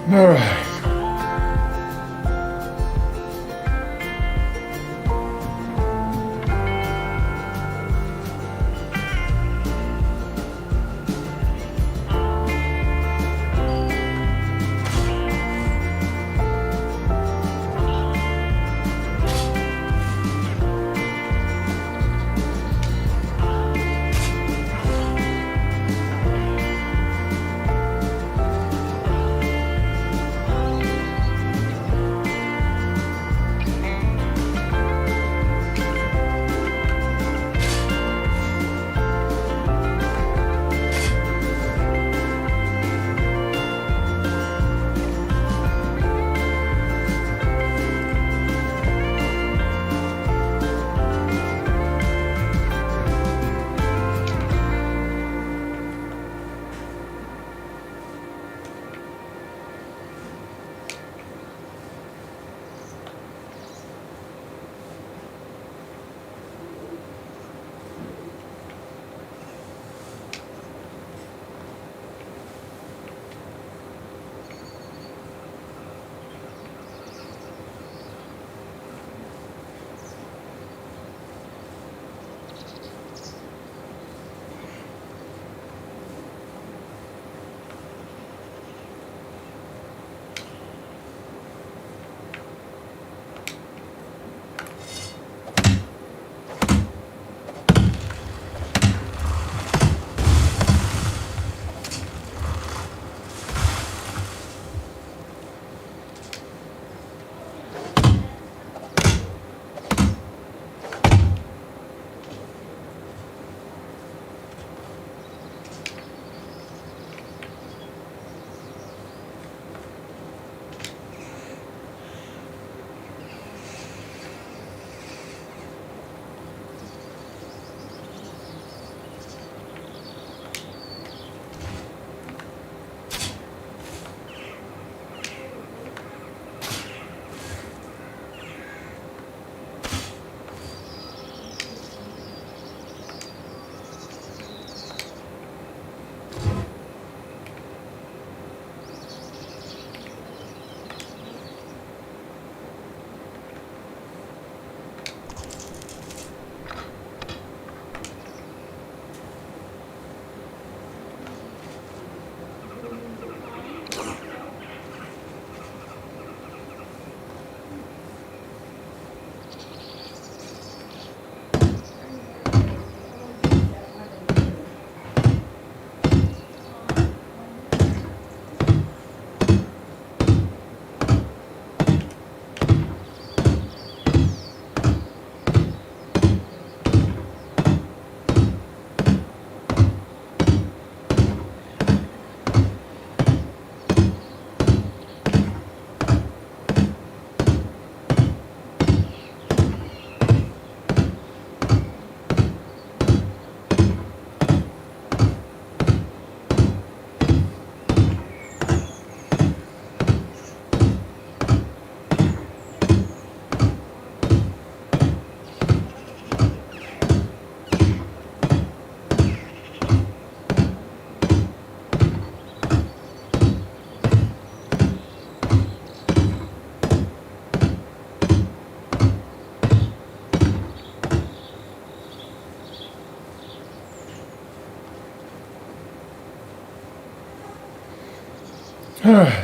All right.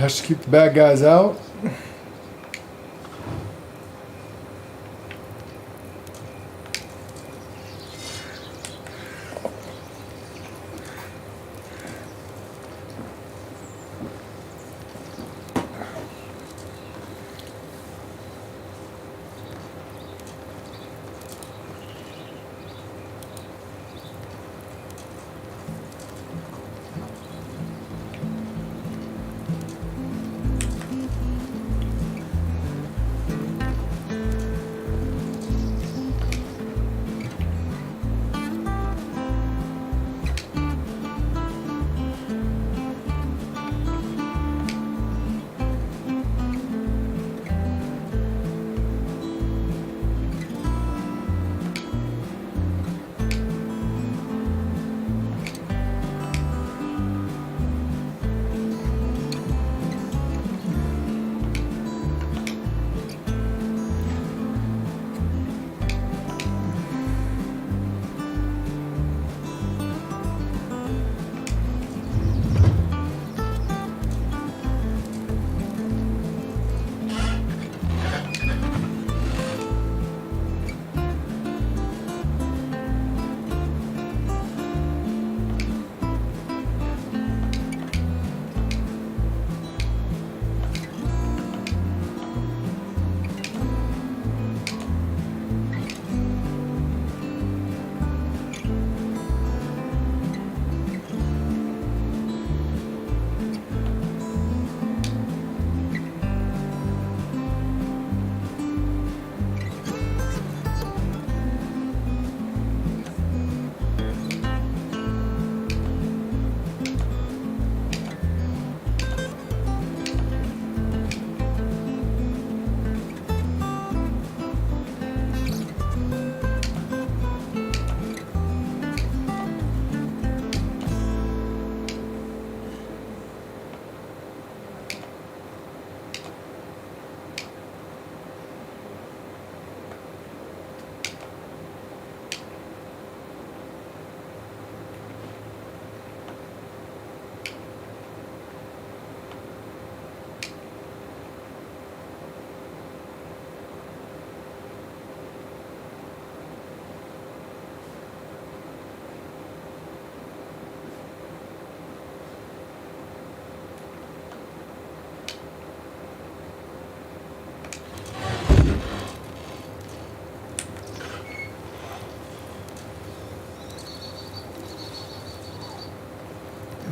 That should keep the bad guys out.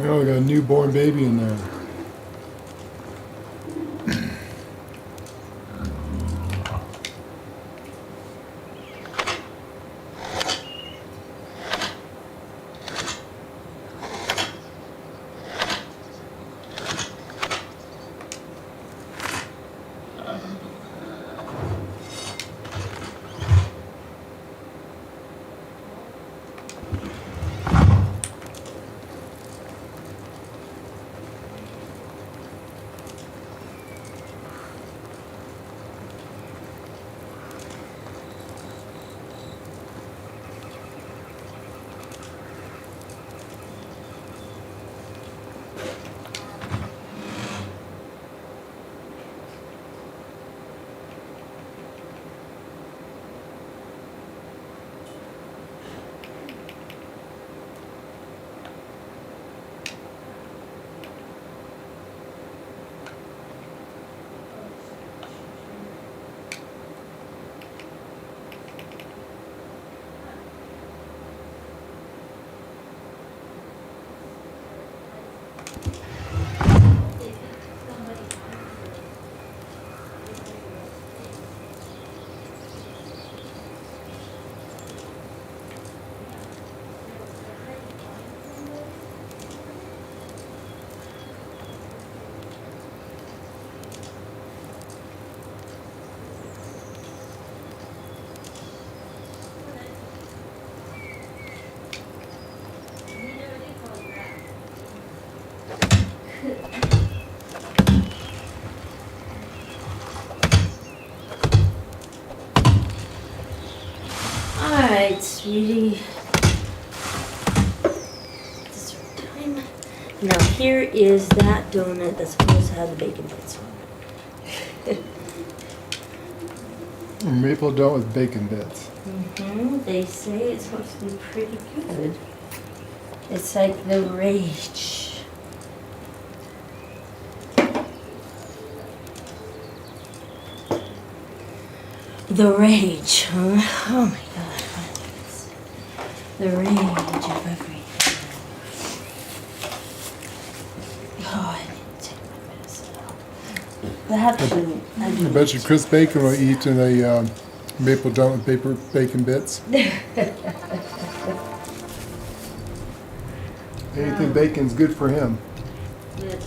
Oh, we got a newborn baby in there. Alright, sweetie. This time. Now here is that donut that's supposed to have the bacon bits on it. Maple donut with bacon bits. They say it's supposed to be pretty good. It's like the rage. The rage, huh? Oh my god, what is this? The rage of everything. Oh, I need to take my medicine out. I do. I bet you Chris Bacon will eat in a maple donut with bacon bits. Anything bacon's good for him. Yeah.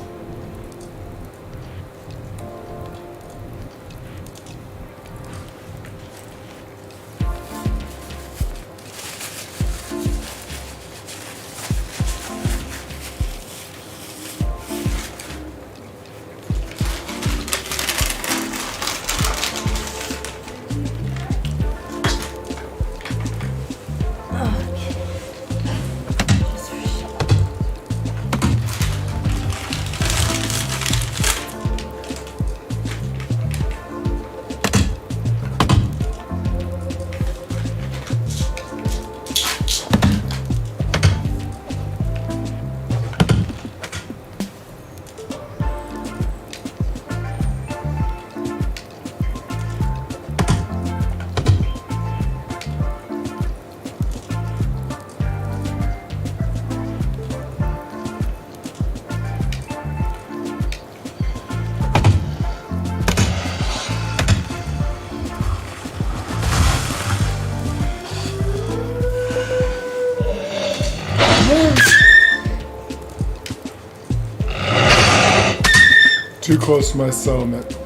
Too close to my settlement.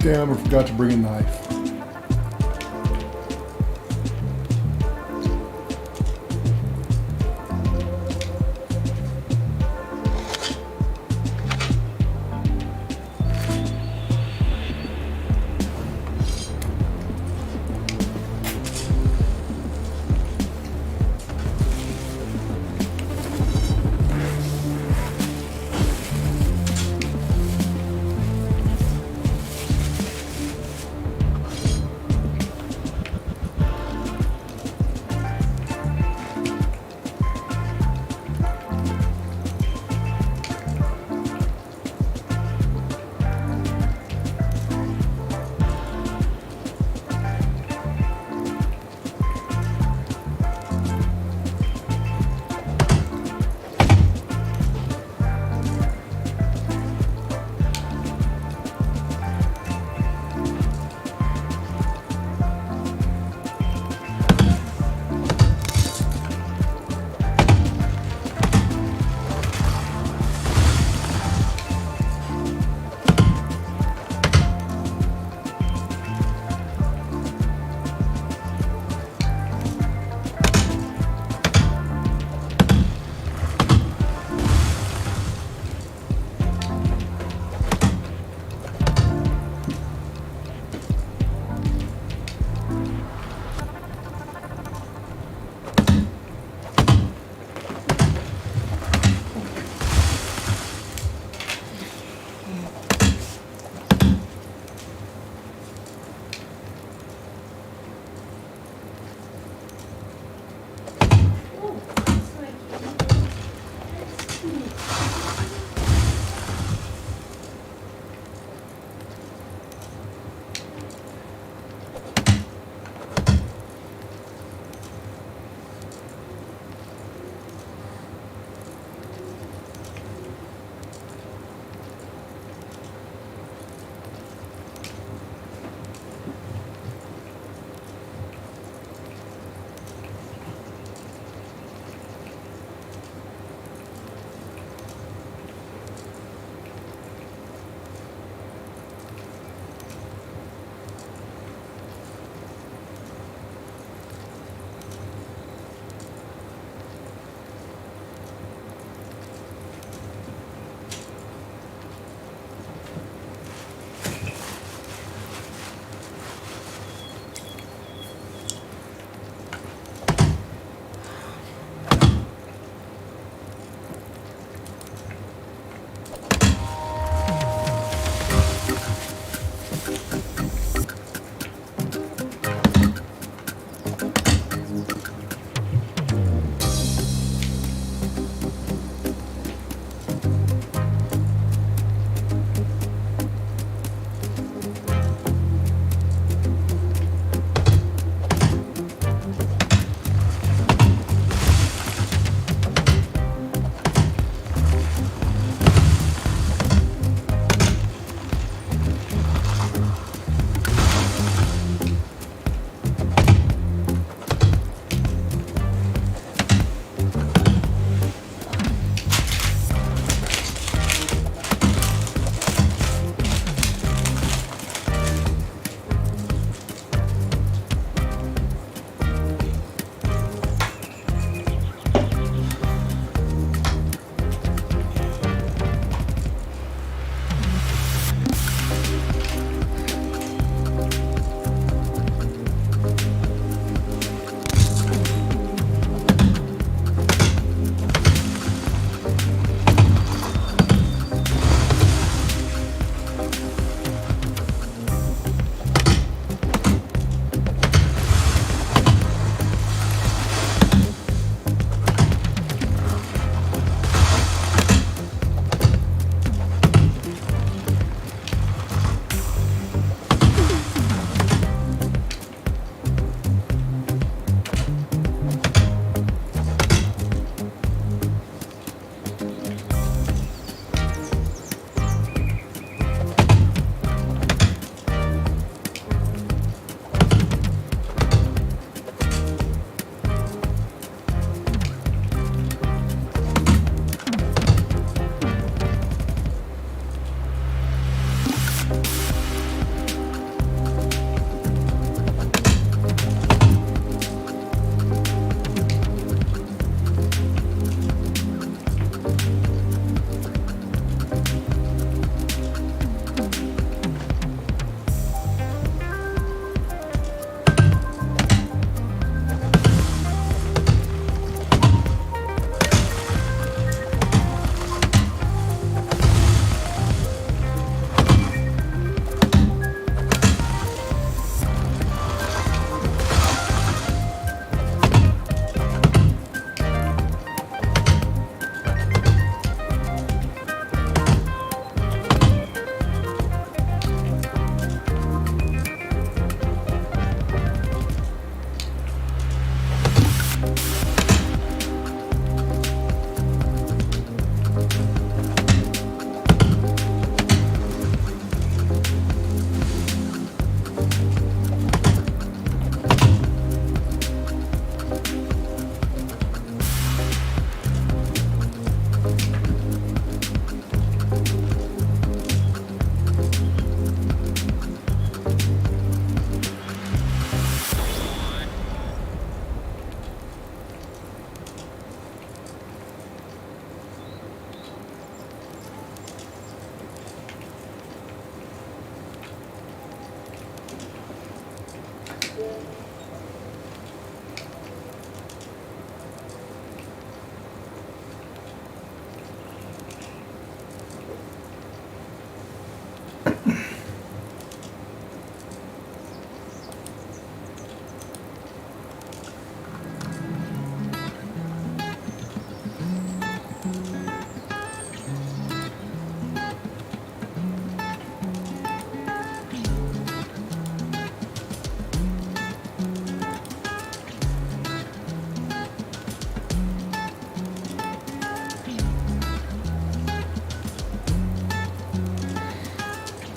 Damn, I forgot to bring a knife.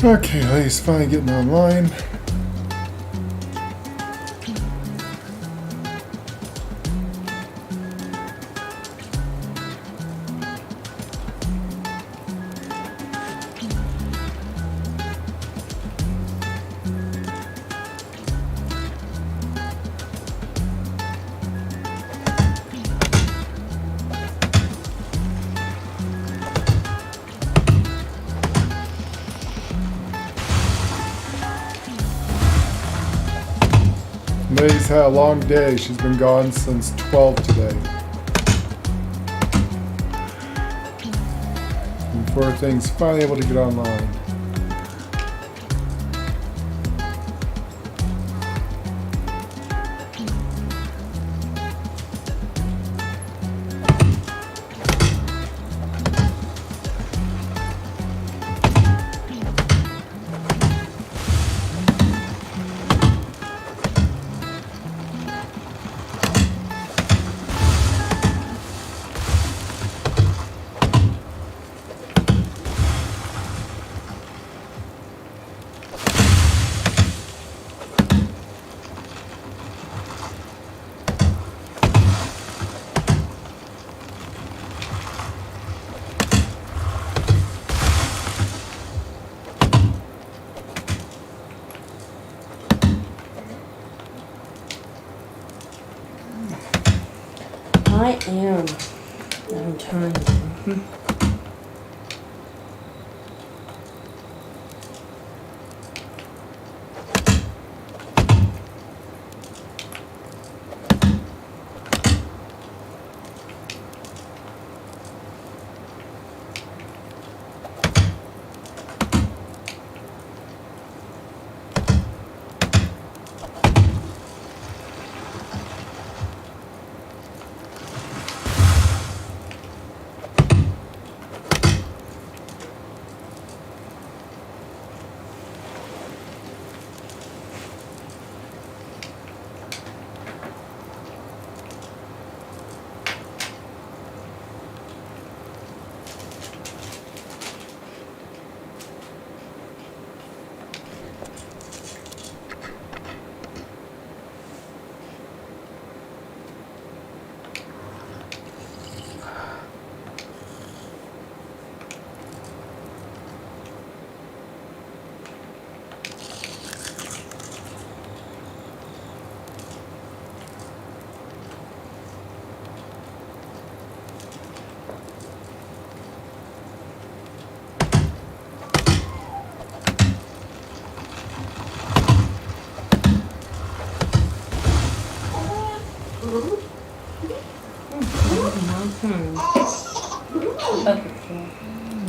Okay, he's finally getting online. May's had a long day. She's been gone since 12 today. And poor thing's finally able to get online. I am. I'm trying.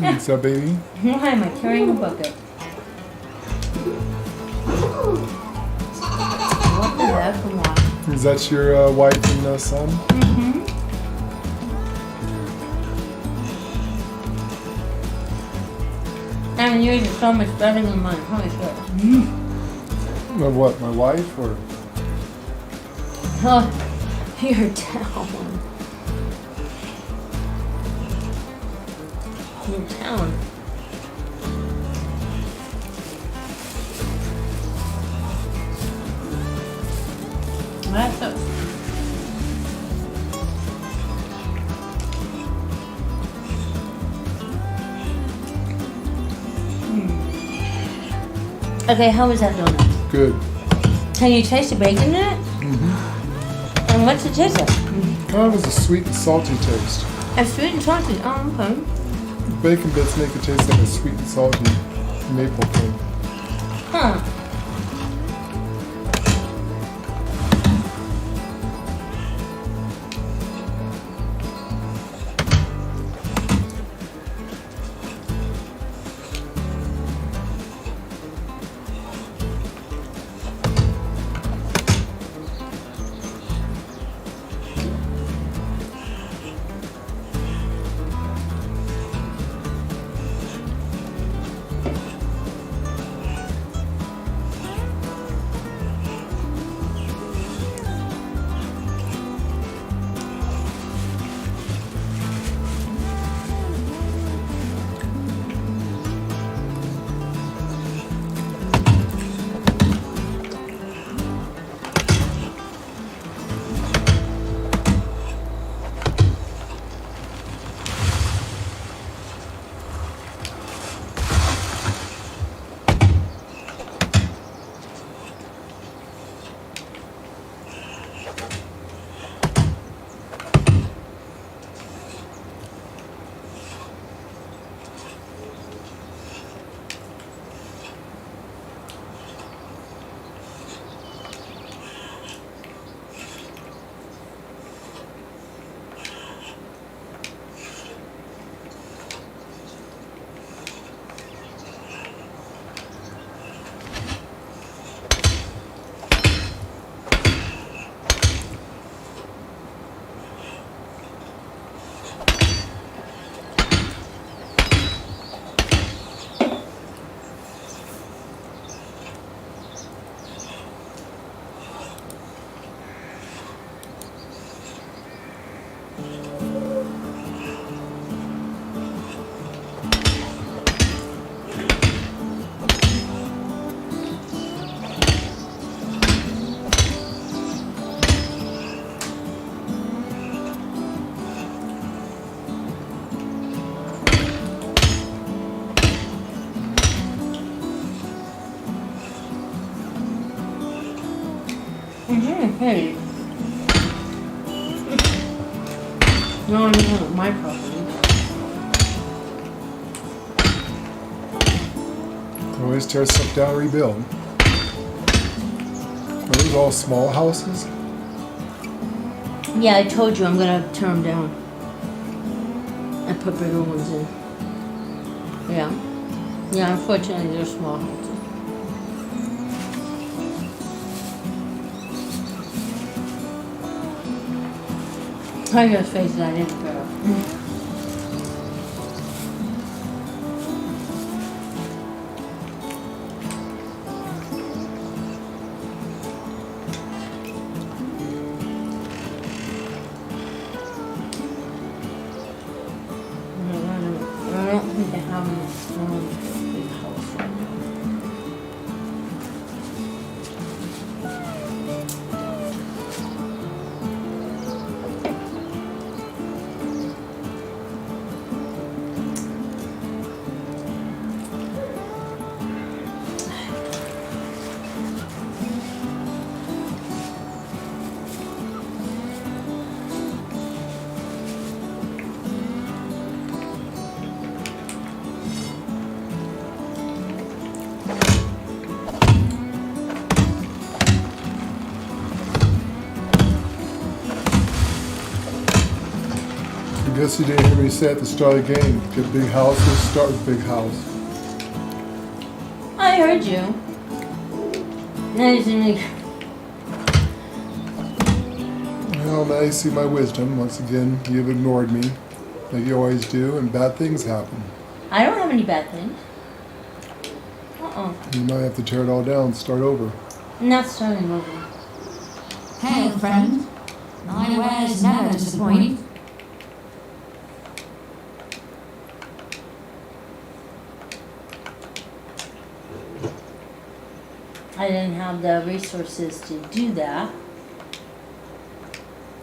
What's up, baby? Why am I carrying a bucket? What the heck and why? Is that your wife and son? Mm-hmm. And yours is so much better than mine. Holy shit. Of what, my wife or? Oh, you're down. You're down. That's so. Okay, how was that donut? Good. Can you taste the bacon in it? Mm-hmm. And what's the taste of? Kind of has a sweet and salty taste. A sweet and salty. Oh, okay. Bacon bits make it taste like a sweet and salty maple thing. Huh. Hey. No, no, my property. Always tear stuff down, rebuild. Are those all small houses? Yeah, I told you I'm gonna tear them down. And put bigger ones in. Yeah. Yeah, unfortunately they're small houses. I gotta face it, I didn't go. I don't think they have enough room for a big house right now. I guess you didn't hear me say at the start of the game, get big houses, start with big house. I heard you. Now you see me. Well, now you see my wisdom. Once again, you've ignored me, like you always do, and bad things happen. I don't have any bad things. You might have to tear it all down and start over. I'm not starting over. Hail, friend. My wares never disappoint. I didn't have the resources to do that.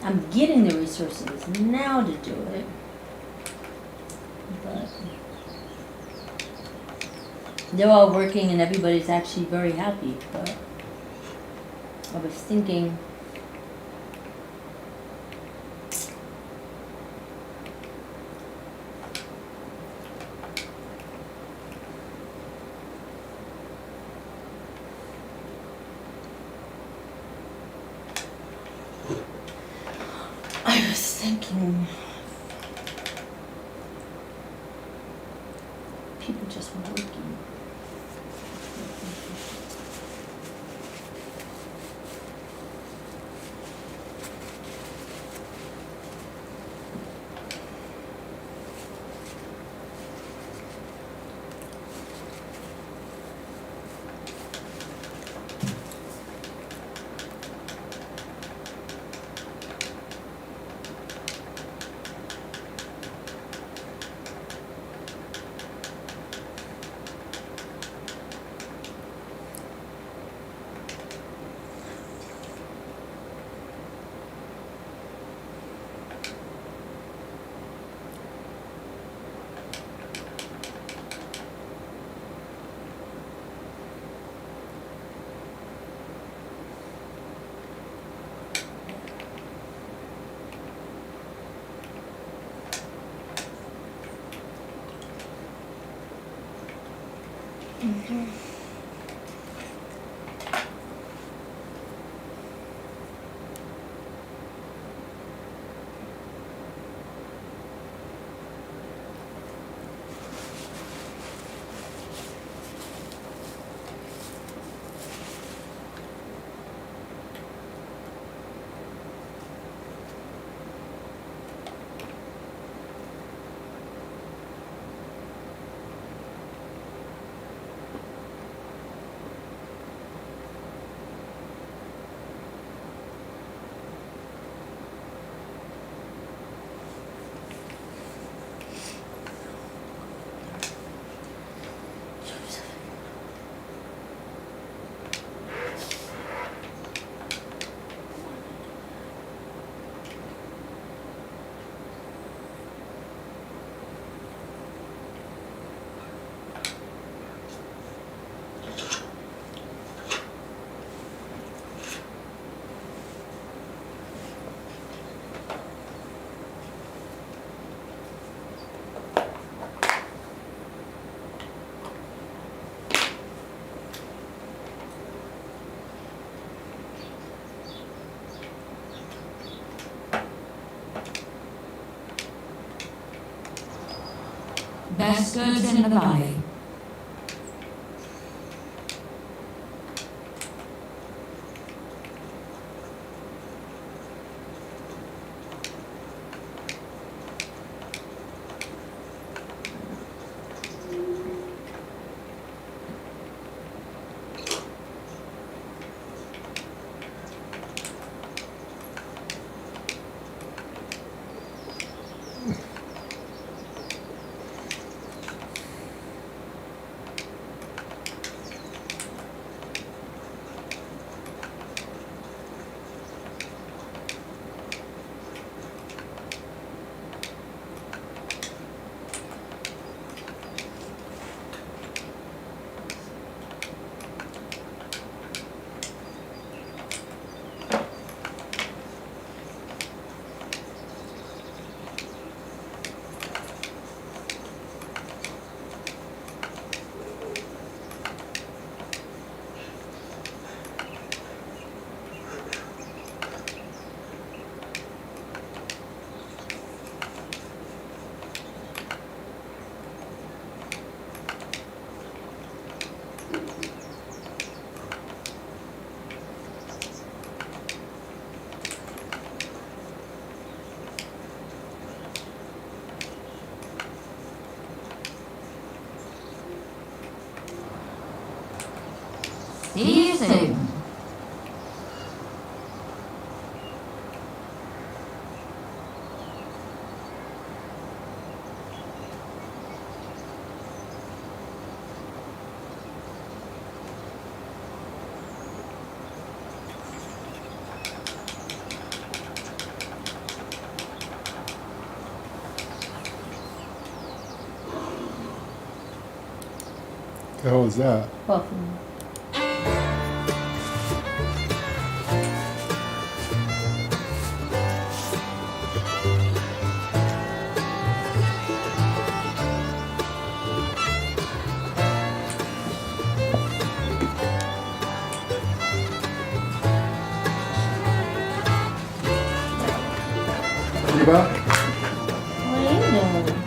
I'm getting the resources now to do it. But they're all working and everybody's actually very happy, but I was thinking people just working. Best goods in the valley. See you soon. The hell is that? Buffalo. Reba, What are you doing?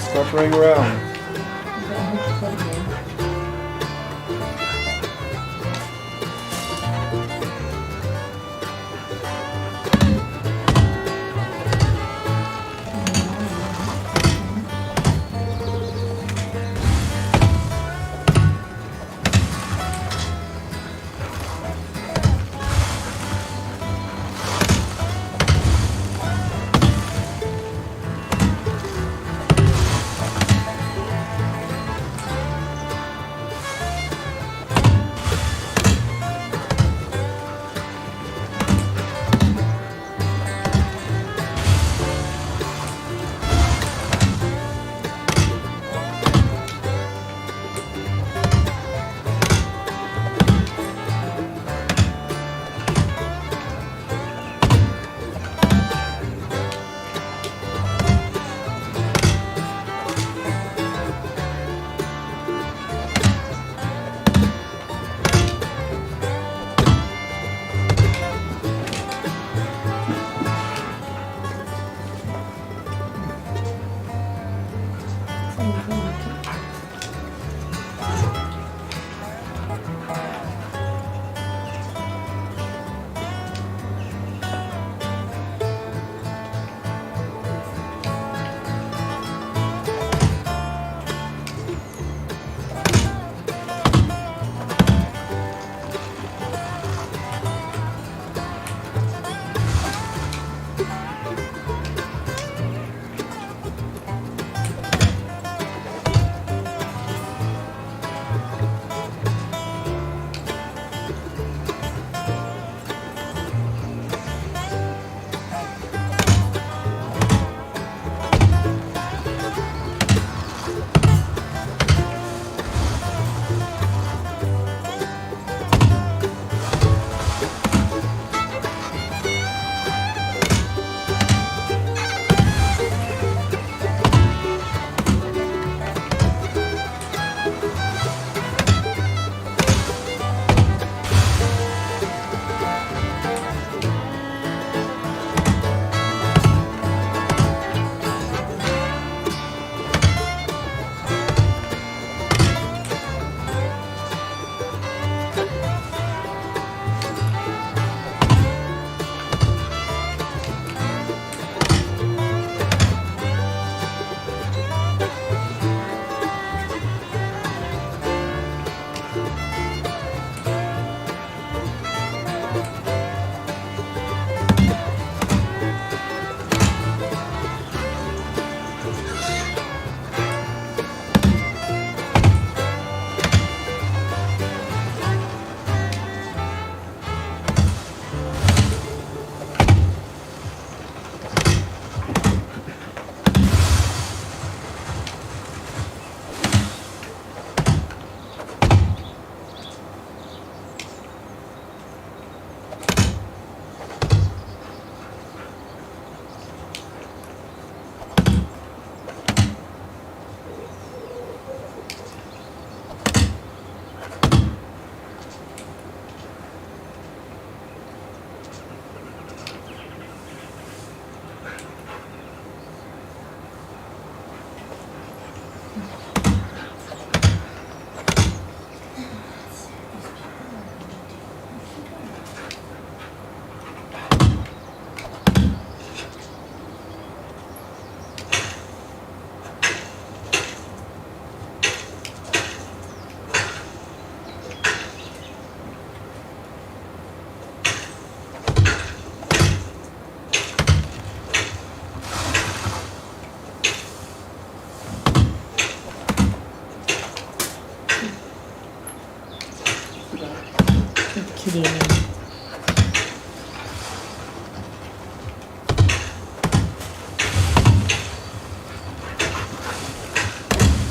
stop running around.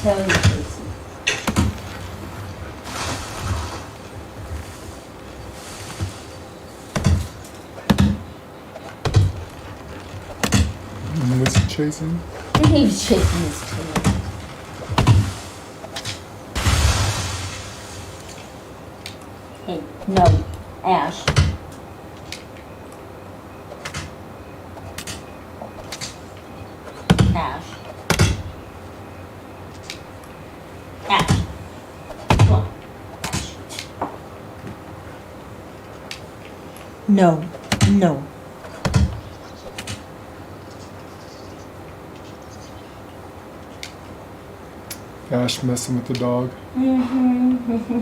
tell you, Casey. What's he chasing? I think he was chasing his tail. Hey, no, Ash. Ash. Ash. Come on. Ash. No. No. Ash messing with the dog. Mm-hmm.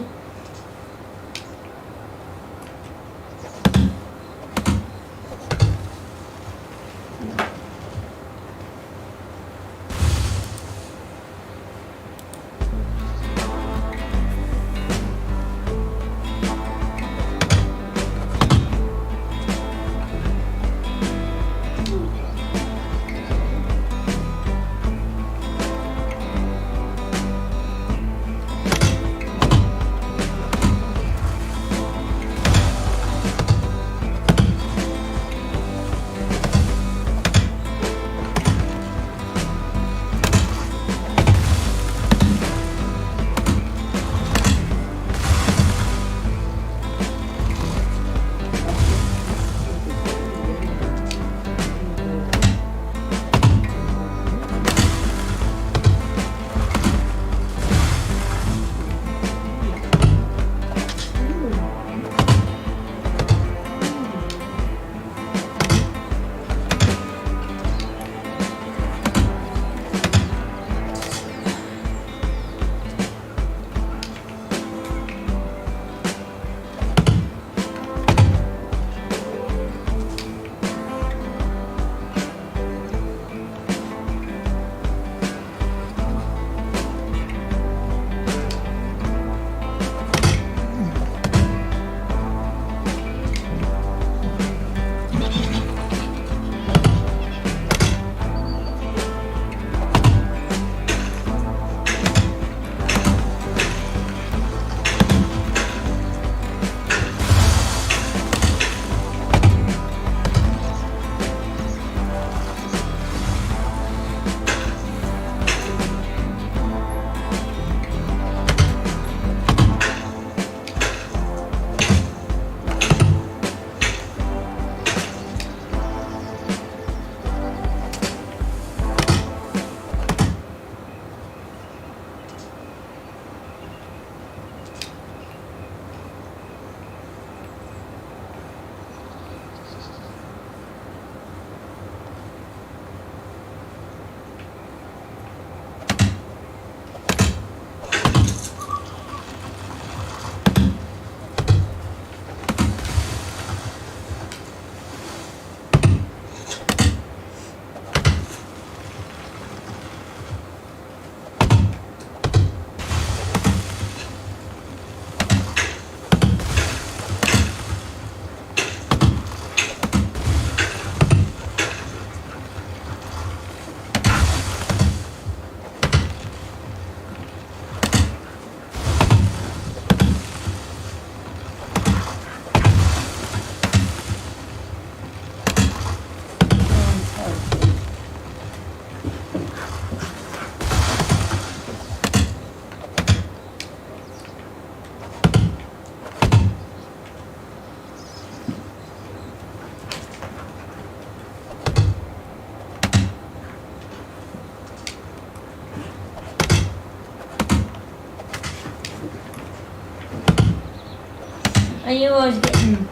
Are you always getting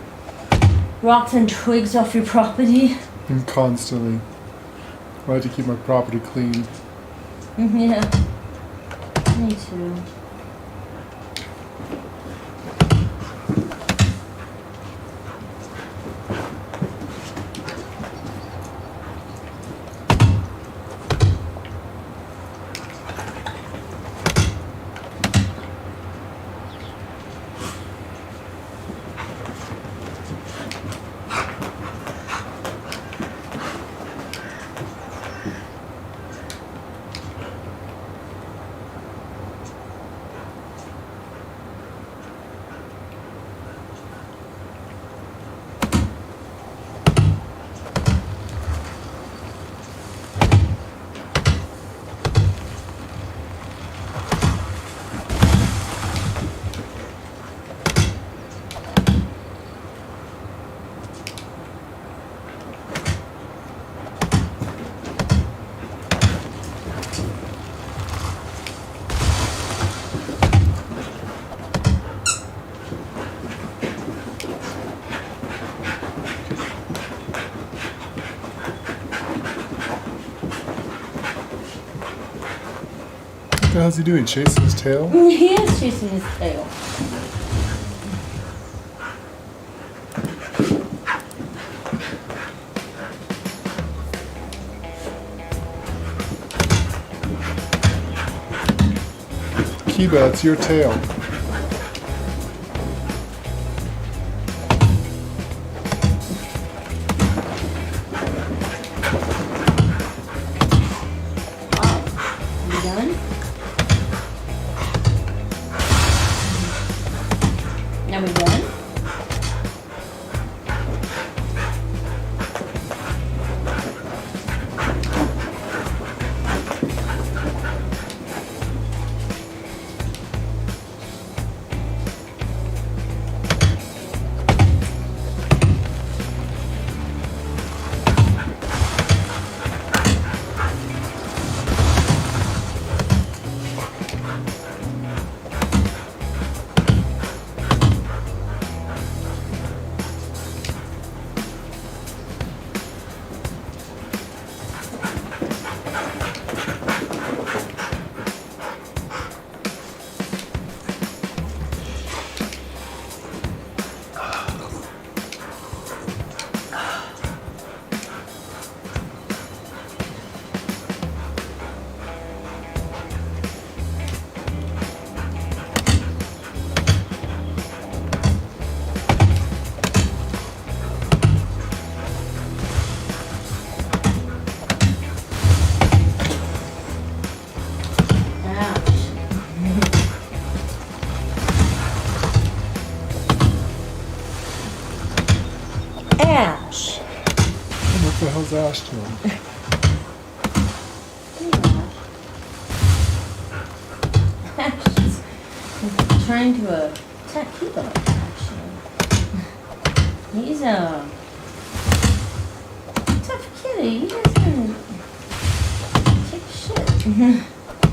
rocks and twigs off your property? And constantly. I like to keep my property clean. Yeah. Me too. the hell's he doing? Chasing his tail? He is chasing his tail. Kiba, it's your tail. You done? Now we done? Ash. What the hell's Ash doing? Ash is trying to attack Kiba, actually. He's a tough kitty. He doesn't take shit.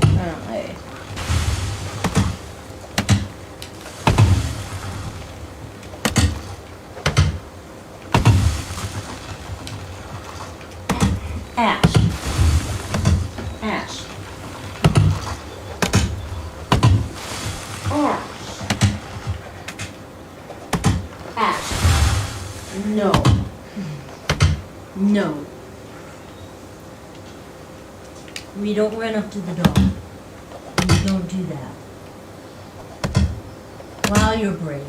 Apparently. Ash. Ash. Ash. Ash. No. No. We don't run up to the dog. We don't do that. Wow, you're brave.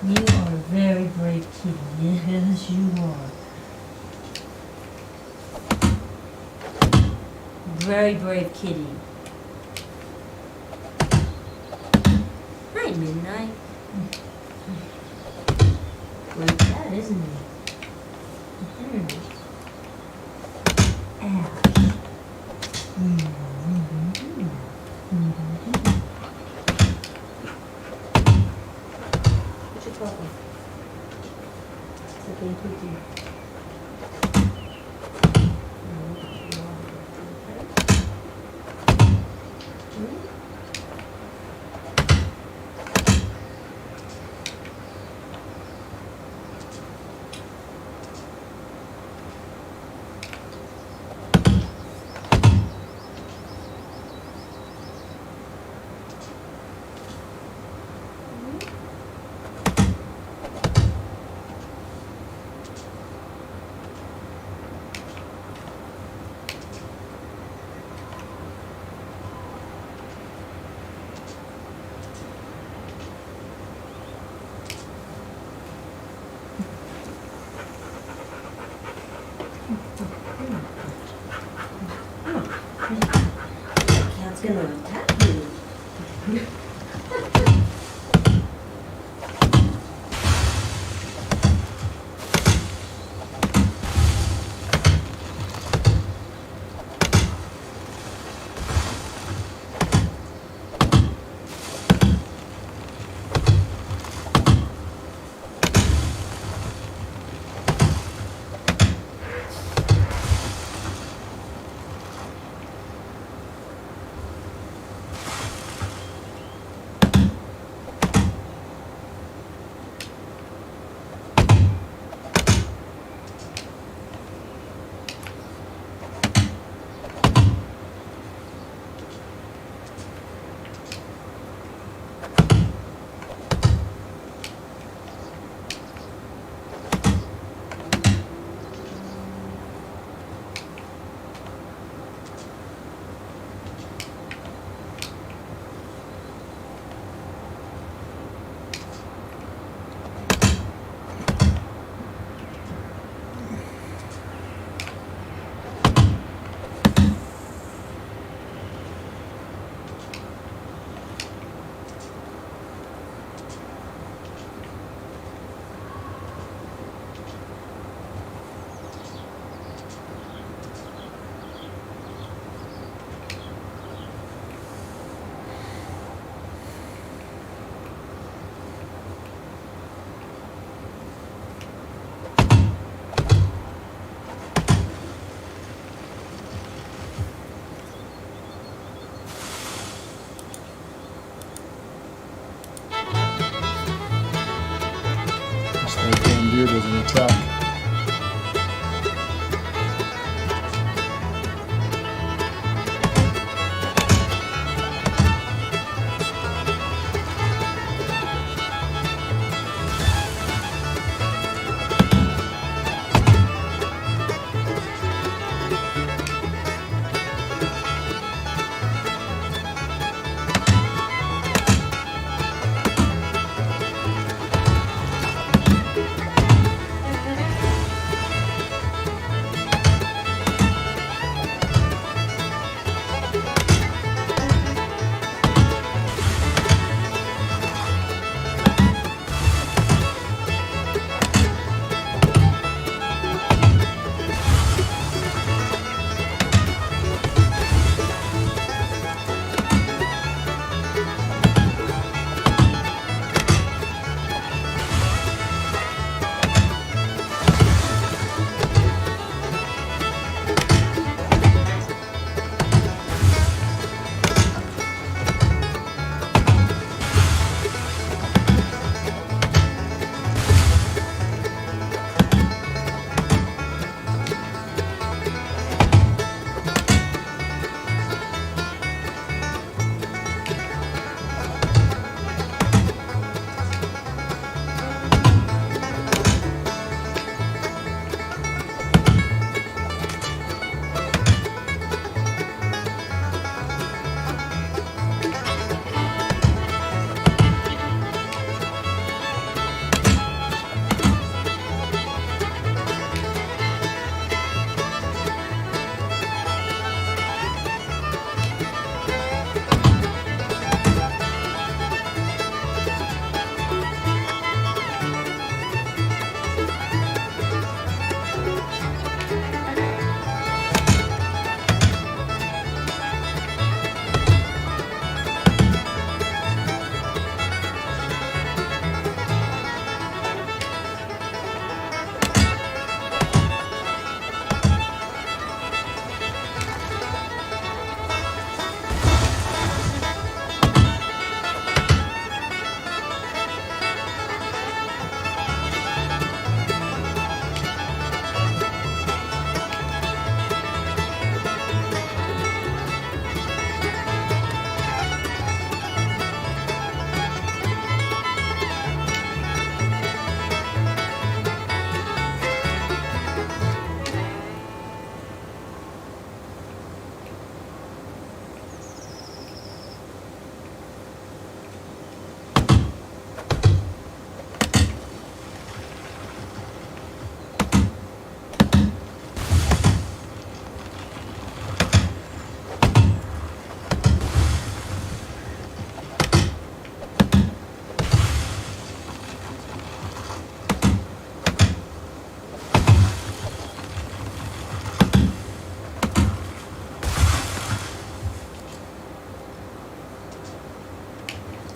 You are a very brave kitty. Yes, you are. Very brave kitty. Hi, Midnight. Like that, isn't he? Ash. What's your problem? It's okay, cookie. Cat's gonna attack you. doesn't attack.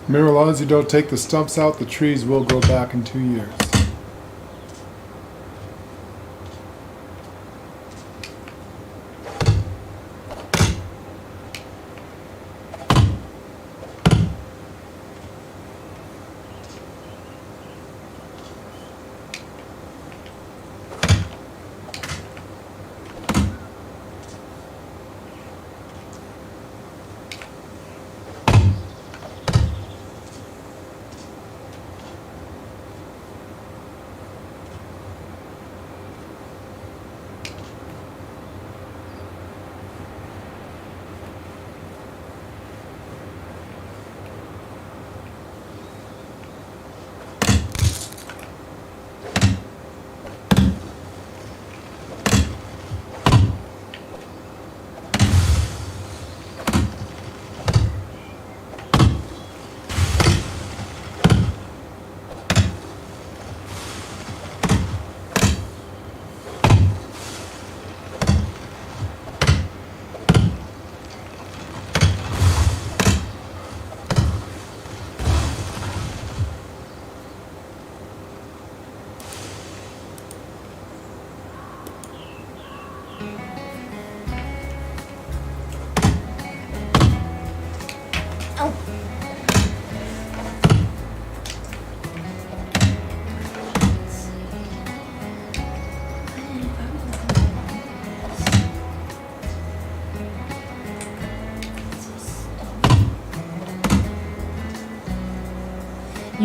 Remember, as long as you don't take the stumps out, the trees will grow back in 2 years.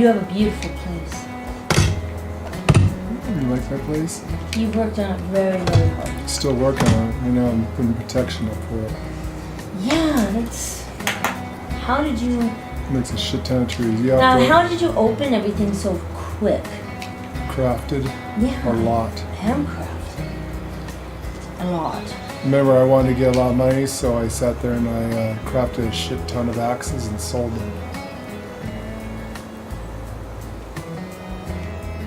You have a beautiful place. You like that place? You worked on it very, very hard. Still working on it. I know I'm putting protection up for it. Yeah, that's... How did you... Makes a shit ton of trees. Yeah, Now, how did you open everything so quick? crafted Yeah. a lot. Handcrafted. A lot. Remember, I wanted to get a lot of money, so I sat there and I crafted a shit ton of axes and sold them.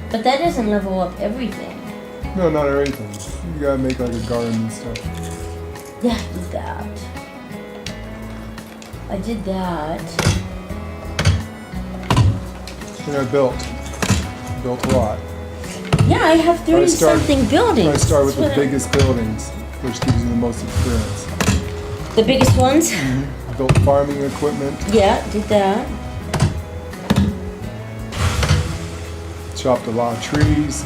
But that doesn't level up everything. No, not everything. You gotta make like a garden and stuff. Yeah, I did that. I did that. And I built a lot. Yeah, I have 30-something buildings. I start with the That's what biggest buildings, which gives you the most experience. The biggest ones? Built farming equipment, Yeah, did that. chopped a lot of trees.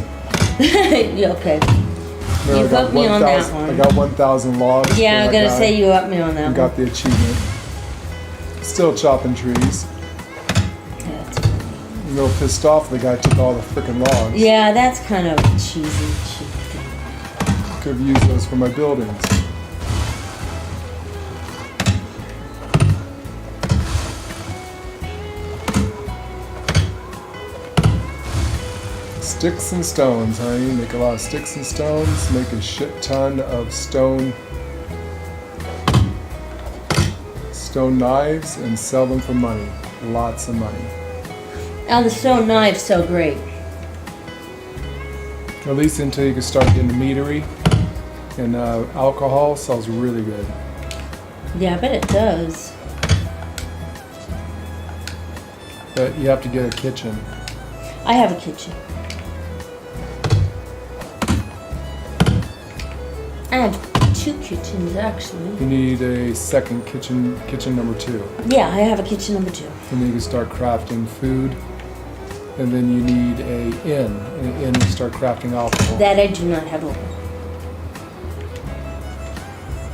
Yeah, okay. Remember, You I got hooked me on that 1,000 one. I got 1,000 logs. Yeah, for I that gotta guy say you upped me on that and one. got the achievement. Still chopping trees. Yeah, that's funny. I'm a little pissed off the guy took all the frickin' logs. Yeah, that's kind of cheesy. Could have used those for my buildings. Sticks and stones, honey. Make a lot of sticks and stones. Make a shit ton of stone knives and sell them for money. Lots of money. Oh, the stone knife's so great. At least until you can start getting the meadery. And alcohol sells really good. Yeah, I bet it does. But you have to get a kitchen. I have a kitchen. I have 2 kitchens, actually. You need a second kitchen number 2. Yeah, I have a kitchen number 2. And then you can start crafting food. And then you need an inn to start crafting alcohol. That I do not have open.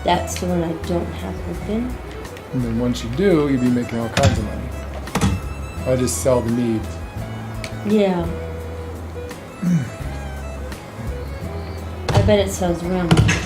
That's the one I don't have open. And then once you do, you'll be making all kinds of money. I just sell the mead. Yeah. I bet it sells remedies.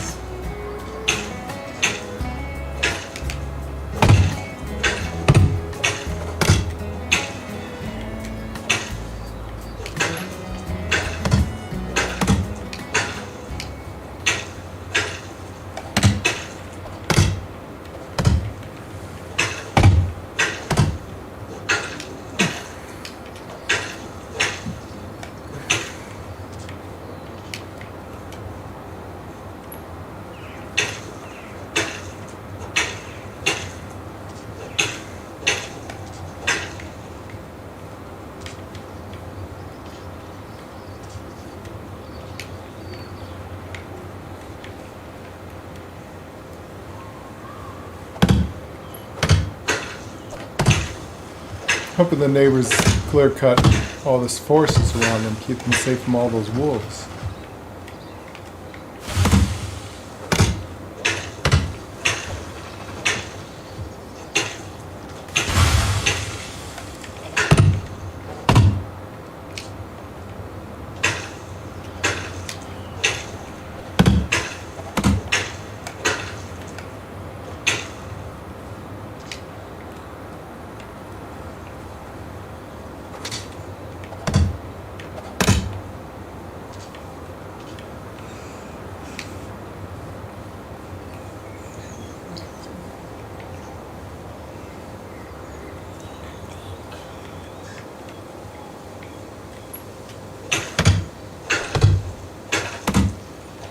Hoping the neighbors clear cut all this forests around them, keep them safe from all those wolves.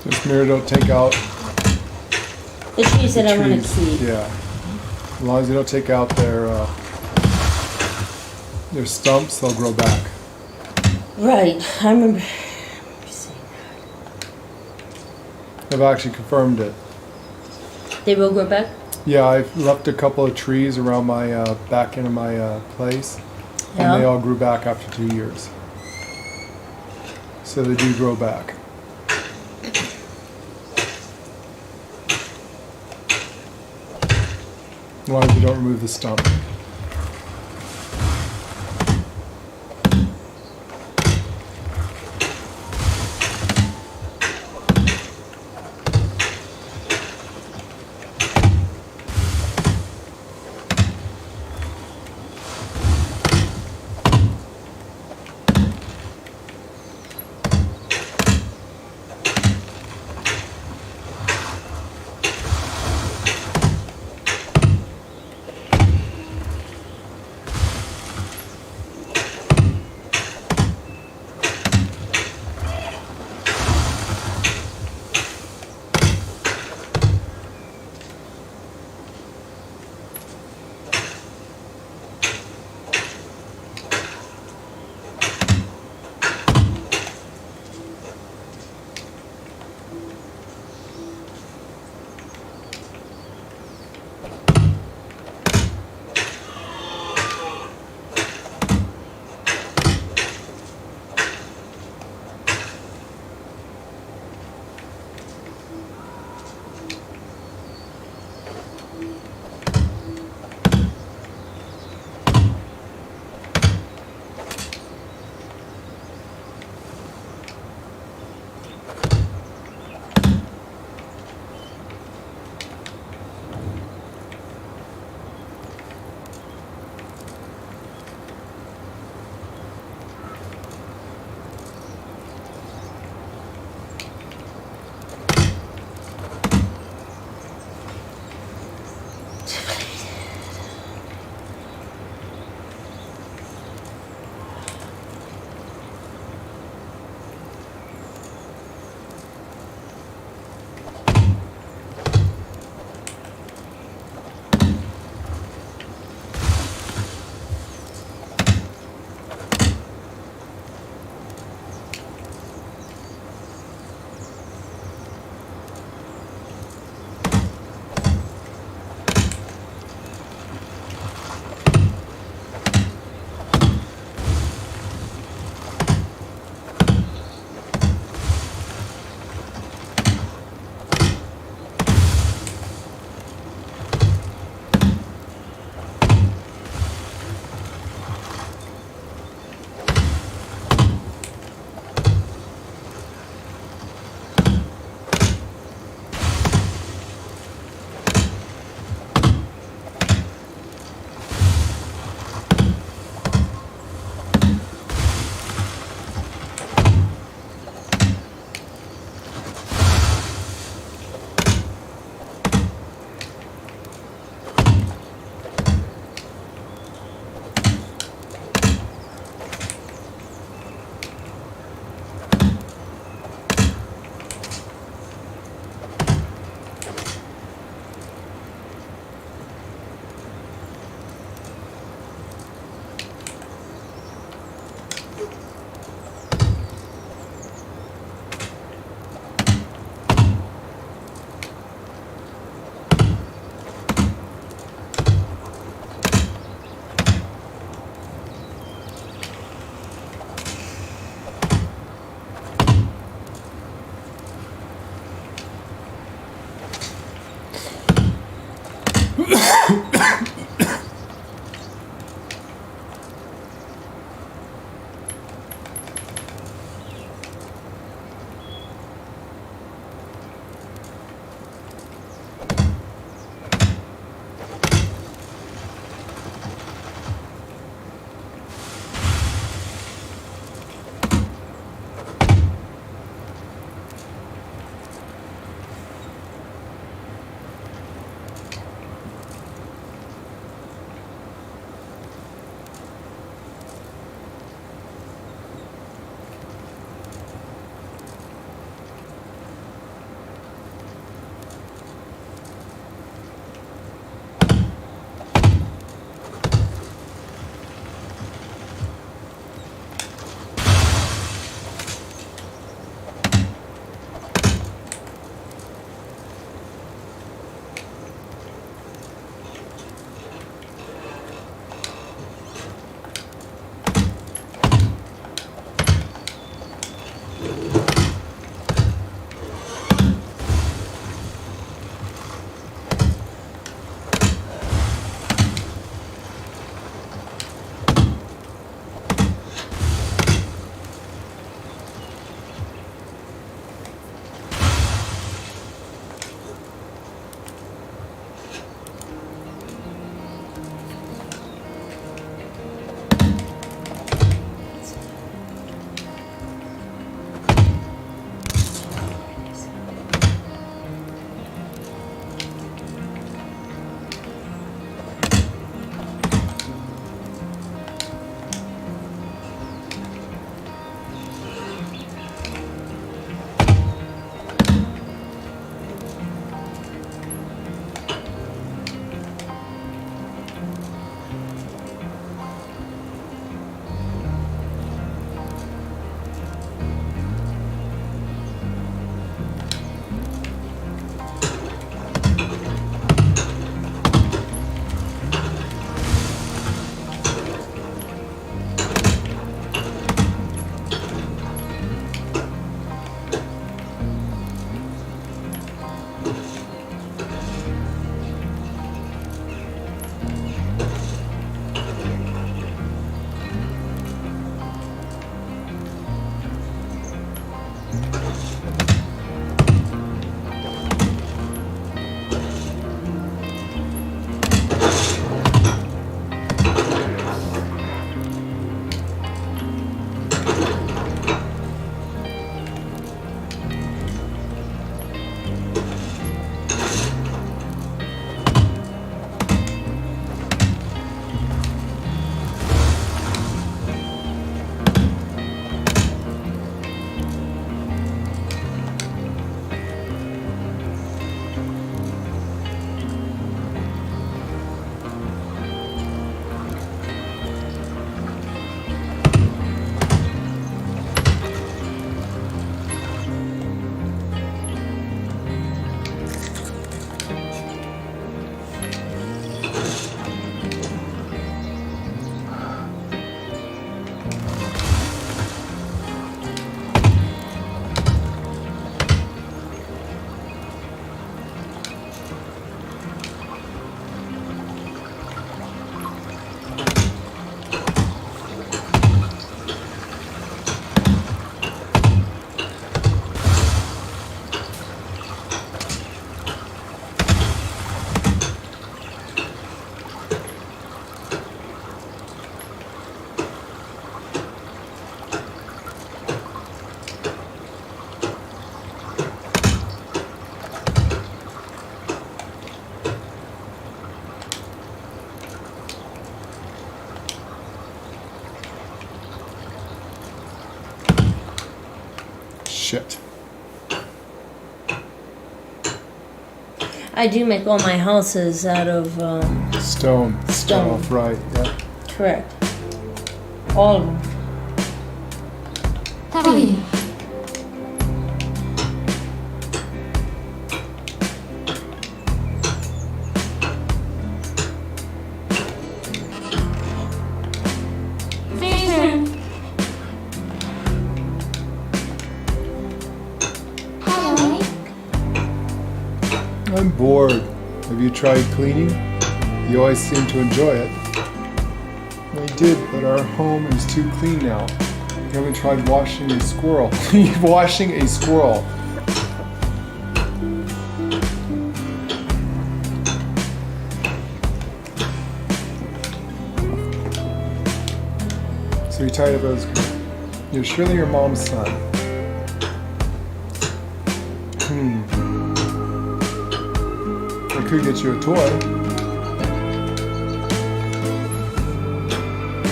Just mirror, don't take out The trees that I want to trees. keep. Yeah. As long as you don't take out their stumps, they'll grow back. Right. I remember seeing I've actually confirmed it. that. They will grow back? Yeah, I've left a couple of trees around my back end of my place, Yeah. and they all grew back after 2 years. So they do grow back. As long as you don't remove the stump. Shit. I do make all my houses out of Stone. Stone. Off, right, yeah. correct. All of them. W. Victor. Hello. I'm bored. Have you tried cleaning? You always seem to enjoy it. We did, but our home is too clean now. You haven't tried washing a squirrel. Washing a squirrel. So you're tired of those. You're surely your mom's son. I could get you a toy.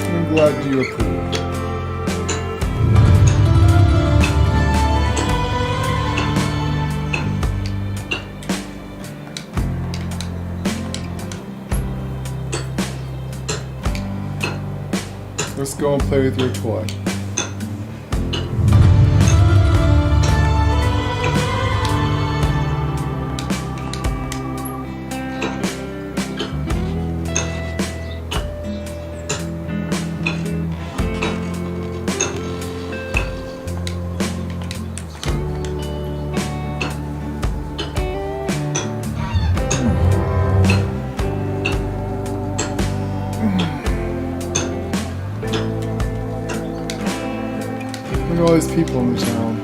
I'm glad you approve. Let's go and play with your toy. Look at all these people in the town.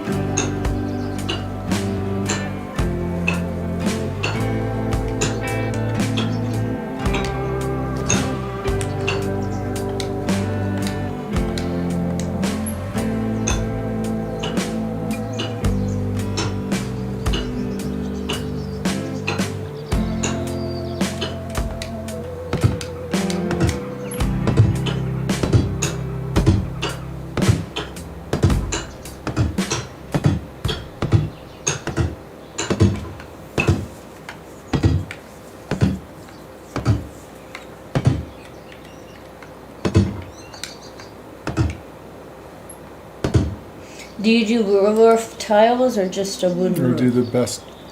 Do you do roof tiles or just a wood Or roof? do the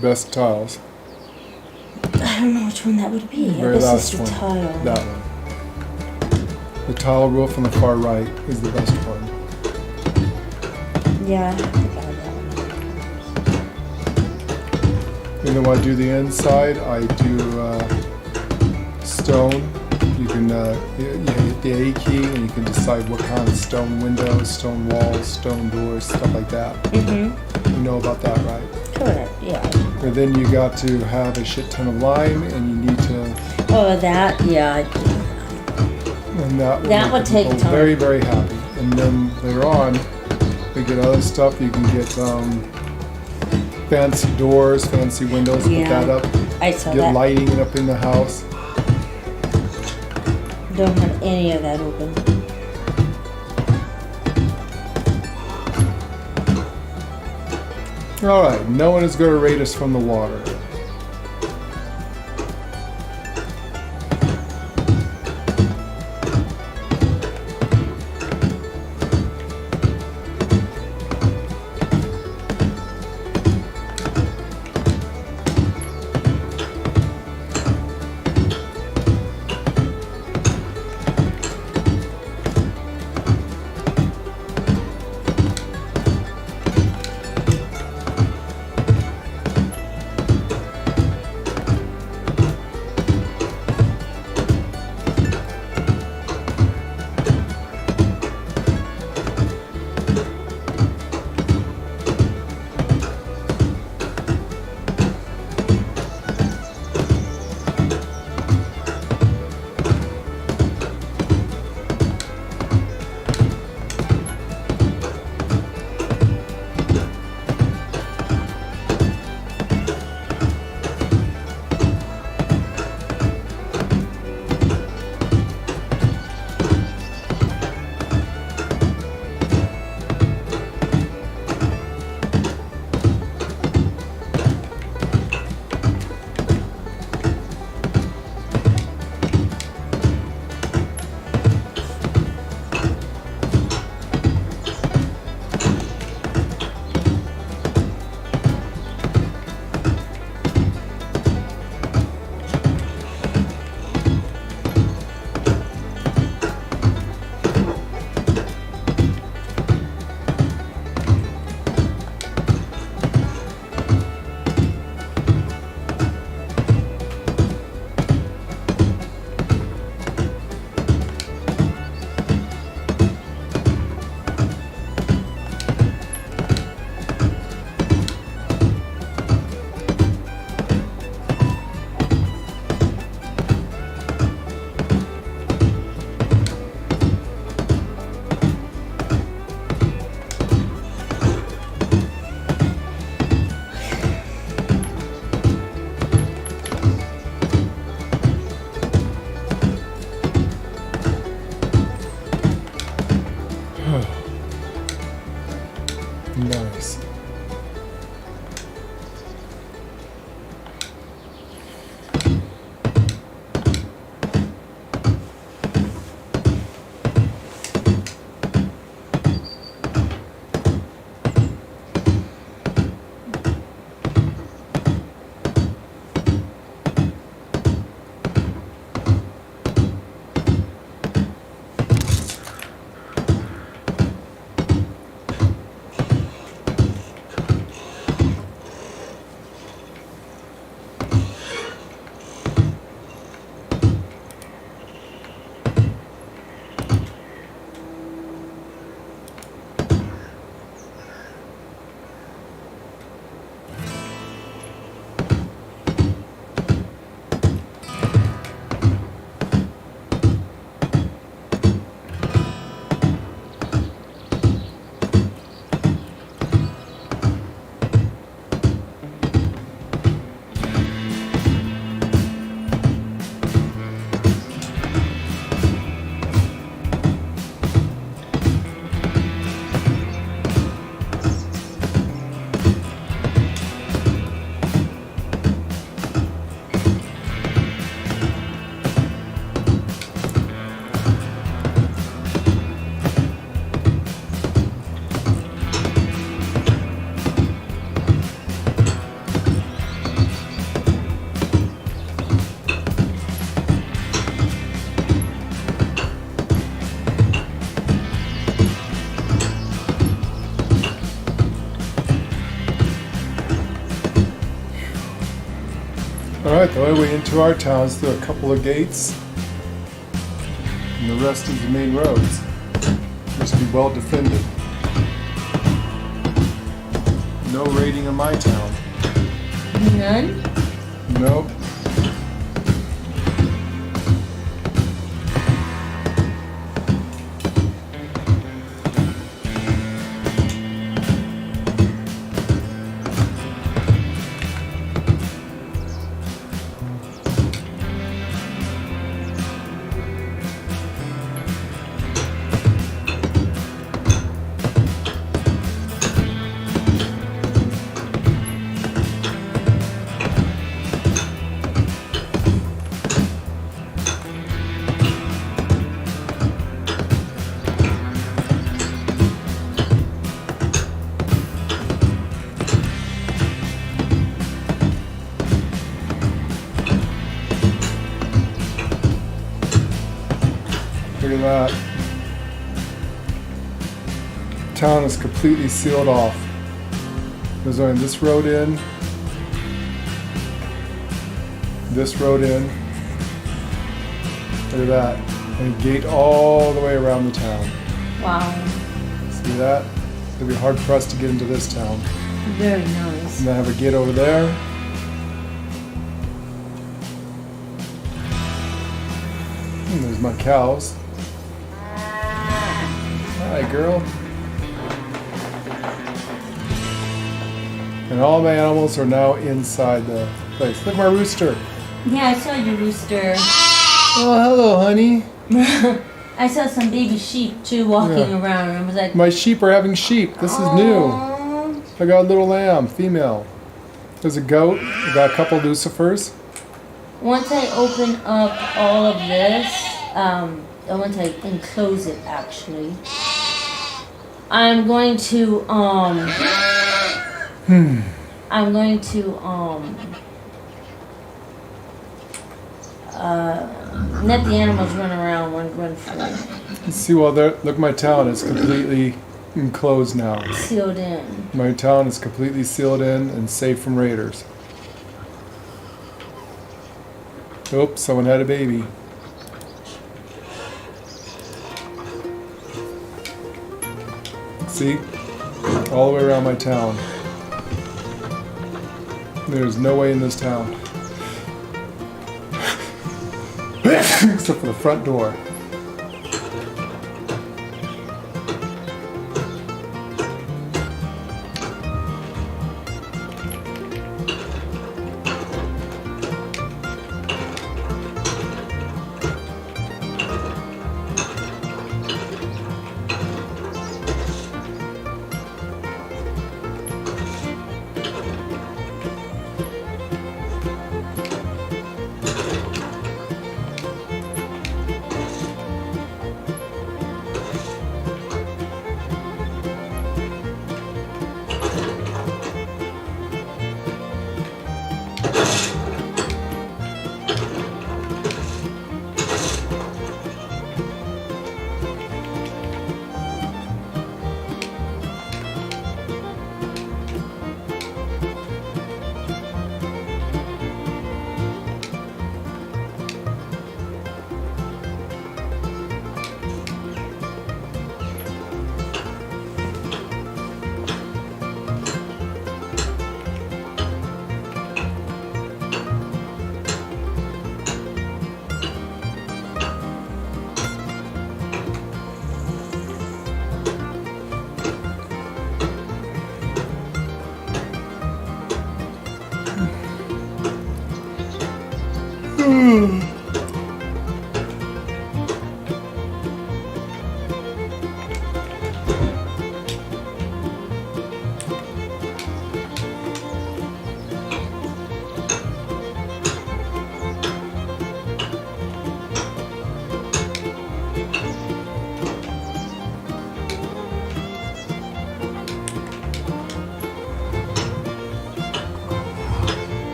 best tiles. I don't know which one that would be. The I very guess last it's the one. tile. That one. The tile roof on the far right is the best one. Yeah, I think I have that one. And then when I do the inside, I do stone. You can you hit the A key and you can decide what kind of stone windows, stone walls, stone doors, stuff like that. Mm-hmm. You know about that, right? Correct, yeah. And then you got to have a shit ton of lime, and you need to. Oh, that, yeah. And that That would make take people time. very, very happy. And then later on, we get other stuff. You can get fancy doors, fancy windows. Yeah. Put that up. I saw Get that. lighting up in the house. Don't have any of that open. All right, no one is going to rate us from the water. Alright, the only way into our town is through a couple of gates. And the rest is the main roads. Must be well defended. No raiding in my town. None? Nope. Look at that. Town is completely sealed off. There's only this road in, this road in. Look at that. And a gate all the way around the town. Wow. See that? It'll be hard for us to get into this town. Very nice. And I have a gate over there. And there's my cows. Hi, girl. And all my animals are now inside the place. Look at my rooster. Yeah, I saw your rooster. Oh, hello, honey. I saw some baby sheep too walking Yeah. around, and I was like, My sheep are having sheep. This is new. "Aw." I got a little lamb, female. There's a goat. I got a couple lucifers. Once I open up all of this, once I enclose it actually, I'm going to let the animals run around, run free, See, well, there. Look, my town is completely enclosed now. sealed in. My town is completely sealed in and safe from raiders. Oops, someone had a baby. See? All the way around my town. There's no way in this town. Except for the front door.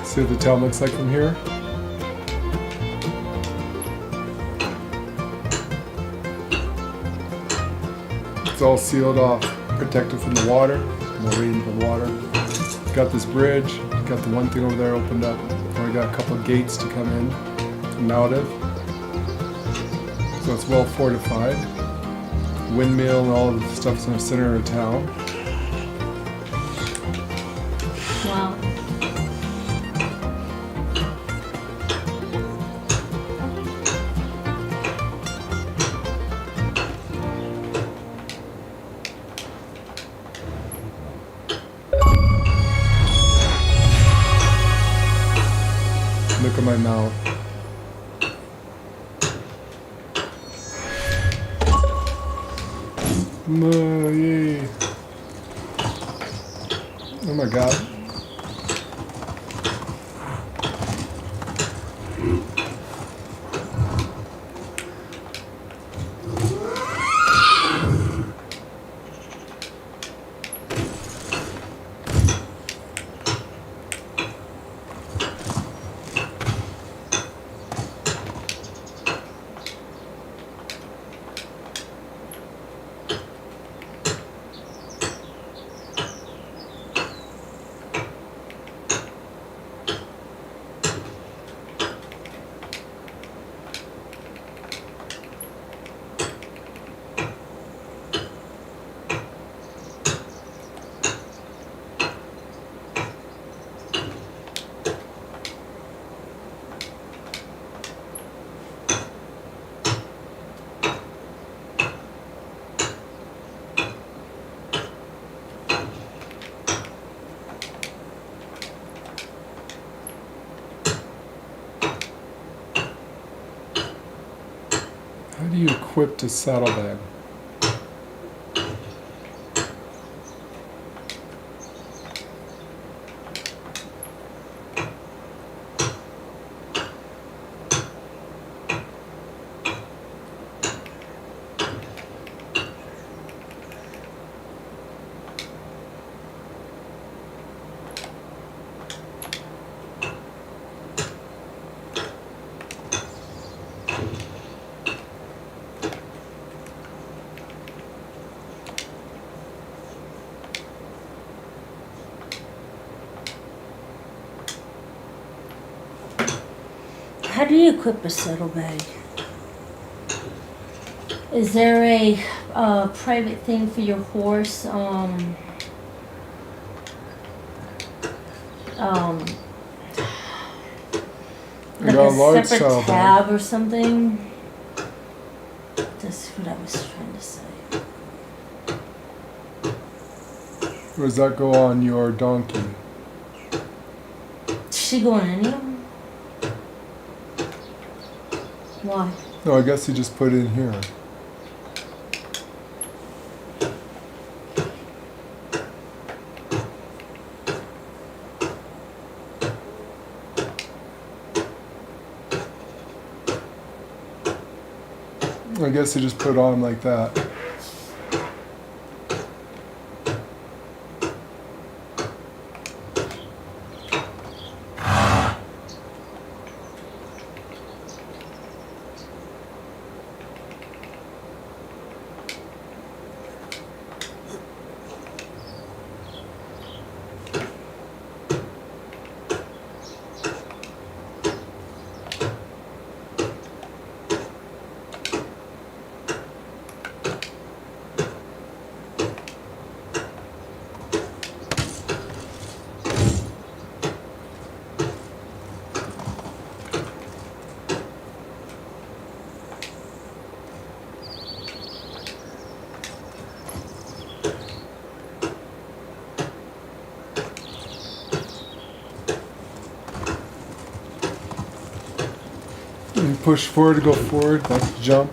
See what the town looks like from here? It's all sealed off. protected from the water. No waiting for the water. Got this bridge. Got the one thing over there opened up. We got a couple of gates to come in and out of. So it's well fortified. Windmill and all of the stuff's in the center of town. Wow. Look at my mouth. Yay. Oh my god. How do you equip a saddlebag? How do you equip a saddlebag? Is there a private thing for your horse? I Like got a a large separate saddlebag. tab or something? That's what I was trying to say. Or does that go on your donkey? Does she go on any of them? Why? No, I guess you just put it in here. I guess you just put it on like that. And push forward to go forward, that's jump.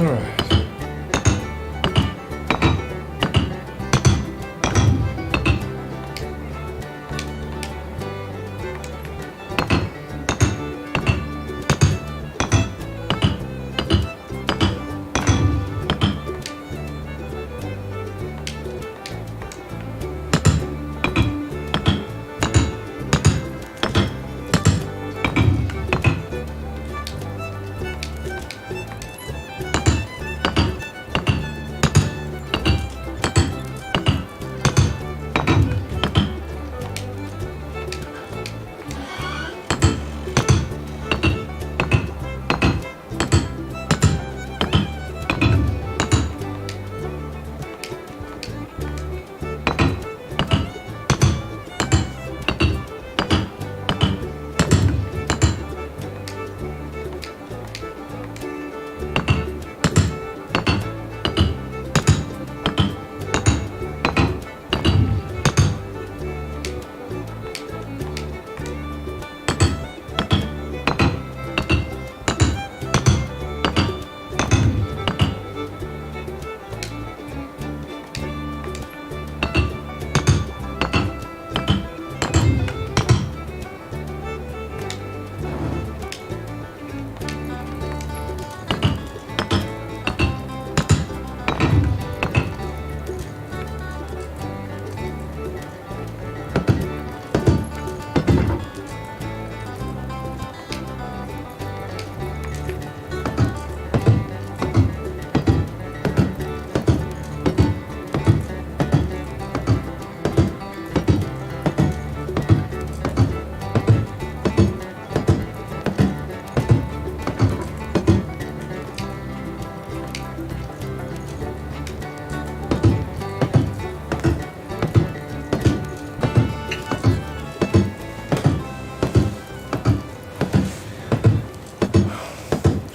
Alright.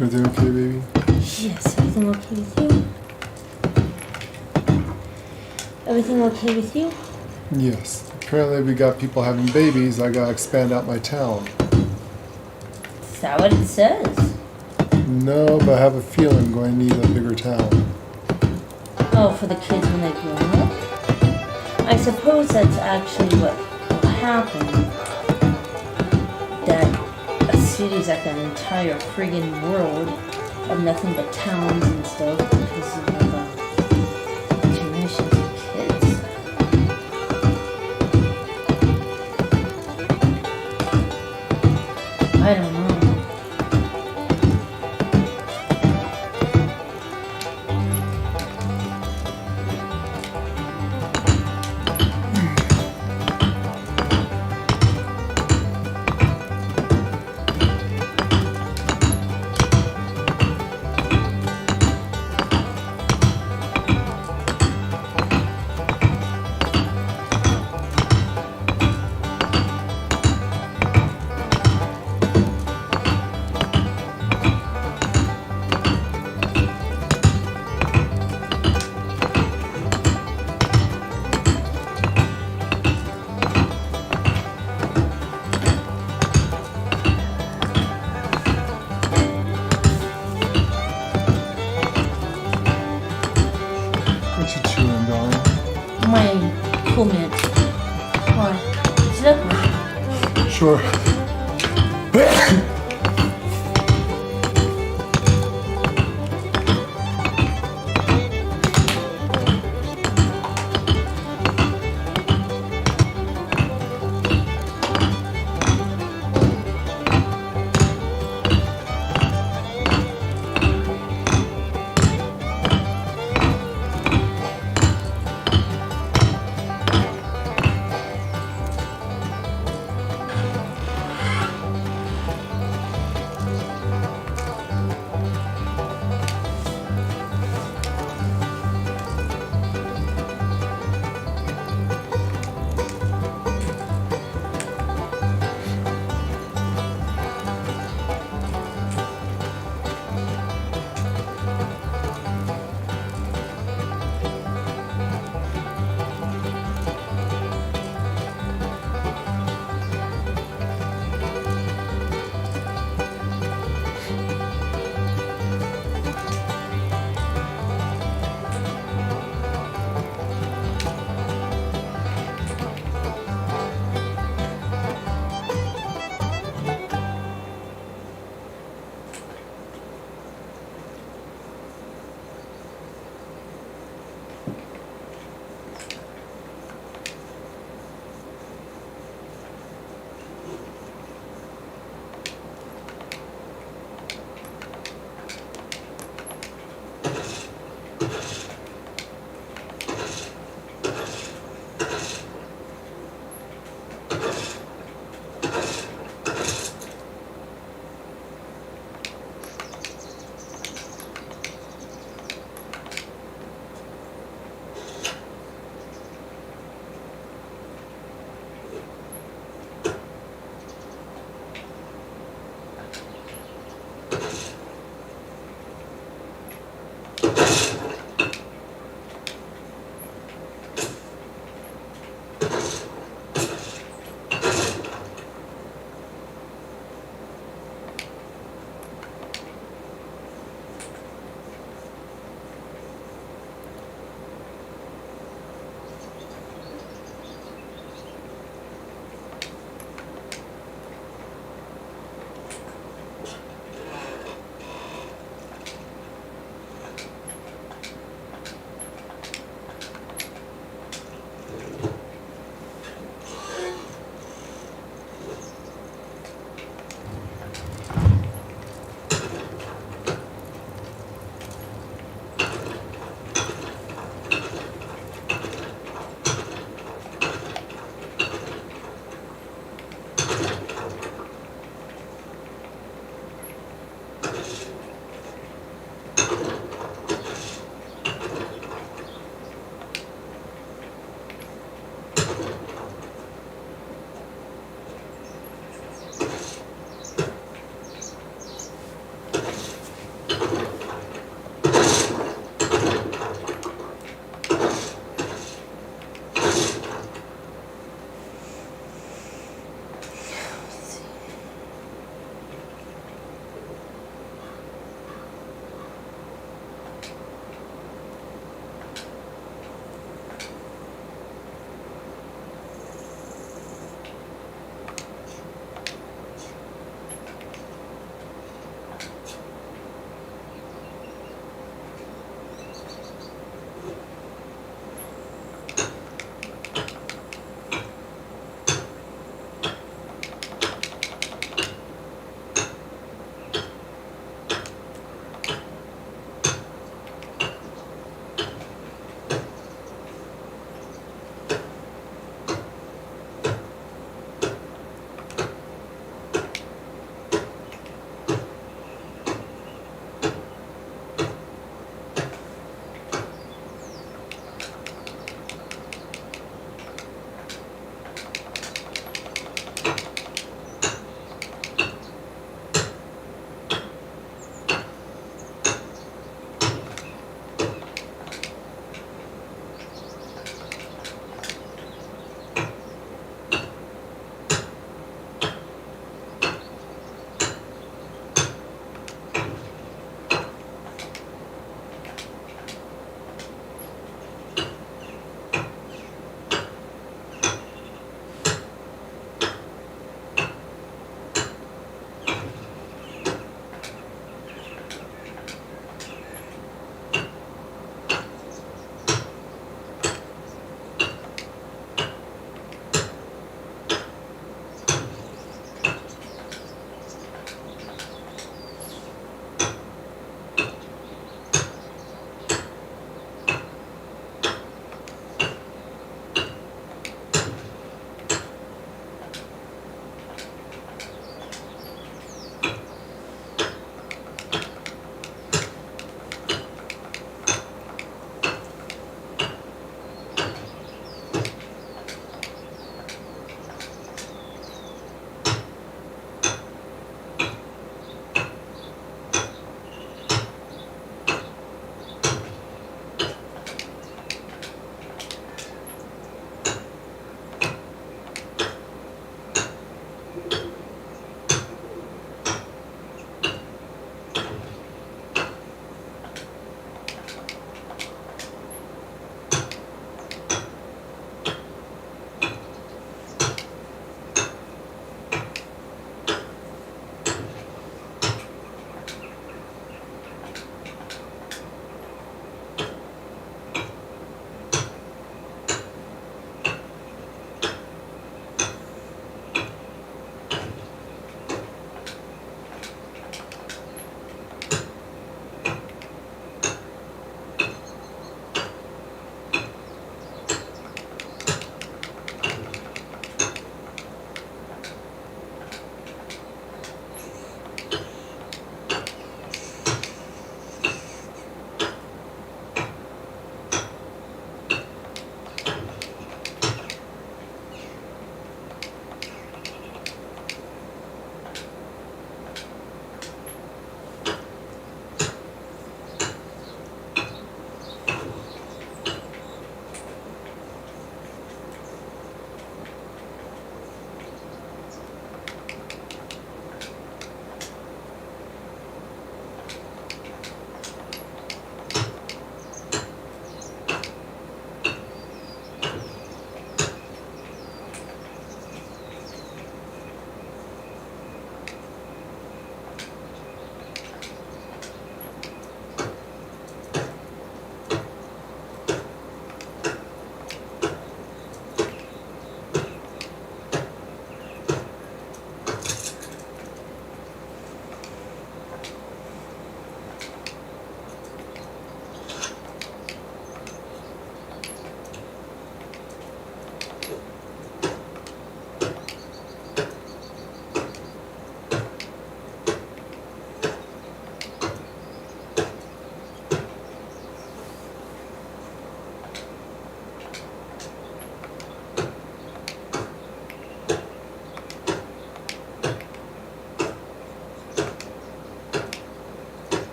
Everything okay, baby? Yes, everything okay with you? Everything okay with you? Yes. Apparently we got people having babies. I gotta expand out my town. Is that what it says? No, but I have a feeling I'm going to need a bigger town. Oh, for the kids when they grow up? I suppose that's actually what will happen. That a city's like an entire friggin' world of nothing but towns and stuff because of the generations of kids. I don't know. What you chewing, darling? My cool mint. Why? Is it okay? Sure.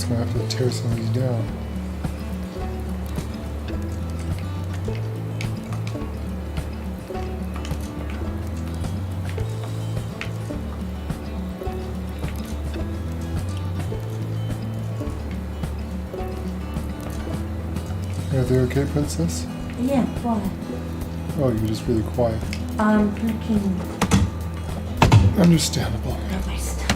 just gonna have to tear some of these down. Everything okay, Princess? Yeah, why? Oh, you're just really quiet. I'm looking Understandable. at my stuff.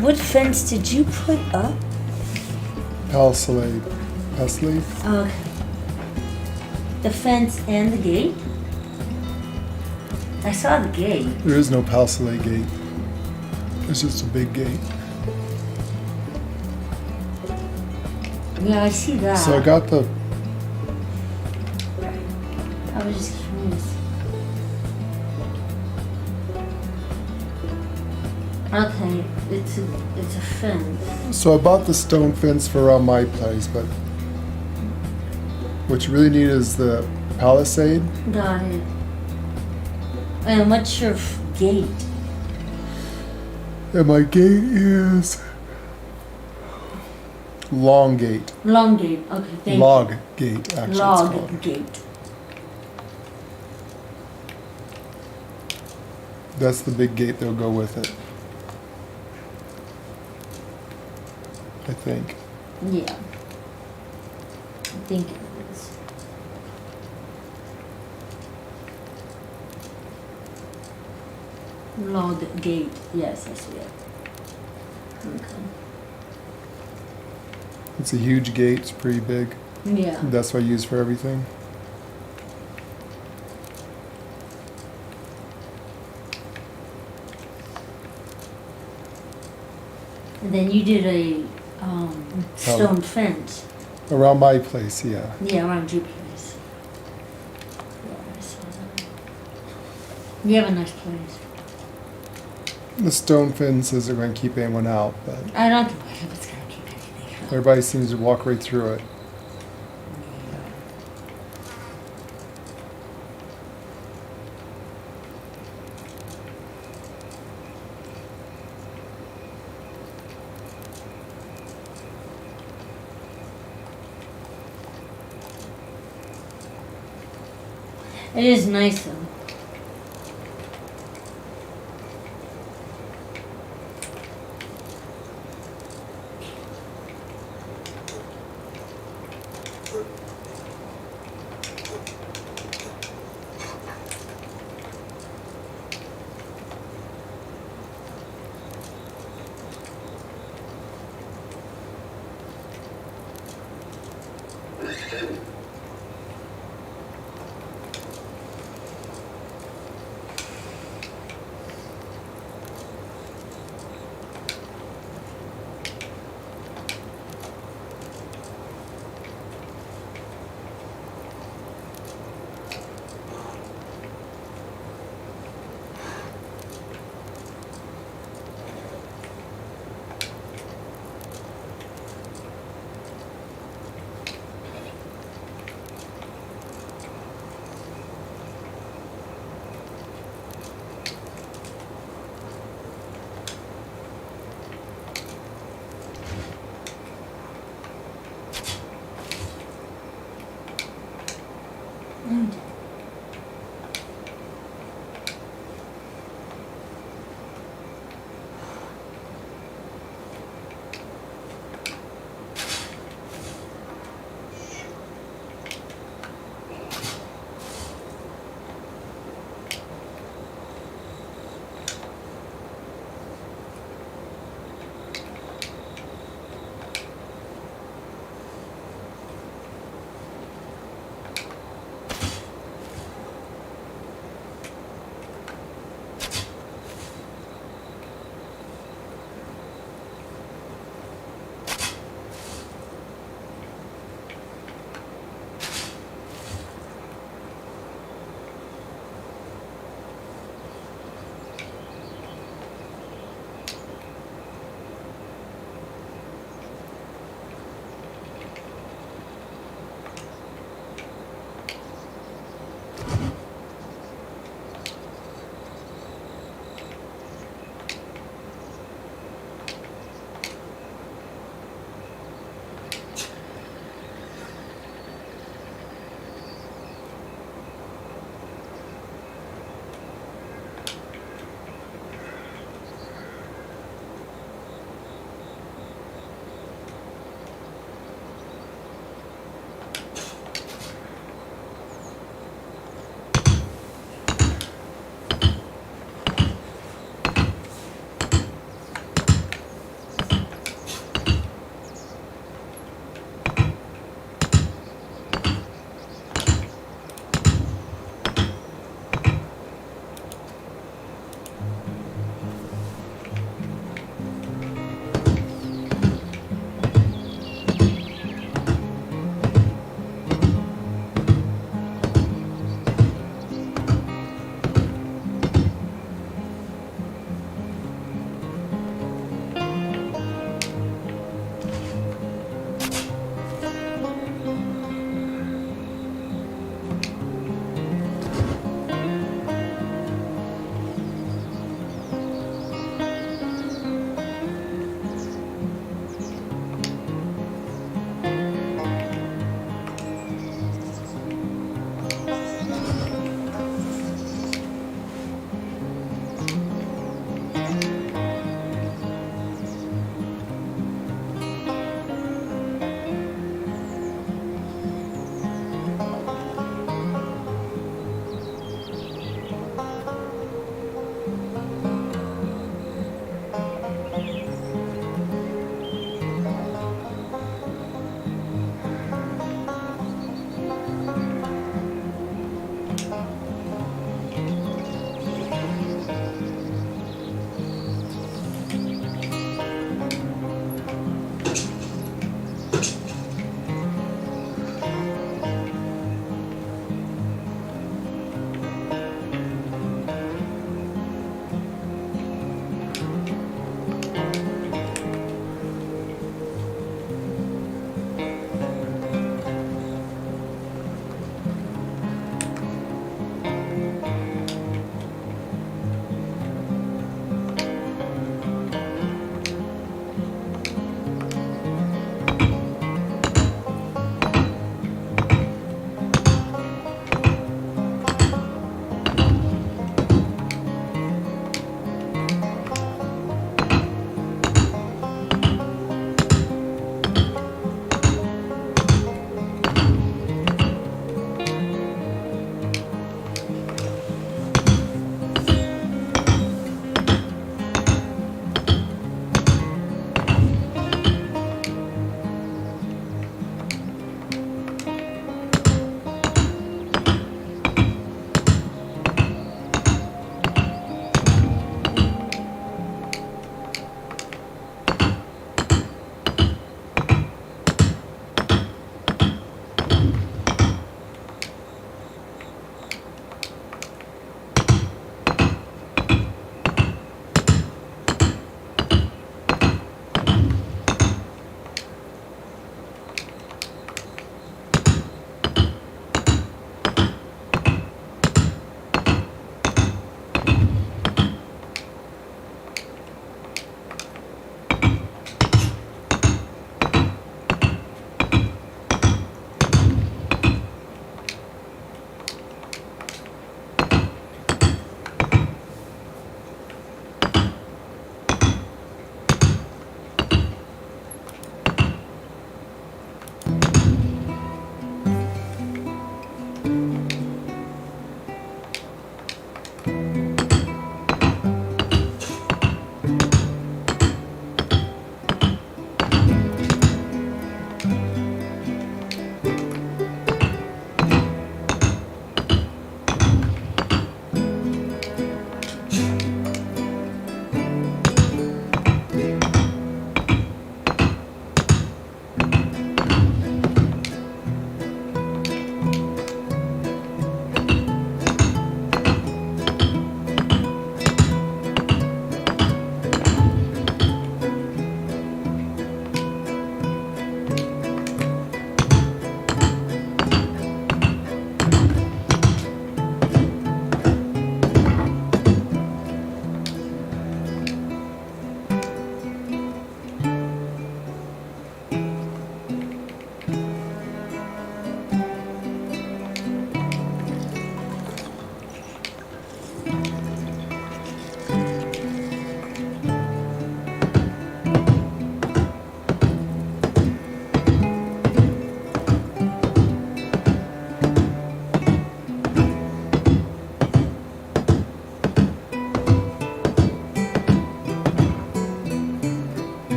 What fence did you put up? Palisade. Palisade? Okay. The fence and the gate? I saw the gate. There is no Palisade gate. It's just a big gate. Yeah, I see that. So I got the I was just curious. Okay, it's a fence. So I bought the stone fence for around my place, but what you really need is the palisade. Got it. And what's your gate? And my gate is long gate. Long gate. Okay, thank Log gate, you. actually. It's Log called. gate. That's the big gate that'll go with it. I think. Yeah. I think it is. Log gate. Yes, I see it. Okay. It's a huge gate. It's pretty big. Yeah. That's what I use for everything. And then you did a stone fence. Around my place, yeah. Yeah, around your place. Yeah, I saw that. You have a nice place. The stone fence isn't going to keep anyone out, but I don't think it's gonna keep anything out. everybody seems to walk right through it. It is nice though.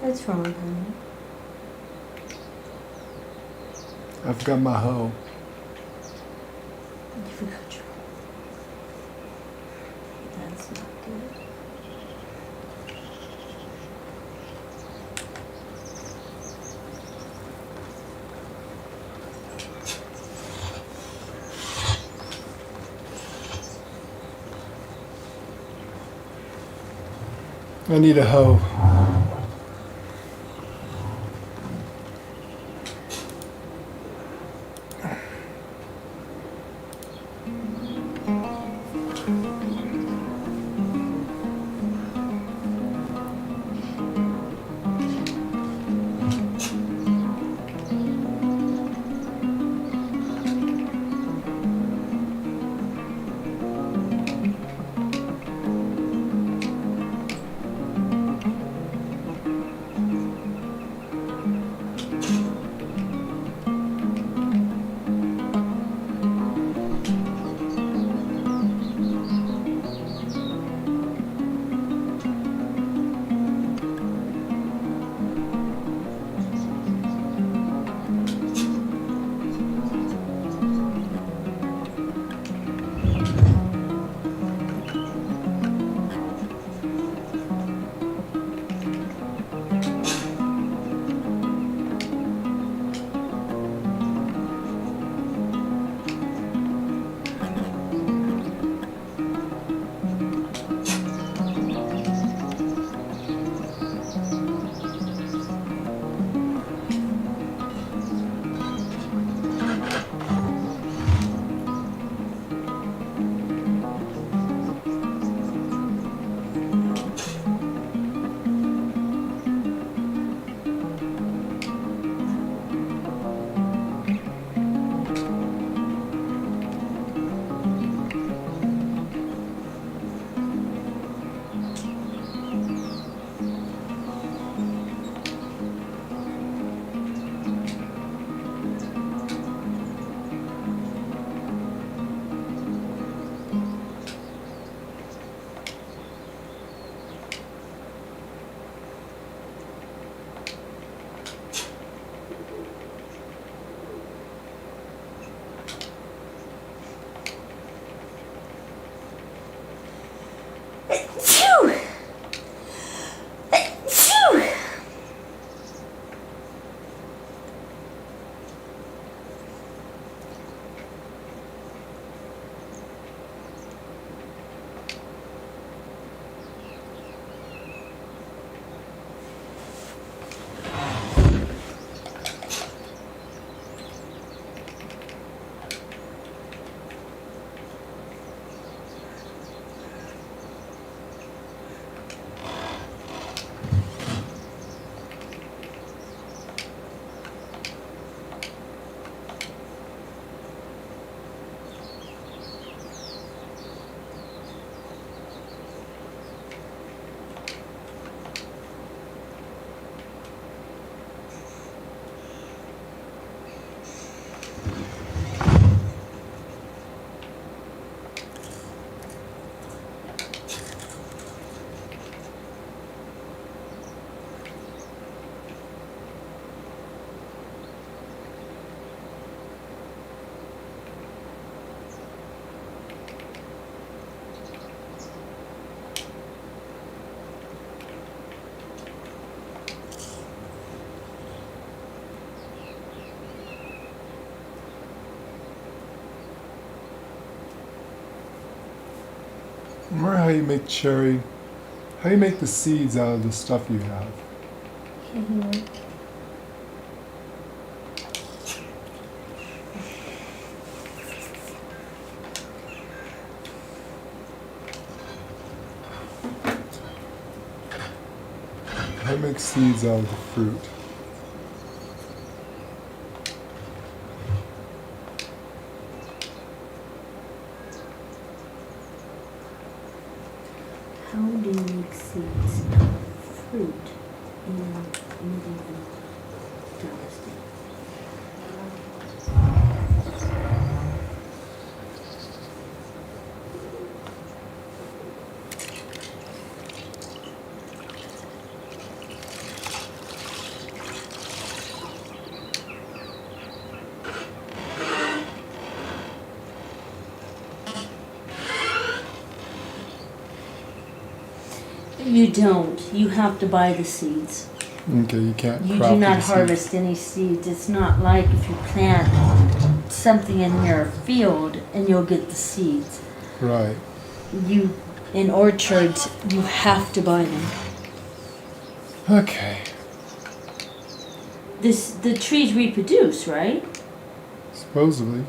What's wrong, honey? I forgot my hoe. You forgot your. That's not good. I need a hoe. Phew! Phew! Remember how you make cherry? How you make the seeds out of the stuff you have? Mhm. How you make seeds out of the fruit? How do you make seeds out of fruit in Medieval Dynasty? You don't. You have to buy the seeds. Okay, you can't You craft do not the seed. harvest any seeds. It's not like if you plant something in your field and you'll get the seeds. Right. You, in orchards, you have to buy them. Okay. The trees reproduce, right? Supposedly.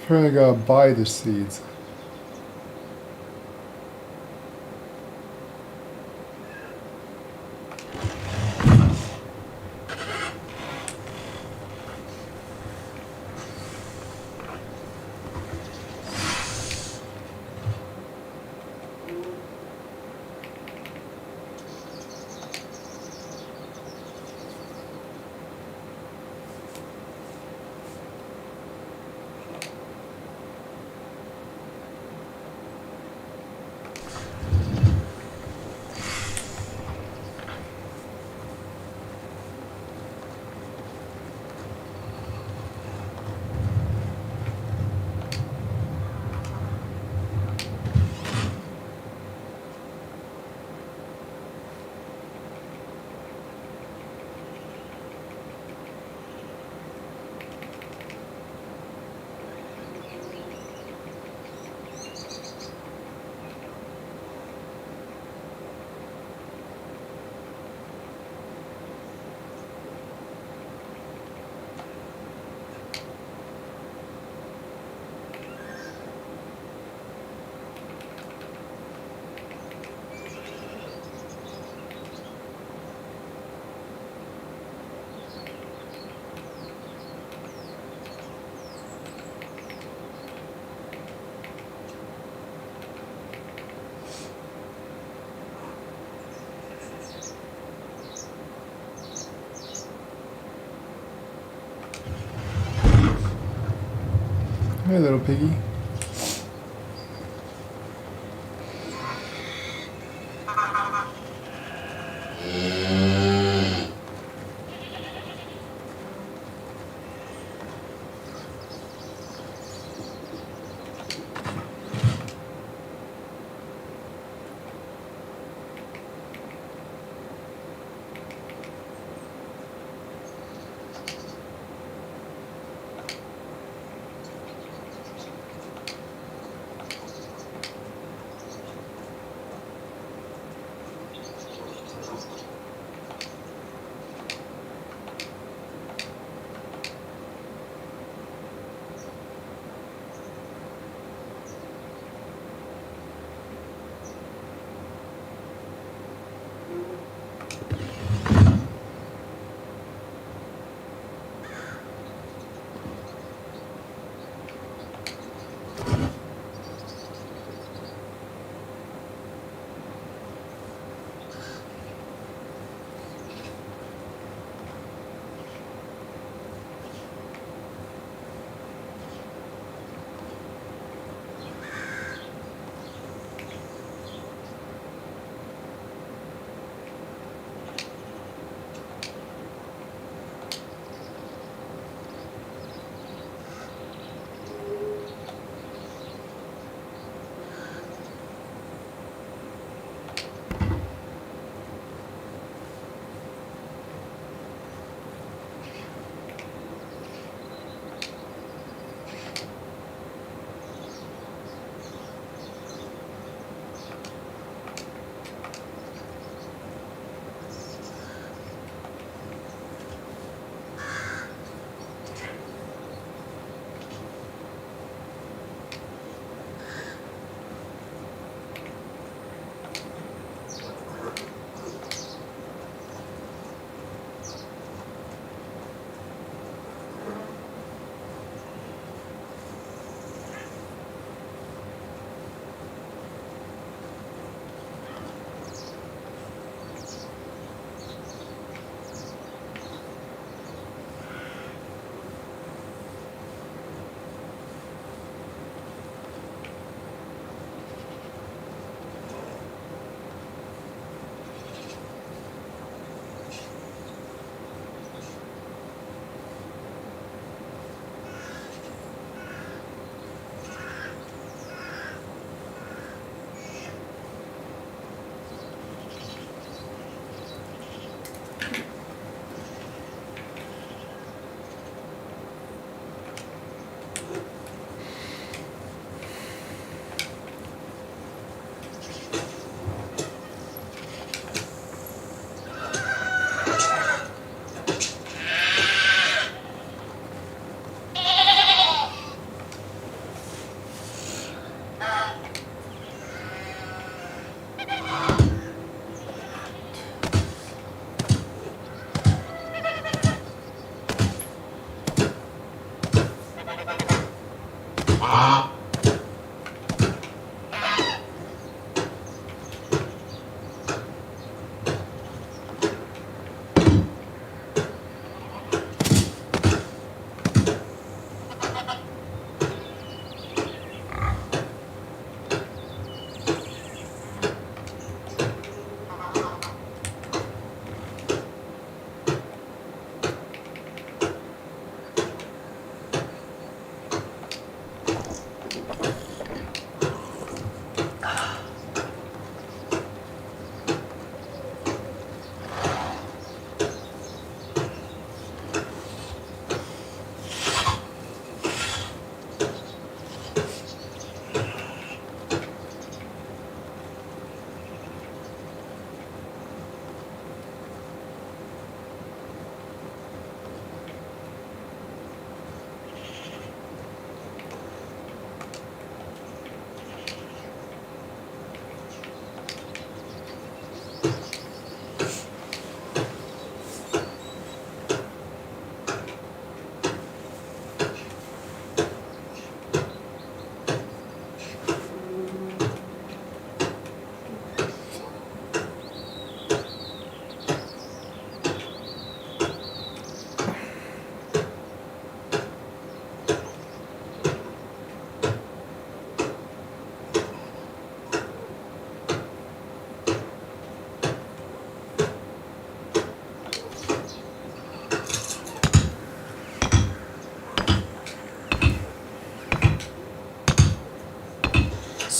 Apparently I gotta buy the seeds. Hey, little piggy.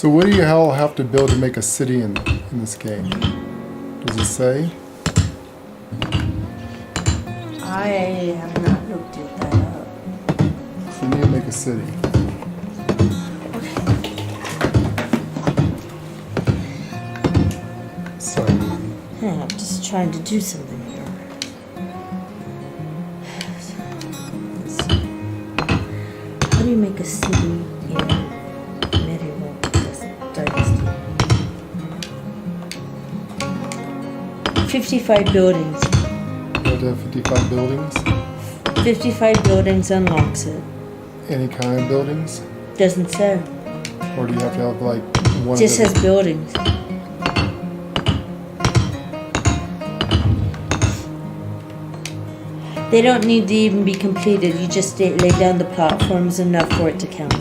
So what do you all have to build to make a city in this game? Does it say? I have not looked at that up. So you need to make a city. Sorry. Yeah, I'm just trying to do something here. How do you make a city in Medieval Dynasty? 55 buildings. You have to have 55 buildings. 55 buildings unlocks it. Any kind of buildings? Doesn't say. Or do you have to have like one Just of says buildings. They don't need to even be completed. You just lay down the platforms enough for it to count.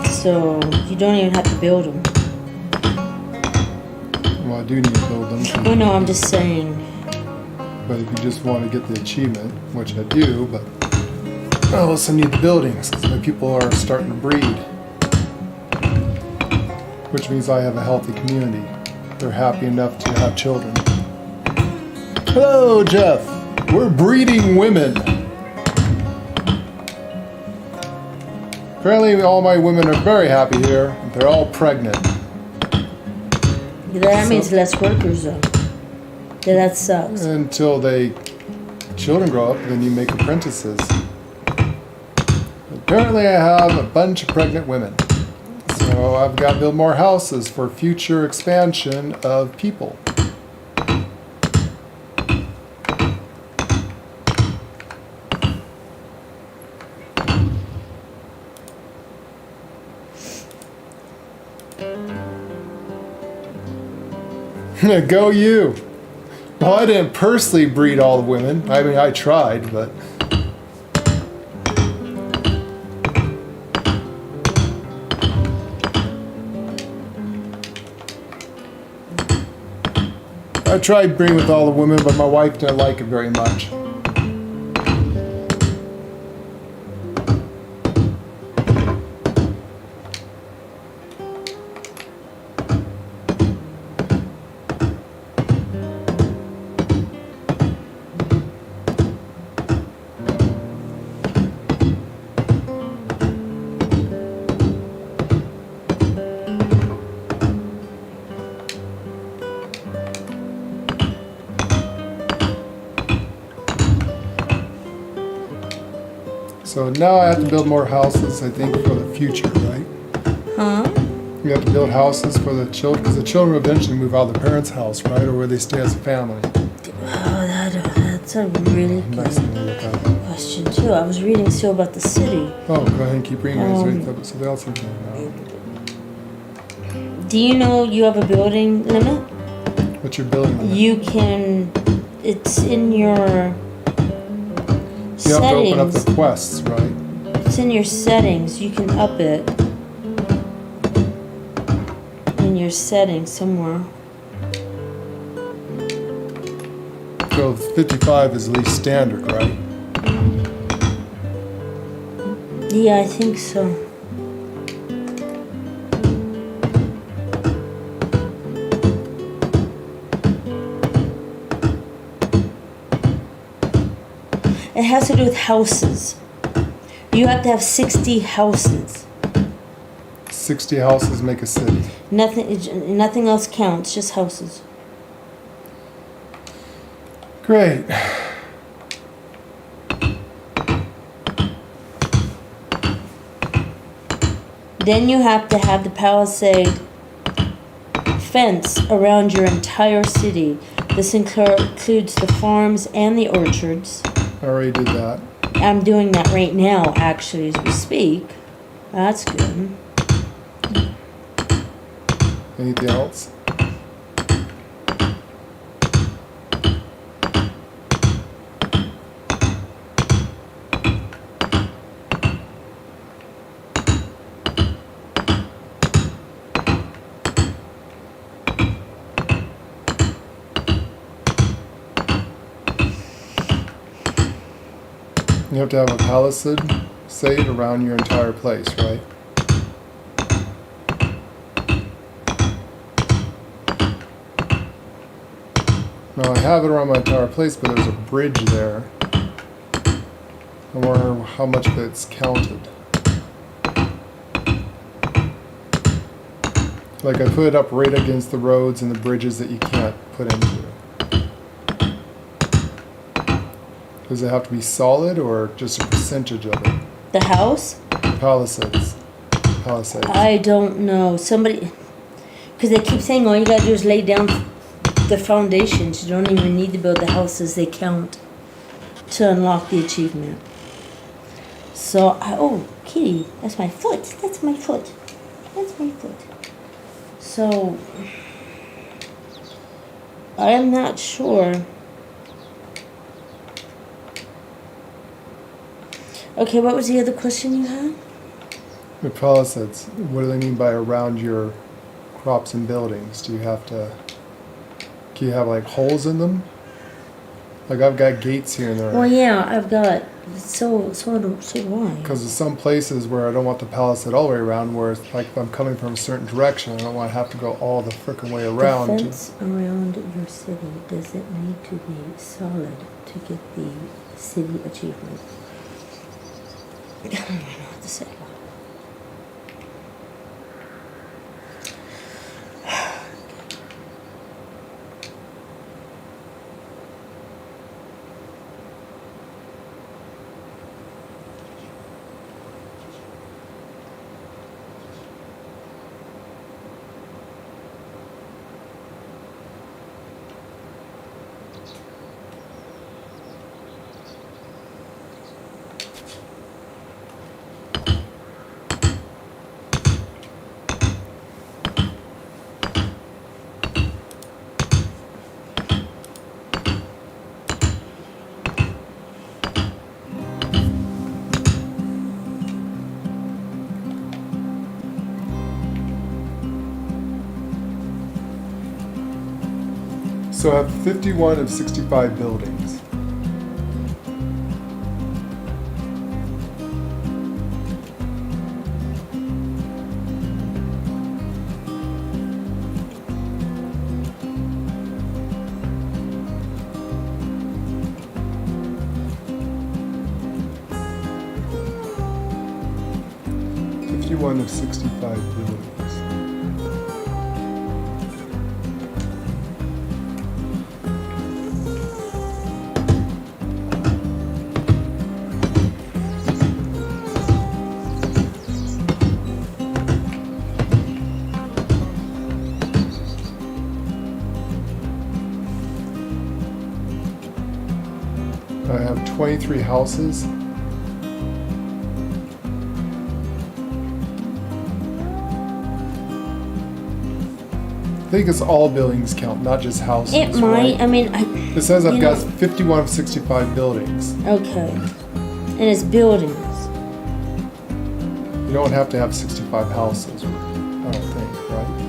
So you don't even have to build them. Well, I do need to build them. Oh no, I'm just saying. But if you just want to get the achievement, which I do, but I also need the buildings because my people are starting to breed. Which means I have a healthy community. They're happy enough to have children. Hello, Jeff. We're breeding women. Apparently all my women are very happy here. They're all pregnant. That means less workers though. Yeah, that sucks. Until children grow up, then you make apprentices. Apparently I have a bunch of pregnant women. So I've got to build more houses for future expansion of people. Go you! Well, I didn't personally breed all the women. I mean, I tried, but... I tried breeding with all the women, but my wife didn't like it very much. So now I have to build more houses, I think, for the future, right? Huh? You have to build houses for the children, because the children will eventually move out of their parents' house, right? Or where they stay as a family. Oh, that's a really Nice good thing to look at. question too. I was reading still about the city. Oh, go ahead and keep reading. Something else you can know. Do you know you have a building limit? What's your building limit? You can. It's in your You have to open up settings. the quests, right? It's in your settings. You can up it in your settings somewhere. So 55 is at least standard, right? Yeah, I think so. It has to do with houses. You have to have 60 houses. 60 houses make a city. Nothing else counts, just houses. Great. Then you have to have the palisade fence around your entire city. This includes the farms and the orchards. I already did that. I'm doing that right now, actually, as we speak. That's good. Anything else? You have to have a palisade around your entire place, right? Now I have it around my entire place, but there's a bridge there. I wonder how much of it's counted. Like I put it up right against the roads and the bridges that you can't put into. Does it have to be solid or just a percentage of it? The house? Palisades. I don't know. Somebody, because they keep saying all you gotta do is lay down the foundations. You don't even need to build the houses. They count to unlock the achievement. So, oh, kitty, that's my foot. That's my foot. That's my foot. So, I am not sure. Okay, what was the other question you had? The palisades, what do they mean by around your crops and buildings? Do you have to, can you have like holes in them? Like I've got gates here and there. Well, yeah, I've got, so do I. Because there's some places where I don't want the palisade all the way around, where it's like if I'm coming from a certain direction, I don't want to have to go all the frickin' way around. The fence around your city, does it need to be solid to get the city achievement? I don't know what to say. So I have 51 of 65 buildings. One of 65 buildings. I have 23 houses. I think it's all buildings count, not just houses. It might. Right? I mean, it says I've got 51 of 65 buildings. Okay. And it's buildings. You don't have to have 65 houses, I don't think, right?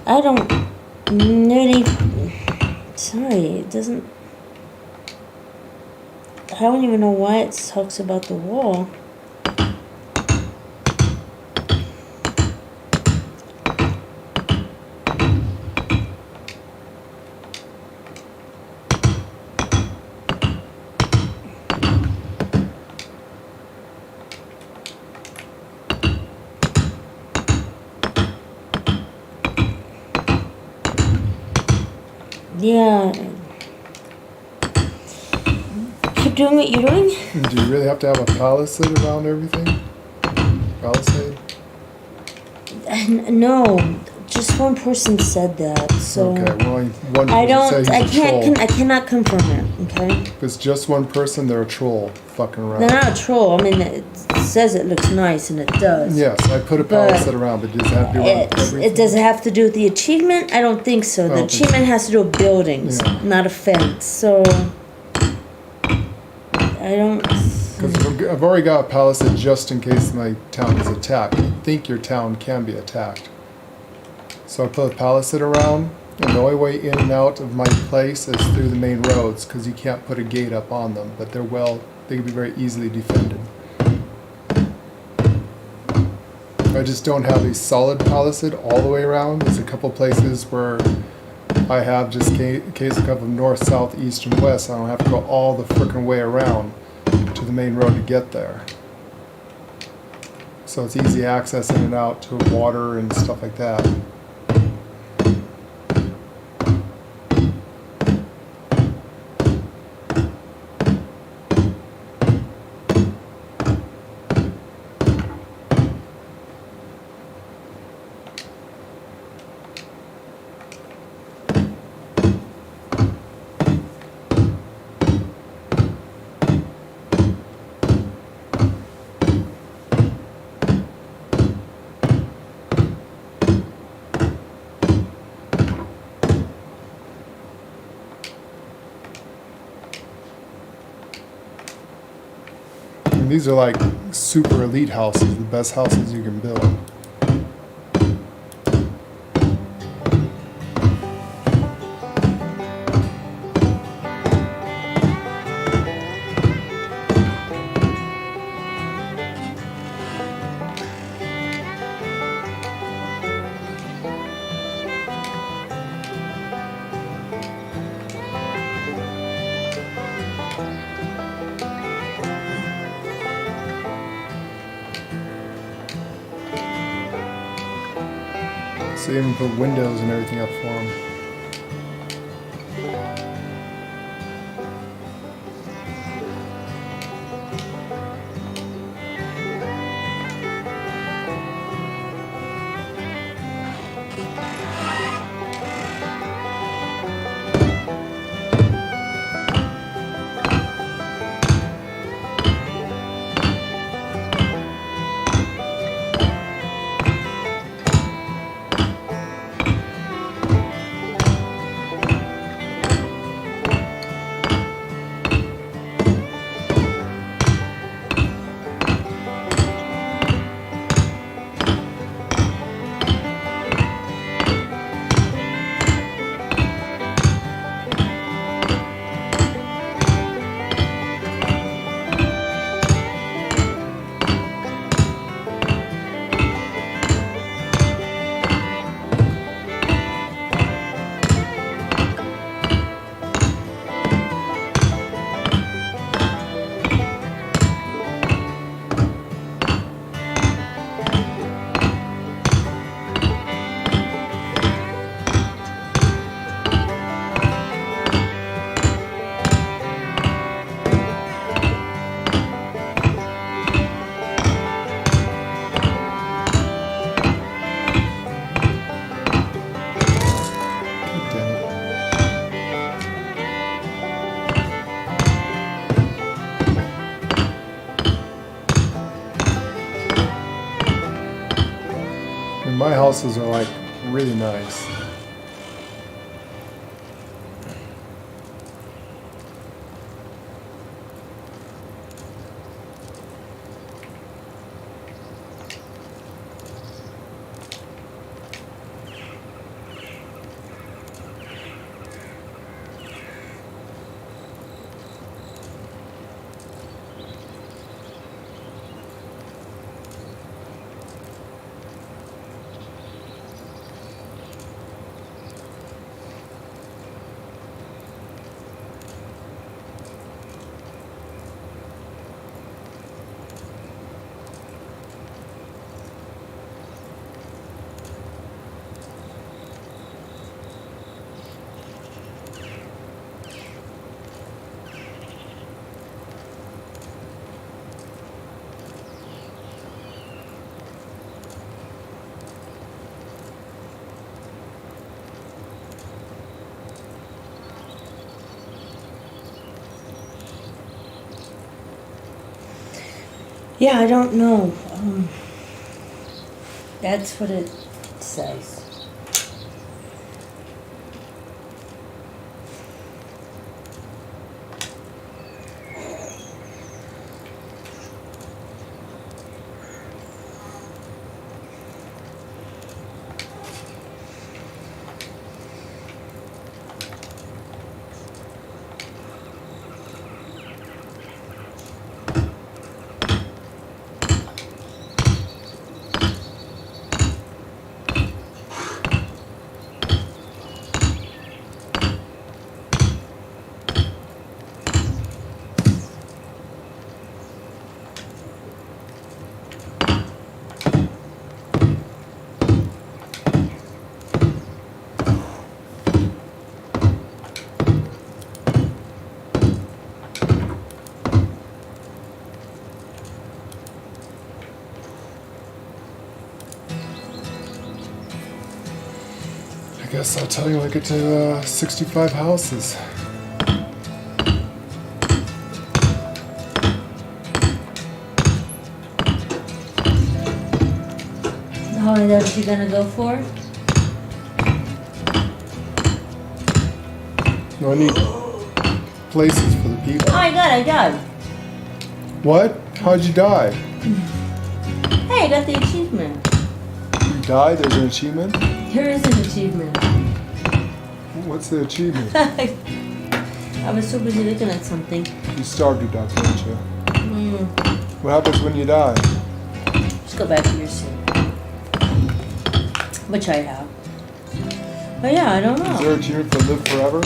I don't really, sorry, it doesn't, I don't even know why it talks about the wall. Yeah. Keep doing what you're doing. Do you really have to have a palisade around everything? Palisade? No, just one person said that. So Okay, well, one I person don't. said I he's a troll. can't. I cannot confirm it. Okay. If it's just one person, they're a troll fucking around. They're not a troll. I mean, it says it looks nice, and it does. Yes, I put a But palisade around, but does it have to be around everything? It does it have to do with the achievement? I don't think so. I The don't think achievement has to do with buildings, Yeah. not a fence. So I don't. Because I've already got a palisade just in case my town is attacked. I think your town can be attacked. So I put a palisade around, and the only way in and out of my place is through the main roads, because you can't put a gate up on them, but they can be very easily defended. I just don't have a solid palisade all the way around. There's a couple places where I have just in case a couple of north, south, east, and west. I don't have to go all the frickin' way around to the main road to get there. So it's easy access in and out to water and stuff like that. And these are like super elite houses, the best houses you can build. So you even put windows and everything up for them. And my houses are like really nice. Yeah, I don't know. That's what it says. I guess I'll tell you when I get to 65 houses. How many are you gonna go for? No, I need places for the people. Oh, I got. What? How'd you die? Hey, I got the achievement. You died? There's an achievement? Here is an achievement. What's the achievement? I was so busy looking at something. You starved to death, didn't you? Mm. What happens when you die? Just go back to your seat. Which I have. But yeah, I don't know. Is there a achievement for live forever?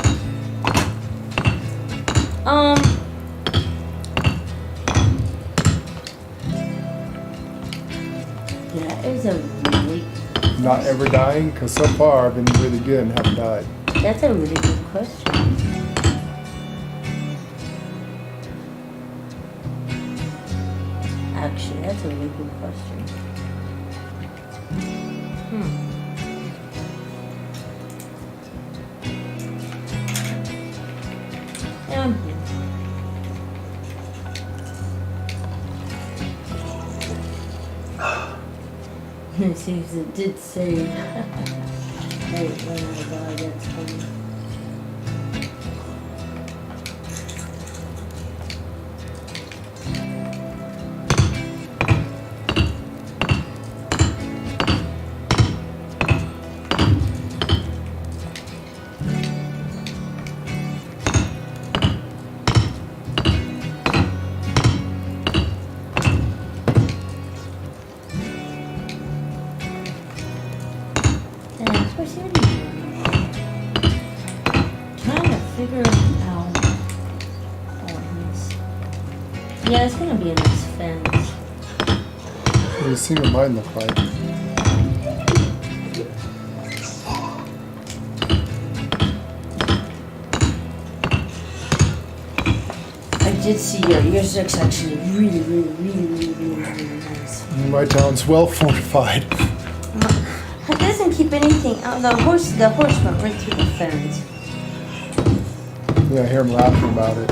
That is a really... Not ever dying? Because so far I've been really good and haven't died. That's a really good question. Actually, that's a really good question. Yeah. It seems it did say. Wait, oh my god, that's funny. Yeah, it's gonna be a nice fence. What do you see what mine look like? I did see yours looks actually really nice. My town's well fortified. It doesn't keep anything out. The horse went right through the fence. Yeah, I hear him laughing about it.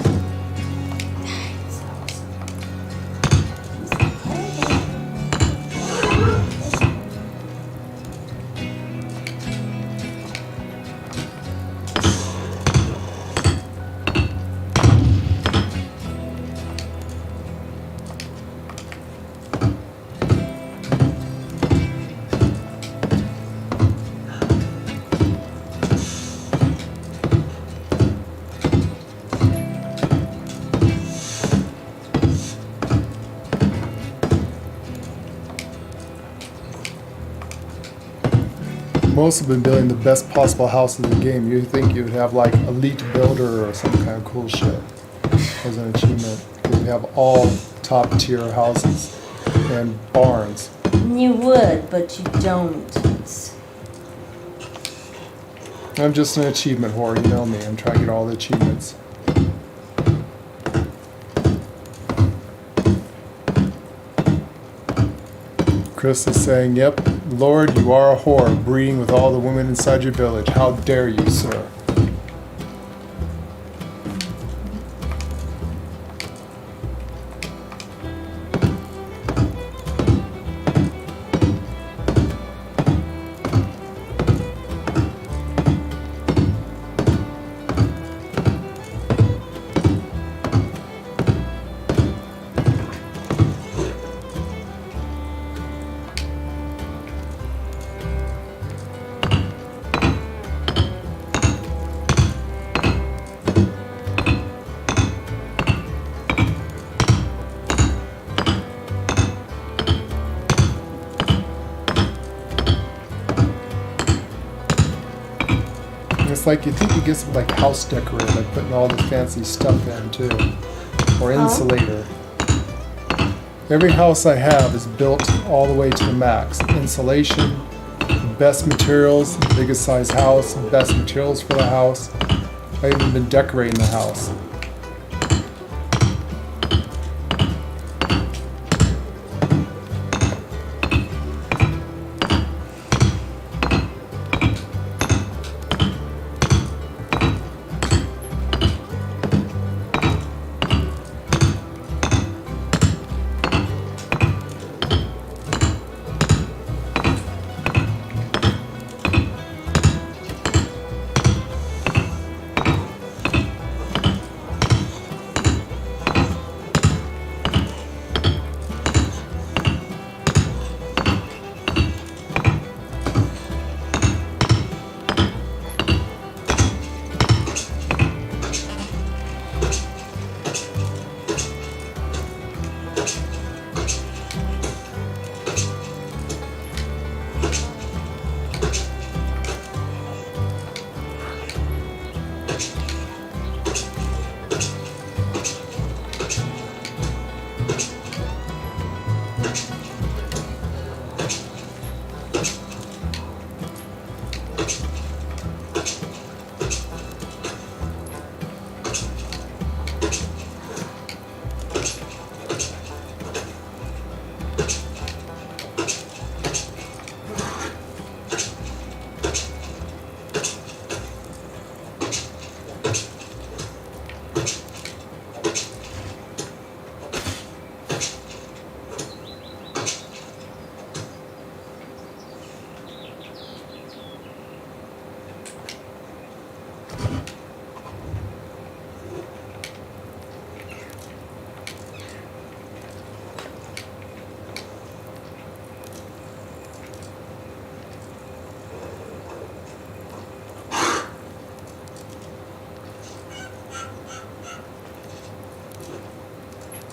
Most have been building the best possible house in the game. You think you would have like elite builder or some kind of cool shit as an achievement. Because we have all top tier houses and barns. You would, but you don't. I'm just an achievement whore, you know me. I'm trying to get all the achievements. Chris is saying, yep, Lord, you are a whore, breeding with all the women inside your village. How dare you, sir? like you think it gets like house decorator, like putting all the fancy stuff in too, or insulator. Every house I have is built all the way to the max. Insulation, best materials, biggest size house, best materials for the house. I've even been decorating the house.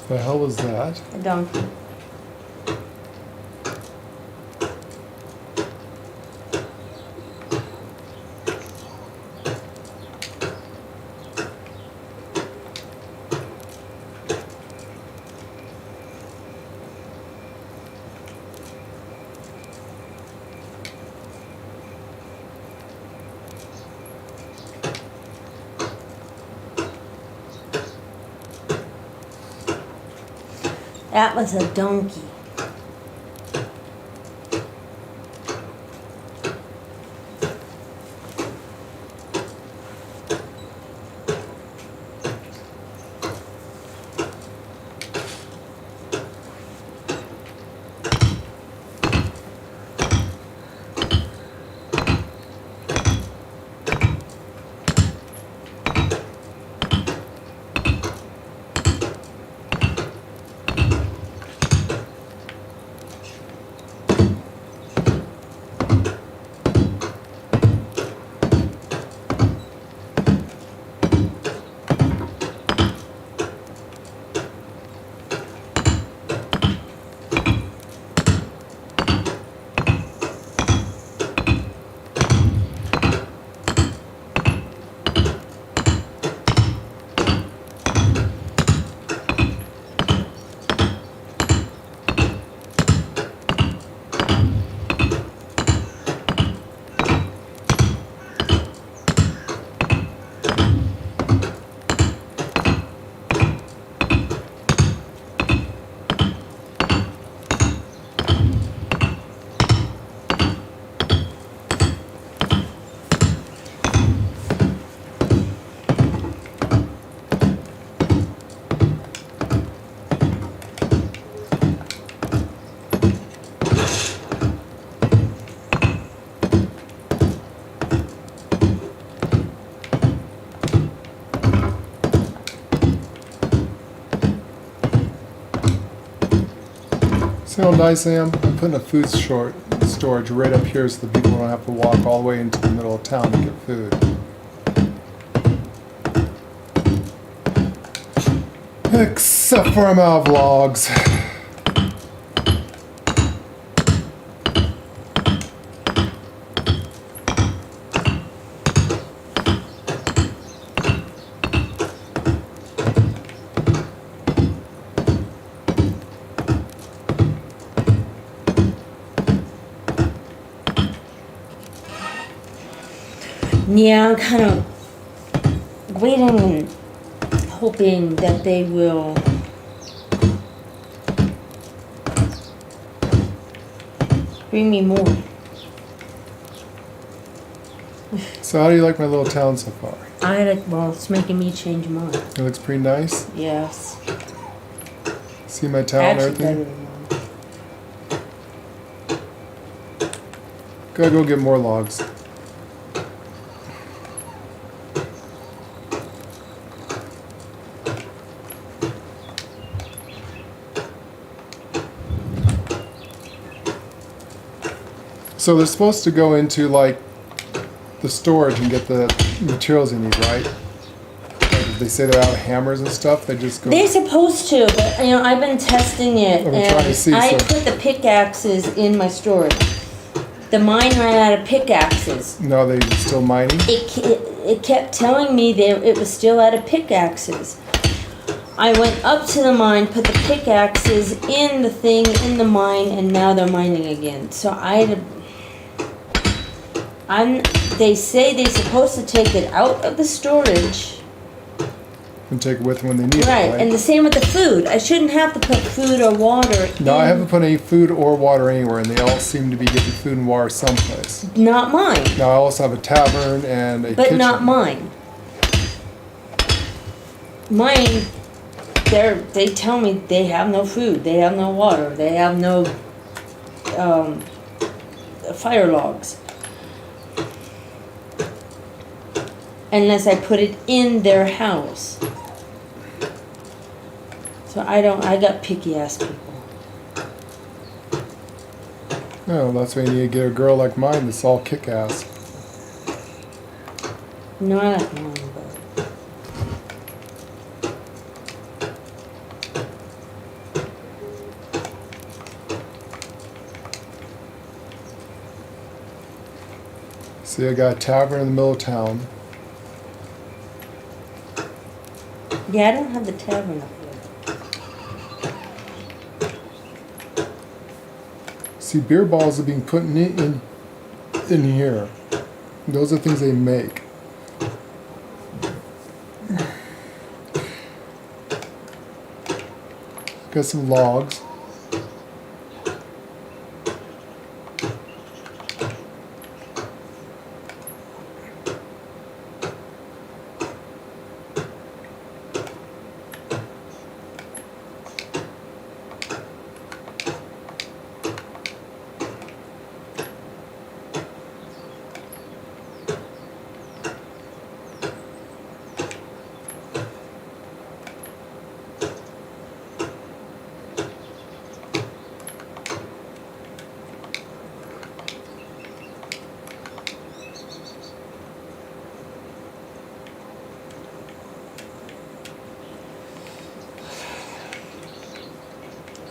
The hell was that? A donkey. That was a donkey. See how nice I am? I'm putting a food storage right up here so the people don't have to walk all the way into the middle of town to get food. Except for I'm out of vlogs. Yeah, I'm kind of waiting and hoping that they will bring me more. So how do you like my little town so far? Well, it's making me change mine. It looks pretty nice. Yes. See my town and Actually, better everything? than mine. Gotta go get more logs. So they're supposed to go into like the storage and get the materials they need, right? Like, they say they're out of hammers and stuff. They just go. They're supposed to, but I've been testing it, I'm trying to see, and I so- put the pickaxes in my storage. The mine ran out of pickaxes. No, they still mining. It kept telling me that it was still out of pickaxes. I went up to the mine, put the pickaxes in the thing in the mine, and now they're mining again. So they say they're supposed to take it out of the storage. And take it with them when they need Right, it, right? and the same with the food. I shouldn't have to put food or water in. No, I haven't put any food or water anywhere, and they all seem to be getting food and water someplace. Not mine, Now I also have a tavern and a but kitchen. not mine. Mine, they tell me they have no food, they have no water, they have no fire logs. Unless I put it in their house. So I got picky ass people. No, that's why you need to get a girl like mine that's all kick-ass. No, I like mine, but. See, I got a tavern in the middle of town. Yeah, I don't have the tavern up there. See, beer balls are being put in here. Those are things they make. Got some logs.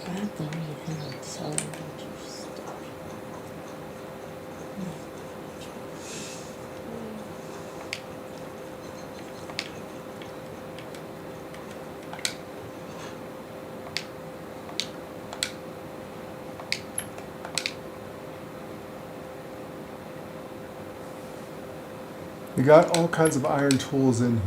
Grab the hand, so much stuff. You got all kinds of iron tools in here.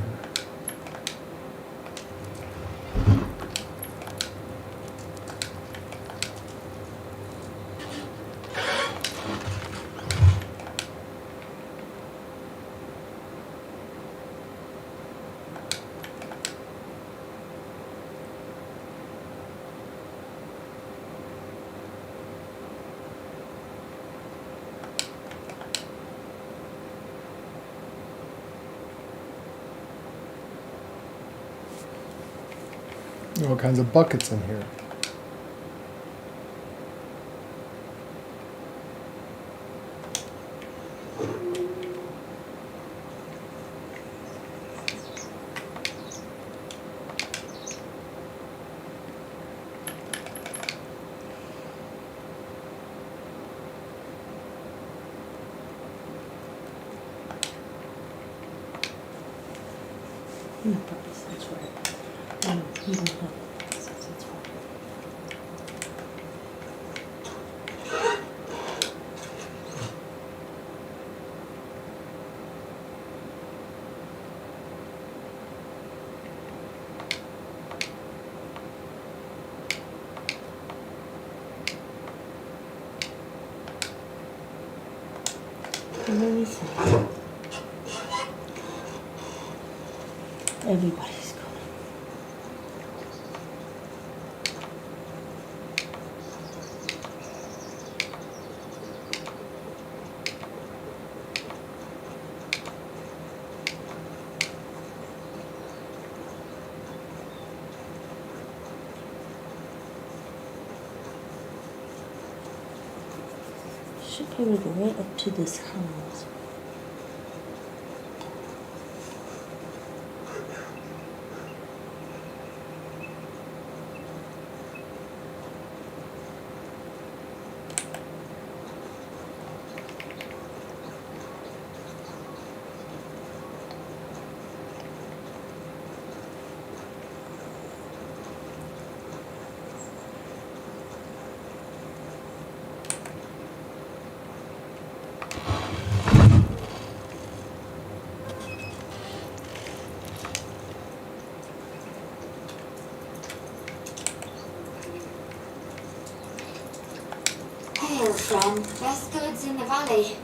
All kinds of buckets in here. No, that's right. You don't have that's right. Let me see. Everybody's going. Should be able to go right up to this house. Hail, friend. Best goods in the valley.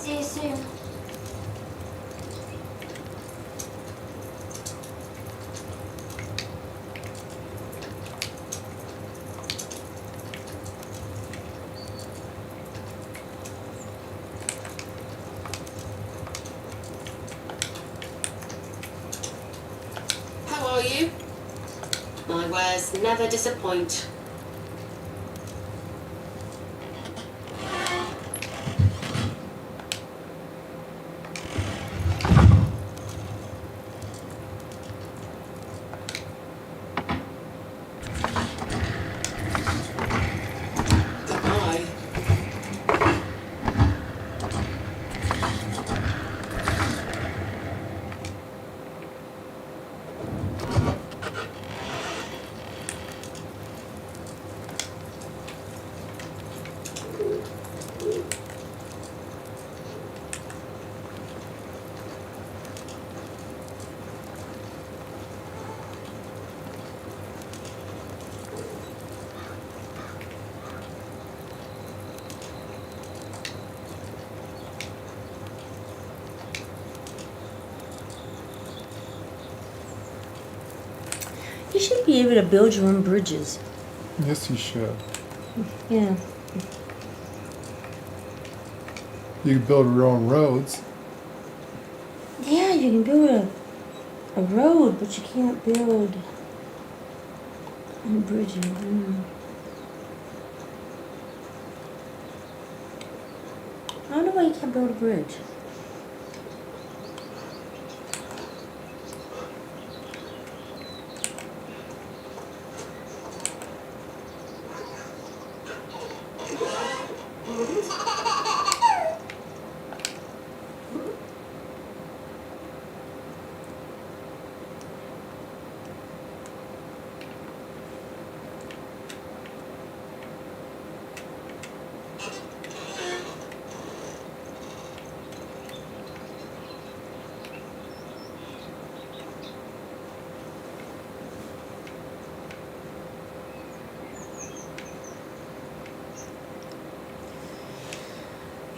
See you soon. How are you? My wares never disappoint. Goodbye. You should be able to build your own bridges. Yes, you should. Yeah. You can build your own roads. Yeah, you can build a road, but you can't build a bridge. I don't know why you can't build a bridge.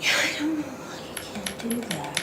Yeah, I don't know why you can't do that.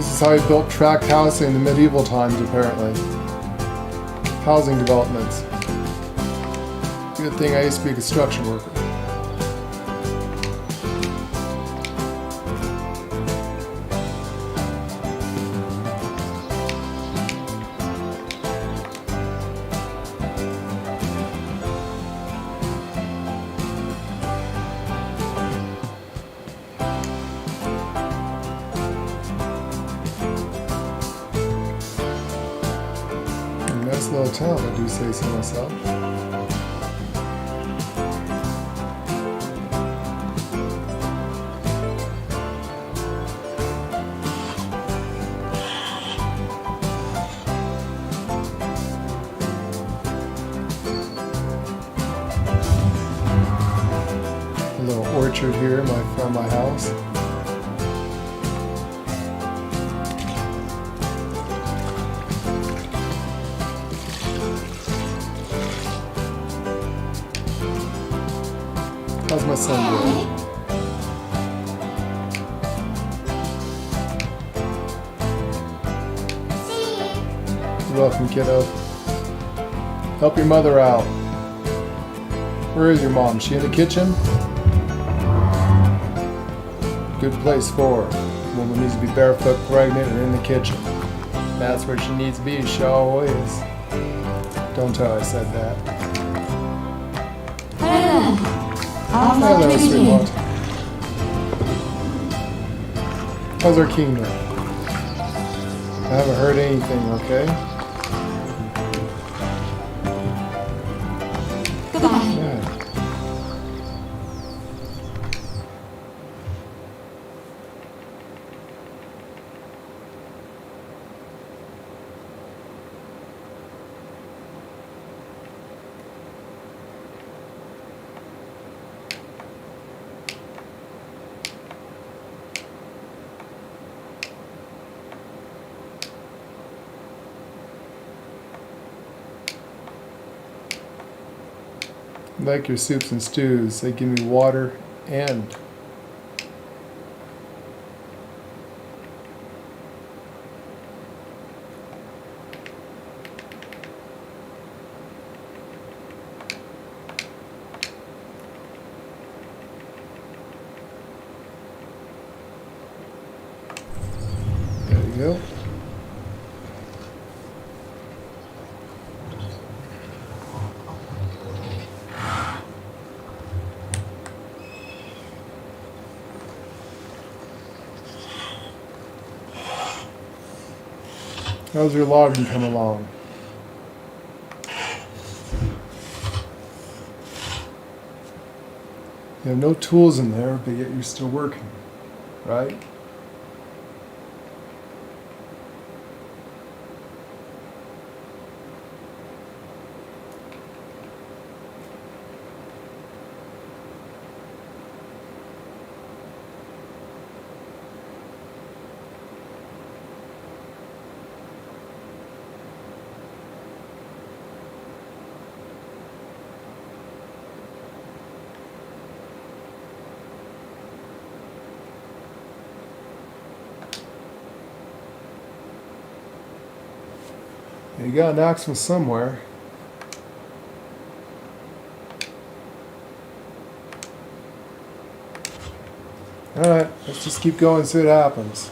This is how he built tract housing in the medieval times, apparently. Housing developments. Good thing I used to be a construction worker. Nice little town, I do say so myself. A little orchard here in front of my house. How's my son doing? You're welcome, kiddo. Help your mother out. Where is your mom? She in the kitchen? Good place for her. Woman needs to be barefoot, pregnant, and in the kitchen. That's where she needs to be. She always. Don't tell her I said that. Hello, sweetheart. How's our king doing? I haven't heard anything, okay? Goodbye. Yeah. Like your soups and stews, they give me water and there you go. How's your logging come along? You have no tools in there, but yet you're still working, right? You got an axe from somewhere. Alright, let's just keep going and see what happens.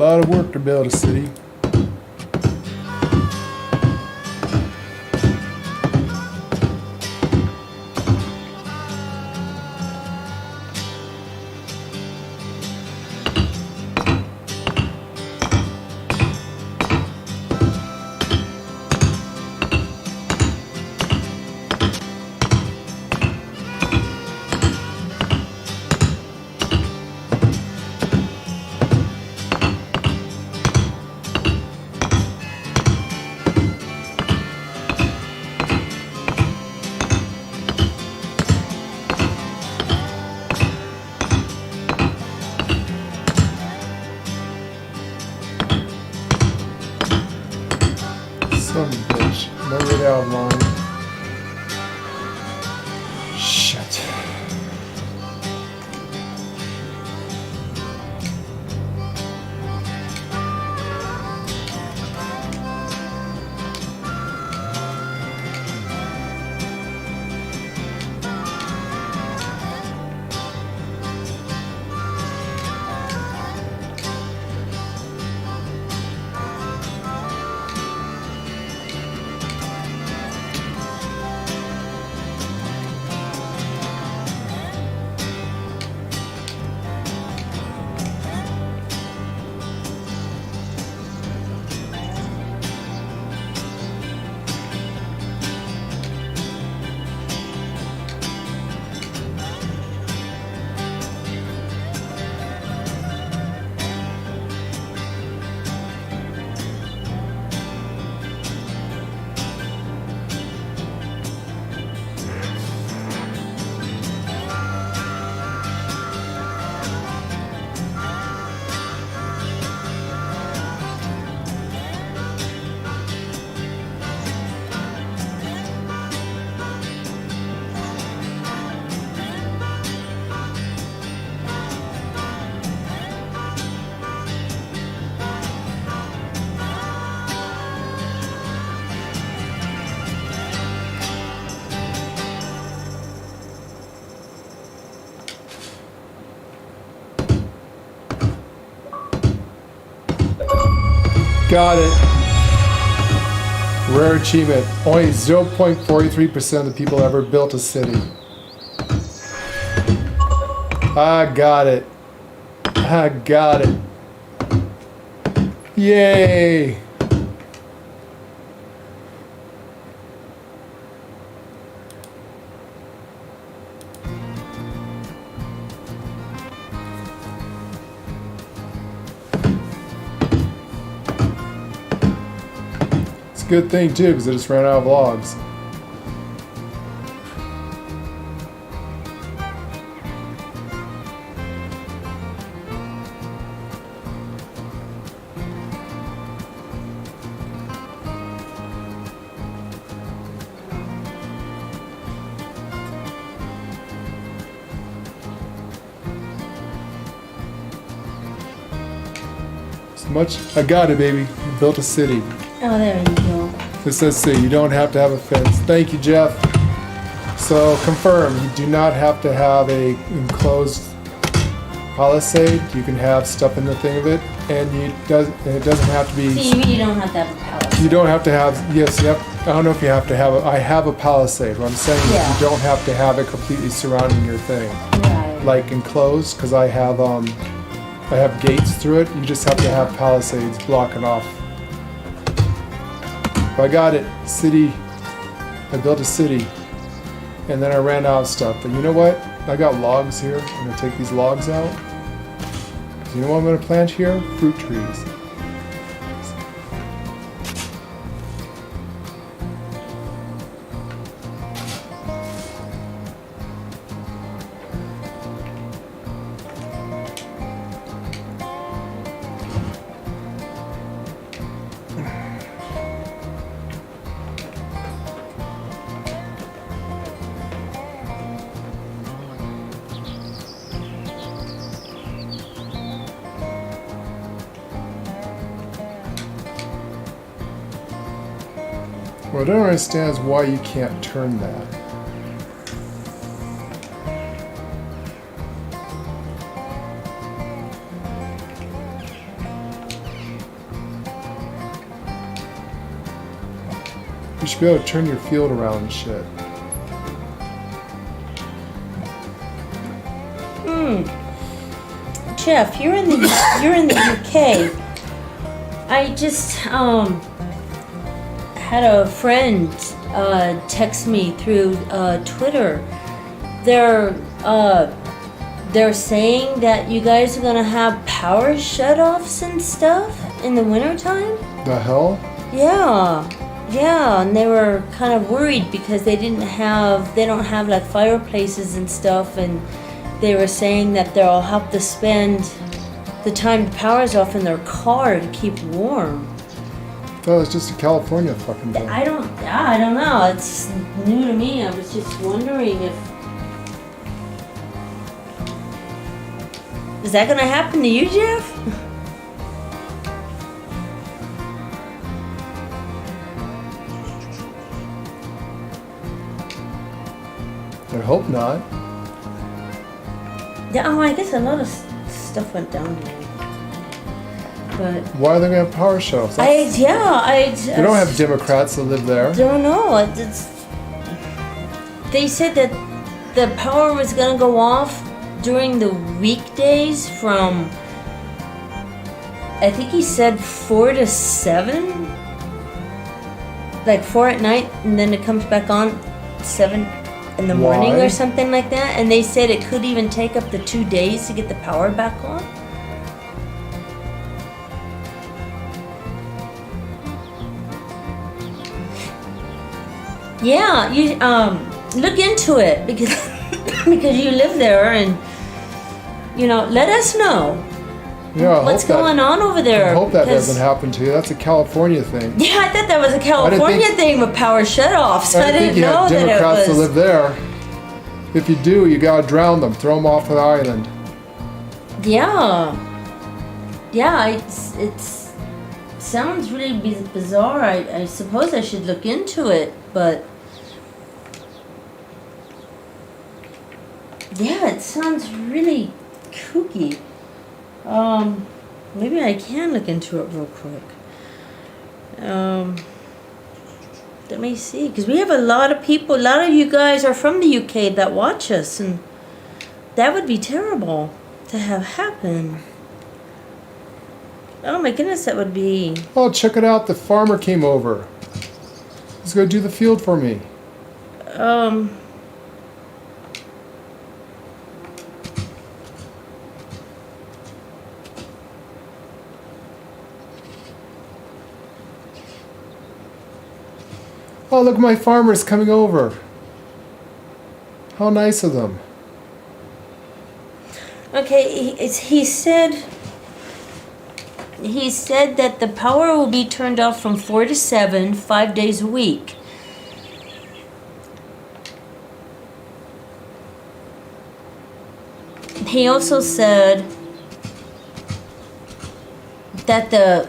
lot of work to build a city. Son of a bitch. No way out of line. Shit. Got it. Rare achievement. Only 0.43% of the people ever built a city. I got it. I got it. Yay! It's a good thing too, because I just ran out of logs. Much. I got it, baby. You built a city. Oh, there you go. This says city. You don't have to have a fence. Thank you, Jeff. So confirm. You do not have to have a enclosed palisade. You can have stuff in the thing of it, and it doesn't have to be. See, you don't have to have a palisade. You don't have to have. Yes, you have. I don't know if you have to have. I have a palisade. What I'm saying is you don't have to have it completely surrounding your thing, Right. like enclosed. Because I have gates through it. You just have to have palisades blocking off. But I got it. City. I built a city. And then I ran out of stuff. But you know what? I got logs here. I'm going to take these logs out. 'Cause you know what I'm going to plant here? Fruit trees. What I don't understand is why you can't turn that. You should be able to turn your field around and shit. Jeff, you're in the UK. I just had a friend text me through Twitter. They're saying that you guys are gonna have power shutoffs and stuff in the wintertime. The hell? Yeah, and they were kind of worried because they don't have like fireplaces and stuff, and they were saying that they'll have to spend the time the power's off in their car to keep warm. Oh, it's just a California fucking thing. I don't know. It's new to me. I was just wondering if is that gonna happen to you, Jeff? I hope not. Yeah. Oh, I guess a lot of stuff went down here. But Why are they gonna have power shutoffs? they don't have Democrats that live there. don't know. They said that the power was gonna go off during the weekdays from, I think he said 4 to 7, like 4 at night, and then it comes back on 7 in the morning Why? or something like that. And they said it could even take up to 2 days to get the power back on. Yeah, you look into it because because you live there, and let us know Yeah, what's going on over there. I hope that because- doesn't happen to you. That's a California thing. Yeah, I thought that was a California thing with power shutoffs. I I think didn't you know have that Democrats it that was. live there. If you do, you gotta drown them. Throw them off the island. Yeah, it's sounds really bizarre. I suppose I should look into it, but yeah, it sounds really kooky. Maybe I can look into it real quick. Let me see, because we have a lot of people, a lot of you guys are from the UK that watch us, and that would be terrible to have happen. Oh my goodness, that would be. Oh, check it out. The farmer came over. He's gonna do the field for me. Oh, look, my farmer's coming over. How nice of them. Okay, he said that the power will be turned off from 4 to 7, 5 days a week. He also said that the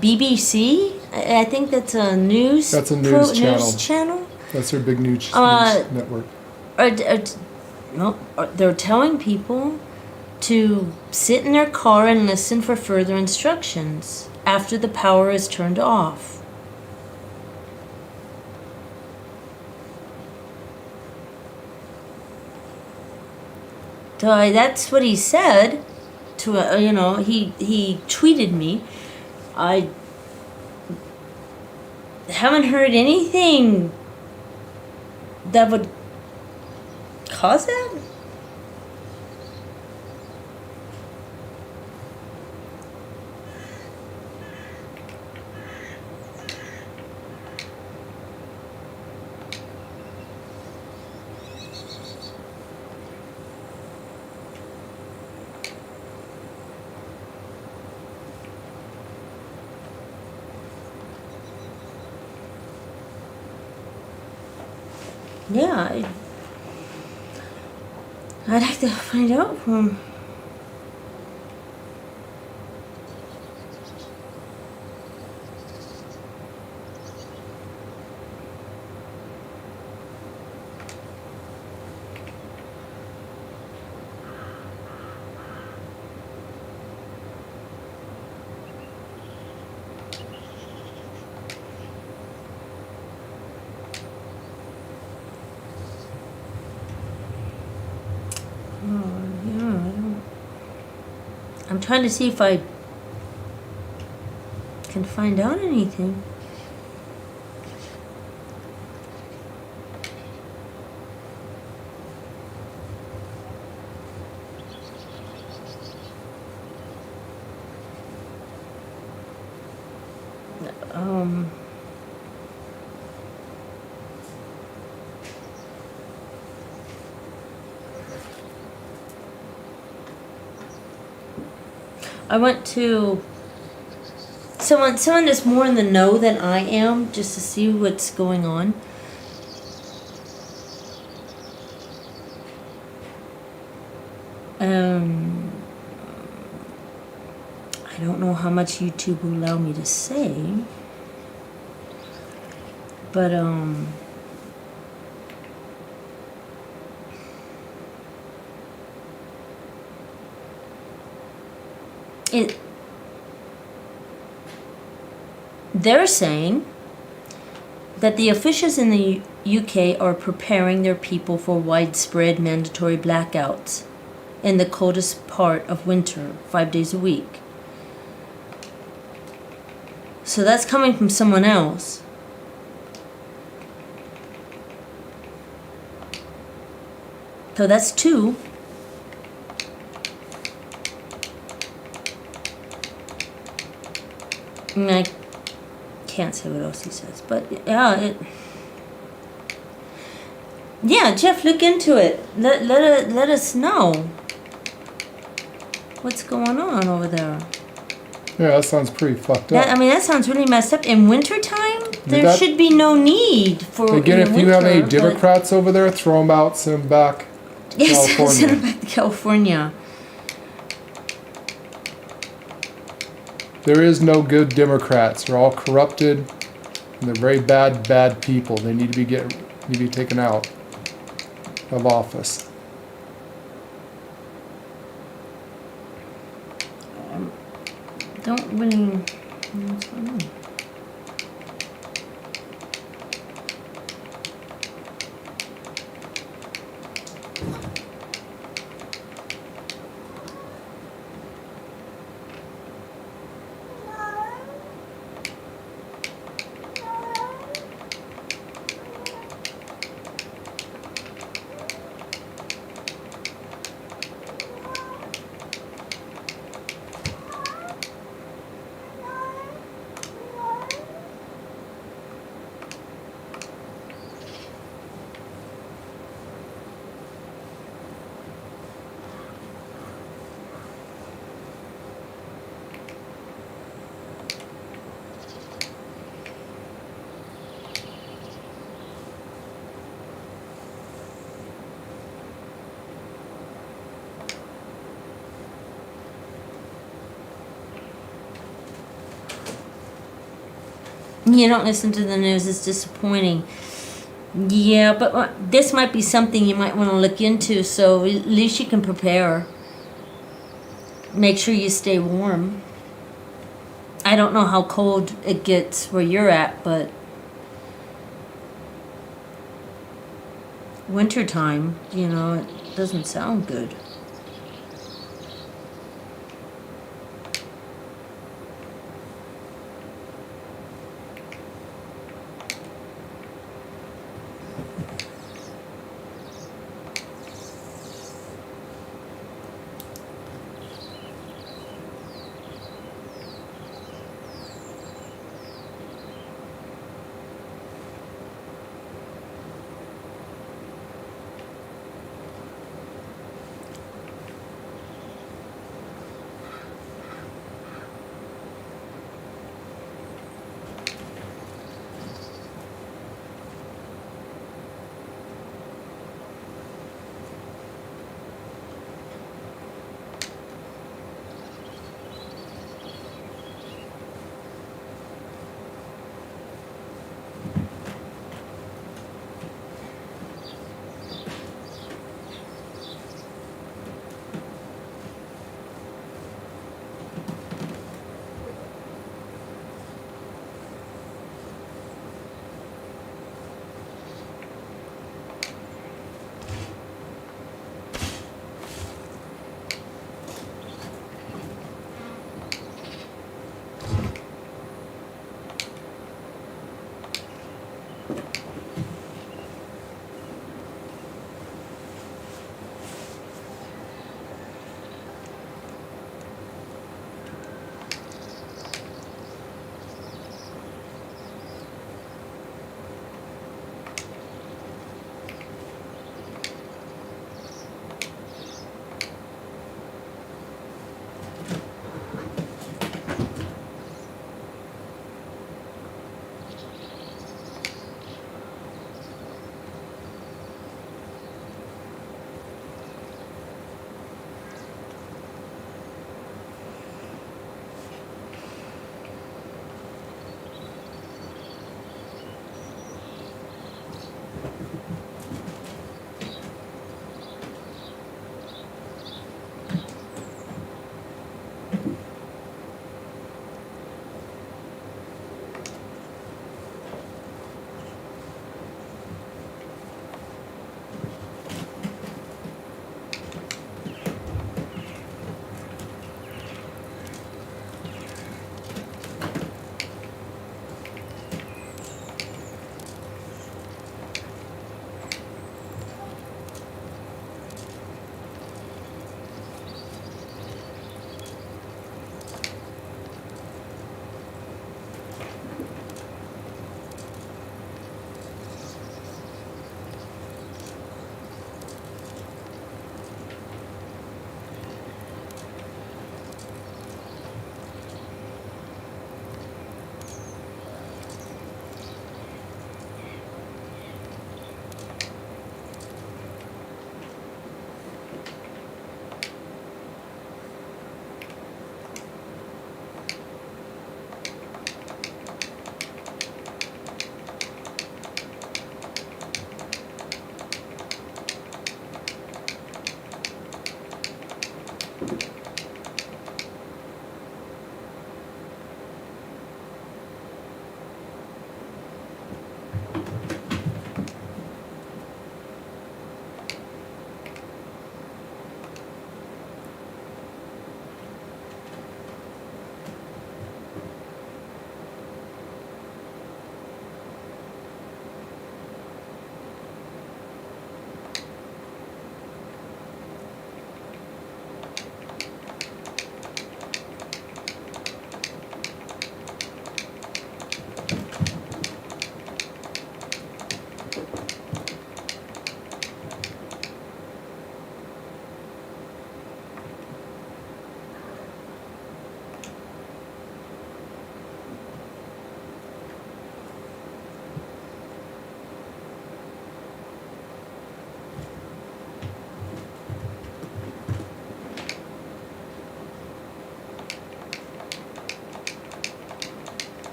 BBC, I think that's a news. That's a news channel. News channel. That's their big news network. They're telling people to sit in their car and listen for further instructions after the power is turned off. So that's what he said. He tweeted me. I haven't heard anything that would cause that. Yeah, I'd like to find out from. I'm trying to see if I can find out anything. I went to someone that's more in the know than I am, just to see what's going on. I don't know how much YouTube will allow me to say, but they're saying that the officials in the UK are preparing their people for widespread mandatory blackouts in the coldest part of winter, 5 days a week. So that's coming from someone else. So that's two. And I can't say what else he says, but yeah, Jeff, look into it. Let us know what's going on over there. Yeah, that sounds pretty fucked up. That sounds really messed up. In wintertime, there that- should be no need for. Again, in if you have any winter, but- Democrats over there, throw them out, send them back to Yes, send California. them back to California. There is no good Democrats. They're all corrupted, and they're very bad people. They need to be taken out of office. Don't really. What's going on? You don't listen to the news, it's disappointing. Yeah, but this might be something you might want to look into, so at least you can prepare. Make sure you stay warm. I don't know how cold it gets where you're at, but wintertime, it doesn't sound good.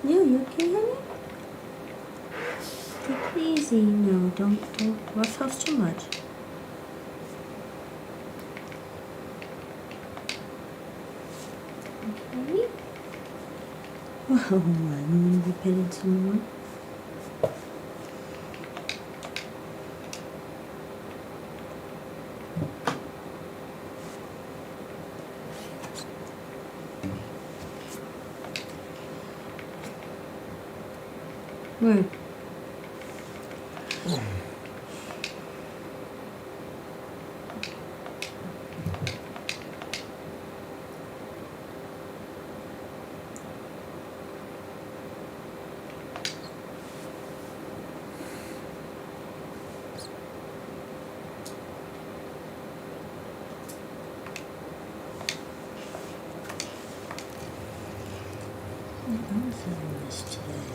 You okay, honey? Take it easy. No, don't roughhouse too much. Okay. Well, I'm going to be petted some more. Where? What else is in this today?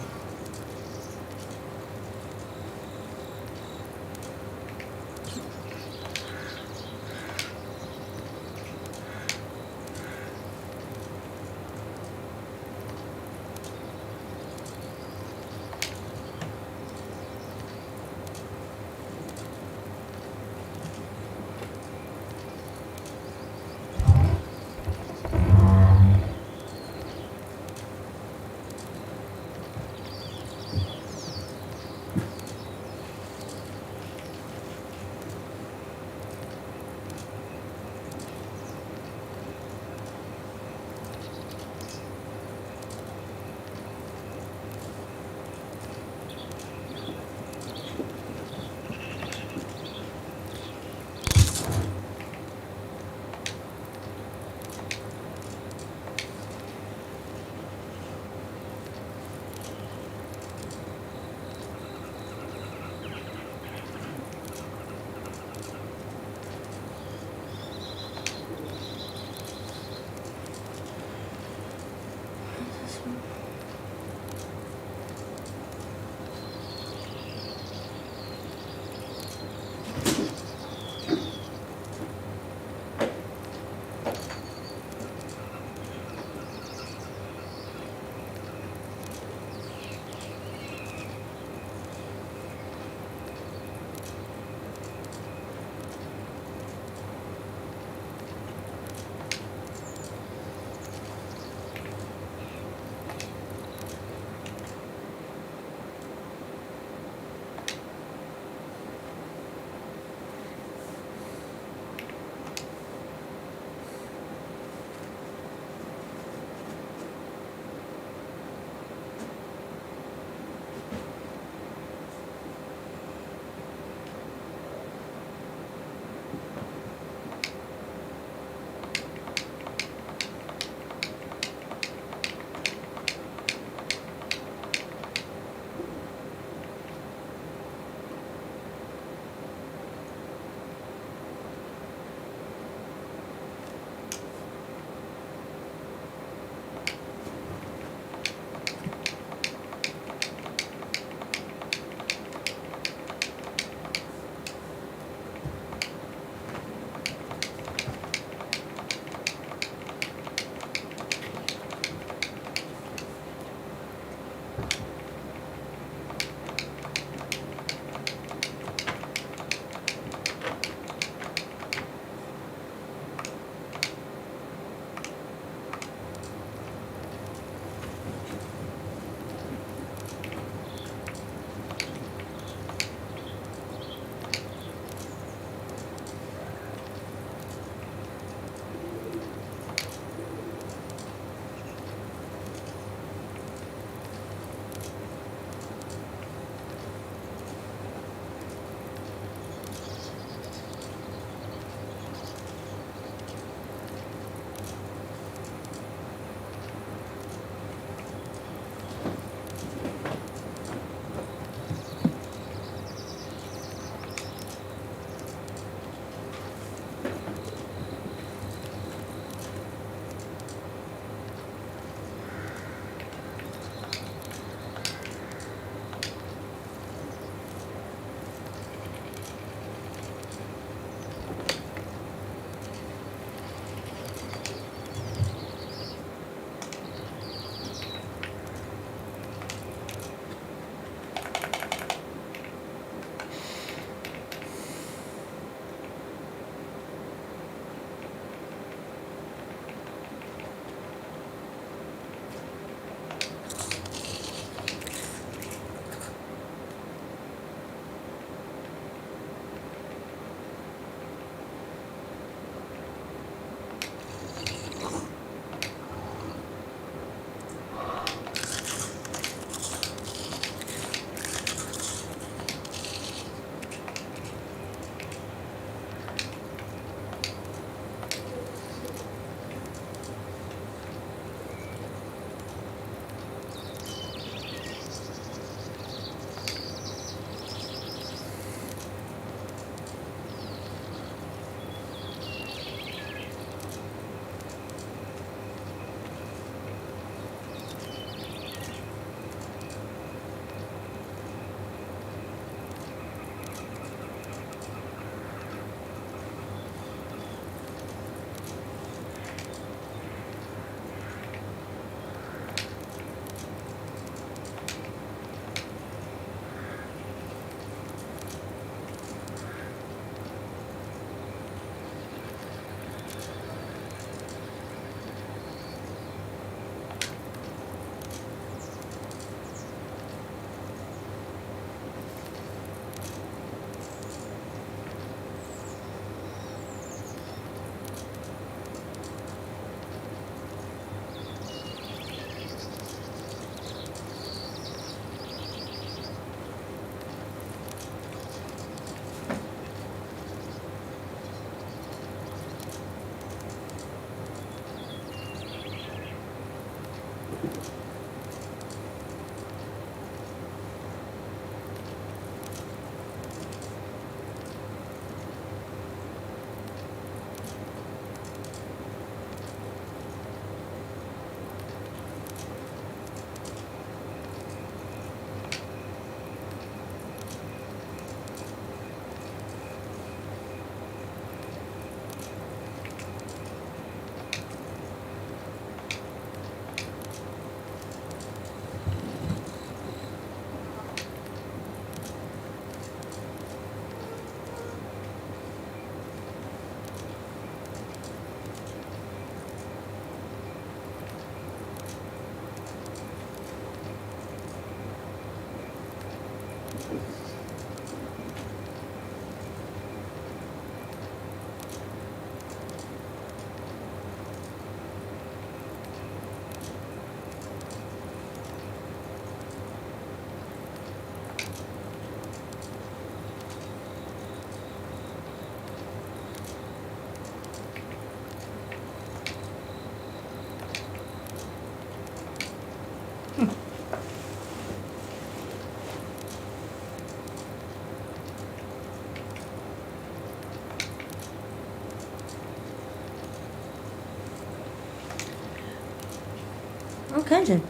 All kinds of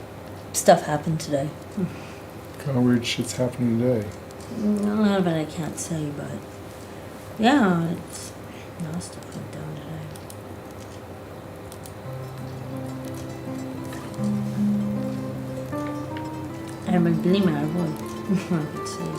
stuff happened today. Kind of weird shit's happening today. A lot of it I can't say, but yeah, it's a lot of stuff went down today. I mean, believe me, I would. I could say it.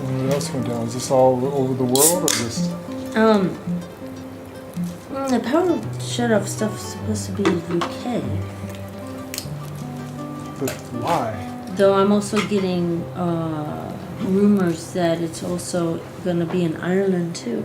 What else went down? Is this all over the world or just? The power shut-off stuff's supposed to be in the UK. But why? Though I'm also getting rumors that it's also going to be in Ireland too.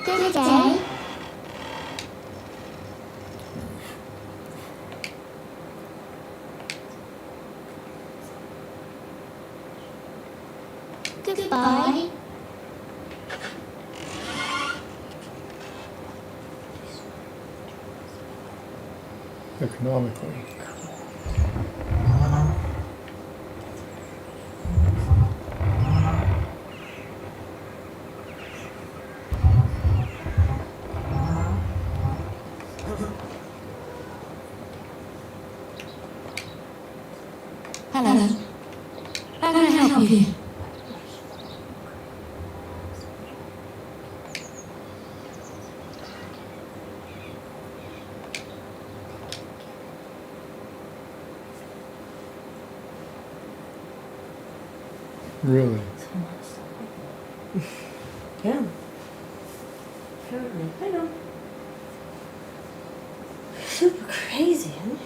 Good day. Goodbye. Economically. Hello. How can I help you? Really? It's a lot of stuff like that. Yeah. Apparently. I know. Super crazy, huh?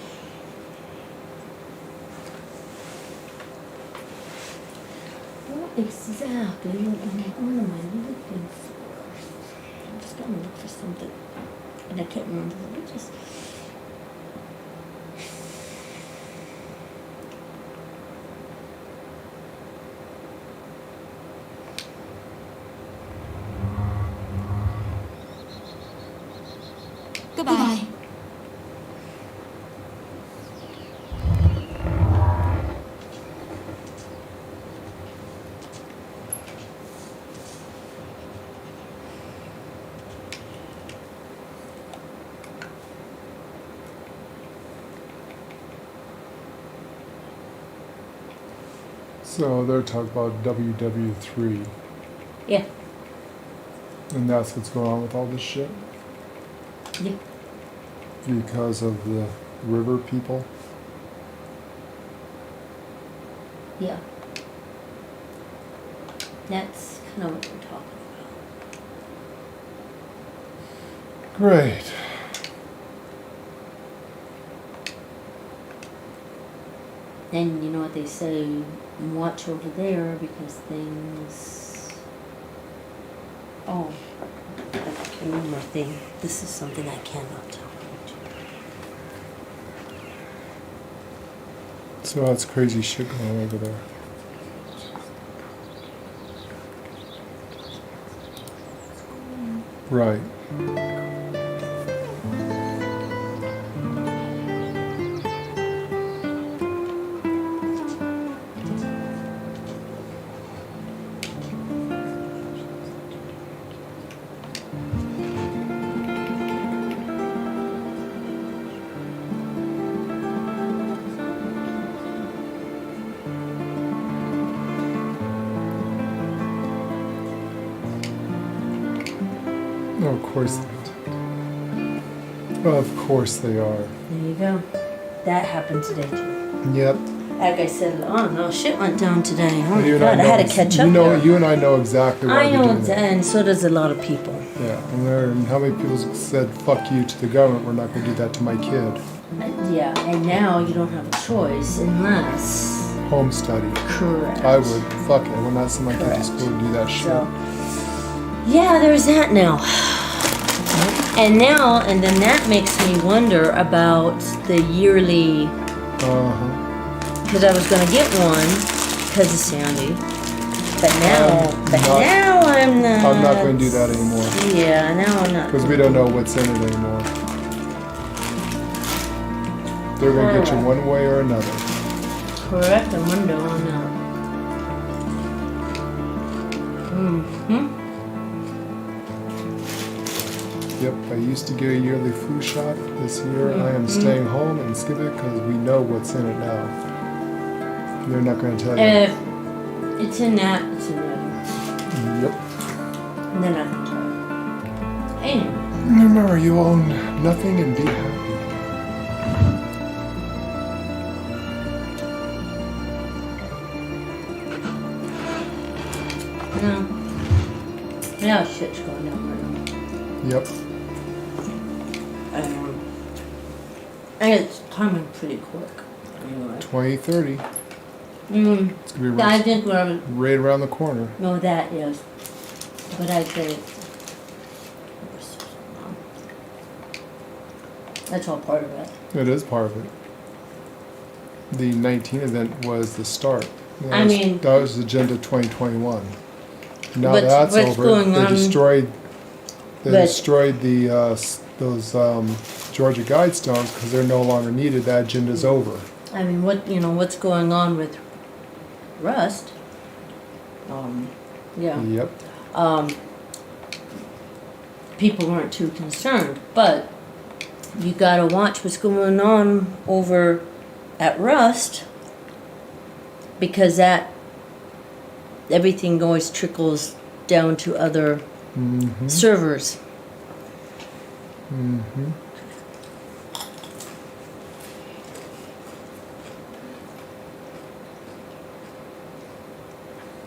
What exactly am I looking for? I'm just gonna look for something. And I can't remember what it is. Goodbye. So they're talking about WW3, Yeah. and that's what's going on with all this shit Yeah. because of the river people. Yeah. That's kind of what we're talking about. Great. And you know what they say, watch over there because things... Oh, one more thing. This is something I cannot tell you. So that's crazy shit going on over there. Right. Oh, of course they are. Of course they are. There you go. That happened today too. Yep. Like I said, oh no, shit went down today. Oh You my and god, I had to know- catch up You know, there. you and I know exactly why I they're know, doing that. and so does a lot of people. Yeah, and how many people said, fuck you to the government, we're not going to do that to my kid. Yeah, and now you don't have a choice unless... Home study. Correct. I would. Fuck it. I would not send my kid to Correct. school to do that shit. So, yeah, there's that now. And now, and then that makes me wonder about the yearly, Uh-huh. because I was going to get one because of Sandy. But now, not- I'm not. I'm not going to do that anymore. Yeah, now I'm not. Because we don't know what's in it anymore. They're going to get you one way or another. Correct, I wonder on that. Mm-hmm. Yep, I used to get a yearly flu shot. This year I am staying home and skip it because we know what's in it now. They're not going to tell you. If it's in that, it's in that. Yep. And then I can try it. Anyway. Remember, you own nothing and be happy. No. Now shit's going down right now. Yep. And it's coming pretty quick. Anyway. 2030. Mm. It's going to be I right, think what I was... right around the corner. No, that is. But I think... That's all part of it. It is part of it. The 19 event was the start. I mean- that was Agenda 2021. Now What's- that's what's over. going They on- destroyed. They But- destroyed the those Georgia Guidestones because they're no longer needed. That agenda's over. I mean, what's going on with Rust? Yeah. Yep. People weren't too concerned, but you gotta watch what's going on over at Rust because that everything always trickles down to other Mm-hmm. servers. Mm-hmm.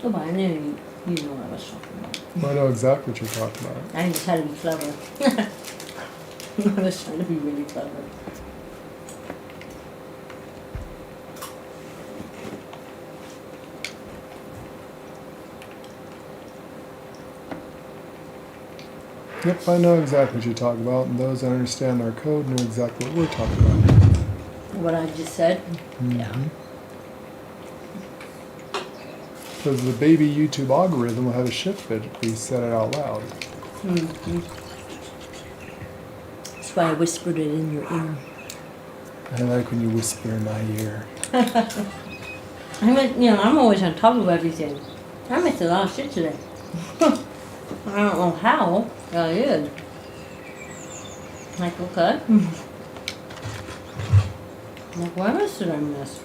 Oh, but I knew you know what I was talking about. I know exactly what you're talking about. I just had to be clever. I was trying to be really clever. Yep, I know exactly what you're talking about, and those that understand our code know exactly what we're talking about. What I just said? Yeah. Because the baby YouTube algorithm will have a shift bit if we said it out loud. Mm-hmm. That's why I whispered it in your ear. I like when you whisper in my ear. I'm always on top of everything. I missed a lot of shit today. I don't know how, but I did. Like, okay. Like, what else did I miss?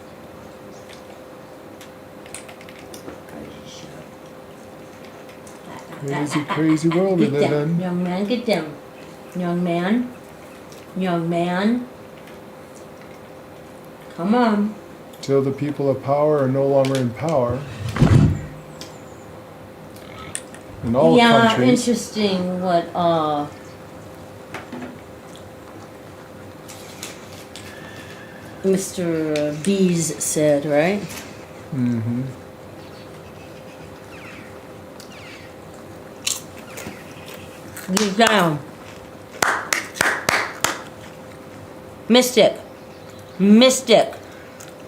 Crazy, crazy world we Get live down, in. young man, get down. Young man. Young man. Come on. Till the people of power are no longer in power. In all Yeah, countries. interesting what Mr. Bees said, right? Mm-hmm. Get down. Mystic. Mystic.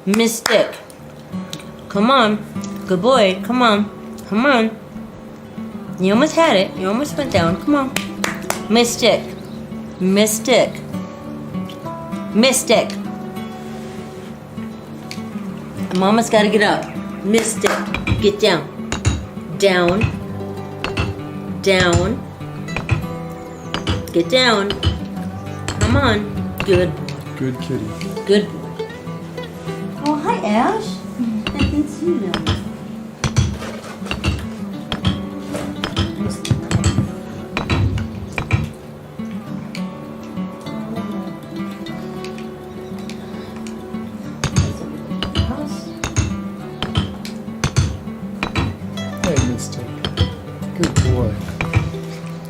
Mystic. Come on. Good boy. Come on. Come on. You almost had it. You almost went down. Come on. Mystic. Mystic. Mystic. Mama's got to get up. Mystic. Get down. Down. Down. Get down. Come on. Good. Good kitty. Good boy. Oh, hi, Ash. I can see you now. Hey, Mystic. Good boy.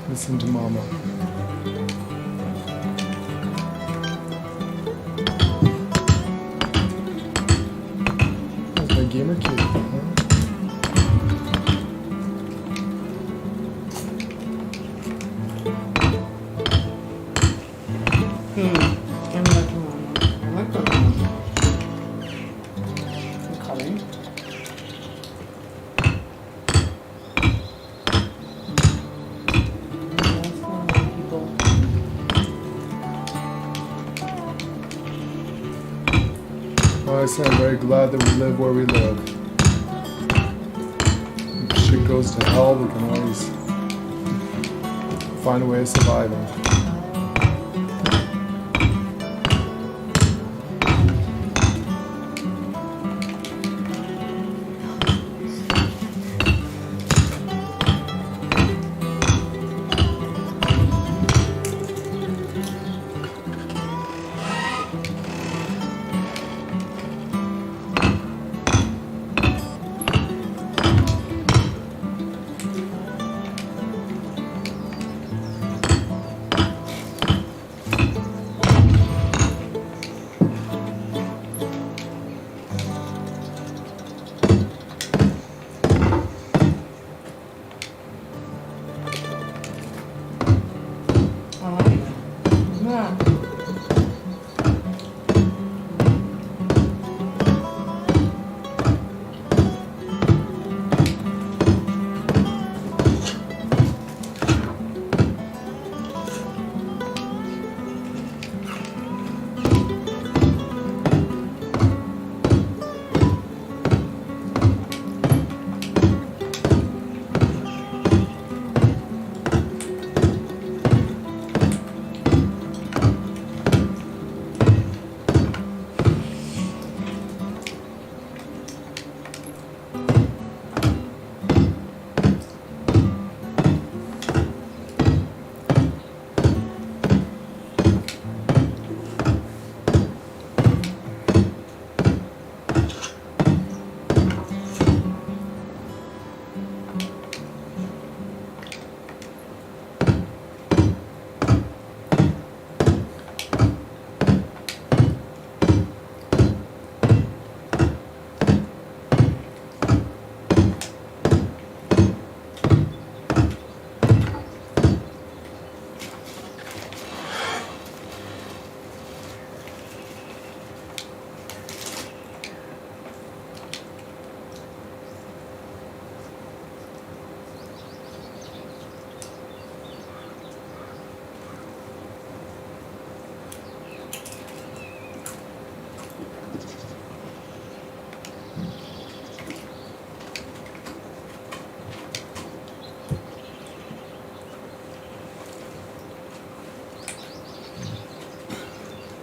Listen to Mama. That's my gamer kitty, huh? I'm not Mama. I want the Mama. I'm coming. Well, I say I'm very glad that we live where we live. If shit goes to hell, we can always find a way of surviving.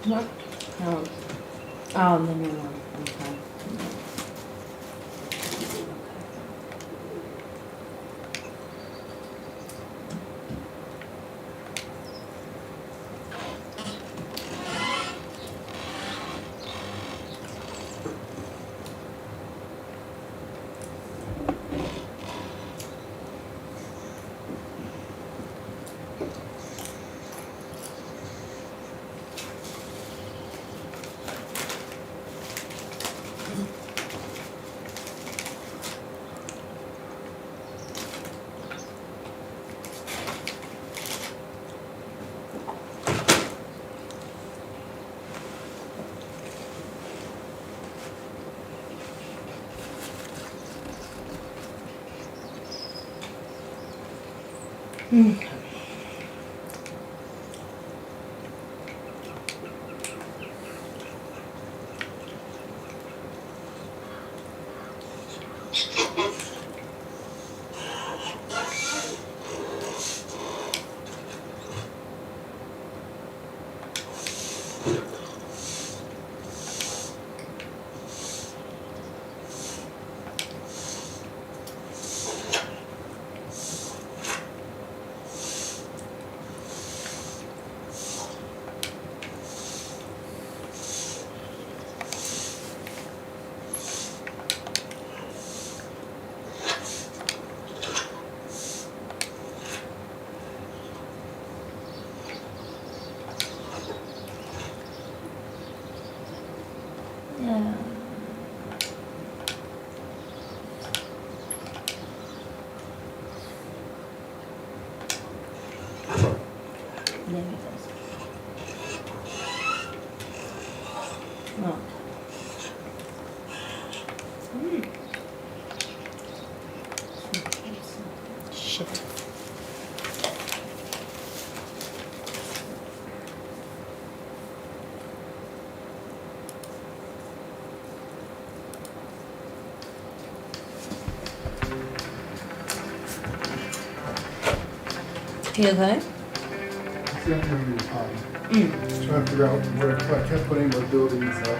What? No. Oh, no, no, no. Okay. Okay. Yeah. There it goes. Oh. Shit. You okay? See, I'm having a time. Just trying to figure out where I kept putting the buildings up.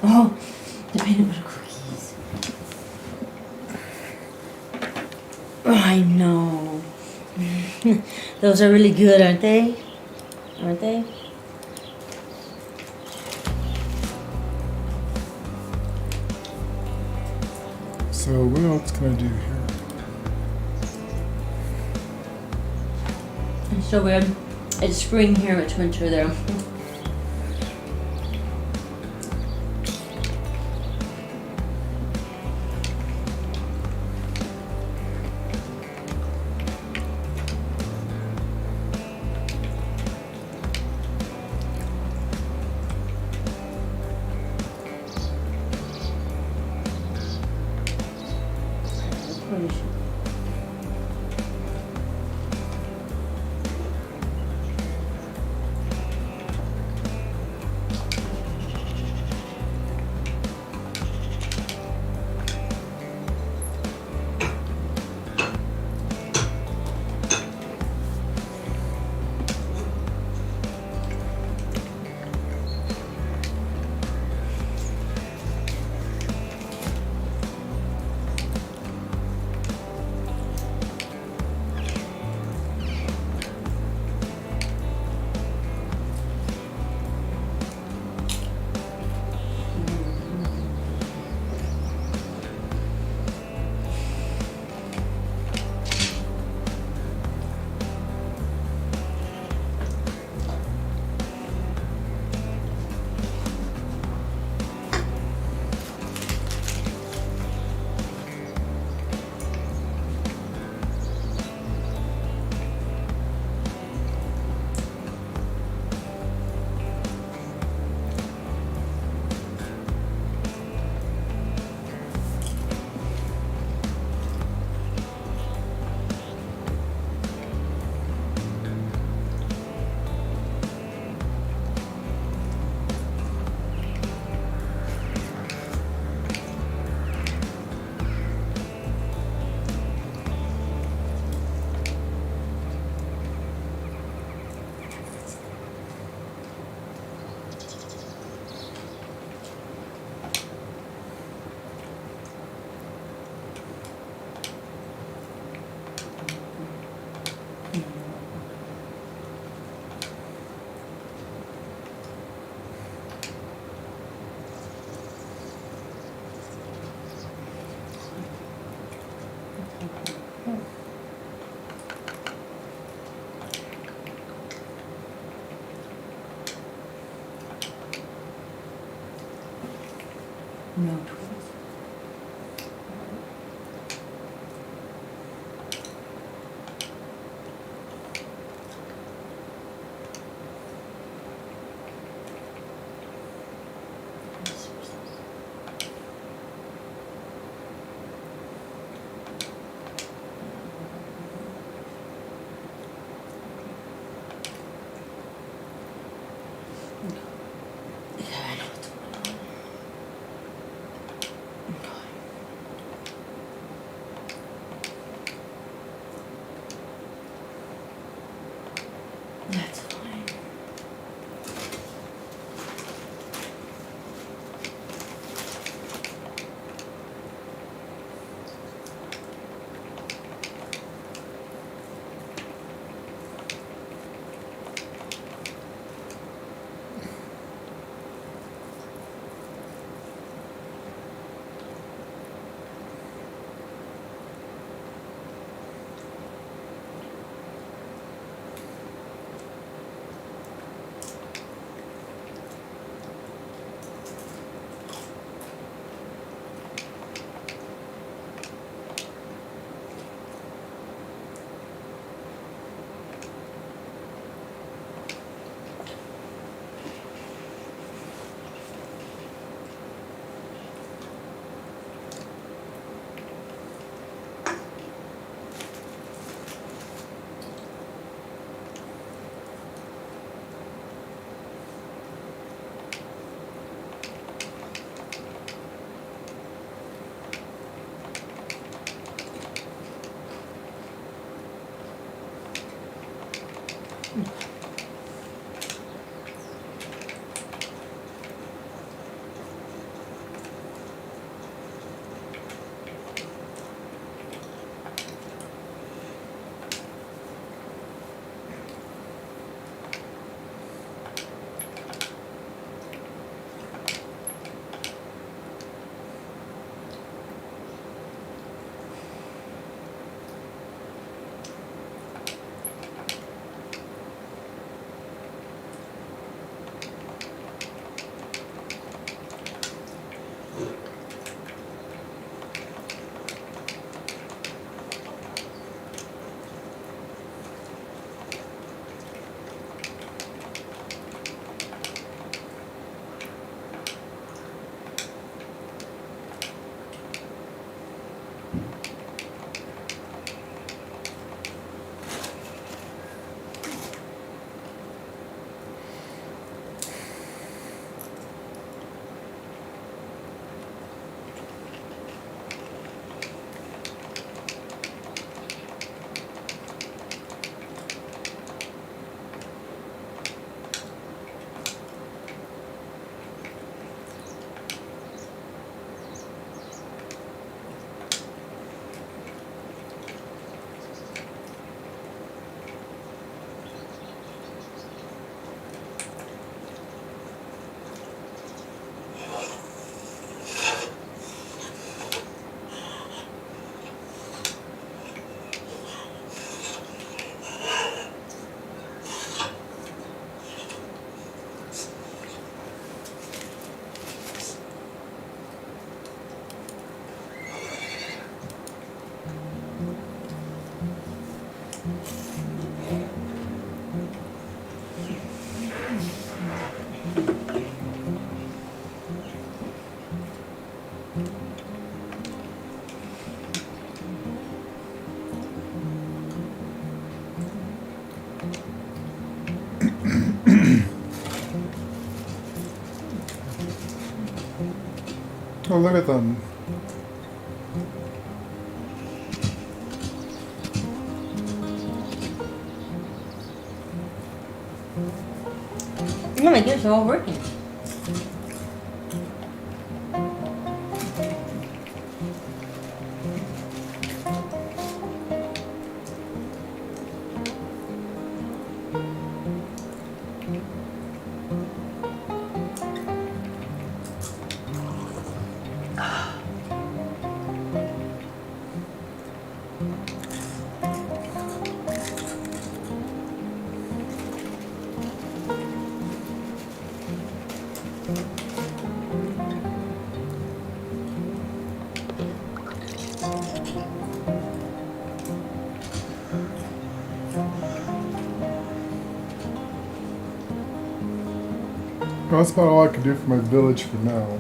Oh, the peanut butter cookies. Oh, I know. Those are really good, aren't they? Aren't they? So what else can I do here? It's so weird. It's spring here, it's winter there. No twins. Oh, look at them. Oh my goodness, they're all working. That's about all I can do for my village for now.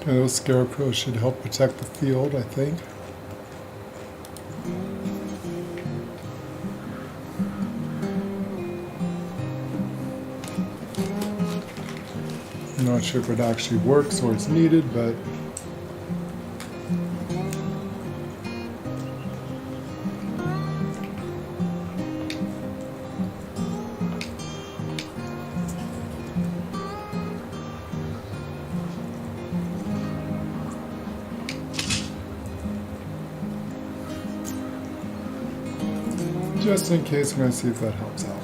And those scarecrows should help protect the field, I think. I'm not sure if it actually works or it's needed, but just in case, I'm going to see if that helps out.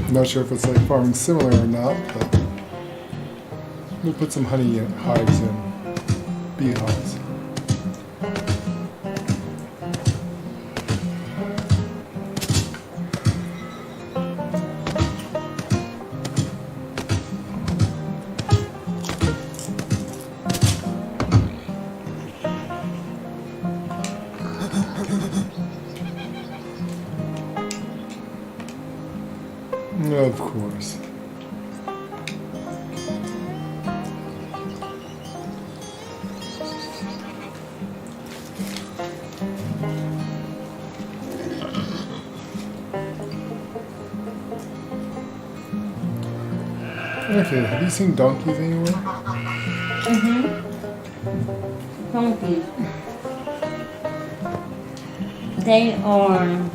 I'm not sure if it's like farming similar or not, but we'll put some honey hives in, beehives. Of course. Okay, have you seen donkeys anywhere? Donkeys. They are,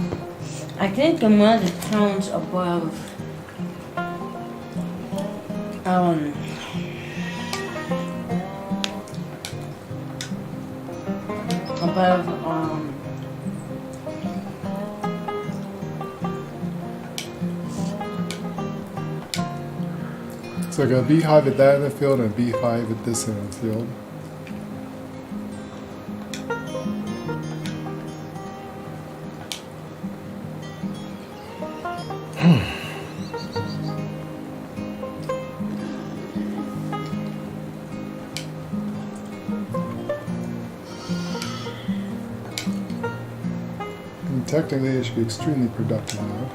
I think, in one of the towns above. It's like a beehive at that end of the field and a beehive at this end of the field. And technically, it should be extremely productive now.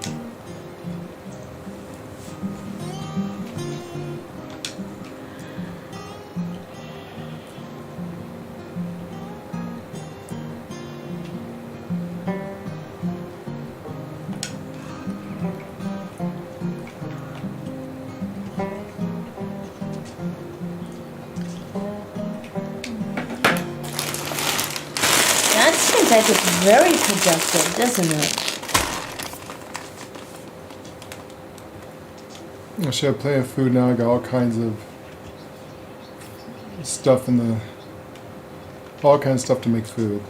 That seems like it's very productive, doesn't it? I should have plenty of food now. I got all kinds of stuff in the, all kinds of stuff to make food.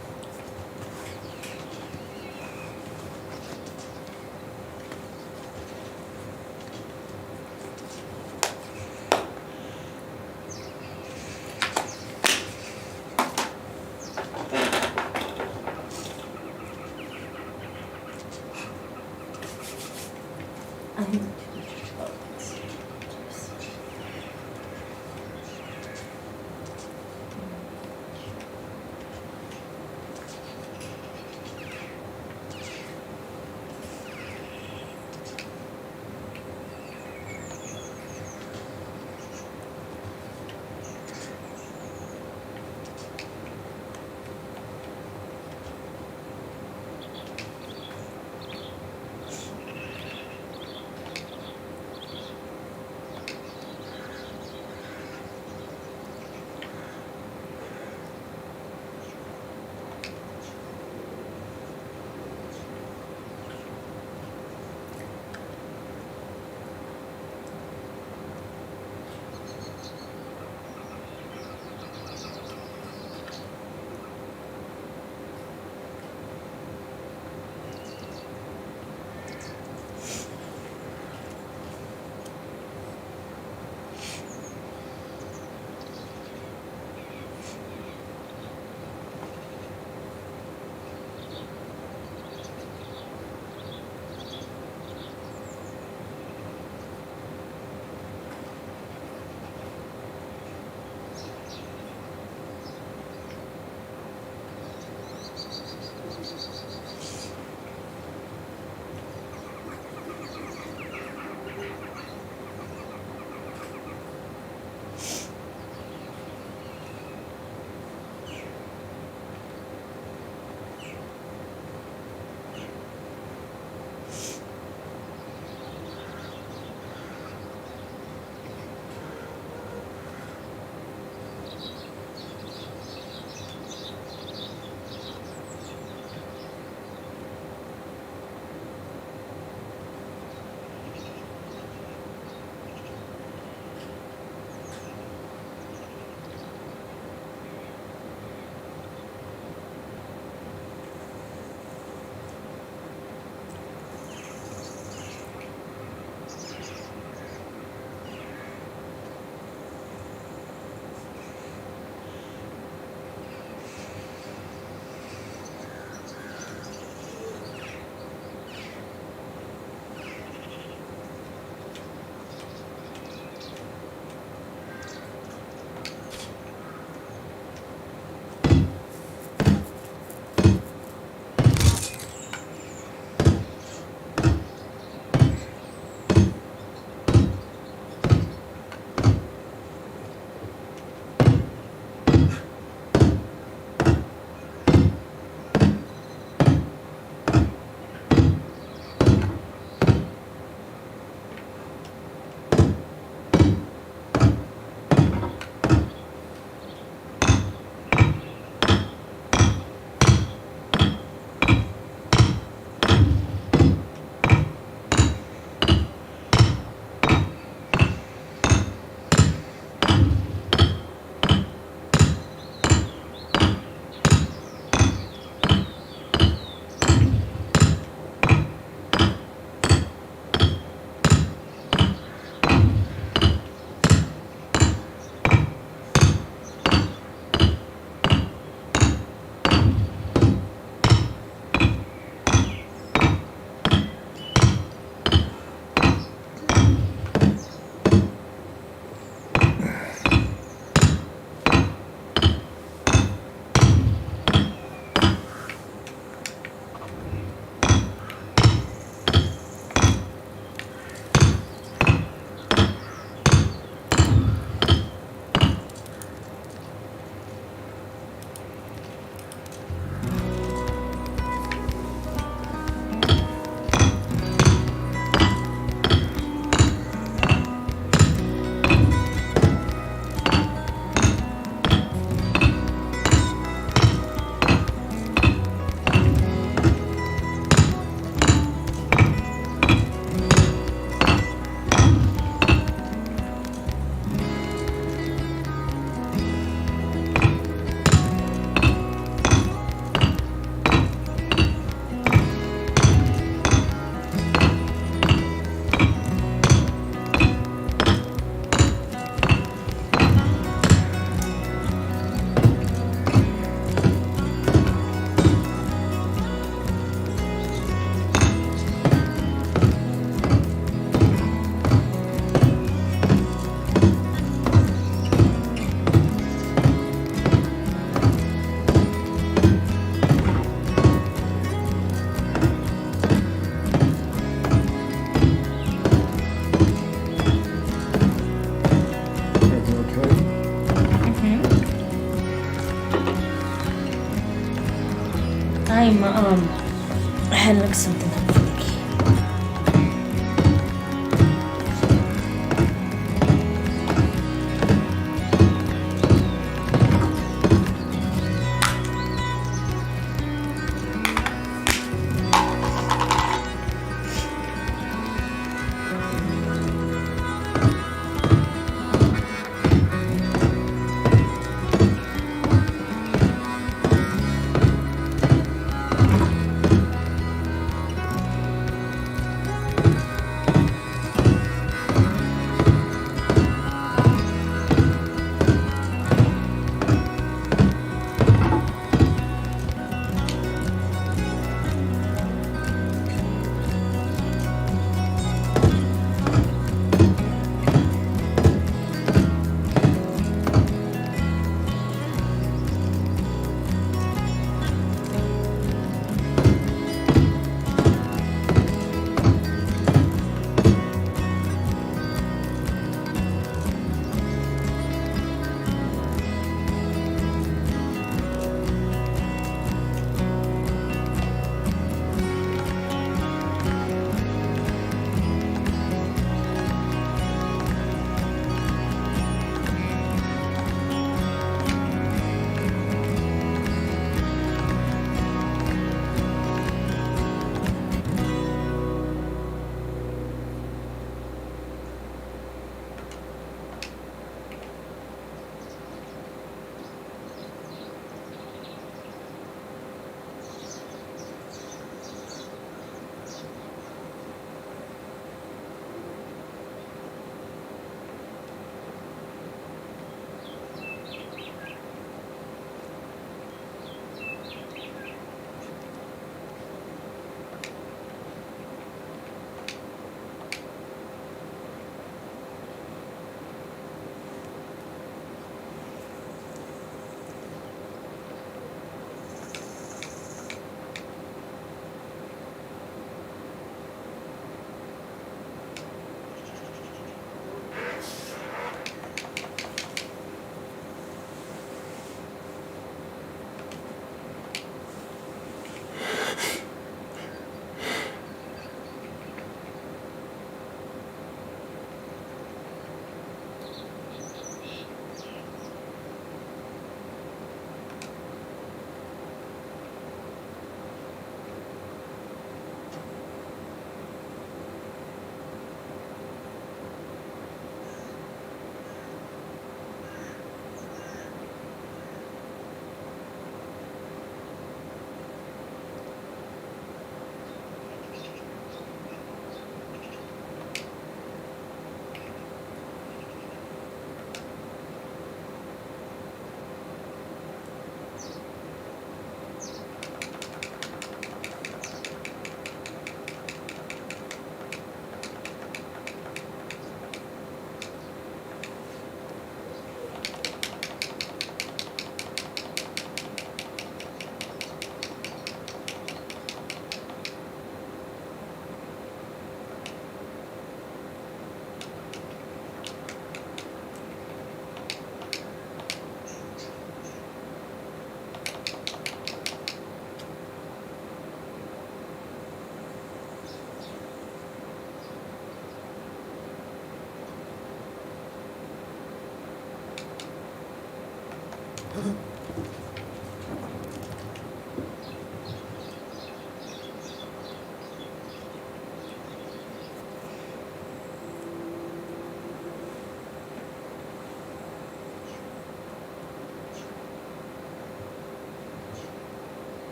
I had to look something up for the key.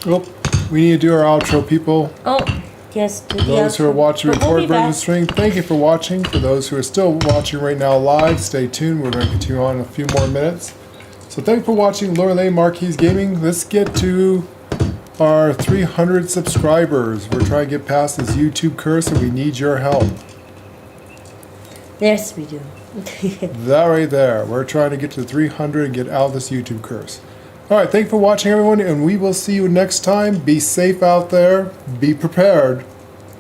Well, we need to do our outro, people. Oh, yes. Do the Those who are outro. watching But we'll record be version back. stream, thank you for watching. For those who are still watching right now live, stay tuned. We're going to continue on in a few more minutes. So thank you for watching Lorelei Marquis Gaming. Let's get to our 300 subscribers. We're trying to get past this YouTube curse and we need your help. Yes, we do. That right there. We're trying to get to 300 and get out of this YouTube curse. Alright, thank you for watching everyone, and we will see you next time. Be safe out there. Be prepared.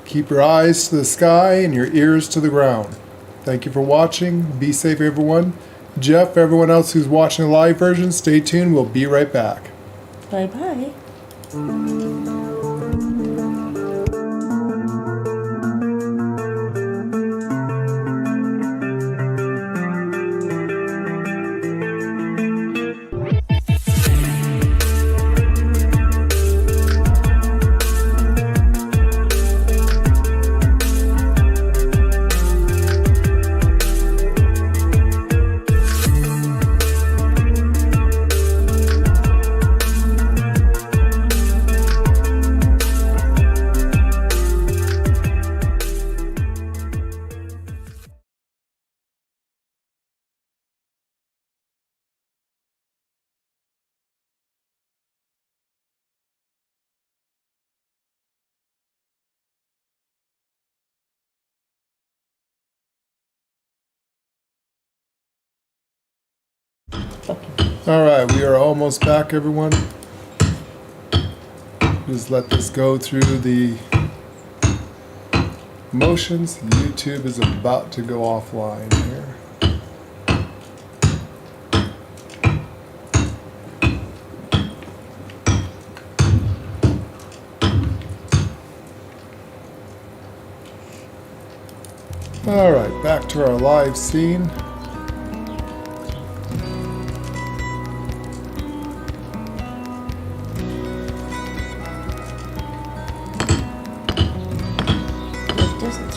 Keep your eyes to the sky and your ears to the ground. Thank you for watching. Be safe, everyone. Jeff, everyone else who's watching the live version, stay tuned. We'll be right back. Bye-bye. Alright, we are almost back, everyone. Just let this go through the motions. YouTube is about to go offline here. Alright, back to our live scene. It doesn't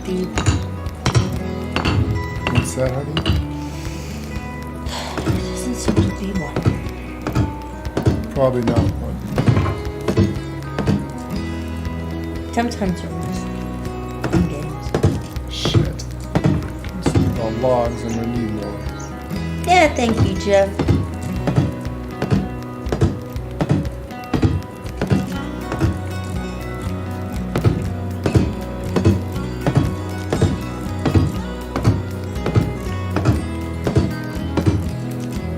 seem to What's that, honey? be. Doesn't seem to be one. Probably not one. Sometimes there is. In games. Shit. All logs, I'm gonna need more. Yeah, thank you, Jeff.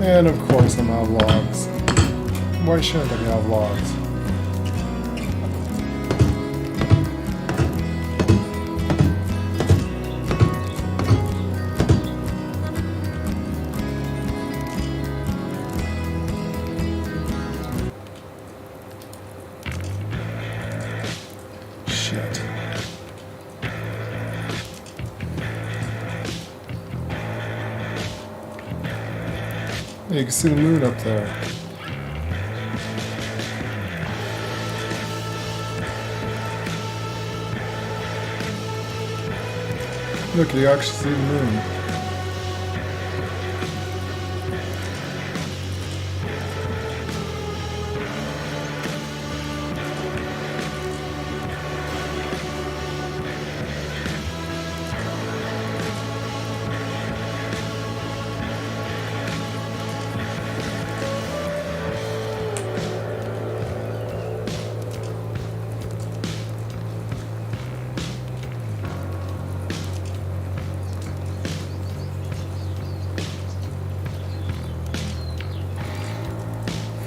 And of course I'm out of logs. Why shouldn't I be out of logs? Shit. You can see the moon up there. Look, you actually see the moon.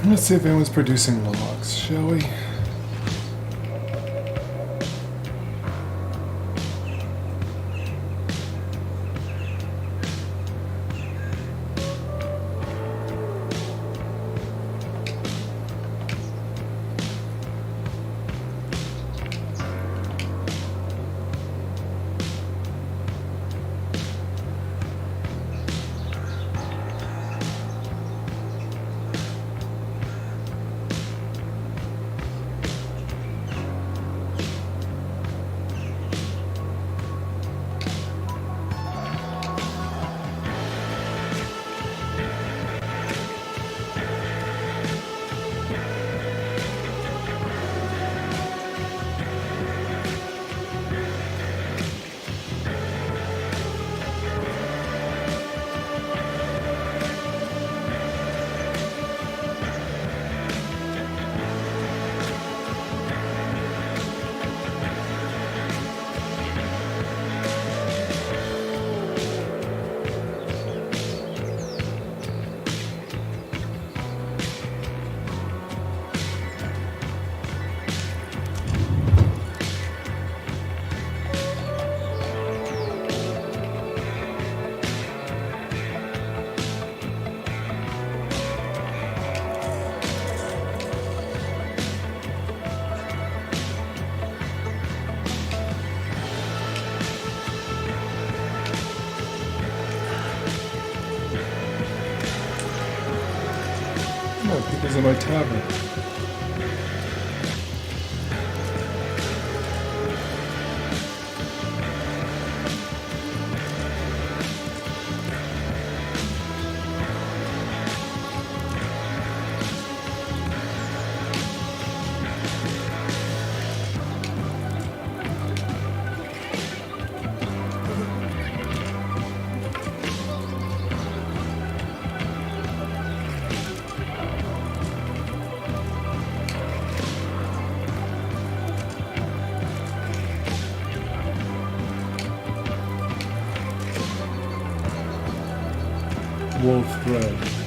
Let's see if anyone's producing logs, shall we? Oh, people's in my tavern. Wolf thread.